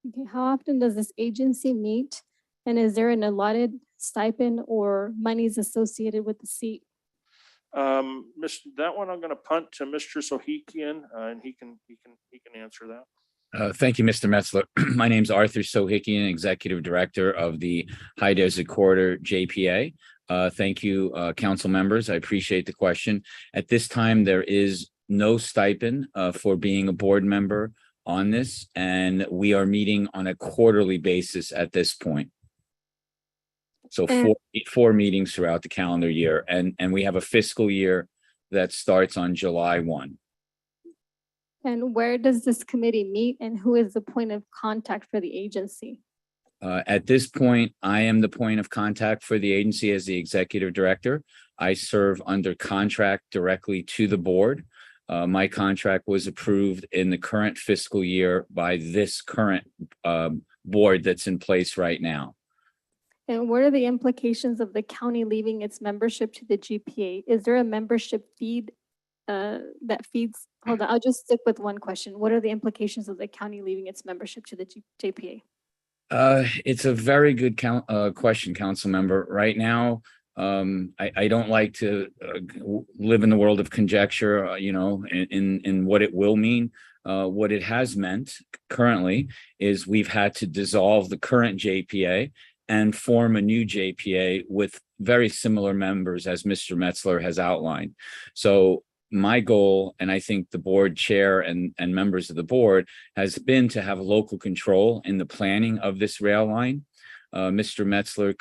Okay, how often does this agency meet? And is there an allotted stipend or monies associated with the seat? That one I'm going to punt to Mr. Sohikian, and he can answer that. Thank you, Mr. Metzler. My name's Arthur Sohikian, Executive Director of the High Desert Corridor JPA. Thank you, council members. I appreciate the question. At this time, there is no stipend for being a board member on this, and we are meeting on a quarterly basis at this point. So four meetings throughout the calendar year, and we have a fiscal year that starts on July 1. And where does this committee meet and who is the point of contact for the agency? At this point, I am the point of contact for the agency as the executive director. I serve under contract directly to the board. My contract was approved in the current fiscal year by this current board that's in place right now. And what are the implications of the county leaving its membership to the GPA? Is there a membership feed that feeds? Hold on, I'll just stick with one question. What are the implications of the county leaving its membership to the JPA? It's a very good question, council member. Right now, I don't like to live in the world of conjecture, in what it will mean. What it has meant currently is we've had to dissolve the current JPA and form a new JPA with very similar members as Mr. Metzler has outlined. So my goal, and I think the board chair and members of the board, has been to have local control in the planning of this rail line. Mr. Metzler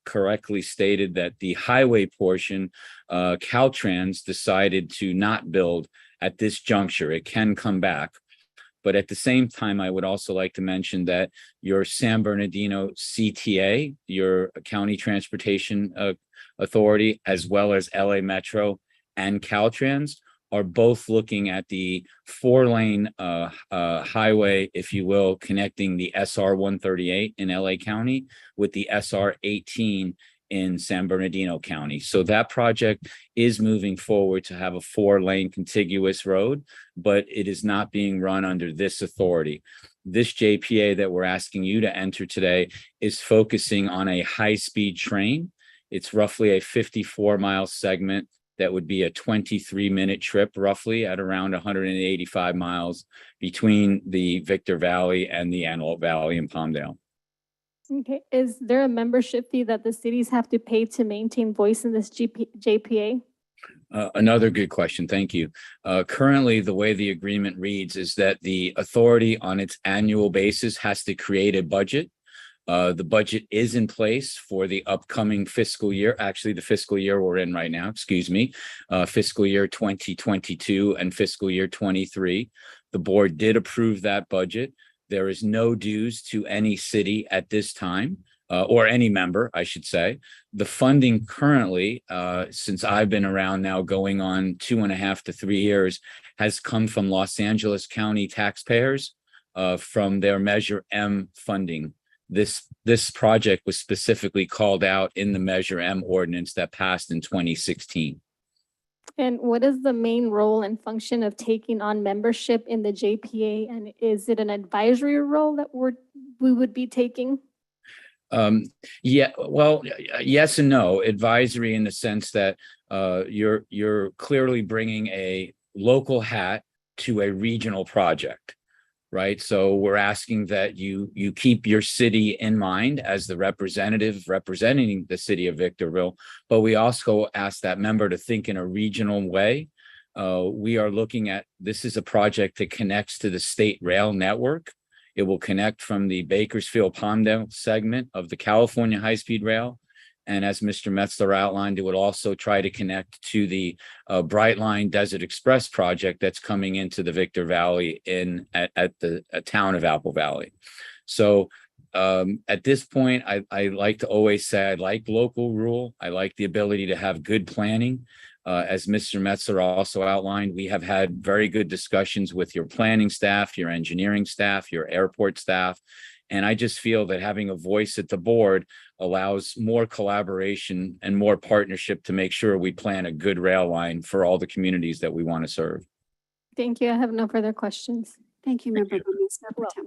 correctly stated that the highway portion, Caltrans decided to not build at this juncture. It can come back. But at the same time, I would also like to mention that your San Bernardino CTA, your County Transportation Authority, as well as LA Metro and Caltrans, are both looking at the 4-lane highway, if you will, connecting the SR 138 in LA County with the SR 18 in San Bernardino County. So that project is moving forward to have a 4-lane contiguous road, but it is not being run under this authority. This JPA that we're asking you to enter today is focusing on a high-speed train. It's roughly a 54-mile segment that would be a 23-minute trip, roughly at around 185 miles between the Victor Valley and the Antelope Valley in Palmdale. Okay, is there a membership fee that the cities have to pay to maintain voice in this JPA? Another good question. Thank you. Currently, the way the agreement reads is that the authority on its annual basis has to create a budget. The budget is in place for the upcoming fiscal year, actually the fiscal year we're in right now, fiscal year 2022 and fiscal year 23. The board did approve that budget. There is no dues to any city at this time, or any member, I should say. The funding currently, since I've been around now going on 2.5 to 3 years, has come from Los Angeles County taxpayers from their Measure M funding. This project was specifically called out in the Measure M ordinance that passed in 2016. And what is the main role and function of taking on membership in the JPA? And is it an advisory role that we would be taking? Yeah, well, yes and no. Advisory in the sense that you're clearly bringing a local hat to a regional project, right? So we're asking that you keep your city in mind as the representative representing the city of Victorville, but we also ask that member to think in a regional way. We are looking at, this is a project that connects to the state rail network. It will connect from the Bakersfield Palmdale segment of the California High-Speed Rail. And as Mr. Metzler outlined, it would also try to connect to the Brightline Desert Express project that's coming into the Victor Valley at the town of Apple Valley. So at this point, I like to always say I like local rule. I like the ability to have good planning. As Mr. Metzler also outlined, we have had very good discussions with your planning staff, your engineering staff, your airport staff. And I just feel that having a voice at the board allows more collaboration and more partnership to make sure we plan a good rail line for all the communities that we want to serve. Thank you. I have no further questions. Thank you, Member Gomez. Mayor Pro Tem.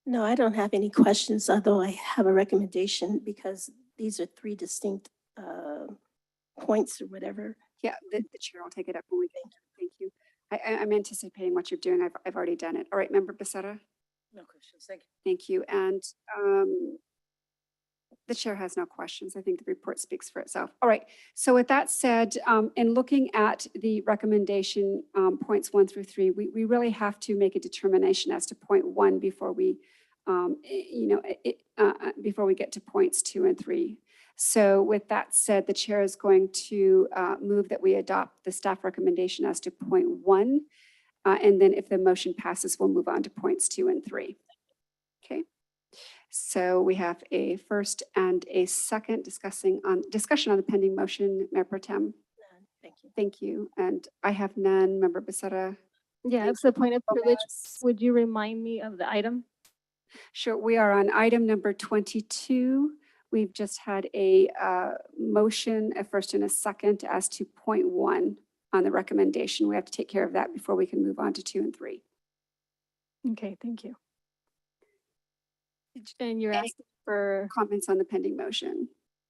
No, I don't have any questions, although I have a recommendation because these are three distinct points or whatever. Yeah, the chair will take it up when we thank you. Thank you. I'm anticipating what you're doing. I've already done it. All right, Member Becerra. No questions, thank you. Thank you. And the chair has no questions. I think the report speaks for itself. All right. So with that said, in looking at the recommendation points 1 through 3, we really have to make a determination as to point 1 before we, before we get to points 2 and 3. So with that said, the chair is going to move that we adopt the staff recommendation as to point 1. And then if the motion passes, we'll move on to points 2 and 3. Okay. So we have a first and a second discussion on the pending motion. Mayor Pro Tem. Thank you. Thank you. And I have none. Member Becerra. Yeah, it's a point of privilege. Would you remind me of the item? Sure. We are on item number 22. We've just had a motion, a first and a second as to point 1 on the recommendation. We have to take care of that before we can move on to 2 and 3. Okay, thank you. And you're asking for comments on the pending motion?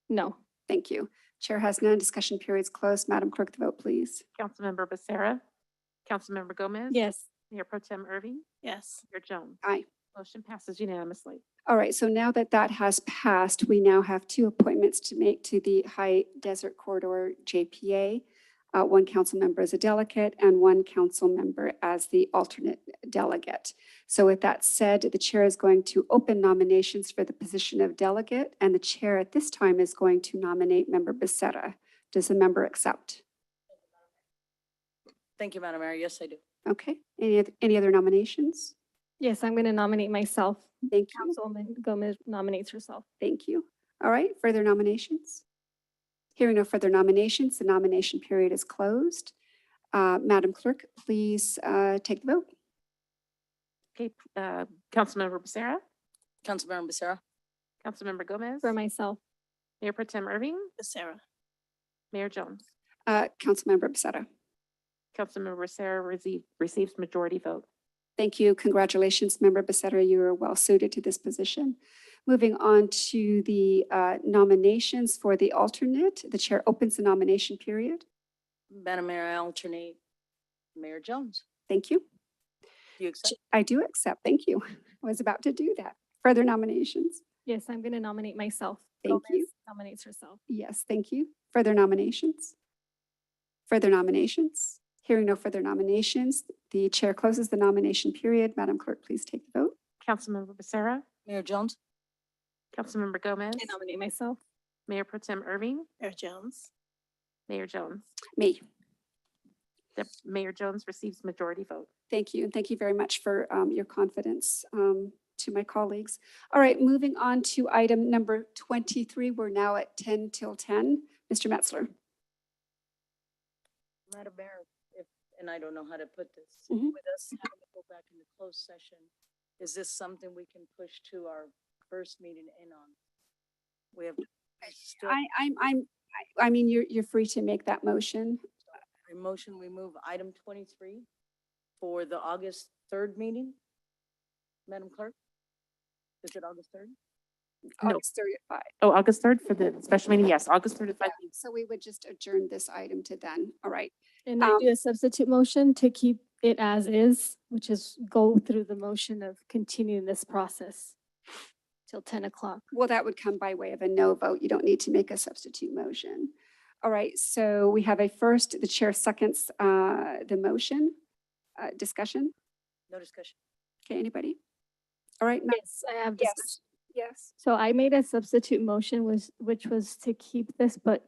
No. Thank you. Chair has none. Discussion period's closed. Madam Clerk, the vote, please. Councilmember Becerra. Councilmember Gomez. Yes. Mayor Pro Tem Irving. Yes. Mayor Jones. Aye. Motion passes unanimously. All right, so now that that has passed, we now have 2 appointments to make to the High Desert Corridor JPA. 1 council member as a delegate and 1 council member as the alternate delegate. So with that said, the chair is going to open nominations for the position of delegate, and the chair at this time is going to nominate Member Becerra. Does the member accept? Thank you, Madam Mayor. Yes, I do. Okay, any other nominations? Yes, I'm going to nominate myself. Thank you. Councilwoman Gomez nominates herself. Thank you. All right, further nominations? Hearing no further nominations, the nomination period is closed. Madam Clerk, please take the vote. Okay, Councilmember Becerra. Councilmember Becerra. Councilmember Gomez. For myself. Mayor Pro Tem Irving. Becerra. Mayor Jones. Councilmember Becerra. Councilmember Becerra receives majority vote. Thank you. Congratulations, Member Becerra. You are well suited to this position. Moving on to the nominations for the alternate. The chair opens the nomination period. Madam Mayor, I alternate Mayor Jones. Thank you. Do you accept? I do accept. Thank you. I was about to do that. Further nominations? Yes, I'm going to nominate myself. Thank you. Nominates herself. Yes, thank you. Further nominations? Further nominations? Hearing no further nominations, the chair closes the nomination period. Madam Clerk, please take the vote. Councilmember Becerra. Mayor Jones. Councilmember Gomez. I nominate myself. Mayor Pro Tem Irving. Mayor Jones. Mayor Jones. Me. Mayor Jones receives majority vote. Thank you. And thank you very much for your confidence to my colleagues. All right, moving on to item number 23. We're now at 10 till 10. Mr. Metzler. Madam Mayor, and I don't know how to put this, Mhm. with us having to go back into closed session, is this something we can push to our first meeting in on? We have still I mean, you're free to make that motion. a motion, we move item 23 for the August 3rd meeting. Madam Clerk? Is it August 3rd? No. August 3rd at 5. Oh, August 3rd for the special meeting? Yes, August 3rd at 5. So we would just adjourn this item to then. All right. And I do a substitute motion to keep it as is, which is go through the motion of continuing this process till 10 o'clock. Well, that would come by way of a no vote. You don't need to make a substitute motion. All right, so we have a first, the chair seconds the motion. Discussion? No discussion. Okay, anybody? All right. Yes, I have Yes, discussion. yes. So I made a substitute motion which was to keep this, but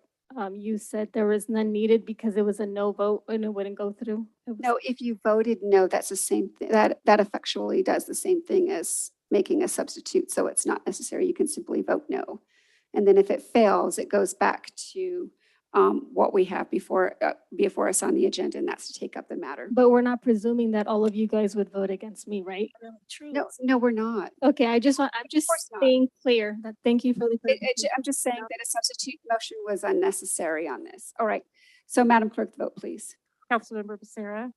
you said there was none needed because it was a no vote and it wouldn't go through. It was- No, if you voted no, that's the same, that effectually does the same thing as making a substitute, so it's not necessary. You can simply vote no. And then if it fails, it goes back to what we have before us on the agenda, and that's to take up the matter. But we're not presuming that all of you guys would vote against me, right? True. No, we're not. Okay, I'm just course not. being clear. Thank you for the clarification. I'm just saying that a substitute motion was unnecessary on this. All right. So Madam Clerk, the vote, please. Councilmember Becerra.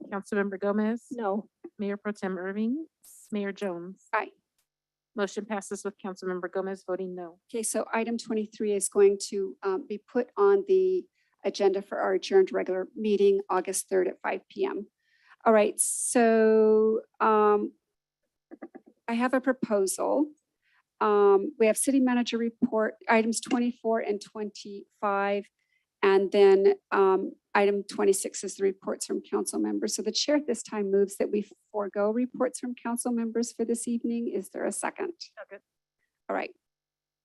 Councilmember Gomez. No. Mayor Pro Tem Irving. Mayor Jones. Aye. Motion passes with Councilmember Gomez voting no. Okay, so item 23 is going to be put on the agenda for our adjourned regular meeting, August 3rd at 5 p.m. All right, so I have a proposal. We have city manager report, items 24 and 25. And then item 26 is the reports from council members. So the chair at this time moves that we forego reports from council members for this evening. Is there a second? Second. All right.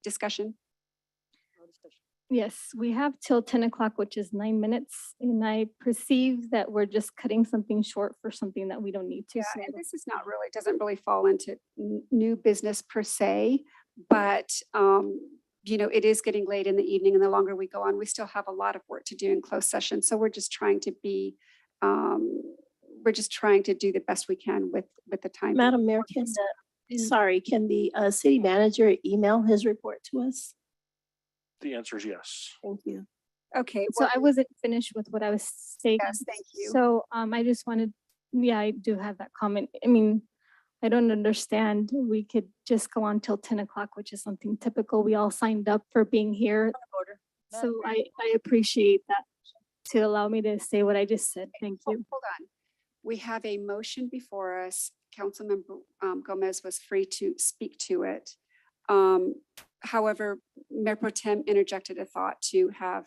Discussion? No discussion. Yes, we have till 10 o'clock, which is 9 minutes. And I perceive that we're just cutting something short for something that we don't need to. Yeah, so- and this is not really, doesn't really fall into new business per se, but you know, it is getting late in the evening, and the longer we go on, we still have a lot of work to do in closed session. So we're just trying to be, we're just trying to do the best we can with the time. Madam Mayor, can the city manager email his report to us? The answer is yes. Thank you. Okay, So well, I wasn't finished with what I was saying. yes, thank you. So I just wanted, yeah, I do have that comment. I mean, I don't understand. We could just go on till 10 o'clock, which is something typical. We all signed up for being here. Order. So I appreciate that to allow me to say what I just said. Thank you. Hold on. We have a motion before us. Councilmember Gomez was free to speak to it. However, Mayor Pro Tem interjected a thought to have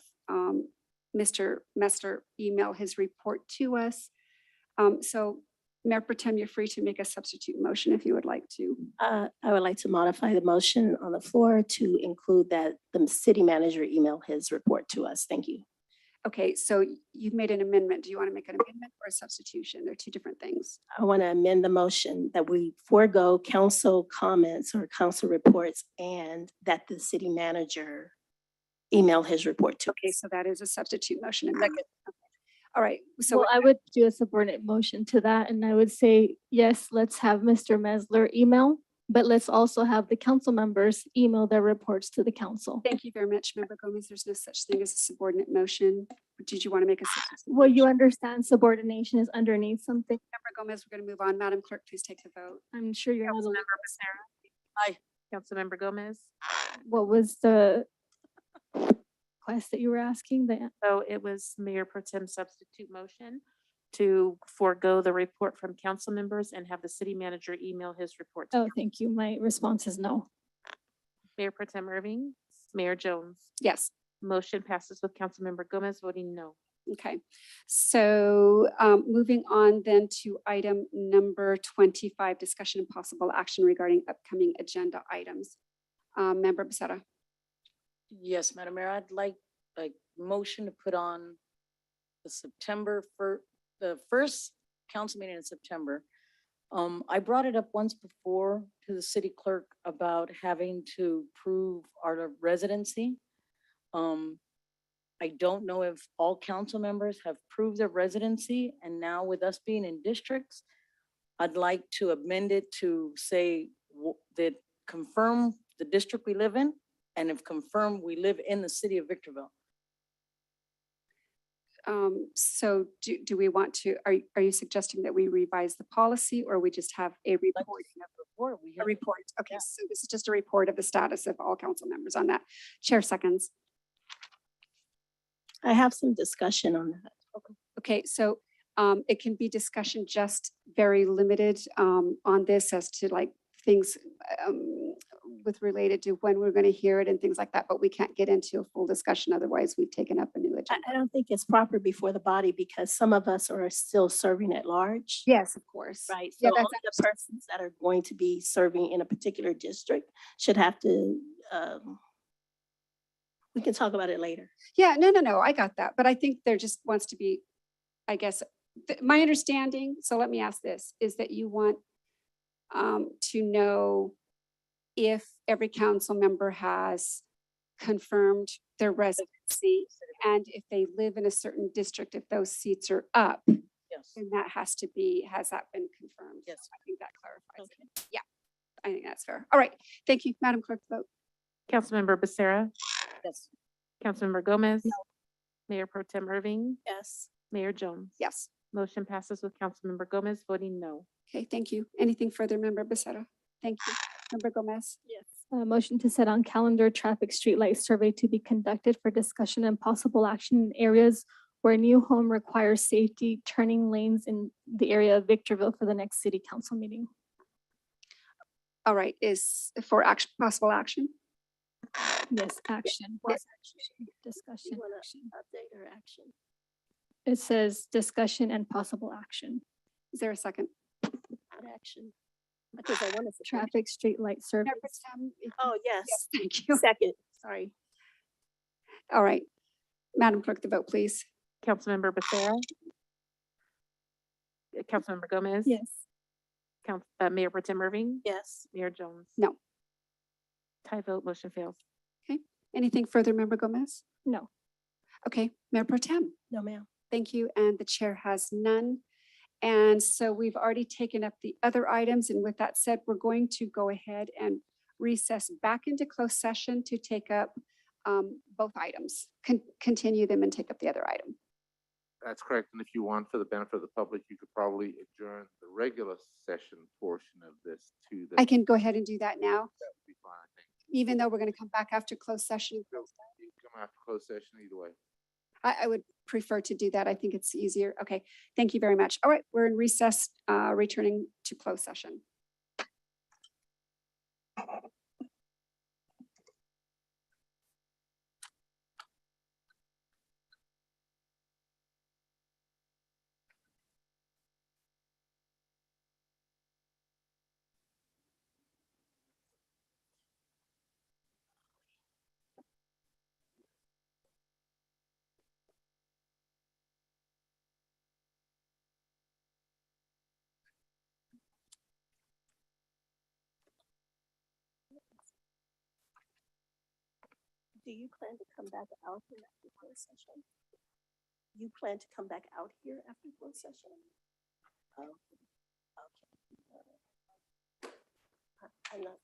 Mr. Messler email his report to us. So Mayor Pro Tem, you're free to make a substitute motion if you would like to. I would like to modify the motion on the floor to include that the city manager email his report to us. Thank you. Okay, so you've made an amendment. Do you want to make an amendment or a substitution? They're two different things. I want to amend the motion that we forego council comments or council reports and that the city manager email his report to Okay, us. so that is a substitute motion. Second. All right, so Well, I would do a subordinate motion to that, and I would say, yes, let's have Mr. Mesler email, but let's also have the council members email their reports to the council. thank you very much, Member Gomez. There's no such thing as a subordinate motion. Did you want to make a substitute? Well, you understand subordination is underneath something. Member Gomez, we're going to move on. Madam Clerk, please take the vote. I'm sure you're not. Councilmember alone. Becerra. Aye. Councilmember Gomez. What was the request that you were asking? So it was Mayor Pro Tem substitute motion to forego the report from council members and have the city manager email his report. to Oh, thank you. My response is no. Mayor Pro Tem Irving, Mayor Jones. Yes. Motion passes with Councilmember Gomez voting no. Okay, so moving on then to item number 25, discussion and possible action regarding upcoming agenda items. Member Becerra. Yes, Madam Mayor, I'd like a motion to put on the first council meeting in September. I brought it up once before to the city clerk about having to prove our residency. I don't know if all council members have proved their residency, and now with us being in districts, I'd like to amend it to say that confirm the district we live in, and if confirmed, we live in the city of Victorville. So do we want to, are you suggesting that we revise the policy, or we just have a report? A report. Okay, so this is just a report of the status of all council members on that. Chair seconds. I have some discussion on that. Okay, so it can be discussion just very limited on this as to like things, with related to when we're going to hear it and things like that, but we can't get into a full discussion. Otherwise, we've taken up a new agenda. I don't think it's proper before the body because some of us are still serving at large. Yes, of course. Right, Yeah, so that's only the persons that are going to be serving in a particular district should have to, we can talk about it later. Yeah, no, I got that. But I think there just wants to be, I guess, my understanding, so let me ask this, is that you want to know if every council member has confirmed their residency and if they live in a certain district, if those seats are up, Yes. then that has to be, has that been confirmed? So Yes. I think that clarifies it. Yeah, I think that's fair. All right, thank you, Madam Clerk, vote. Councilmember Becerra, Yes. Councilmember Gomez, Mayor Pro Tem Irving, Yes. Mayor Jones. Yes. Motion passes with Councilmember Gomez voting no. Okay, thank you. Anything further, Member Becerra? Thank you. Member Gomez? Yes. Motion to set on calendar traffic streetlight survey to be conducted for discussion and possible action in areas where new home requires safety turning lanes in the area of Victorville for the next city council meeting. All right, is for action, possible action? Yes, action. Yes. Discussion. You wanna Action. update or action? It says discussion and possible action. Is there a second? Not action. Because I want to. Traffic streetlight survey. Member Tem, if- Oh, yes. Yes, thank you. Second, sorry. All right. Madam Clerk, the vote, please. Councilmember Becerra. Councilmember Gomez. Yes. Mayor Pro Tem Irving, Yes. Mayor Jones. No. Tie vote, motion fails. Anything further, Member Gomez? No. Okay, Mayor Pro Tem. No, ma'am. Thank you, and the chair has none. And so we've already taken up the other items, and with that said, we're going to go ahead and recess back into closed session to take up both items, continue them and take up the other item. That's correct. And if you want, for the benefit of the public, you could probably adjourn the regular session portion of this to the. I can go ahead and do that now, That would be fine, I think. even though we're going to come back after closed session. You can come after closed session either way. I would prefer to do that. I think it's easier. Okay, thank you very much. All right, we're in recess, returning to closed session. Do you plan to come back out here after closed session? You plan to come back out here after closed session? Oh, okay. I'm not.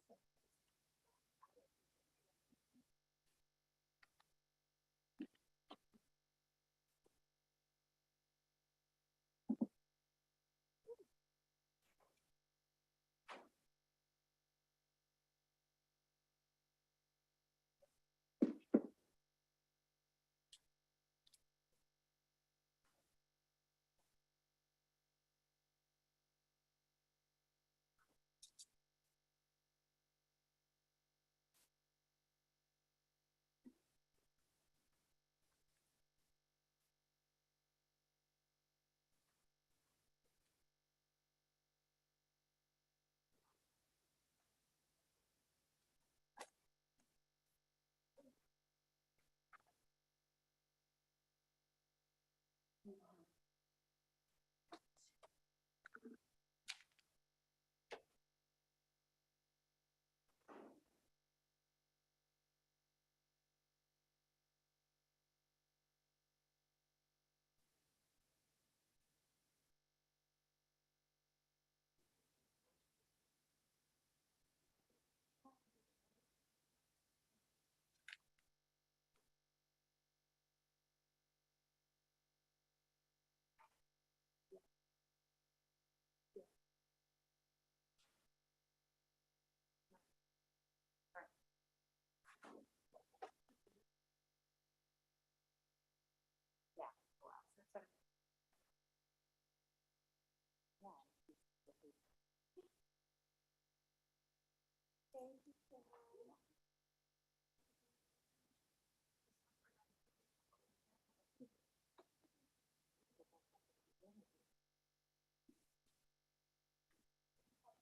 Thank you so much.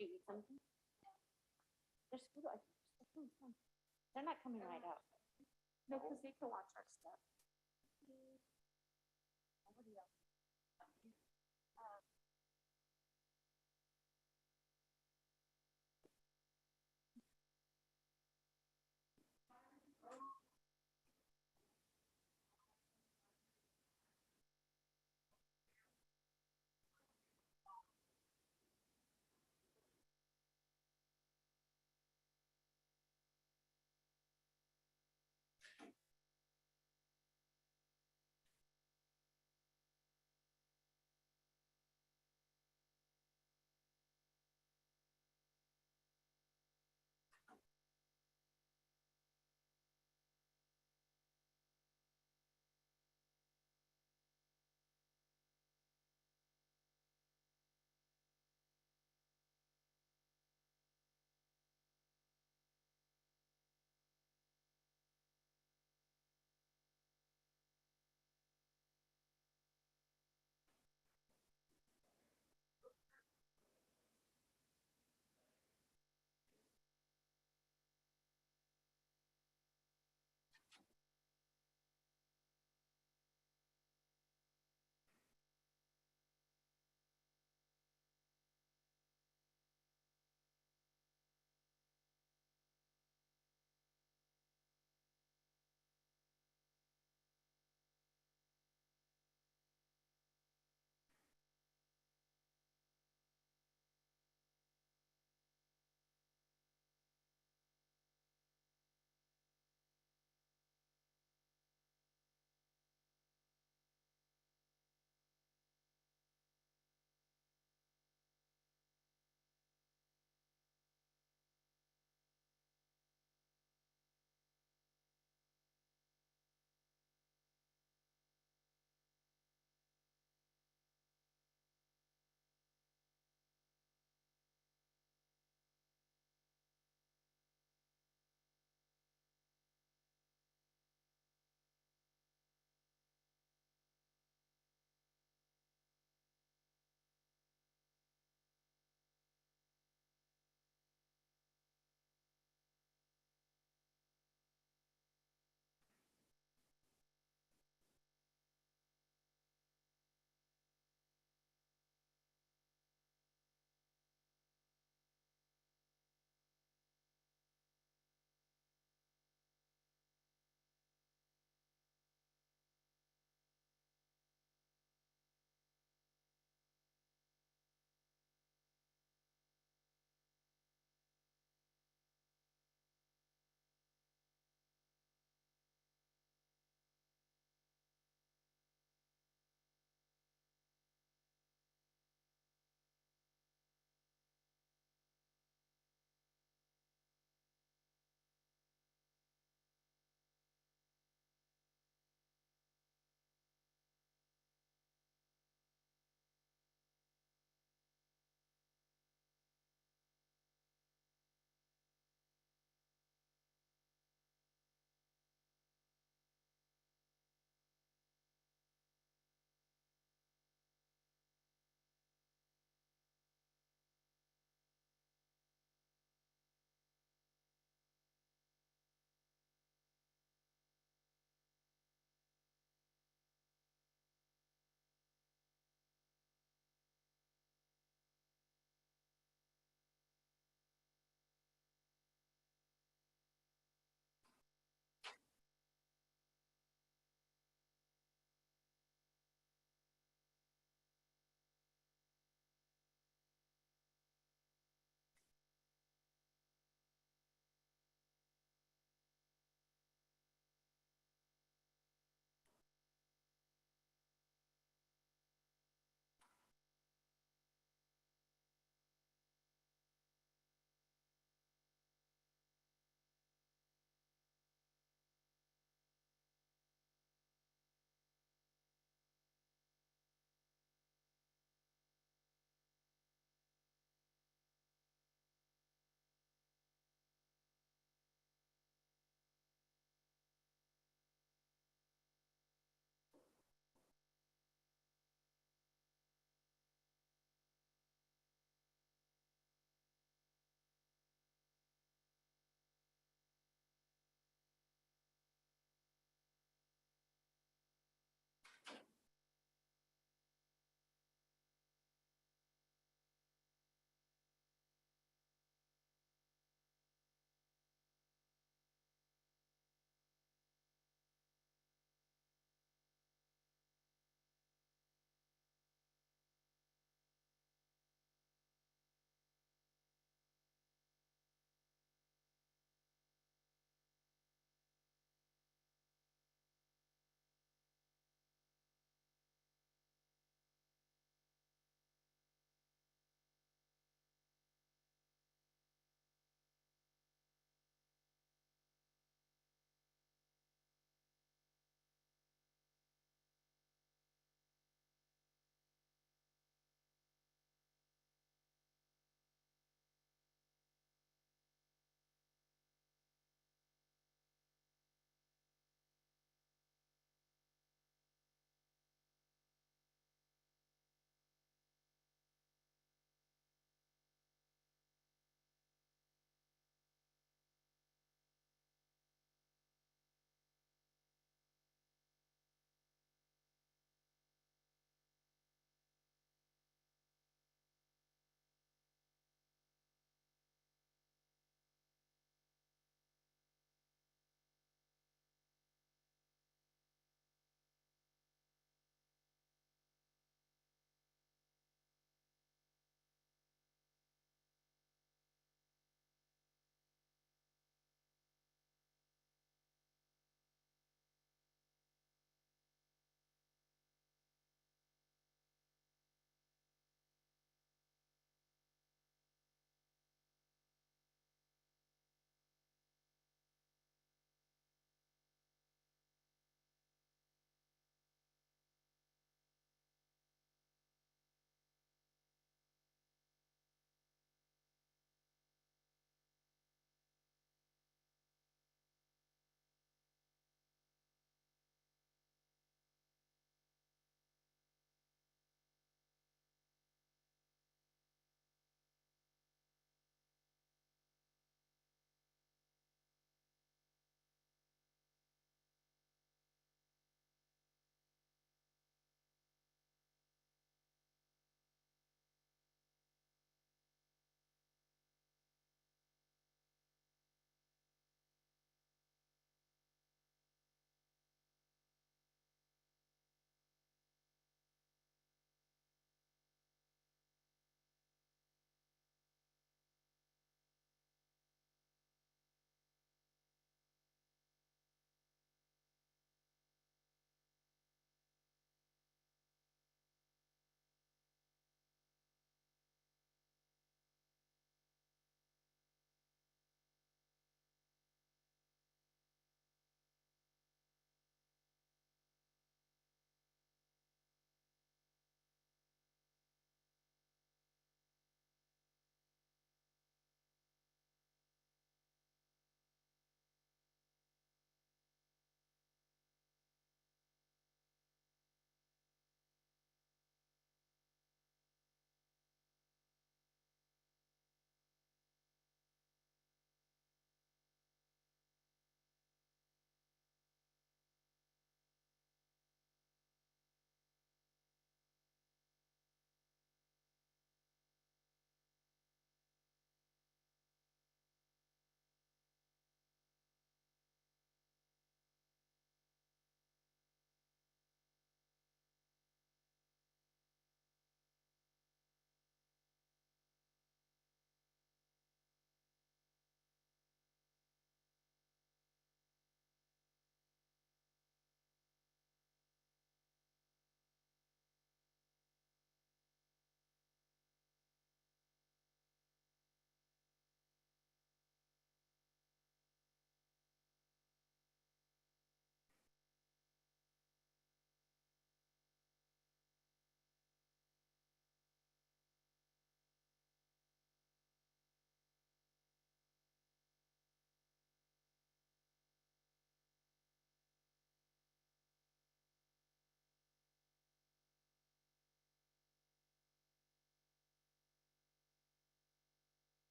Do you eat something? There's food. They're not coming right out. No, because they can watch our stuff. Nobody else.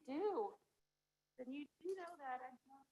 do. Then you do know that I'm not.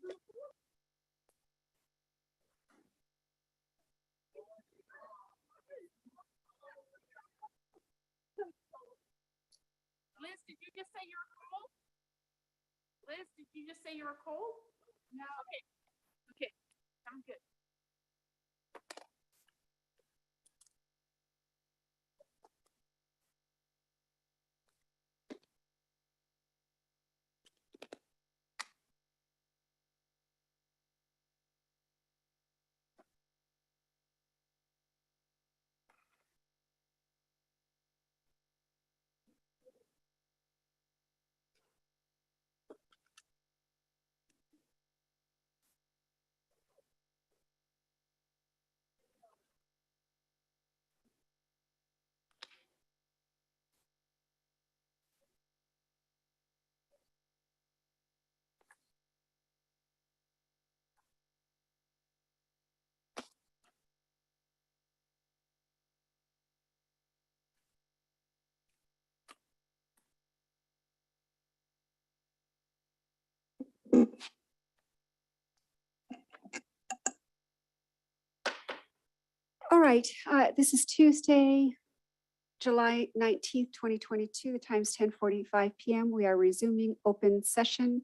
Liz, did you just say you were cold? Liz, did you just say you were cold? No. Okay. Okay. I'm good. All right, this is Tuesday, July 19th, 2022. The time's 10:45 PM. We are resuming open session,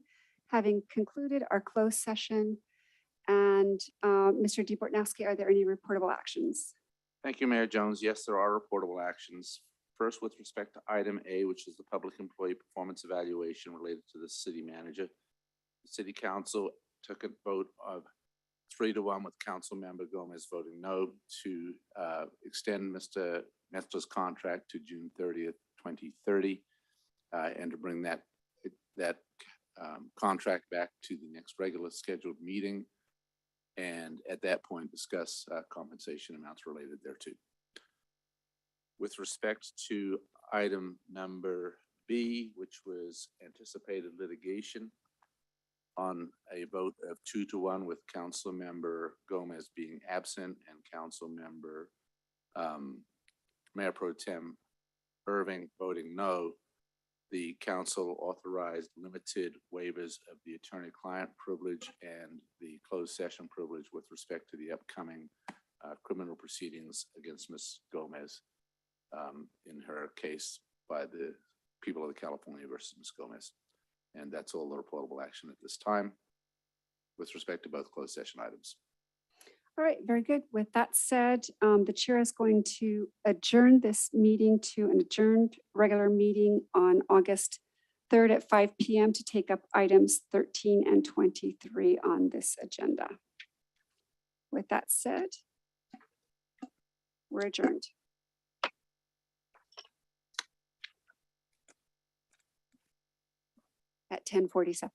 having concluded our closed session. And Mr. DePortnowski, are there any reportable actions? Thank you, Mayor Jones. Yes, there are reportable actions. First, with respect to item A, which is the public employee performance evaluation related to the city manager. The city council took a vote of 3-1 with Councilmember Gomez voting no to extend Mr. Metzler's contract to June 30th, 2030, and to bring that contract back to the next regular scheduled meeting. And at that point, discuss compensation amounts related thereto. With respect to item number B, which was anticipated litigation, on a vote of 2-1 with Councilmember Gomez being absent and Councilmember Mayor Pro Tem Irving voting no, the council authorized limited waivers of the attorney-client privilege and the closed session privilege with respect to the upcoming criminal proceedings against Ms. Gomez in her case by the people of the California versus Ms. Gomez. And that's all the reportable action at this time with respect to both closed session items. All right, very good. With that said, the chair is going to adjourn this meeting to an adjourned regular meeting on August 3rd at 5 PM to take up items 13 and 23 on this agenda. With that said, we're adjourned. At 10:47.